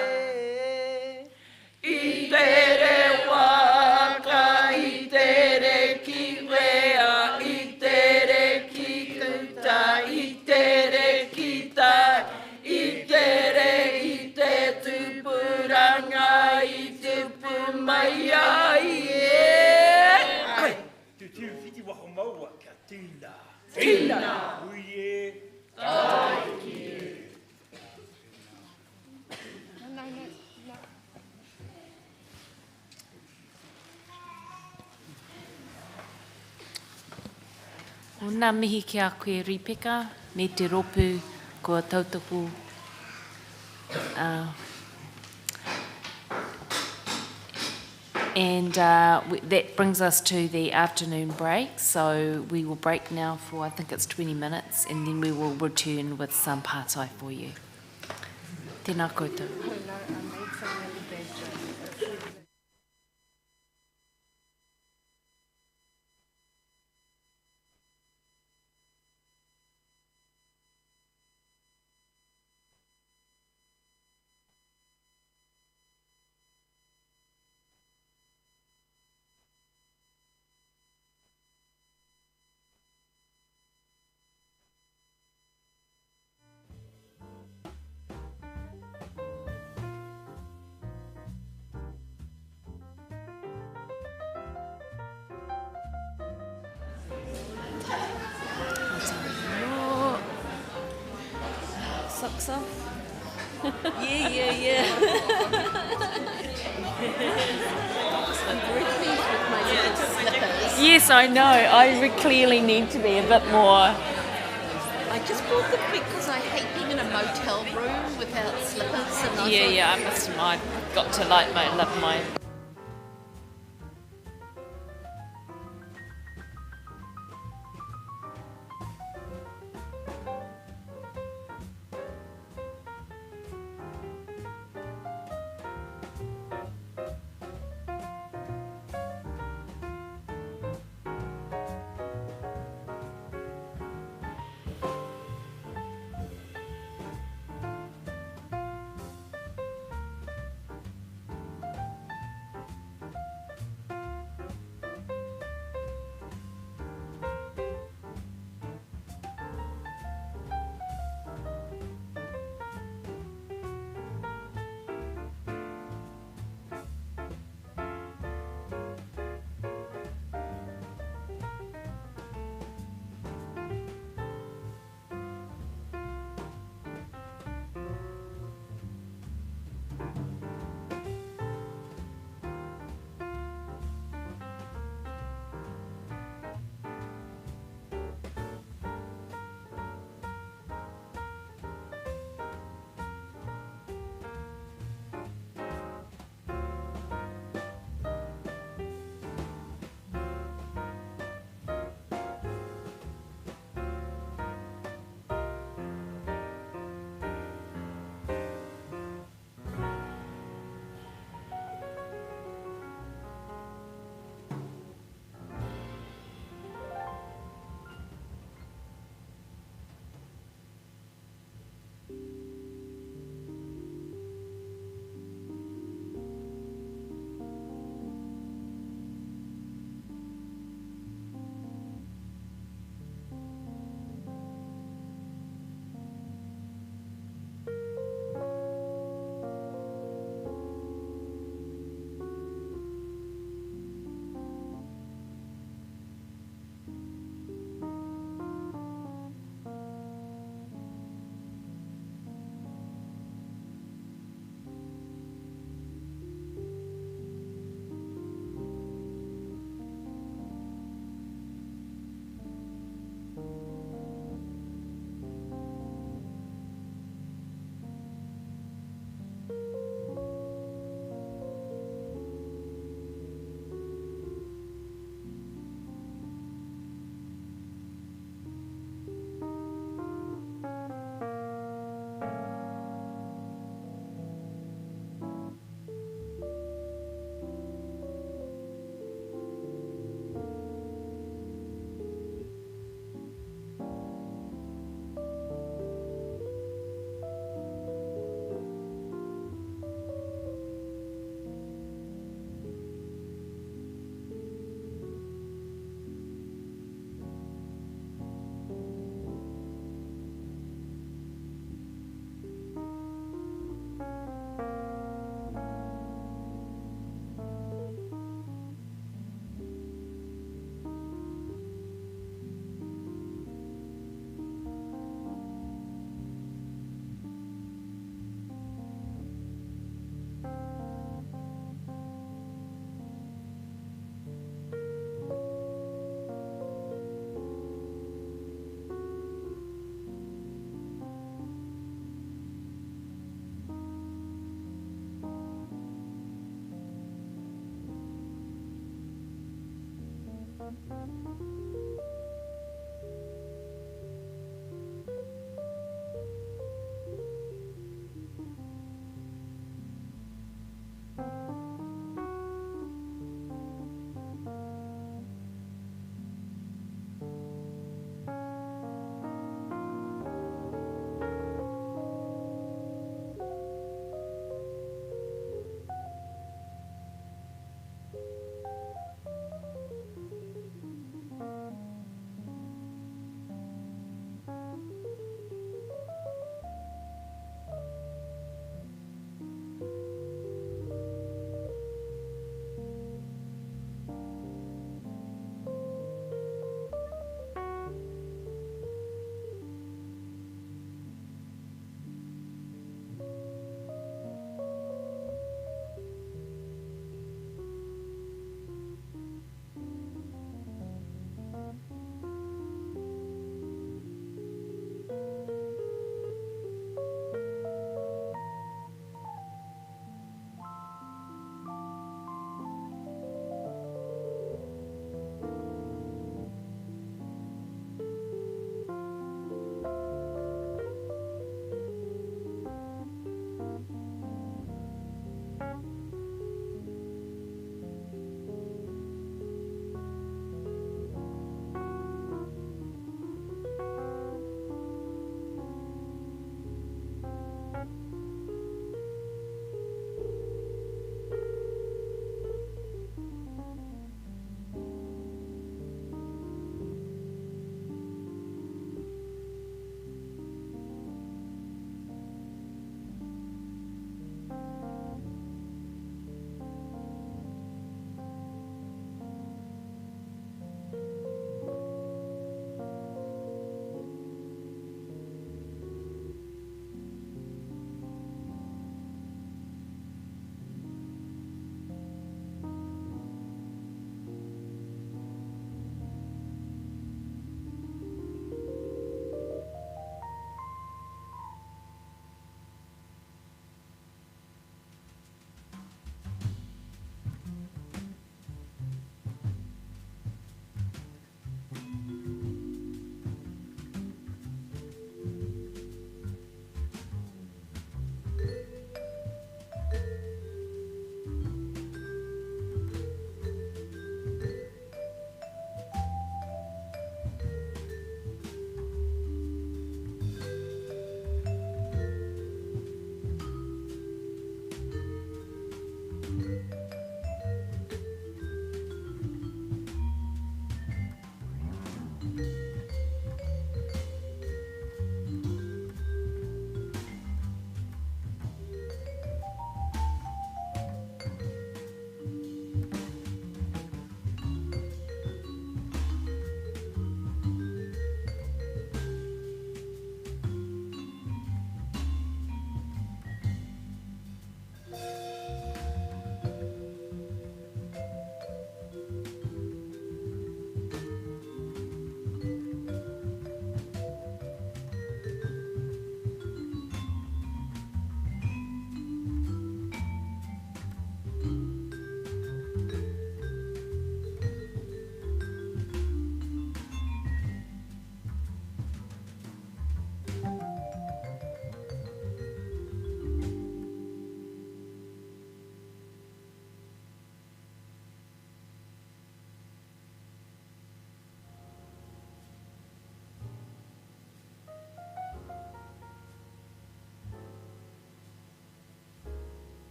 I tere waka, I tere ki wea, I tere ki tuta, I tere ki tai, I tere I te tupuranga, I tupu mai ai e. Tu whiti wako maua ka tīna. Tina. Uye. Ai ki. O nā mihi ki a koe ripeka, me te ropu ko tautaku. And that brings us to the afternoon break. So we will break now for, I think it's 20 minutes, and then we will return with some pātai for you. Tēnā koutou. Socks off? yeah. I'm very pleased with my little slippers. Yes, I know. I would clearly need to be a bit more. I just bought them because I hate being in a motel room without slippers. And I must have. I've got to love my.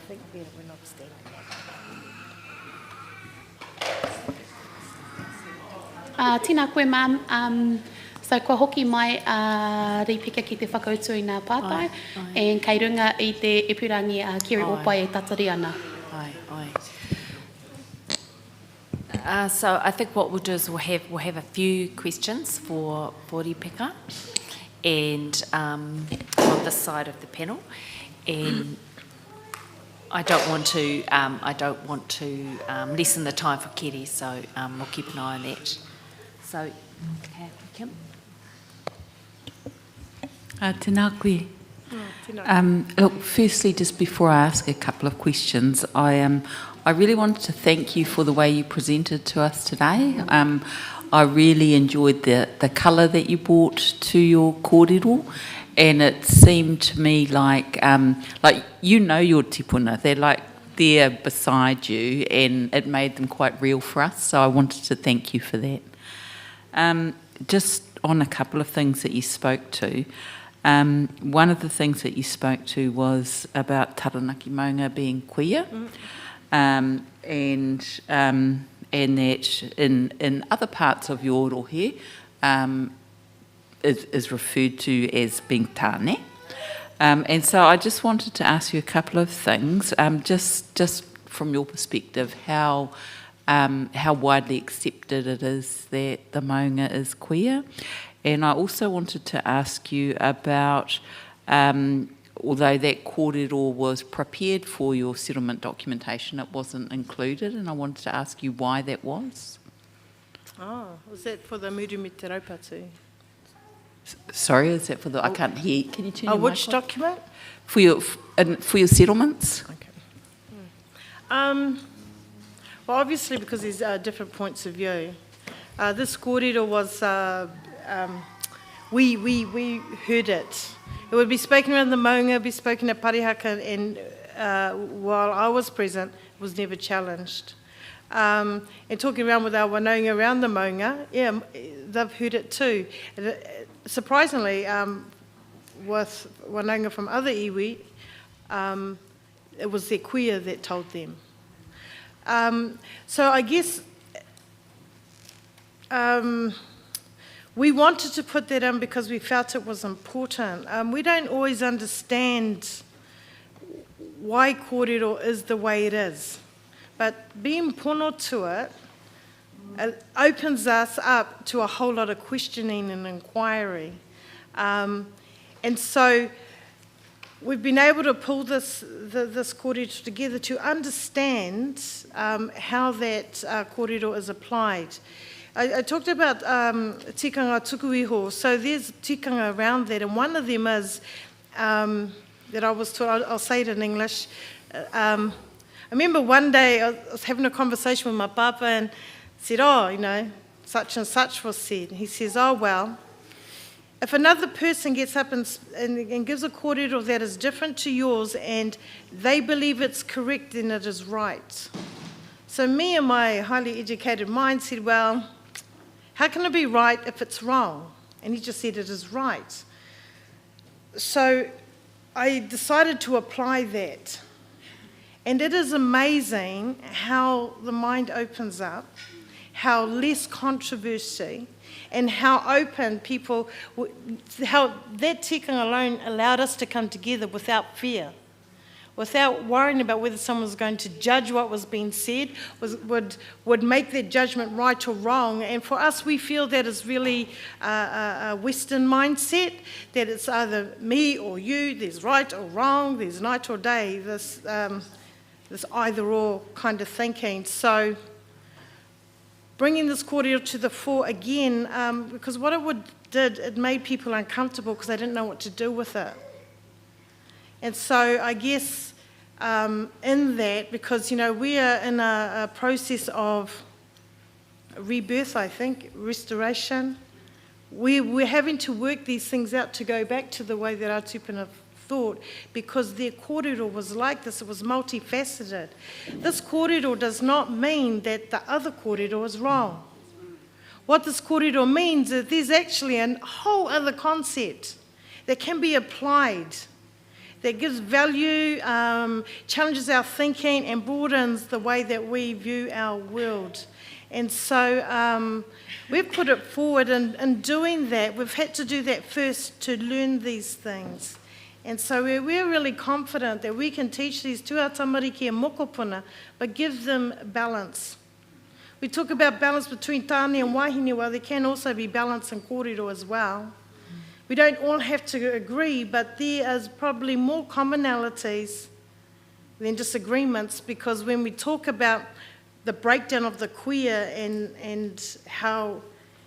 think we're not standing. Tina koe mam, so kua hoki mai ripika ki te whakautu i nā pātai, and kei runga i te ipurangi Kiri Opai e tatari ana. So I think what we'll do is we'll have a few questions for Ripeka and on this side of the panel, and I don't want to lessen the time for Kiri, so we'll keep an eye on that. So, okay, Kim. Tēnā koe. Look, firstly, just before I ask a couple of questions, I really wanted to thank you for the way you presented to us today. I really enjoyed the colour that you brought to your kōrero, and it seemed to me like you know your tipuna, they're like there beside you, and it made them quite real for us, so I wanted to thank you for that. Just on a couple of things that you spoke to, one of the things that you spoke to was about Taranaki maunga being queer, and that in other parts of your rohe is referred to as being tāne. And so I just wanted to ask you a couple of things, just from your perspective, how widely accepted it is that the maunga is queer. And I also wanted to ask you about, although that kōrero was prepared for your settlement documentation, it wasn't included, and I wanted to ask you why that was. Oh, was that for the Murumi Te Raupatu? Sorry, is that for the... I can't hear. Can you turn your which mic on? document? For your settlements. Okay. Well, obviously, because there's different points of view. This kōrero was... we heard it. It would be spoken around the maunga, be spoken at Parihaka, and while I was present, it was never challenged. And talking around with our wanaunga around the maunga, yeah, they've heard it too. Surprisingly, with wanaunga from other iwi, it was their queer that told them. So I guess we wanted to put that in because we felt it was important. We don't always understand why kōrero is the way it is, but being pono to it, it opens us up to a whole lot of questioning and inquiry. And so we've been able to pull this kōrero together to understand how that kōrero is applied. I talked about tikanga tukuiho, so there's tikanga around that, and one of them is, that I was taught, I'll say it in English. I remember one day I was having a conversation with my papa and said, oh, you know, such and such was said. He says, oh, well, if another person gets up and gives a kōrero that is different to yours and they believe it's correct, then it is right. So me and my highly educated mind said, well, how can it be right if it's wrong? And he just said it is right. So I decided to apply that. And it is amazing how the mind opens up, how less controversy, and how open people, how that tikanga alone allowed us to come together without fear, without worrying about whether someone was going to judge what was being said, would make their judgment right or wrong. And for us, we feel that is really a Western mindset, that it's either me or you, there's right or wrong, there's night or day, this either-or kind of thinking. So bringing this kōrero to the fore again, because what it made people uncomfortable because they didn't know what to do with it. And so I guess in that, because, you know, we are in a process of rebirth, I think, restoration. We're having to work these things out to go back to the way that our tupuna thought, because their kōrero was like this, it was multifaceted. This kōrero does not mean that the other kōrero is wrong. What this kōrero means is there's actually a whole other concept that can be applied, that gives value, challenges our thinking, and broadens the way that we view our world. And so we've put it forward, and in doing that, we've had to do that first to learn these things. And so we're really confident that we can teach these to our tamariki and mokopuna, but give them balance. we talk about balance between tāne and wahine, well, there can also be balance in kōrero as well. We don't all have to agree, but there is probably more commonalities than disagreements, because when we talk about the breakdown of the queer and how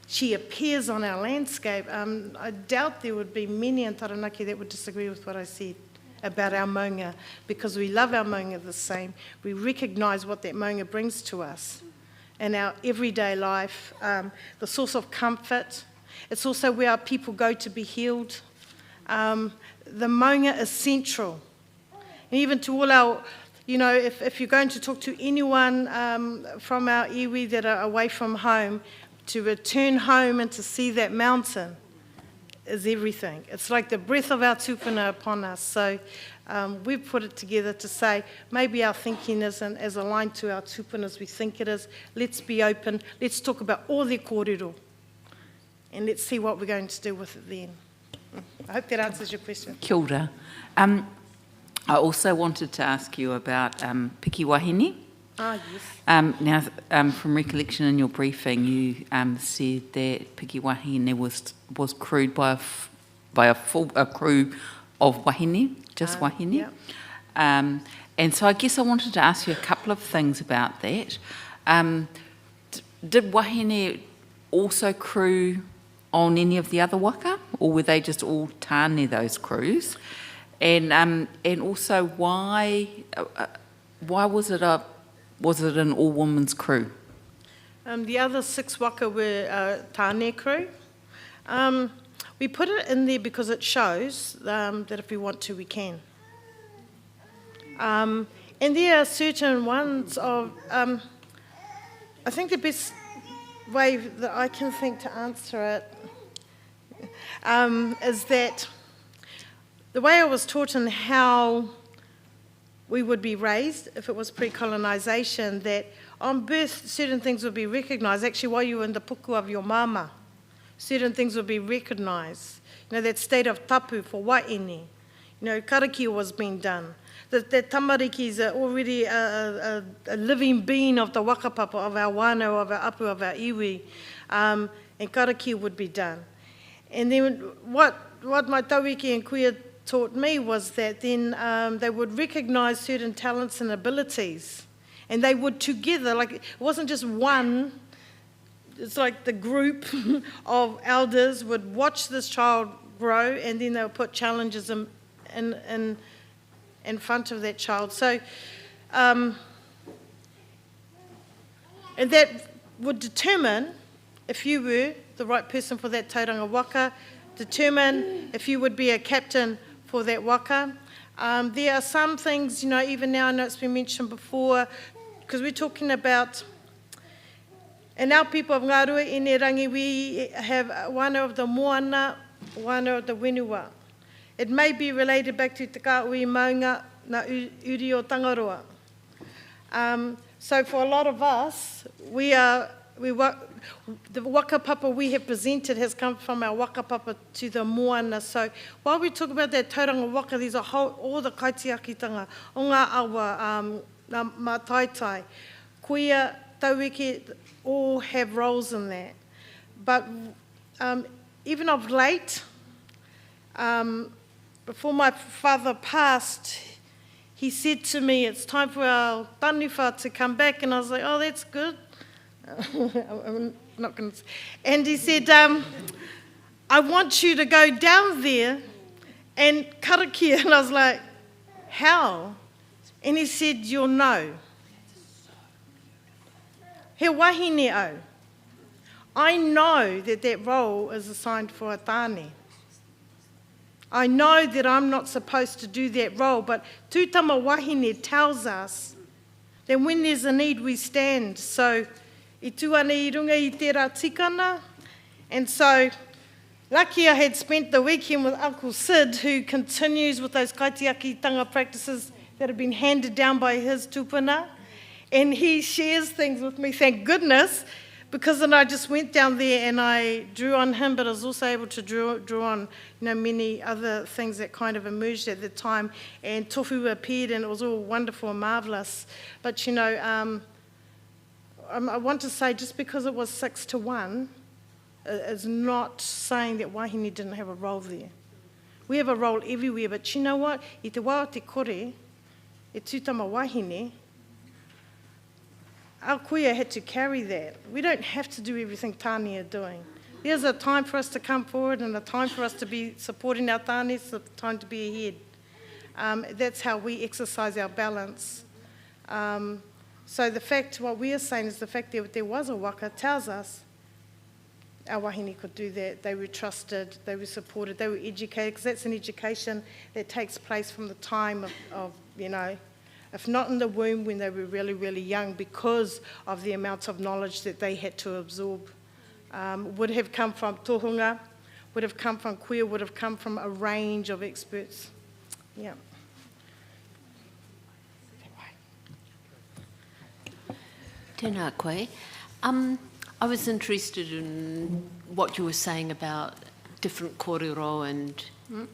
she appears on our landscape, I doubt there would be many in Taranaki that would disagree with what I said about our maunga, because we love our maunga the same. We recognise what that maunga brings to us in our everyday life, the source of comfort. It's also where our people go to be healed. The maunga is central. And even to all our, you know, if you're going to talk to anyone from our iwi that are away from home, to return home and to see that mountain is everything. It's like the breath of our tupuna upon us. So we've put it together to say maybe our thinking isn't as aligned to our tupuna as we think it is. Let's be open. Let's talk about all their kōrero. And let's see what we're going to do with it then. I hope that answers your question. Kia ora. I also wanted to ask you about piki wahine. Ah, yes. Now, from recollection in your briefing, you said that piki wahine was crewed by a crew of wahine, just wahine. Yeah. And so I guess I wanted to ask you a couple of things about that. Did wahine also crew on any of the other waka, or were they just all tāne, those crews? And also, why was it an all women's crew? The other 6 waka were tāne crew. We put it in there because it shows that if we want to, we can. And there are certain ones of, I think the best way that I can think to answer it is that the way I was taught and how we would be raised if it was pre-colonisation, that on birth certain things would be recognised. Actually, while you were in the puku of your mama, certain things would be recognised. You know, that state of tapu for wahine. You know, karakia was being done. That tamariki is already a living being of the wakapapa, of our wānau, of our apu, of our iwi, and karakia would be done. And then what my tauiki and kuia taught me was that then they would recognise certain talents and abilities, and they would together, like it wasn't just one, it's like the group of elders would watch this child grow, and then they would put challenges in front of that child. So, and that would determine if you were the right person for that tauranga waka, determine if you would be a captain for that waka. There are some things, you know, even now, I know it's been mentioned before, because we're talking about, and our people of Ngārua, in Rangi, we have one of the moana, one of the wenua. It may be related back to te kāui maunga na uri o Tangaroa. So for a lot of us, the wakapapa we have presented has come from our wakapapa to the moana. So while we talk about that tauranga waka, there's all the kaitiakitanga, o ngā awa, mā taitai, kuia, taueke, all have roles in that. But even of late, before my father passed, he said to me, it's time for our taniwha to come back. And I was like, oh, that's good. I'm not going to. And he said, I want you to go down there and karakia. And I was like, how? And he said, you'll know. He wahine au. I know that that role is assigned for a tāne. I know that I'm not supposed to do that role, but Tūtama Wahine tells us that when there's a need, we stand. So, I tuane I runga I tērā tikana. And so, lucky I had spent the weekend with Uncle Sid, who continues with those kaitiakitanga practices that have been handed down by his tupuna. And he shares things with me, thank goodness, because then I just went down there and I drew on him, but I was also able to draw on, you know, many other things that kind of emerged at the time. And tofu appeared and it was all wonderful and marvellous. But, you know, I want to say just because it was 6-1 is not saying that Wahine didn't have a role there. We have a role everywhere, but you know what? I te wā o te kore, e tūtama Wahine, our kuia had to carry that. We don't have to do everything Tāne are doing. There's a time for us to come forward and a time for us to be supporting our Tāne, a time to be ahead. That's how we exercise our balance. So the fact, what we are saying is the fact that there was a waka tells us our wahine could do that. They were trusted, they were supported, they were educated, because that's an education that takes place from the time of, you know, if not in the womb, when they were really, really young, because of the amounts of knowledge that they had to absorb. Would have come from tohunga, would have come from kuia, would have come from a range of experts. Yeah. Tēnā koe. I was interested in what you were saying about different kōrero and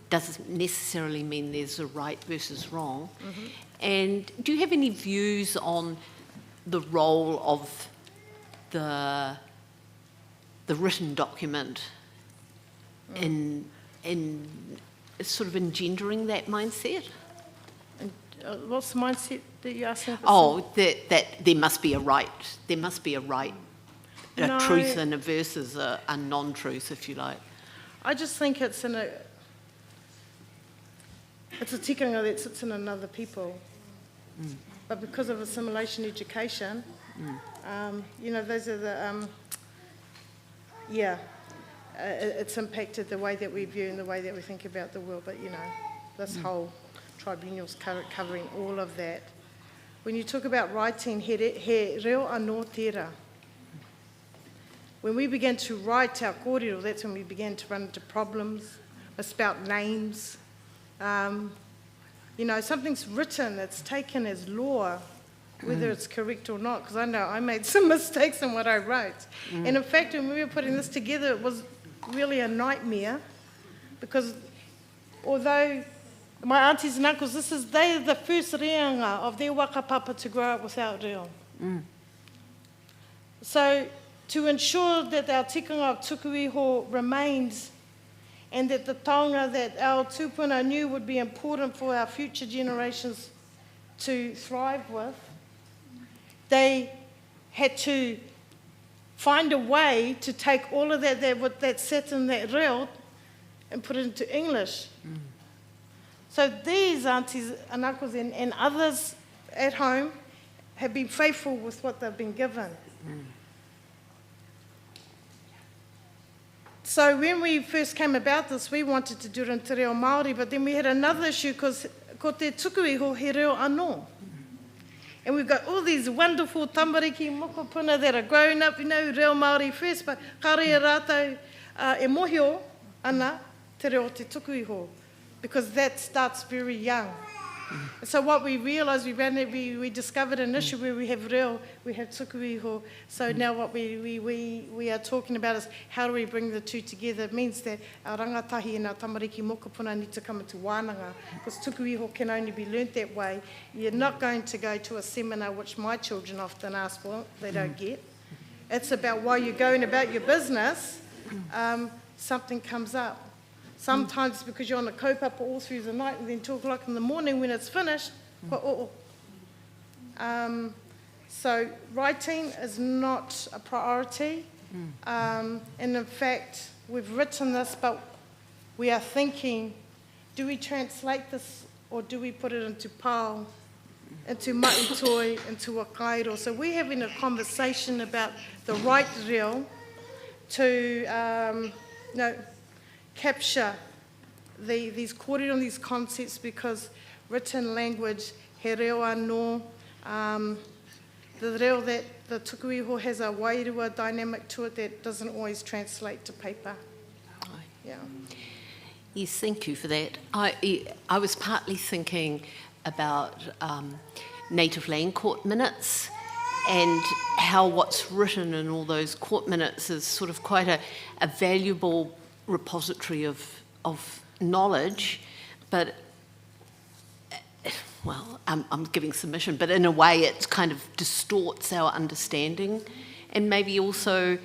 doesn't necessarily mean there's a right versus wrong. And do you have any views on the role of the written document in sort of engendering that mindset? What's the mindset that you're asking? That there must be a right. There must be a right, a truth and a versus a non-truth, if you like. I just think it's a tikanga that sits in another people. But because of assimilation education, you know, those are the, it's impacted the way that we view and the way that we think about the world. But, you know, this whole tribunal's covering all of that. When you talk about writing, he reo anō tērā. When we began to write our kōrero, that's when we began to run into problems, misspelt names. You know, something's written, it's taken as law, whether it's correct or not, because I know I made some mistakes in what I wrote. And in fact, when we were putting this together, it was really a nightmare, because although my aunties and uncles, they are the first reanga of their waka-papa to grow up without reo. So to ensure that our tikanga of tuku iho remains, and that the taonga that our tūpuna knew would be important for our future generations to thrive with, they had to find a way to take all of that sat in that reo and put it into English. So these aunties and uncles and others at home have been faithful with what they've been given. So when we first came about this, we wanted to do it in te reo Māori, but then we had another issue because ko te tuku iho he reo anō. And we've got all these wonderful tamariki mokopuna that are grown up, you know, reo Māori first, but kāre rātou e mohio ana te reo te tuku iho, because that starts very young. So what we realised, we discovered an issue where we have reo, we have tuku iho. So now what we are talking about is how do we bring the two together? It means that our rangatahi and our tamariki mokopuna need to come into wānanga, because tuku iho can only be learnt that way. You're not going to go to a seminar, which my children often ask for, they don't get. It's about while you're going about your business, something comes up. Sometimes because you're on a kaupapa all through the night, and then 2 o'clock in the morning when it's finished, so writing is not a priority. And in fact, we've written this, but we are thinking, do we translate this or do we put it into pao, into mautoi, into wakairo? So we're having a conversation about the right reo to capture these kōrero and these concepts, because written language, he reo anō, the reo that the tuku iho has a wairua dynamic to it that doesn't always translate to paper. Yeah. Yes, thank you for that. I was partly thinking about native land court minutes and how what's written in all those court minutes is sort of quite a valuable repository of knowledge, but well, I'm giving submission, but in a way it kind of distorts our understanding, and maybe also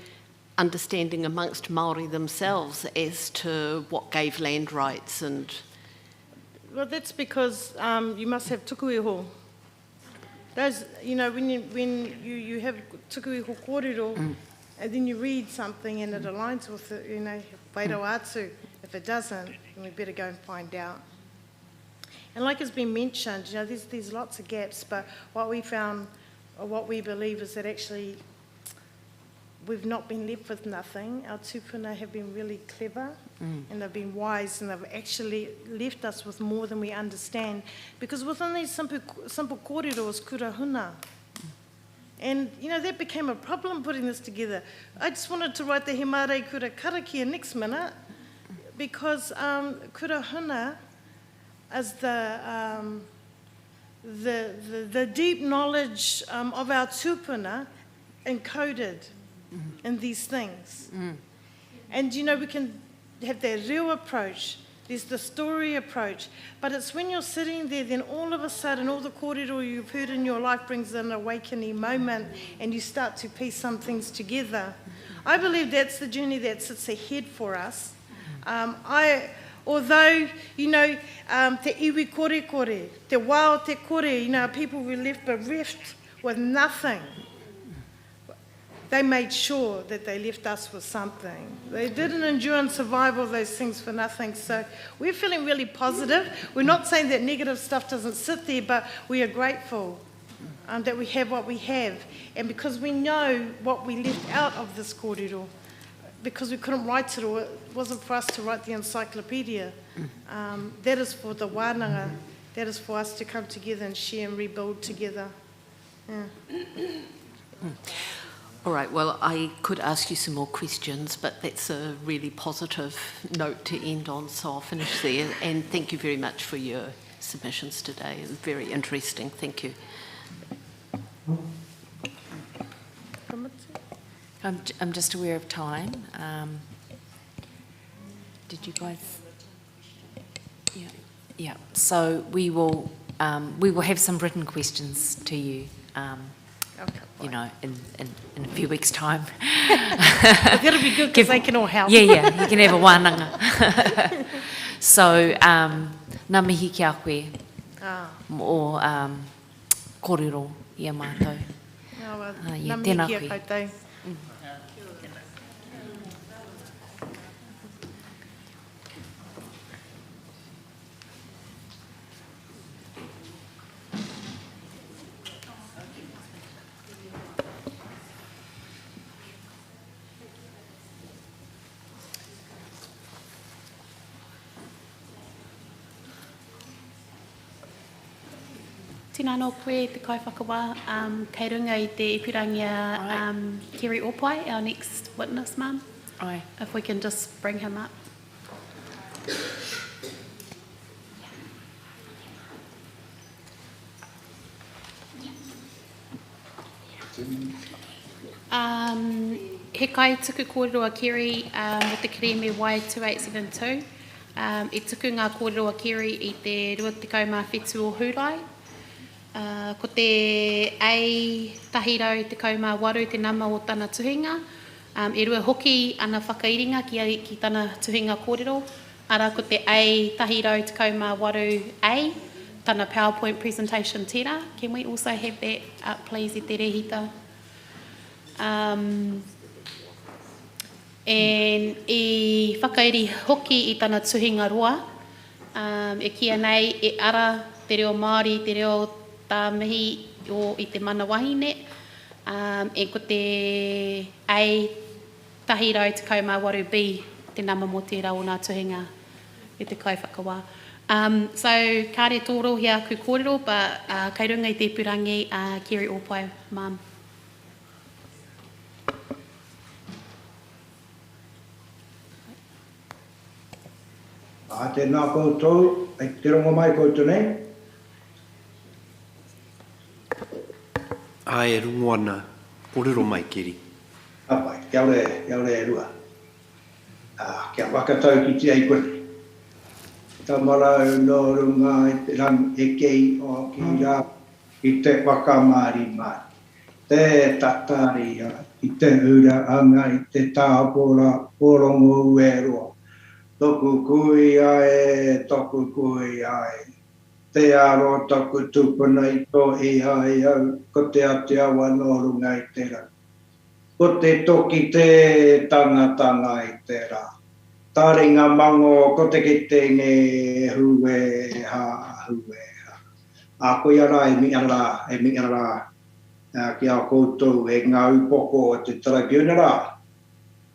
understanding amongst Māori themselves as to what gave land rights and... Well, that's because you must have tukuiho. Those, you know, when you have tukuiho kōrero, and then you read something and it aligns with it, you know, wairau atu. If it doesn't, then we better go and find out. And like it's been mentioned, you know, there's lots of gaps, but what we found, or what we believe, is that actually we've not been left with nothing. Our tupuna have been really clever, and they've been wise, and they've actually left us with more than we understand. Because within these simple kōrero is kurahuna. And, you know, that became a problem putting this together. I just wanted to write the he mārei kura karakia next minute, because kurahuna is the deep knowledge of our tupuna encoded in these things. And, you know, we can have that real approach. There's the story approach. But it's when you're sitting there, then all of a sudden, all the kōrero you've heard in your life brings an awakening moment, and you start to piece some things together. I believe that's the journey that sits ahead for us. Although, you know, te iwi kore, te wao te kore, you know, people were left bereft with nothing. They made sure that they left us with something. They didn't endure and survive all those things for nothing. So we're feeling really positive. We're not saying that negative stuff doesn't sit there, but we are grateful that we have what we have. And because we know what we left out of this kōrero, because we couldn't write it, or it wasn't for us to write the encyclopedia, that is for the wānanga. That is for us to come together and share and rebuild together. Yeah. All right, well, I could ask you some more questions, but that's a really positive note to end on, so I'll finish there. And thank you very much for your submissions today. It was very interesting. Thank you. I'm just aware of time. Did you guys? Yeah. So we will have some written questions to you. You know, in a few weeks' time. That'll be good because they can all help. Yeah, you can have a wānanga. So, nā mihi ki a koe, o kōrero i a mātou. Tēnā koe. Tēnā no koe, te kaiwhakawā, kei runga I te ipurangia Kerry Opai, our next witness, Mum. Aye. If we can just bring him up. He kai tuku kōrero a Kerry with te kireme Y2872. I tuku ngā kōrero a Kerry I te 24 o Hurai. Ko te ei tahirau te kaumā waru te nama o tana tuhinga. E rua hoki ana whakairinga ki tana tuhinga kōrero. Ara ko te ei tahirau te kaumā waru ei, tana PowerPoint presentation tērā. Can we also have that up, please, I te rehita? And I whakairi hoki I tana tuhinga roa. E kia nei e ara te reo Māori, te reo tā mihi o I te mana Wahine, e ko te ei tahirau te kaumā waru B, te nama mo tērā o nā tuhinga e te kaiwhakawā. So, kāre tōro hea ku kōrero, but kei runga I te purangi Kerry Opai, Mum. Tēnā koutou, te rongo mai koutou nei. Ai, rungo ana, kōrero mai, Kiri. Apai, kia ore e rua. Kia whakatau ki te ai kone. tamara no runga I te rang e kei o ki rā I te wakamari mai. Te tatari I te ura anga I te tāpora porongo ueroa. Toku kui ai, toku kui ai. Te aro toku tupuna I to I ai au, ko te awa no runga I te rā. Ko te toki te tanga I te rā. Taringa mango, ko te ki te ne hue ha. A koe ara e mi ara ki a koutou e ngā upoko o te tarakiuna rā.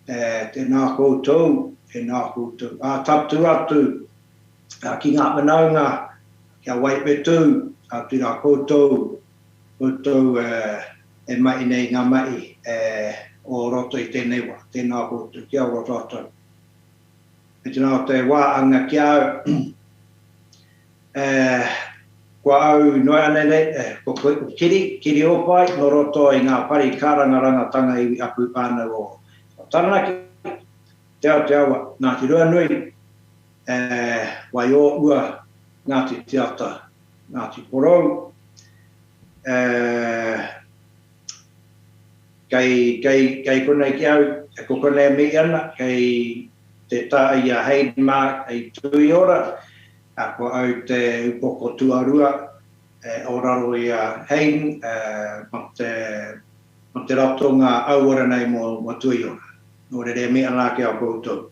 Te nā koutou, nā koutou. A tatu atu, ki ngā manaunga, kia waipetu, a tira koutou, e mai nei ngā mai o roto I tēnei wā, tēnā koutou, kia roto. E tēnā te wā anga kia au, kua au noe anei, ko kiri opai, no roto I ngā pari kārangaranga I aku pānau o Taranaki, te awa, Ngāti Ruanui, wai o ua, Ngāti Tiata, Ngāti Porou, kei konei ki au, ko konei mi ana, kei te tai a Hayden Mark I tui ora, a ko au te upoko tuarua, o raro I a Hayden, mo te rato ngā auara nei mo tui ora. No re mi ana ki a koutou.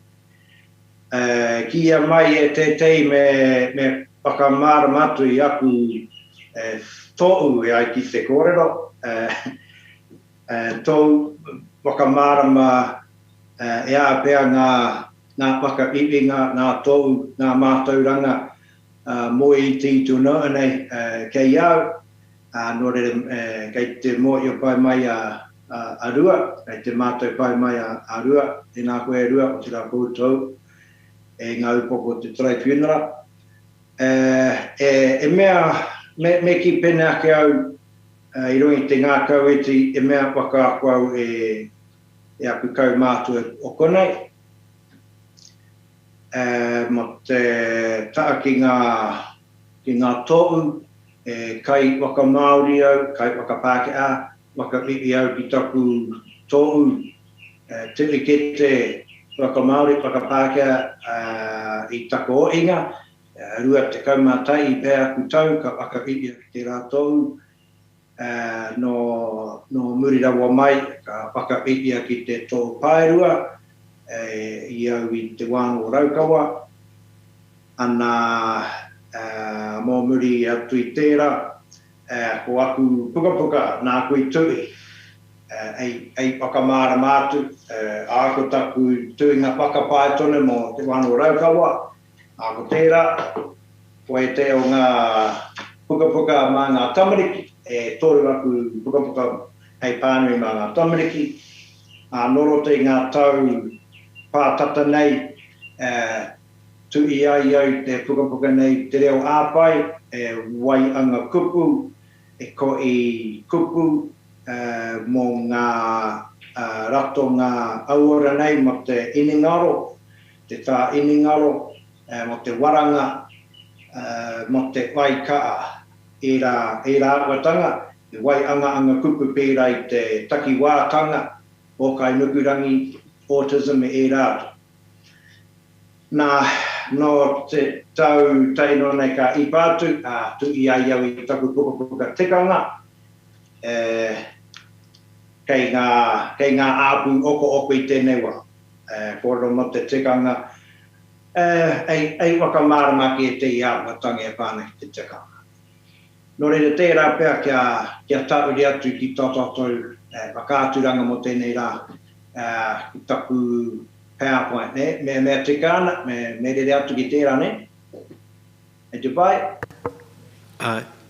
Kia mai e te me whakamara matu I aku tōu e ai ki te kōrero. Tōu whakamara e a pēr ngā whakaiwinga, ngā tōu, ngā mātauranga moi I tītu noa nei kei au. No re kei te mo I o pai mai a rua, kei te mātou pai mai a rua, e nā koe rua o te rā koutou, e ngā upoko te trai funeral. E mea, me ki pene ake au, I rungi te ngā kaueti, e mea whakaako au e aku kau mātua o konei. Mo te taa ki ngā tōu, kai waka Māori au, kai waka Pākehā, waka pipi au ki taku tōu, tiri ke te waka Māori, waka Pākehā I taku o inga, rua te kaumātai I pēr aku tau, ka waka pipi ki te rā tōu, no murirawa mai, ka waka pipi ki te tō paerua, I au I te wāno raukawa, ana mō muri atu I tērā, ko aku puka nā koe tui, ei whakamāra mātu, ako taku tui ngā whakapae tonu mō te wāno raukawa, ako tērā, ko e te o ngā puka mā ngā tamariki, e tōru aku puka hei pānui mā ngā tamariki, noro te ngā tau pātata nei, tui ai au te puka nei te reo āpai, wai anga kupu, e ko I kupu mō ngā rato ngā auora nei mo te iningaro, te tā iningaro, mo te waranga, mo te waikaa, I rā watanga, I wai anga kupu pēra I te takiwātanga, o kai nukurangi, autism e rātu. No te tau taino nei ka I pātu, tu I ai au I taku puka tikanga, kei ngā āpu oko I tēnei wā, kōrero mo te tikanga, ei whakamārama ki te ia watangi e pānei te tikanga. No reira tērā pēr kia tauri atu ki tātātou whakāturanga mo tēnei rā, ki taku PowerPoint, ne? Me tikana, me rere atu ki tērā, ne? E te pai?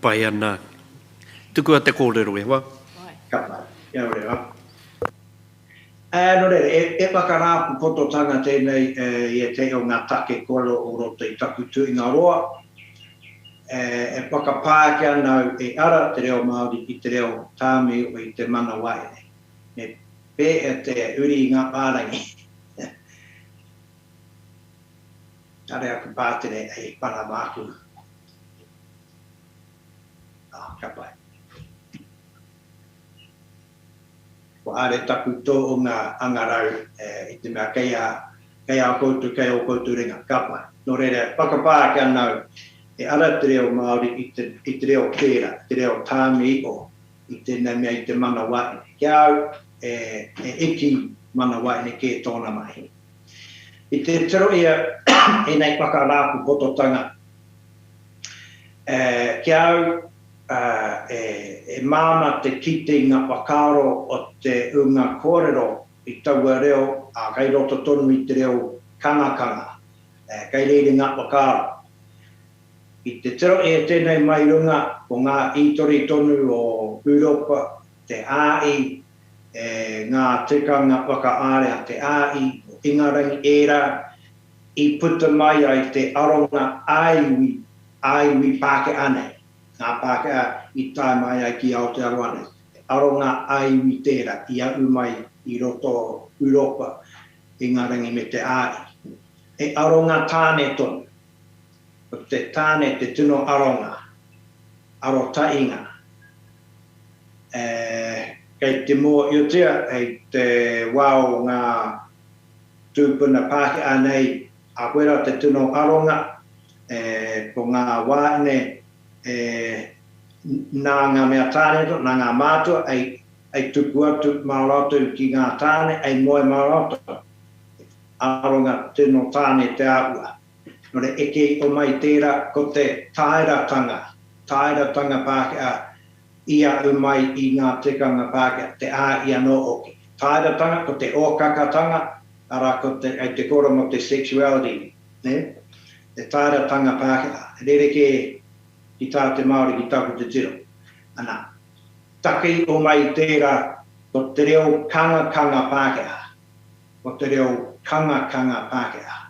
Pai ana. Tuku a te kōrero e wā? Ka pai, ia ore wā. No reira, e whakarāpu pototanga tēnei I te o ngā take kōrero o roto I taku tuinga roa. E whakapāke anau e ara te reo Māori I te reo tāmi o I te mana Wahine. Me pē e te uri I ngā pārangi. Tare aku pātere e pana māku. Ka pai. Ko are taku tō o ngā angarau i te mea kei a koutu, kei o koutu ringa. Ka pai. Nō reira, whakapā ki anau e ara te reo Māori i te reo pēra, te reo tāmi o i tēnei mea i te mana Wahine. Kia au e iki mana Wahine ke tōna mahi. I te tiro ia e nei whakarāpu pototanga. Kia au e māma te kite ngā whakaro o te unga kōrero i taua reo a kai roto tonu i te reo kangakanga. Kai reire ngā whakaro. I te tiro e tēnei mai runga o ngā itori tonu o Europa, te āi, ngā tikanga whakaarea, te āi, ingarangi era, i puta mai ai te aronga aiwi Pāke anei. Ngā Pāke i tai mai ai ki Aotearoa nei. Aronga aiwi tērā, i au mai i roto Europa, ingarangi me te āi. E aronga tāne tonu. O te tāne te tino aronga, aro tainga. Kei te mua iotia, hei te wao ngā tūpuna Pāke anei, a wera te tino aronga, ko ngā Wahine, nā ngā mea tāne to, nā ngā mātua, ai tuku atu maurautu ki ngā tāne, ai moe maurautu. Aronga tino tāne te aua. No re eke o mai tērā ko te tāeratanga Pāke a ia umai i ngā tikanga Pāke te a ia no oki. Tāeratanga ko te okakatanga, ara ko te, ai te kora mo te sexuality, ne? Te tāeratanga Pāke a. Rere ke ki tā te Māori ki taku te tiro. Ana, take o mai tērā ko te reo kanga Pāke a. Ko te reo kanga Pāke a.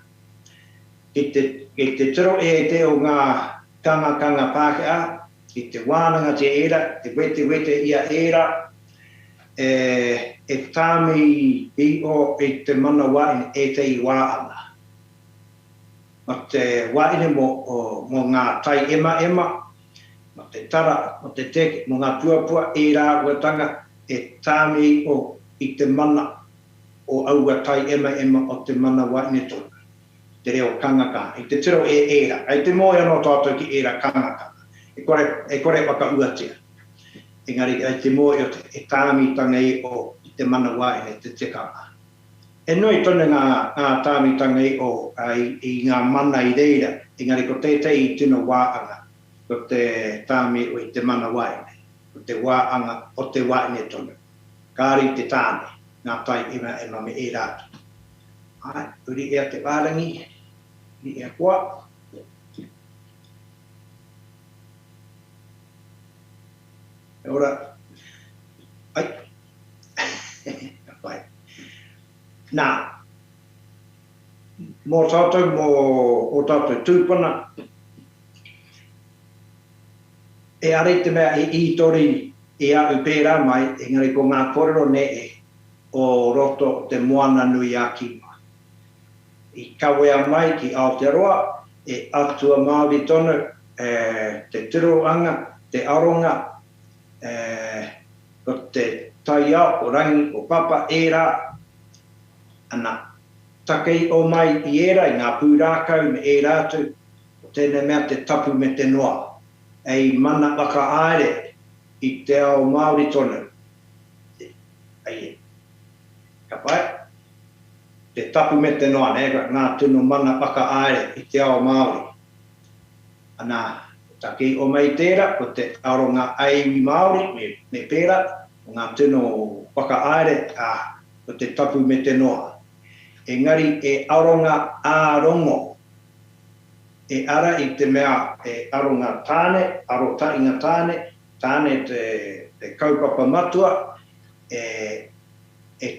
Ki te tiro e te o ngā kanga Pāke a, ki te wānanga te era, te wete ia era, e tāmi i o i te mana Wahine e te i wāanga. Ma te Wahine mo ngā tai ema, ma te tara, mo te teke, mo ngā puapua e rā uatanga e tāmi o i te mana o aua tai ema o te mana Wahine tonu. Te reo kangaka, i te tiro e era, ai te moe anō tātou ki era kangaka. E kore waka uatia. Engari, ai te moe o te tāmitanga i o te mana Wahine, te tikanga. E nui tonu ngā tāmitanga i o i ngā mana i reira, engari ko tētei i tino wāanga, ko te tāmi o i te mana Wahine, ko te wāanga o te Wahine tonu. Kāri te tāne, ngā tai ema me e rātu. Ai, uri ea te wārangi, uri ea kua. E ora, ai, pai. Nā, mō tātou, o tātou tūpana, e are te mea i tori i au pērā mai, engari ko ngā kōrero ne e o roto te moana nui a Kima. I kawea mai ki Aotearoa, e atua Māori tonu, te tiroanga, te aronga, ko te taia o rangi o papa e rā, ana takei o mai i era, i ngā pūrākau me e rātu, o tēnei mea te tapu me te noa, ei mana waka aere i te ao Māori tonu. Ai, ka pai? Te tapu me te noa, ngā tunu mana waka aere i te ao Māori. Ana, taki o mai tērā, ko te aronga aiwi Māori, me pērā, ngā tunu waka aere, ko te tapu me te noa. Engari, e aronga ārongo, e ara i te mea, e aronga tāne, aro tainga tāne te kaupapa matua, e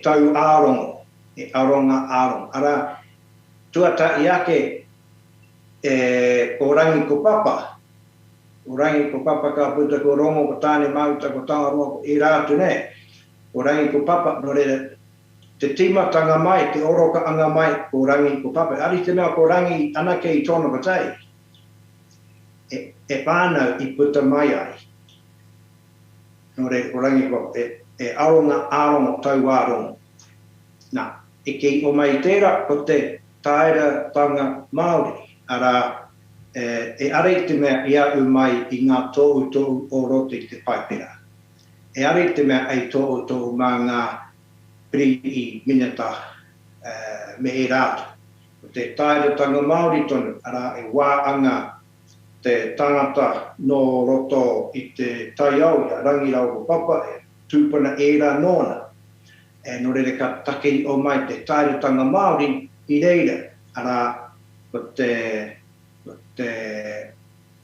tau ārongo. E aronga āronga. Ara, tuata i ake ko rangi ko papa. Ko rangi ko papa ka puta ko rongo ko tāne mauta ko tangaroa ko i rātu ne. Ko rangi ko papa no reira te timatanga mai, te oroka anga mai, ko rangi ko pape. Ari te mea ko rangi anake I tōna patai. E pānau I puta mai ai. No re, ko rangi ko, e aronga tau aronga. Nā, e kei o mai tērā ko te taera tanga Māori. Ara, e are te mea ia u mai I ngā tōu o rote te paipera. E are te mea ai tōu mā ngā pri I minata me e rātu. Te taera tanga Māori tonu, ara e wā anga te tangata no roto I te tai au, I rangirau ko papa, e tūpana e rā nōna. E no rere ka take o mai te taera tanga Māori I reira. Ara,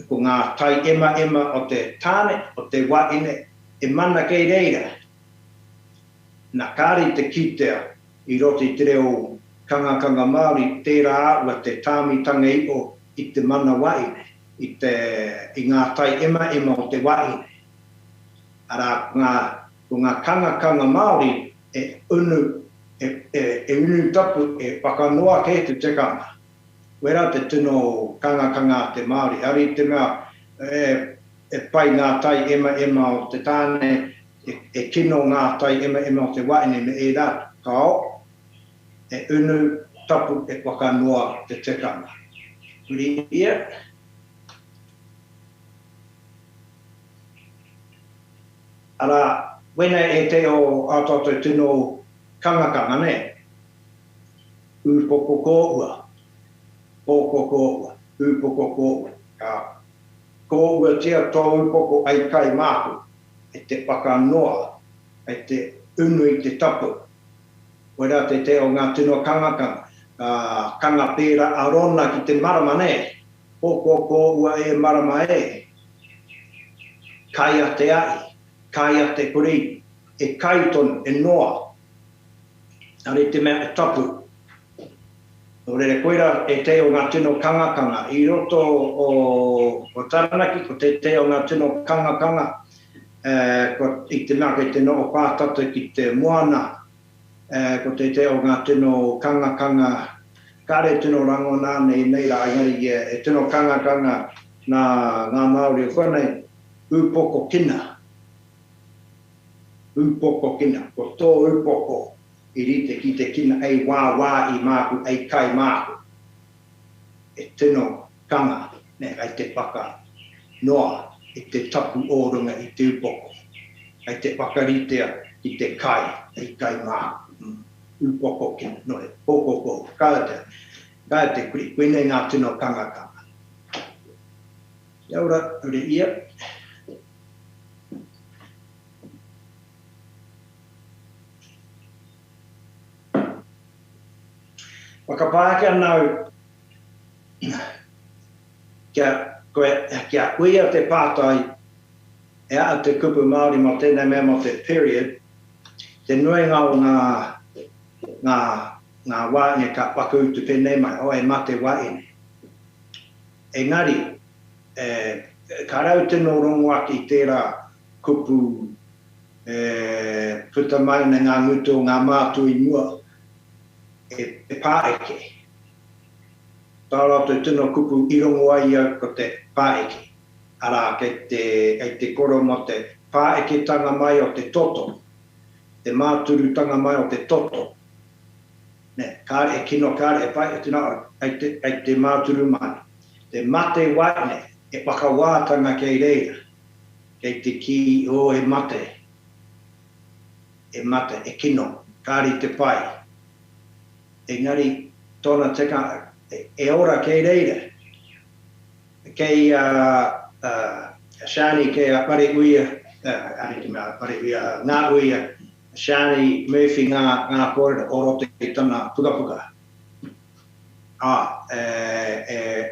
ko ngā tai ema o te tāne, o te Wahine, e mana kei reira. Nā kāri te kitea I roto I te reo kanga Māori, tērā ua te tāmitanga ipo I te mana Wahine, I ngā tai ema o te Wahine. Ara, ko ngā kanga Māori, e unu tapu, e whakanoa kei te kanga. Wera te tino kanga te Māori, ari te mea e pai ngā tai ema o te tāne, e kino ngā tai ema o te Wahine me e rātu. Kao, e unu tapu e whakanoa te tekanga. Uri ia. Ara, wena e te o atoto tino kanga ne, upoko kōua. Pōkoko, upoko, ko ua tia tō upoko ai kai māku, e te whakanoa, e te unu I te tapu. Wera te o ngā tino kanga pēra arona ki te marama ne, pōkoko ua e marama e. Kaia te ai, kaia te kuri, e kai tonu, e noa. Ari te mea e tapu. O rere koera e te o ngā tino kanga, I roto o Taranaki, ko te o ngā tino kanga, ko I te mea kei te no o pātata ki te moana, ko te o ngā tino kanga, kāre tino rangona nei rā ingari e tino kanga nā ngā Māori o whanei, upoko kina, ko tō upoko, I rite ki te kina ei wā I māku, ei kai māku. E tino kanga, ne, ai te whaka noa, I te tapu ōrunga I te upoko. Ai te whakaritea I te kai, ei kai māku. Upoko kina, no e pōkoko, kāia te kuri, koenei ngā tino kanga. Iaura, ure ia. Whakapāke anau kia kuia te pātai e a te kupu Māori mo tēnei mea mo te period, te nuinga o ngā Wahine ka whakautu pēnei mai, o e mate Wahine. Engari, ka rau tino rongoa ki tērā kupu puta mai na ngā ngutu o ngā mātu I mua, e pāeke. Tāra te tino kupu I rongo ai au ko te pāeke. Ara kei te koro mo te pāeke tanga mai o te toto. Te māturu tanga mai o te toto. Ne, kāre e kino kāre e pai e tina ai te māturu mai. Te mate Wahine e whakawātanga kei reira. Kei te ki o e mate. E kino. Kāre te pai. Engari, tōna teka, e ora kei reira. Kei Shani, kei a pare uia, ngā uia, Shani Murphy ngā kōrera o rote I tana pukapuka.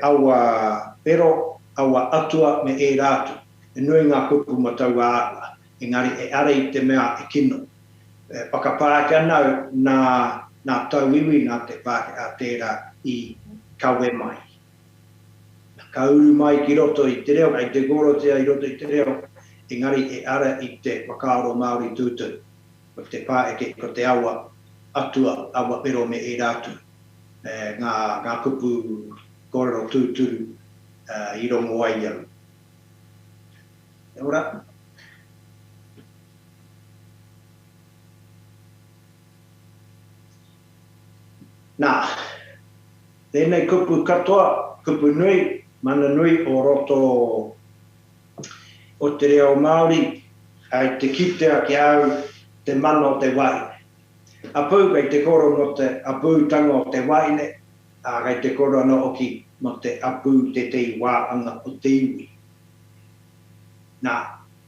Aua pero, aua atua me e rātu. E nui ngā kupu ma tau ātua. Engari, e are I te mea e kino. Pakapāke anau nā tau iwi nā te pāke a tērā I kawe mai. Ka uru mai ki roto I te reo, ai te gorotea I roto I te reo, engari e ara I te whakaaro Māori tūtu. Ko te pāeke, ko te aua, atua awa pero me e rātu. Ngā kupu kōrero tūturu I rongo ai au. E ora. Nā, tēnei kupu katoa, kupu nui, mana nui o roto o te reo Māori, ai te kitea ki au te mana o te wai. Apū kai te koro no te apūtanga o te waine, a kai te koro no oki no te apū te wāanga o te iwi. Nā,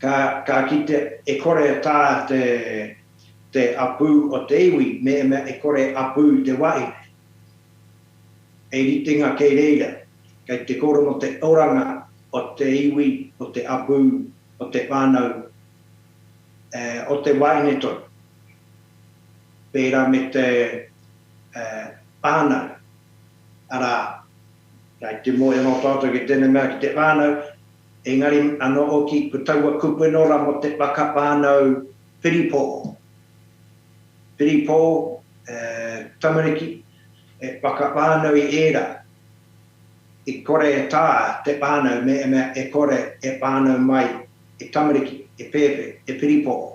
ka kite e kore tā te apū o te iwi, me e kore apū te waine. E ritinga kei reira, kai te koro no te oranga o te iwi, o te apū, o te whānau, o te waine tonu. Pērā me te whānau. Ara, kai te moe no tātou ki tēnei mea ki te whānau, engari anō oki ku taua kupenora mo te whaka whānau piripō. Piripō, tamariki, e whaka whānau I era. I kore e tā te whānau me e kore e whānau mai, e tamariki, e pepe, e piripō.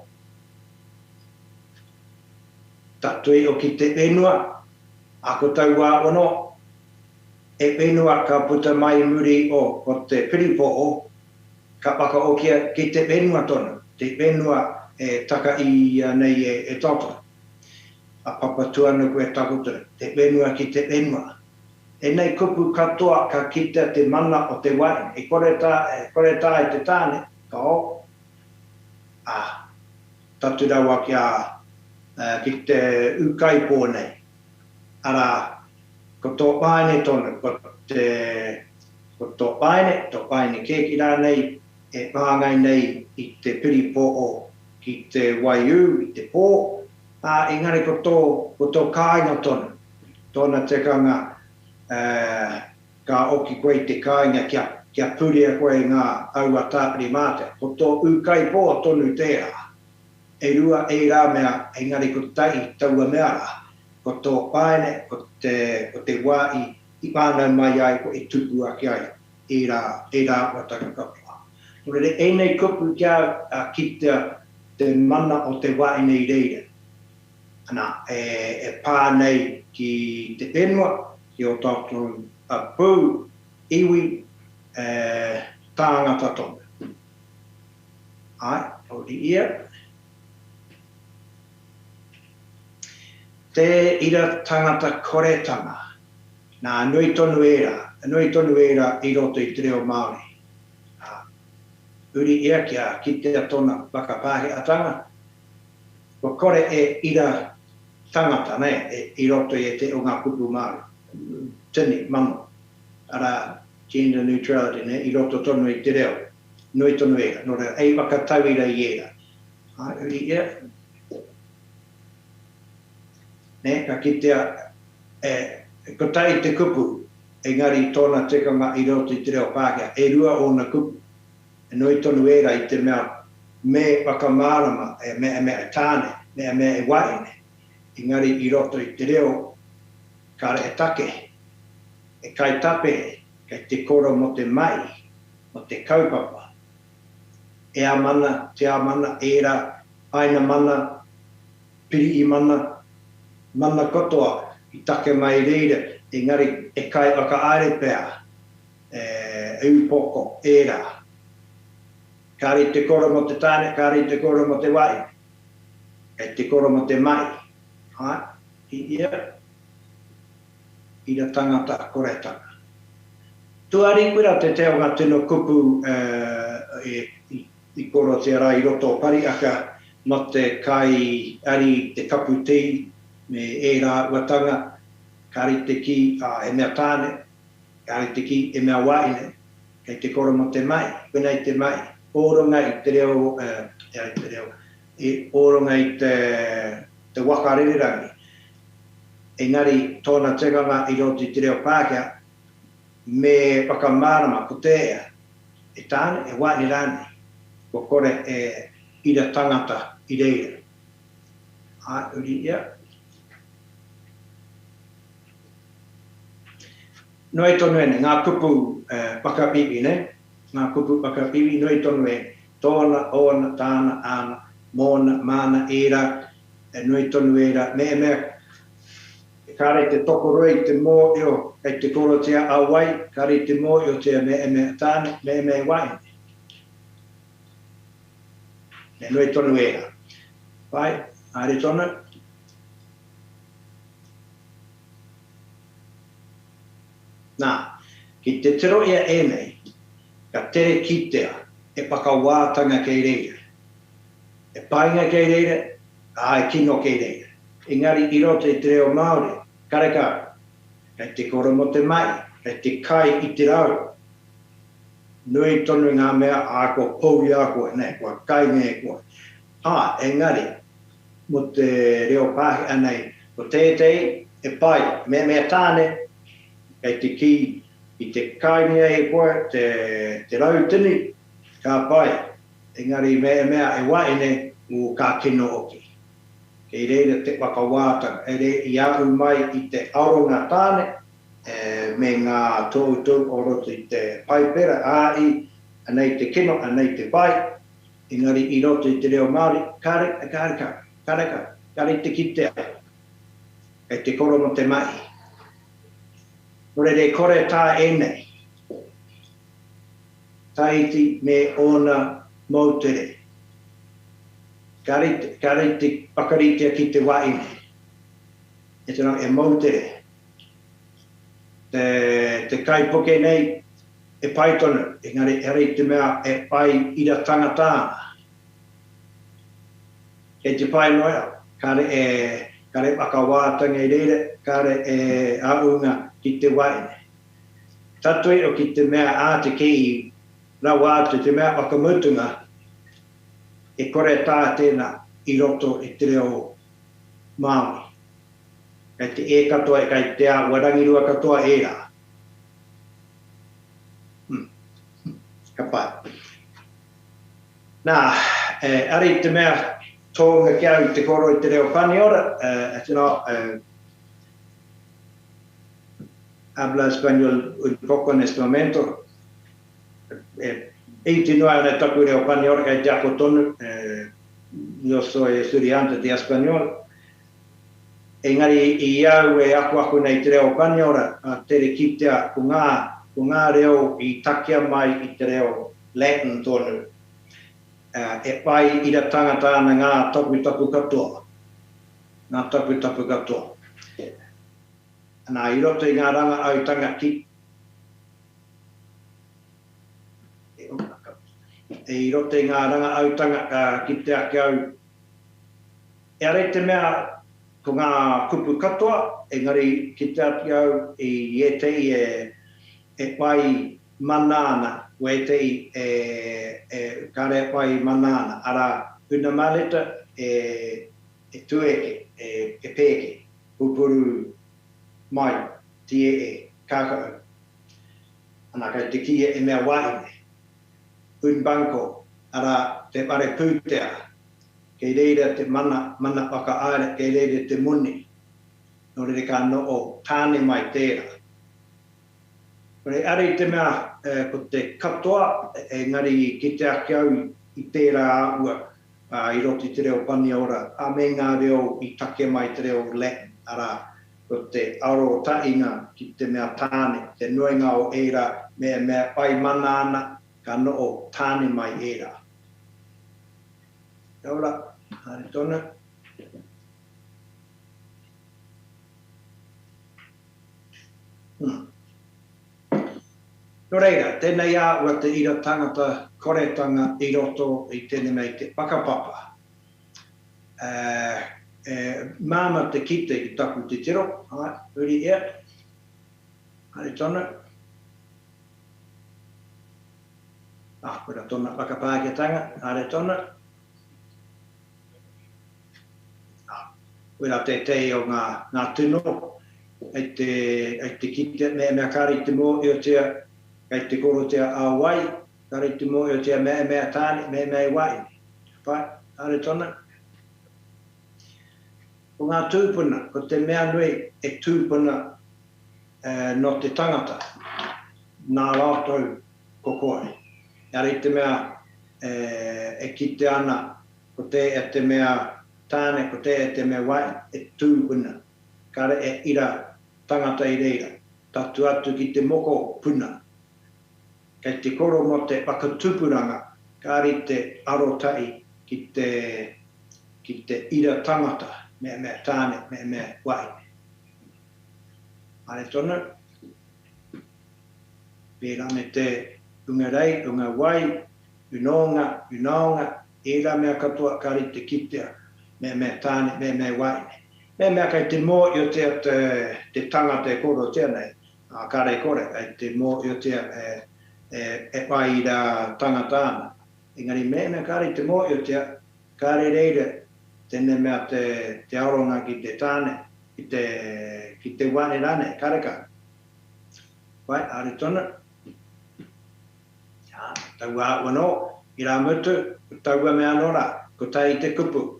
Tatui o ki te whenua, ako tau wā ono, e whenua ka puta mai muri o te piripō, ka whaka o kia ki te whenua tonu, te whenua e taka I nei e toto. A papatua no koe takutura, te whenua ki te whenua. E nei kupu katoa ka kita te mana o te wain, e kore tā e te tāne, ka o. Tatu rawa ki te ukai pō nei. Ara, ko tō paine tonu, ko tō paine keki rā nei, e pāngai nei I te piripō ki te waiu, I te pō, engari ko tō kāinga tonu, tōna te kanga ka oki koe te kāinga kia purea koe ngā aua tāpiri māte, ko tō ukai pō tonu tērā. E rua e rā mea, engari ko tai taua mea rā, ko tō paine, ko te wā I pānau mai ai ko e tupu aki ai, e rā wataka kapua. Nore e nei kupu kia ki te mana o te wā nei reira. Ana, e pā nei ki te whenua, ki o tātou apū, iwi, tāngata tonu. Ai, ori ia. Te ira tangata koretanga, nā nui tonu era I roto I te reo Māori. Uri ia kia ki te tona whakapāhe atanga. Ko kore e ira tangata I roto I te o ngā kupu Māori. Tini, mamo. Ara gender neutrality I roto tonu I te reo. Nui tonu era, nora ei wakatau ira I era. Uri ia. Ka kitea, ko tai te kupu, engari tōna tekanga I roto I te reo Pākehā, e rua o na kupu. E noi tonu era I te mea me whakamārama, mea tāne, mea e waine. Engari I roto I te reo, kare e take, e kai tape, kai te koro mo te mai, mo te kaupapa. E a mana, te a mana, era, aina mana, piri I mana, mana kotoa I take mai reira, engari e kai waka aere pēr, eupoko, era. Kari te koro mo te tāne, kari te koro mo te wai, e te koro mo te mai. Ia, ira tangata koretanga. Tuari kura te teo ngā tino kupu I koro te ara I roto pariaka mo te kai ari te kapu tei, me e rā watanga, kari te ki e mea tāne, kari te ki e mea waine, kei te koro mo te mai, whenei te mai, oronga I te reo, oronga I te wakaririrangi. Engari tōna tekanga I roto I te reo Pākehā, me whakamārama ko tēia, e tāne, e waine rāne, ko kore e ira tangata I reira. Uri ia. Noi tonu ene, ngā kupu whakapipi ne, ngā kupu whakapipi, noi tonu ene, tōna, ona, tāna, ana, mōna, mana, era, noi tonu era, mea, kare te tokoroi te mō io, kei te koro tia awai, kare te mō io tia mea tāne, mea waine. E noi tonu era. Pai, are tonu. Nā, ki te tiro ia e nei, ka tere kitea e pakawātanga kei reira. E painga kei reira, a e kino kei reira. Engari i roto i te reo Māori, kareka, kei te koro mo te mai, kei te kai i te rau. Nui tonu ngā mea a ko pou i a koe, nei, kua kai nge koe. Engari, mo te reo pāhi anei, ko tētei e pai, mea tāne, kei te ki i te kainea e koe, te rautini, ka pai. Engari mea e waine u ka kino oki. Kei reira te wakawātanga, e re i au mai i te aronga tāne, me ngā tōu o roto i te paipera, ai, anei te kino, anei te pai, engari i roto i te reo Māori, kare te kitea, kei te koro mo te mai. Nore re kore tā e nei. Taiti me ona mautere. Kare te pakaritea ki te waine. E tēnā e mautere. Te kaipoke nei e pai tonu. Engari e te mea e pai ira tangatāna. E te pai noia. Kare wakawātanga i reire. Kare e aunga ki te waine. Tatoi o ki te mea a te kei rau atu te mea wakamutunga e kore tā tēnā i roto i te reo Māori. Kei te e katoa e kai te a warangirua katoa e rā. Ka pai. Nā, ari te mea tōnga ki au te koro i te reo Paniora, habla español un poco en este momento. Y no hay una tacuria español que ya cotón. Yo soy estudiante de español. En ari i au e aku aku nei te reo Paniora, te re kitea ku ngā reo i takia mai i te reo Latin tonu. E pai i ra tangatāna ngā tapu katoa. Ngā tapu katoa. Nā, i roto i ngā ranga autanga ki. I roto i ngā ranga autanga ki te ake au. E are te mea ko ngā kupu katoa, engari ki te ake au i etei e pai manana, o etei kare pai manana. Ara, una maleta e tueke, e peke, pupuru mai, tie kakao. Ana kai te kia e mea wahine. Un banko, ara te pare pūtea. Kei reira te mana whakaaere, kei reira te muni. No re ka no o tāne mai tērā. Kore are te mea ko te katoa, engari ki te ake au i tērā ua i roti te reo Paniora, a me ngā reo i take mai te reo Latin. Ara, ko te aro tainga ki te mea tāne, te nuenga o era, mea pai mana ana, ka no o tāne mai era. Kia ora, haere tonu. No reira, tēnei a ua te ira tangata koretanga i roto i tēnei mei te pakapapa. Māma te kite i taku te tiro, uri ea. Haere tonu. Kura tona whakapāketanga, haere tonu. Kura te tei o ngā tino, ei te kite mea kari te mō i o tea, ei te koro tea awai, kari te mō i o tea mea tāne, mea wai. Pai, haere tonu. Ko ngā tūpuna, ko te mea nui e tūpuna no te tangata, nā rātou kokoe. Ari te mea e kite ana, ko te mea tāne, ko te mea wai, e tū una. Kare e ira tangata I reira, tatu atu ki te moko puna. Kei te koro mo te whakatupuranga, kāri te arotai ki te ira tangata, mea tāne, mea wai. Are tonu, pērā me te unga rei, unga wai, unaonga, ēra mea katoa kāri te kitea, mea tāne, mea wai. Mea kai te mō I o te tangata e koro tēnei, kāre kore, kai te mō I o e wai I rā tangata ana. Engari mea kāre te mō I o kāre reire, tēne mea te aronga ki te tāne, ki te wane rane, kāre ka. Wai, are tonu. Tau a wano, I rā mutu, tau a mea nora, ko tai I te kupu.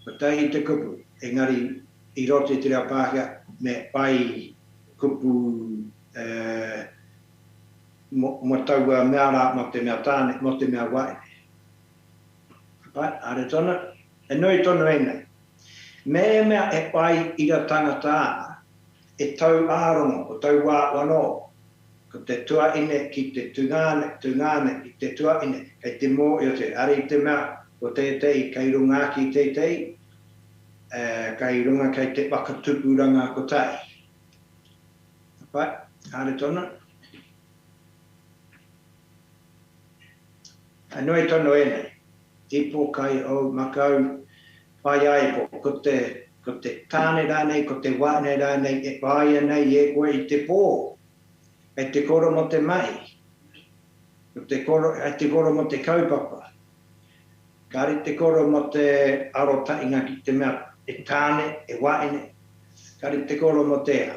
Ko tai I te kupu. Engari, I rote te reo Pākehā, me pai kupu mo tau mea rā, mo te mea tāne, mo te mea wai. Pai, are tonu, e nui tonu nei. Mea e pai I ra tangata ana, e tau ārongo, o tau wā wano, ko te tuaine ki te tungane, ki te tuaine, kei te mō I o te, are te mea, ko te kai runga ki te kai runga kei te whakatupuranga ko tai. Pai, are tonu. Anoi tonu nei. Tipo kai o makau pai ai po, ko te tāne rānei, ko te wane rānei, e pai nei e koe I te pō. E te koro mo te mai. E te koro mo te kaupapa. Kari te koro mo te arotainga ki te mea, e tāne, e waine. Kari te koro mo te a.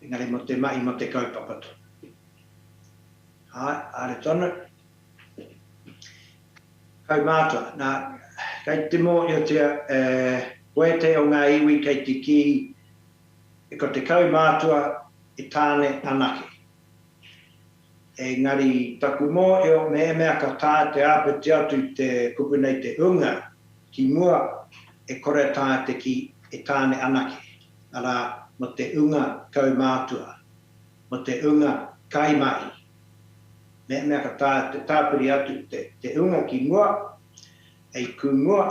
Engari mo te mai, mo te kaupapa tu. Are tonu. Kau mātua, nā, kei te mō I o te koe te o ngā iwi kei te ki, e ko te kau mātua I tāne anake. Engari taku mō I o mea ka tā te āpiti atu te kupu nei te unga, ki mua e kore tā te ki e tāne anake. Ara, mo te unga kau mātua, mo te unga kai mai. Mea ka tā te tāpiri atu te unga ki mua, e ku mua,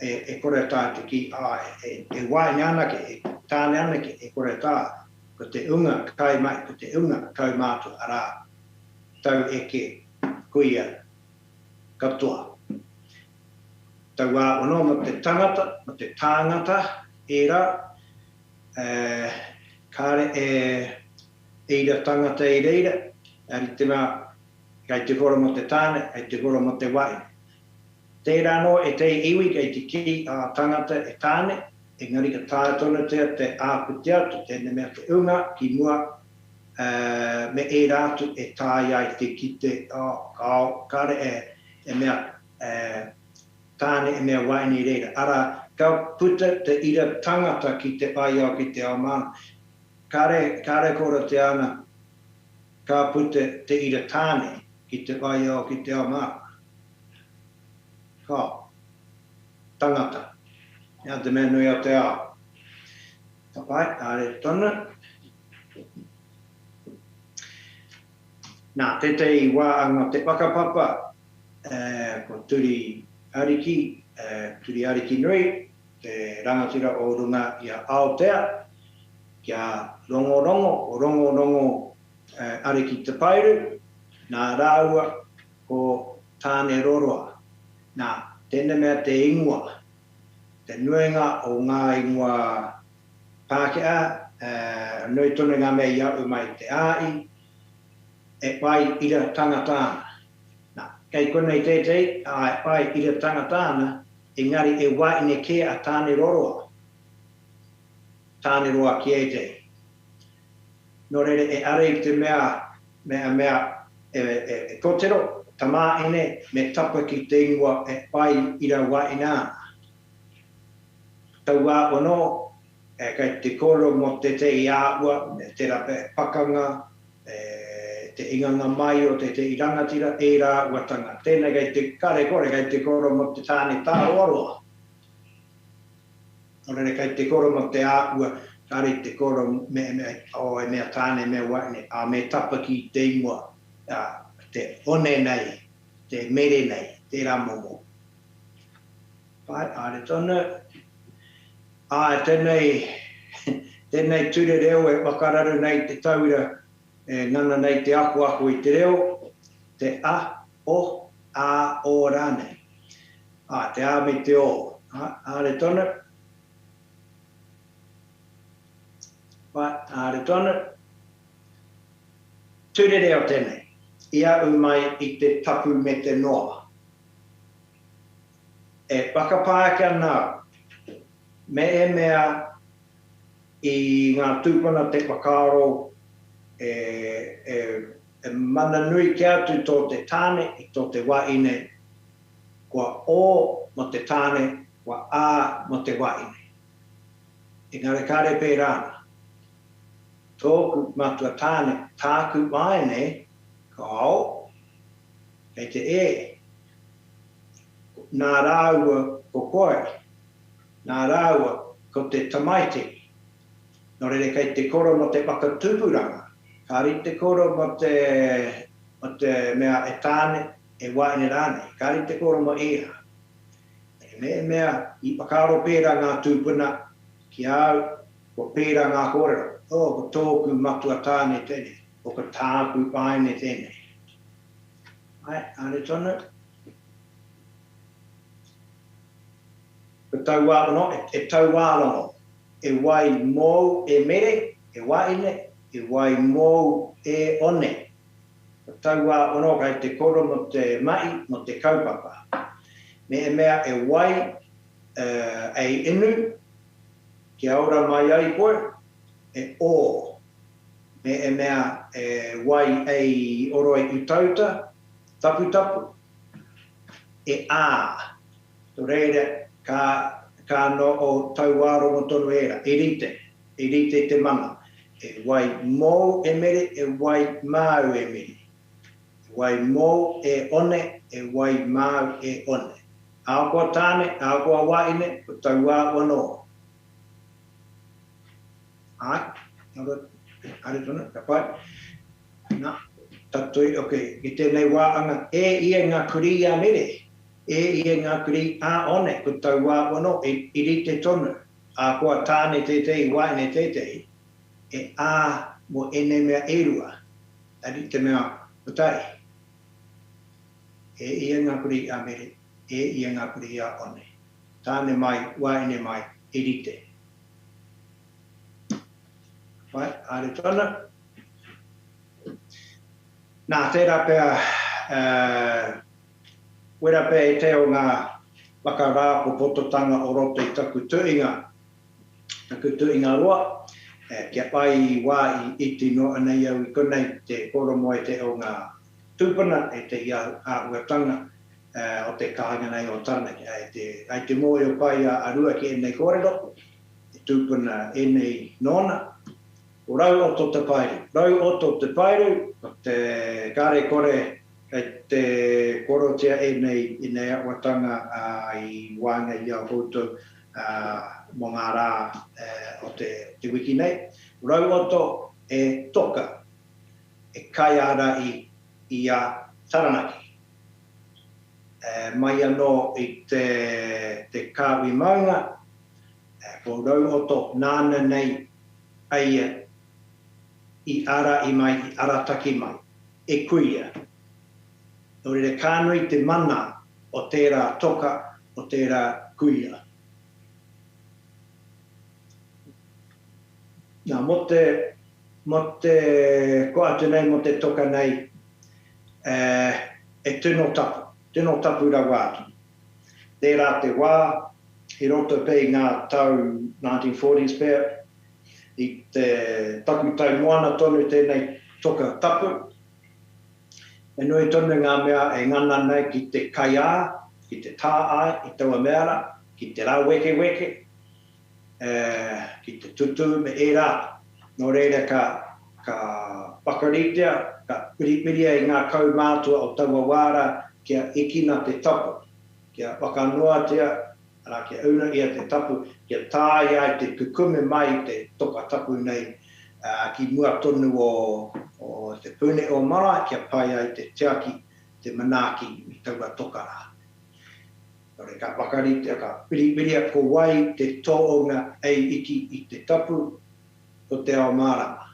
e kore tā te ki, e waine anake, e tāne anake, e kore tā, ko te unga kai mai, ko te unga kau mātua, ara, tau eke kuia katoa. Tau a ono mo te tangata, mo te tāngata, era, kāre eira tangata I reira, ari te mea, kei te koro mo te tāne, kei te koro mo te wai. Tērā no e te iwi kei te ki a tangata e tāne, engari ka tātona te āputi atu, tēne mea te unga ki mua, me e rātu e tāi ai te kite, kāre e mea tāne e mea waini reira. Ara, ka puta te ira tangata ki te pai au ki te ao mana. Kāre kora te ana, ka puta te ira tāne ki te pai au ki te ao mana. Ka, tangata. Ia te mea nui o te ao. Tā pai, are tonu. Nā, te wā anga te whakapapa, ko turi ariki nui, te rangatira o runga I a Aotea, kia rongo ariki te pairu, nā rāua ko tāne roroa. Nā, tēnā mea te ingua, te nuenga o ngā ingua Pākehā, nui tonu ngā mea iau mai te āi, e pai ira tangata ana. Nā, kei konei e pai ira tangata ana, engari e waine ke a tāne roroa. Tāne roa ki te. Nō reire e are I te mea e kotero, tamā ene me tapa ki te ingua e pai ira waina. Tau a ono Kei te koro mo te te iaua, te rape pakanga, te inganga mai o te irangatira, e rā watanga. Tēnei kei te kare kore, kei te koro mo te tāne tāroaroa. Ora kei te koro mo te āua, kare te koro o e mea tāne mea Wahine, a me tapa ki te ingoa, te one nei, te mere nei, te rā momo. Pai, are tonu, tēnei ture reo e wakararu nei te taura, ngana nei te aku i te reo, te a, o, a, o rānei. Te a me te o. Are tonu. Are tonu. Ture reo tēnei. Ia umai i te tapu me te noa. E whakapākia nā, me e mea i ngā tūpuna te whakaro e mana nui ki atu tō te tāne i tō te Wahine, kua o mo te tāne, kua a mo te Wahine. I ngare kare pē rāna. Tōku matua tāne, tāku Wahine, ka au, kei te e. Nā rāua ko koe, nā rāua ko te tamaiti. Nō rere kei te koro mo te whakatupuranga. Ka ri te koro mo te mea e tāne, e Wahine rāne. Ka ri te koro mo ea. Mea i whakaro pērā ngā tūpuna ki au, ko pērā ngā kōrero. Ko tōku matua tāne tēne, o ka tāku Wahine tēne. Ai, are tonu. Ko tau wārono, e tau wārono. E wai mō e mere, e Wahine, e wai mō e one. Ko tau wārono kai te koro mo te mai, mo te kaupapa. Me e mea e wai ei inu, ki aura mai ai koe, e o. Me e mea e wai ei oro e utauta, tapu tapu, e a. Tō reire, ka no o tauaro mo tonu era, e rite te mana. E wai mō e mere, e wai māu e mere. E wai mō e one, e wai māu e one. Ao kua tāne, ao kua Wahine, ko tauaro no. Ai, are tonu, ka pai. Nā, tatui, ki tēnei wāanga, e ia ngā kuri a mere. E ia ngā kuri a one, ko tau wā wano, i rite tonu. A kua tāne tetei, Wahine tetei, e a mo ene mea erua. A rite mea putai. E ia ngā kuri a mere, e ia ngā kuri a one. Tāne mai, Wahine mai, i rite. Vai, are tonu. Nā, tērā pēr, wera pē e teo ngā wakarā ko pototanga o roto i taku tuinga roa. Kia pai wā i iti no anei au i konei te koro mo e teo ngā tūpuna e te ia uatanga o te kahanga nei o tana. Ai te moe o pai a arua ki enei kōrero, te tūpuna enei nona. O rau o tō te pairu. Rau o tō te pairu, o te kare kore kei te korotia e nei awatanga i wānga i au koutou mō ngā rā o te wiki nei. Rau oto e toka, e kai ara i a Taranaki. Mai anō i te kāwi maunga, ko rau oto nāna nei aia i ara i mai, i arataki mai, e kuia. Nō rere kānui te mana o tērā toka, o tērā kuia. Nā, mo te ko atu nei, mo te toka nei, e tino tapu rau atu. Tērā te wā, i roto pei ngā tau 1940s pēr, i te taku tau moana tonu tēnei toka tapu. E nui tonu ngā mea e ngana nei ki te kaiā, ki te tā ai, i taua meara, ki te rā weke weke. ki te tutu me e rā. Nō reira ka pakaritea, ka piripiria I ngā kaumātua o taua wāra kia ikina te tapu, kia whakanoatea, ara kia auna ia te tapu, kia tāi ai te kukume mai te toka tapu nei, ki mua tonu o te pune o mara, kia pai ai te teaki, te manaki I taua toka rā. Nore ka pakaritea, ka piripiria ko wai te toonga ei iki I te tapu o te ao marama.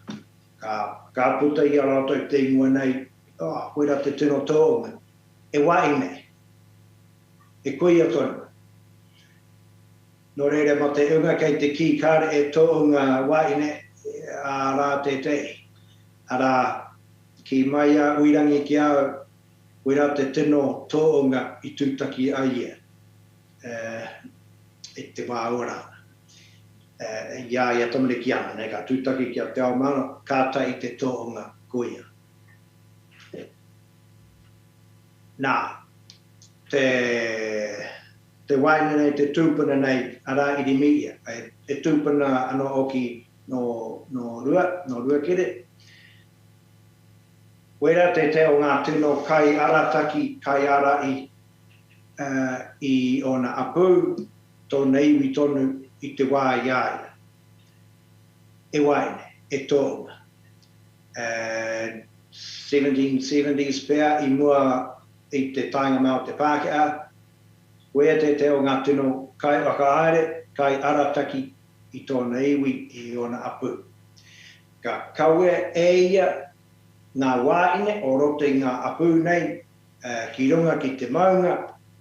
Ka puta I a rātou te ingoa nei, koera te tino toonga, e Wahine, e koia tonu. Nō reira ma te unga kei te ki kāre e toonga Wahine a rā te tei. A rā ki mai a uirangi ki au, koera te tino toonga I tūtaki a ia. E te wā ora. Ia tamare ki ana, ne ka tūtaki ki a te ao mana, kāta I te toonga koia. Nā, te Wahine nei, te tūpuna nei, ara I di media. E tūpuna ano oki no rua kere. Wera te teo ngā tino kai arataki, kai ara I ona apu, tō neiwi tonu I te wā iaia. E Wahine, e tōnga. 1770s pēr I mua I te tainga mau te Pākehā, wea te teo ngā tino kai whakaare, kai arataki I tōna iwi I ona apu. Ka kaue e ia ngā Wahine o roto I ngā apu nei, ki runga ki te maunga,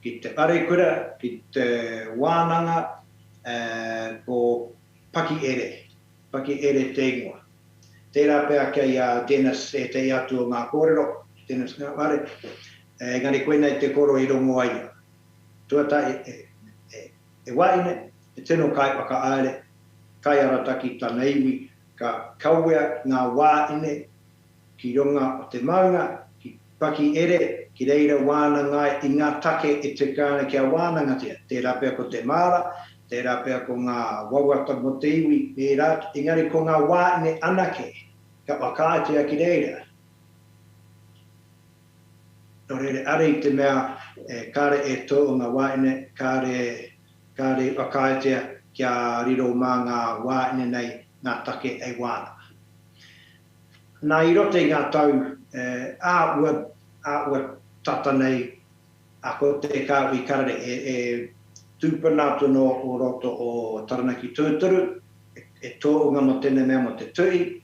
ki te arekura, ki te wānanga, ko paki ere te ingoa. Tērā pēr kei a Dennis e te atu o ngā kōrero, Dennis ngā ware, engari koe nei te koro I rongo aia. Tuata e Wahine, e tino kai whakaare, kai arataki tāna iwi, ka kauea ngā Wahine ki runga o te maunga, ki paki ere, ki reira wānanga I ngā take e te kāna kia wānanga tia. Tērā pēr ko te māra, tērā pēr ko ngā wawata mo te iwi, e rāt, engari ko ngā Wahine anake, ka whakaatea ki reira. Nō reire, are I te mea, kāre e tō o ngā Wahine, kāre whakaatea kia riro mā ngā Wahine nei, ngā take e wānanga. Nā I rote I ngā tau, āua tata nei, a ko te kāwi karare e tūpana tono o roto o Taranaki Tūturu, e tō o ngā mo tēnei mea mo te tui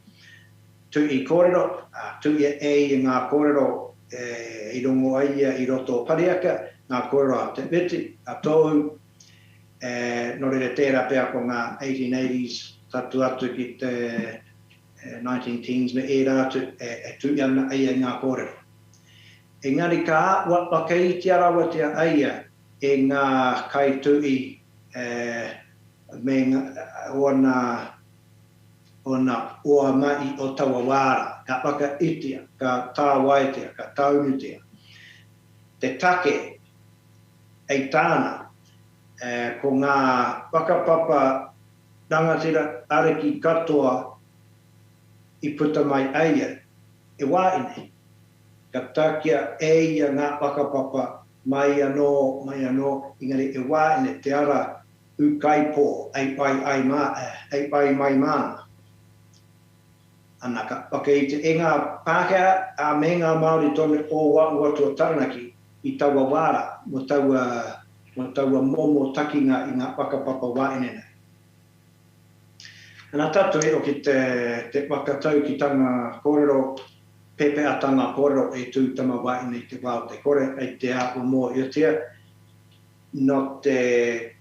kōrero, tui e ngā kōrero I rongo aia I roto o Pariaka, ngā kōrero a te Viti, a tōu, nō reire tērā pēr ko ngā 1880s, tatu atu ki te 1910s me e rātu, e tui ana aia ngā kōrero. Engari ka wakai te arawa te aia e ngā kai tui me ona oa mai o taua wāra, ka waka itia, ka tāwaitea, ka taunutea. Te take ei tāna ko ngā whakapapa rangatira areki katoa I puta mai aia e Wahine. Ka takia e ia ngā whakapapa mai anō, ingari e Wahine te ara ukaipo, ei pai mai mana. Ana ka wakaite e ngā Pākehā a me ngā Māori tonu o watu o Taranaki I taua wāra, mo taua momo takinga I ngā whakapapa Wahine nei. Ana tatu e o ki te whakatau ki tanga kōrero, pepe a tanga kōrero e tūtama Wahine I te wāo te kore, e te ako mō iotia, no te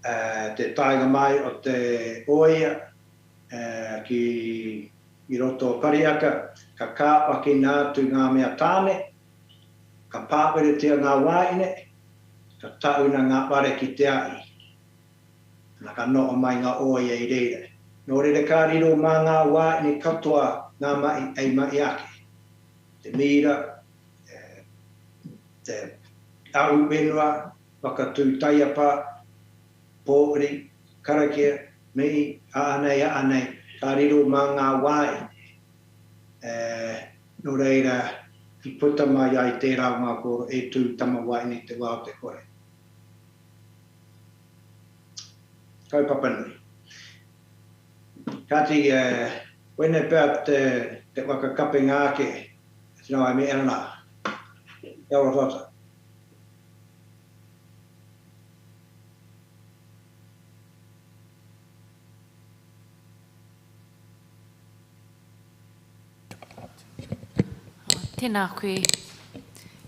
taiga mai o te oia ki roto o Pariaka, ka kāpaki nātu ngā mea tāne, ka pāperetia ngā Wahine, ka tauna ngā ware ki te ai, na ka noa mai ngā oia I reira. Nō reira ka riro mā ngā Wahine katoa ngā mai ei mai ake. Te mira, te au wenua, whakatū taiapa, pōri, karakia, Me anei, ka riro mā ngā wai. No reira, I puta mai ai tērā ngā koro e tū tama Wahine te wā o te kore. Kaupapa nui. Kati, when about te whakakape ngāke, tino ai me ana. Ia ora tata. Tēnā koe,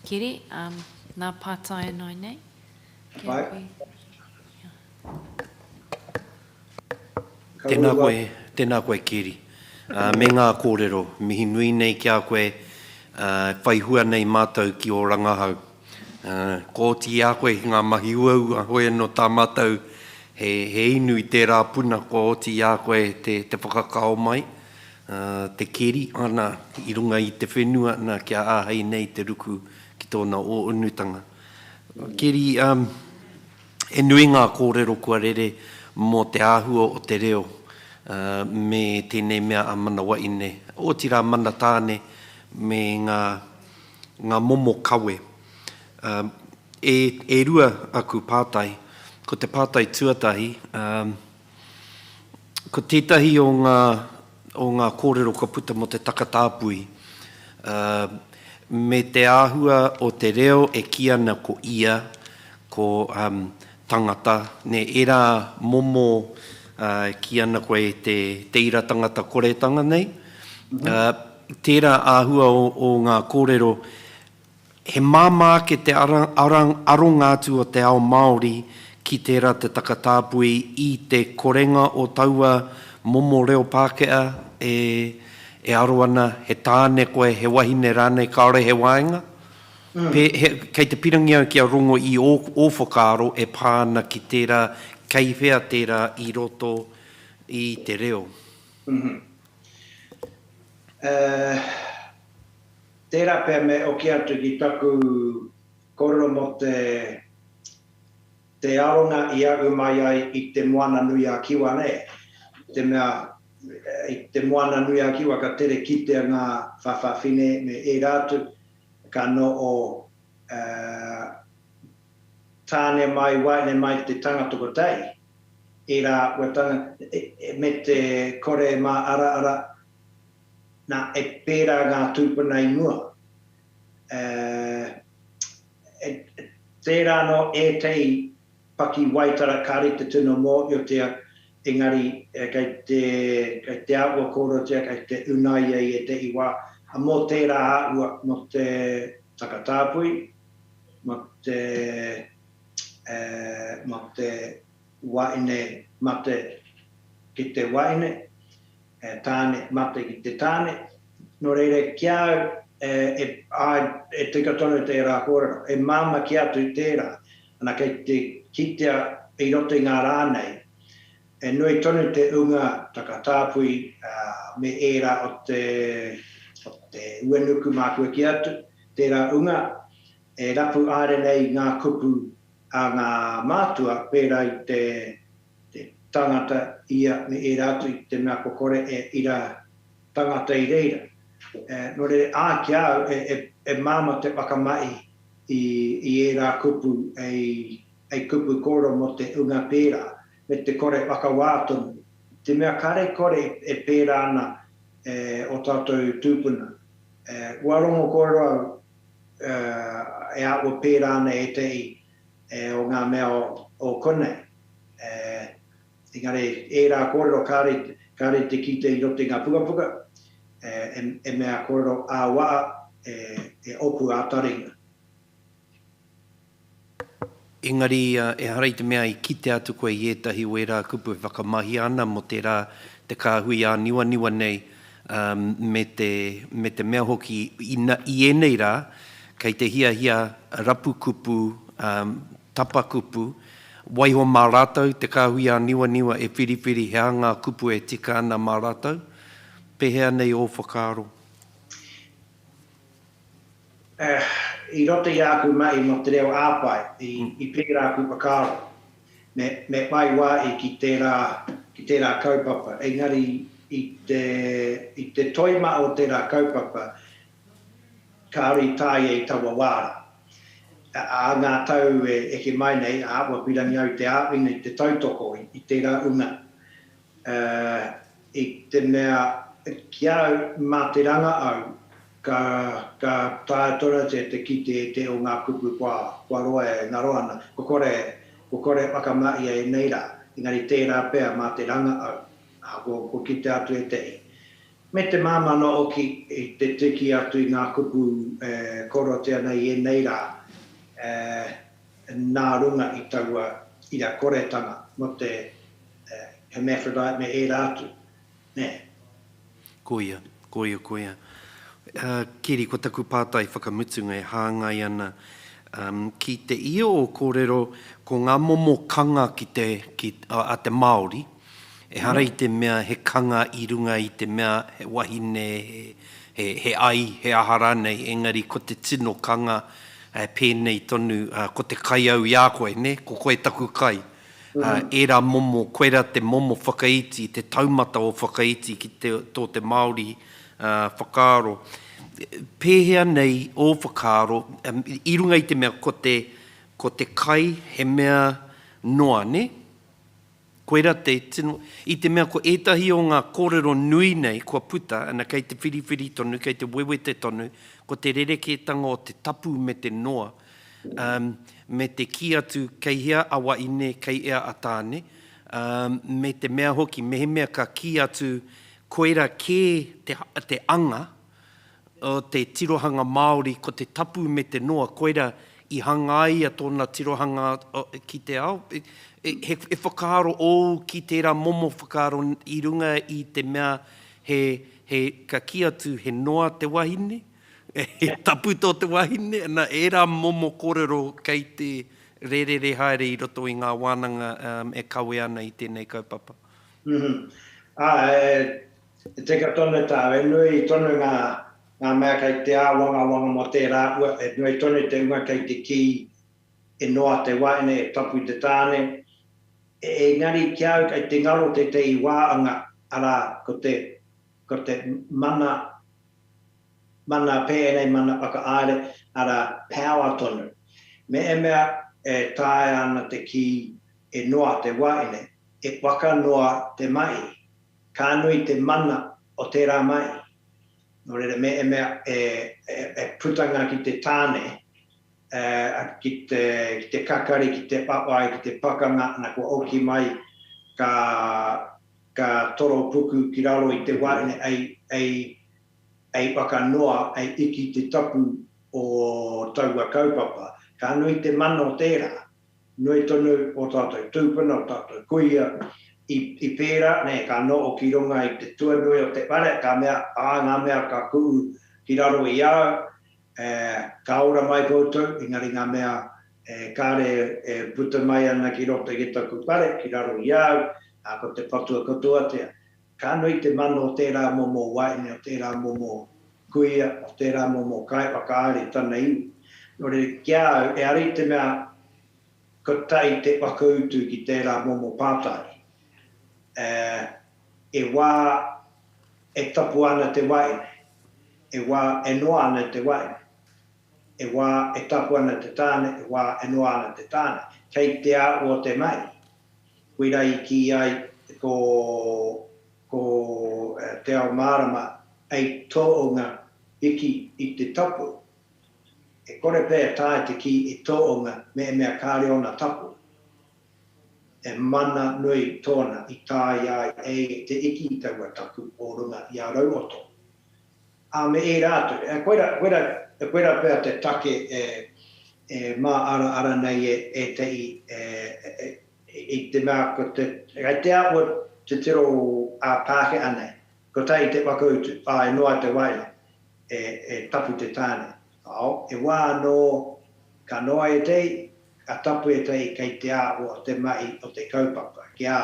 Kiri, nā pātai nai nei. Kia koe. Tēnā koe, Kiri. Me ngā kōrero, mihi nui nei kia koe, whaihua nei mātou ki o rangahau. Ko ti a koe ngā mahi uau a hoi no tā mātou, he inu I tērā puna ko ti a koe te whakakao mai. Te keri ana I runga I te whenua na kia āhei nei te ruku ki tōna o unutanga. Keri, e nui ngā kōrero kua rere mō te āhua o te reo me tēnei mea a mana Wahine. O tira mana tāne me ngā momo kawe. E rua aku pātai, ko te pātai tuatahi, ko tētahi o ngā kōrero ka puta mo te takatāpui. Me te āhua o te reo e ki ana ko ia, ko tangata, ne era momo ki ana koe te ira tangata koretanga nei. Tērā āhua o ngā kōrero, he māmā ke te aronga atu o te ao Māori ki tērā te takatāpui I te korenga o taua momo reo Pākehā e aroana he tāne koe he Wahine rānei kaore he waenga. Kei te pirangia ki a rongo I o whakaro e pāna ki tērā kei whea tērā I roto I te reo. Tērā pēr me o ki atu ki taku kōrero mo te aronga I agu mai ai I te moana nui a kiwa ne. Te mea I te moana nui a kiwa ka tere kitea ngā whawhawhine me e rātu ka no o tāne mai Wahine mai te tanga toko tei. E rā watanga me te kore mā ara na e pērā ngā tūpuna I mua. Tērā no e tei paki waitara kāri te tino mō o tea engari kei te aua kōrotia, kei te unai e te iwa. A mō tērā aua mo te takatāpui, mo te Wahine mate ki te Wahine, tāne mate ki te tāne. No reire kia e tika tonu te rā kōrero, e māma ki atu tērā, ana kei te kitea I roto I ngā rānei, e nui tonu te unga takatāpui me era o te uenuku mākua ki atu, tērā unga e rapu are nei ngā kupu a ngā mātua pērā I te tangata ia me e rātu I te mea kokore e ira tangata I reira. No re ākia e māma te whakamai I e rā kupu e kupu koro mo te unga pērā me te kore whakawātonu. Te mea kare kore e pērā ana o tātou tūpuna. Warongo koro e awa pērā ana e te o ngā mea o kone. Engari, e rā kōrero kāre te kite I roto ngā pukapuka, e mea kōrero a waa e opu a taringa. Engari, e harai te mea I kite atu koe I etahi o e rā kupu e whakamahi ana mo te rā te kāhui a niwa nei me te mea hoki I enei rā, kei te hia rapu kupu, tapa kupu, waiho mā rātou, te kāhui a niwa e whiriwhiri hea ngā kupu e tika ana mā rātou, pehea nei o whakaro. I roto I aku mai mo te reo āpai, I pērā aku pakaro. Me mai wā I ki tērā kaupapa. Engari, i te toima o tērā kaupapa, ka ari tāia i tawa wāra. A ngā tau e ke mai nei, a awa pirangi au te āwina i te tautoko i tērā unga. I te mea, kia mā te ranga au, ka tāia tora te kite te o ngā kupu kua roa e ngā roana, ko kore wakamai e neira, engari tērā pēr mā te ranga au, ko kite atu e tei. Me te māmano oki i te tiki atu i ngā kupu korotea nei e neira, nā runga i taua i a koretanga mo te hermaphrodite me e rātu. Ne. Koia. Kiri, ko taku pātai whakamutunga e hāngai ana. Ki te io o kōrero, ko ngā momo kanga a te Māori, e hara i te mea he kanga i runga i te mea he wahine, he ai, he ahara nei, engari ko te tino kanga pēnei tonu, ko te kai au i a koe, ne? Ko koe taku kai. Era momo, koera te momo whakaiti, te taumata o whakaiti ki tō te Māori whakaaro. Pēhea nei o whakaaro, i runga i te mea ko te kai he mea noa, ne? Koera te tino, i te mea ko etahi o ngā kōrero nui nei, kua puta, ana kei te whiriwhiri tonu, kei te wewete tonu, ko te rereketanga o te tapu me te noa, me te ki atu kei hea a Wahine, kei ea a tāne, me te mea hoki, me he mea ka ki atu koera kē te anga o te tirohanga Māori, ko te tapu me te noa, koera i hanga ai a tōna tirohanga ki te ao. He whakaaro o ki tērā momo whakaaro i runga i te mea he ka ki atu he noa te wahine, he tapu tō te wahine, ana era momo kōrero kei te rerere haere i roto i ngā wānanga e kawe ana i tēnei kaupapa. Te ka tonu tā, e nui tonu ngā mea kei te āwanga mo tērā ua, e nui tonu te unga kei te ki e noa te wahine, e tapu te tāne, e ngari ki au kei te ngaro te i wāanga, ara ko te mana pēnei mana whakaaere, ara power tonu. Me e mea e tāe ana te ki e noa te wahine, e whakanoa te mai, ka nui te mana o tērā mai. Nō reira me e mea e putanga ki te tāne, ki te kakari, ki te papai, ki te pakanga, na kua oki mai ka toro puku ki raro i te wahine ei whakanoa, ei iki te tapu o taua kaupapa. Ka nui te mana o tērā, nui tonu o tātou tūpuna, o tātou kuia, i pēra, ka no o ki runga i te tuanui o te whare, ka mea, ngā mea ka kuu ki raro i au, ka ora mai koutou, ingari ngā mea kāre puta mai ana ki roto i taku whare, ki raro i au, ko te patua katoa tea. Ka nui te mana o tērā momo Wahine, o tērā momo kuia, o tērā momo kai whakaari tana iu. Nō re kia au, e ari te mea ko tai te whakautu ki tērā momo pātai. E wā e tapu ana te Wahine, e wā e noa ana te Wahine, e wā e tapu ana te tāne, e wā e noa ana te tāne. Kei te a o te mai, kuira i ki ai ko te ao marama ei tōonga iki i te tapu. E kore pēr tāi te ki i tōonga me e mea kāre ona tapu. E mana nui tōna i tāi ai te iki i taua tapu o runga i a rauoto. A me e rātu, e koera pēr te take mā ara nei e te i te mea ko te, gai te awa te tiro a pāke anei, ko tai te wakautu, e noa te Wahine, e tapu te tāne. E wā no ka noa e tei, ka tapu e tei kei te a o te mai o te kaupapa, ki a.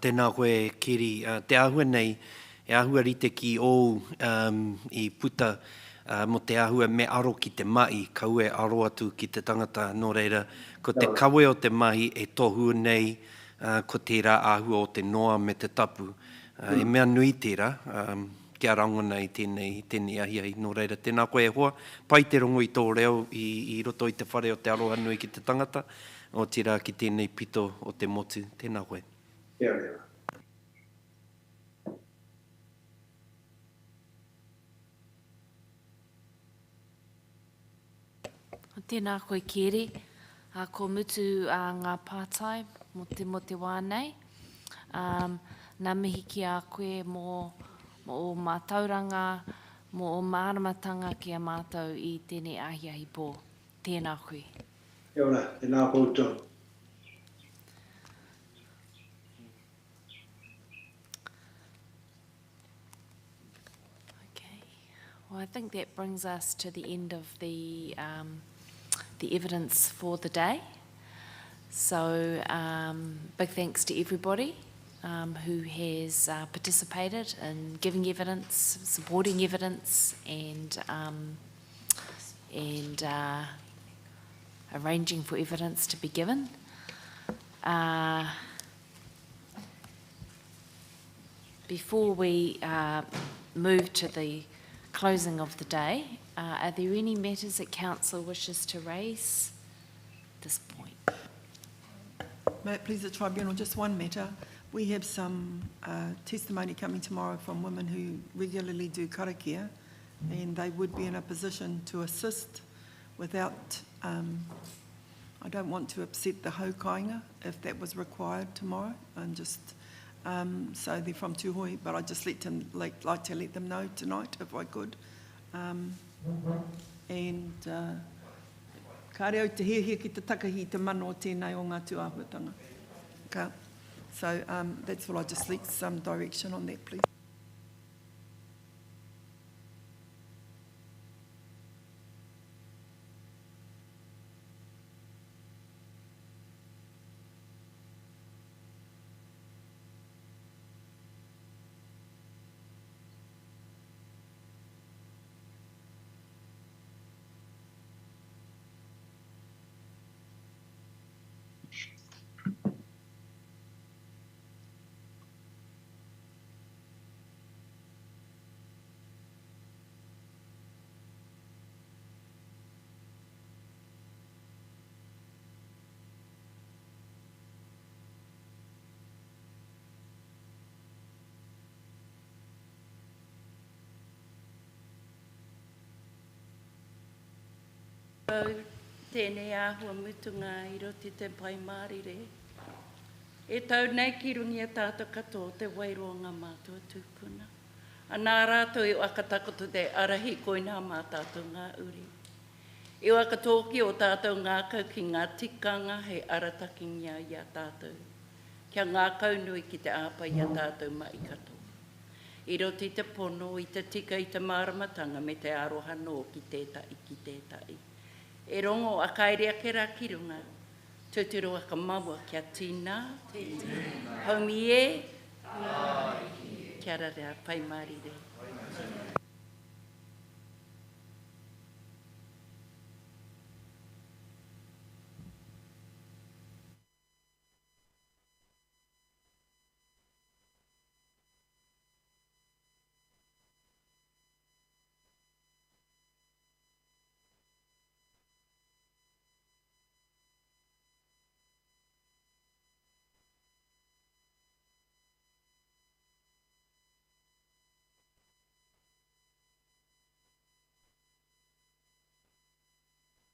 Tēnā koe, Kiri. Te ahua nei, e ahua rite ki o i puta mo te ahua me aro ki te mai, kaue aro atu ki te tangata nō reira, ko te kawe o te mahi e tohu nei, ko tērā ahua o te noa me te tapu. E mea nui tērā, kia rango nei tēnei ahiahi nō reira. Tēnā koe e hoa, pai te rongo i tō reo i roto i te whare o te aroha nui ki te tangata, o tira ki tēnei pito o te motu. Tēnā koe. Tēnā koe kere, ko mutu ngā pātai mo te wānei. Nā mihi ki a koe mo o mātauranga, mo o māramatanga ki a mātou i tēnei ahiahi pō. Tēnā koe. Kia ora, tēnā koutou. Well, I think that brings us to the end of the evidence for the day. So, big thanks to everybody who has participated in giving evidence, supporting evidence, and arranging for evidence to be given. Before we move to the closing of the day, are there any matters that Council wishes to raise at this point? May it please the Tribunal, just one matter. We have some testimony coming tomorrow from women who regularly do karakia, and they would be in a position to assist without, I don't want to upset the haukainga if that was required tomorrow, and just, so they're from Tūhoi, but I'd just like to let them know tonight if I could. And ka reo te hea ki te takahi te mano o tēnei o ngā tūāhuatanga. Okay. So that's all. I just like some direction on that, please. Tēnei āhua mutunga i roti te pai mārire. E tau nei ki rungi a tātou katoa te wairoanga mātua tūpuna. A nā rātou i wakatakoto te arahi koina mā tātou ngā uri. I wakatoki o tātou ngā kau ki ngā tikanga hei aratakingia i a tātou. Kia ngā kau nui ki te āpa i a tātou mai katoa. I roti te pono, i te tika i te māramatanga me te aroha no ki tētai ki tētai. E rongo a kairea ke rā ki runga, tūturu a ka maua kia tīnā, haumi e, kia rarea pai marire.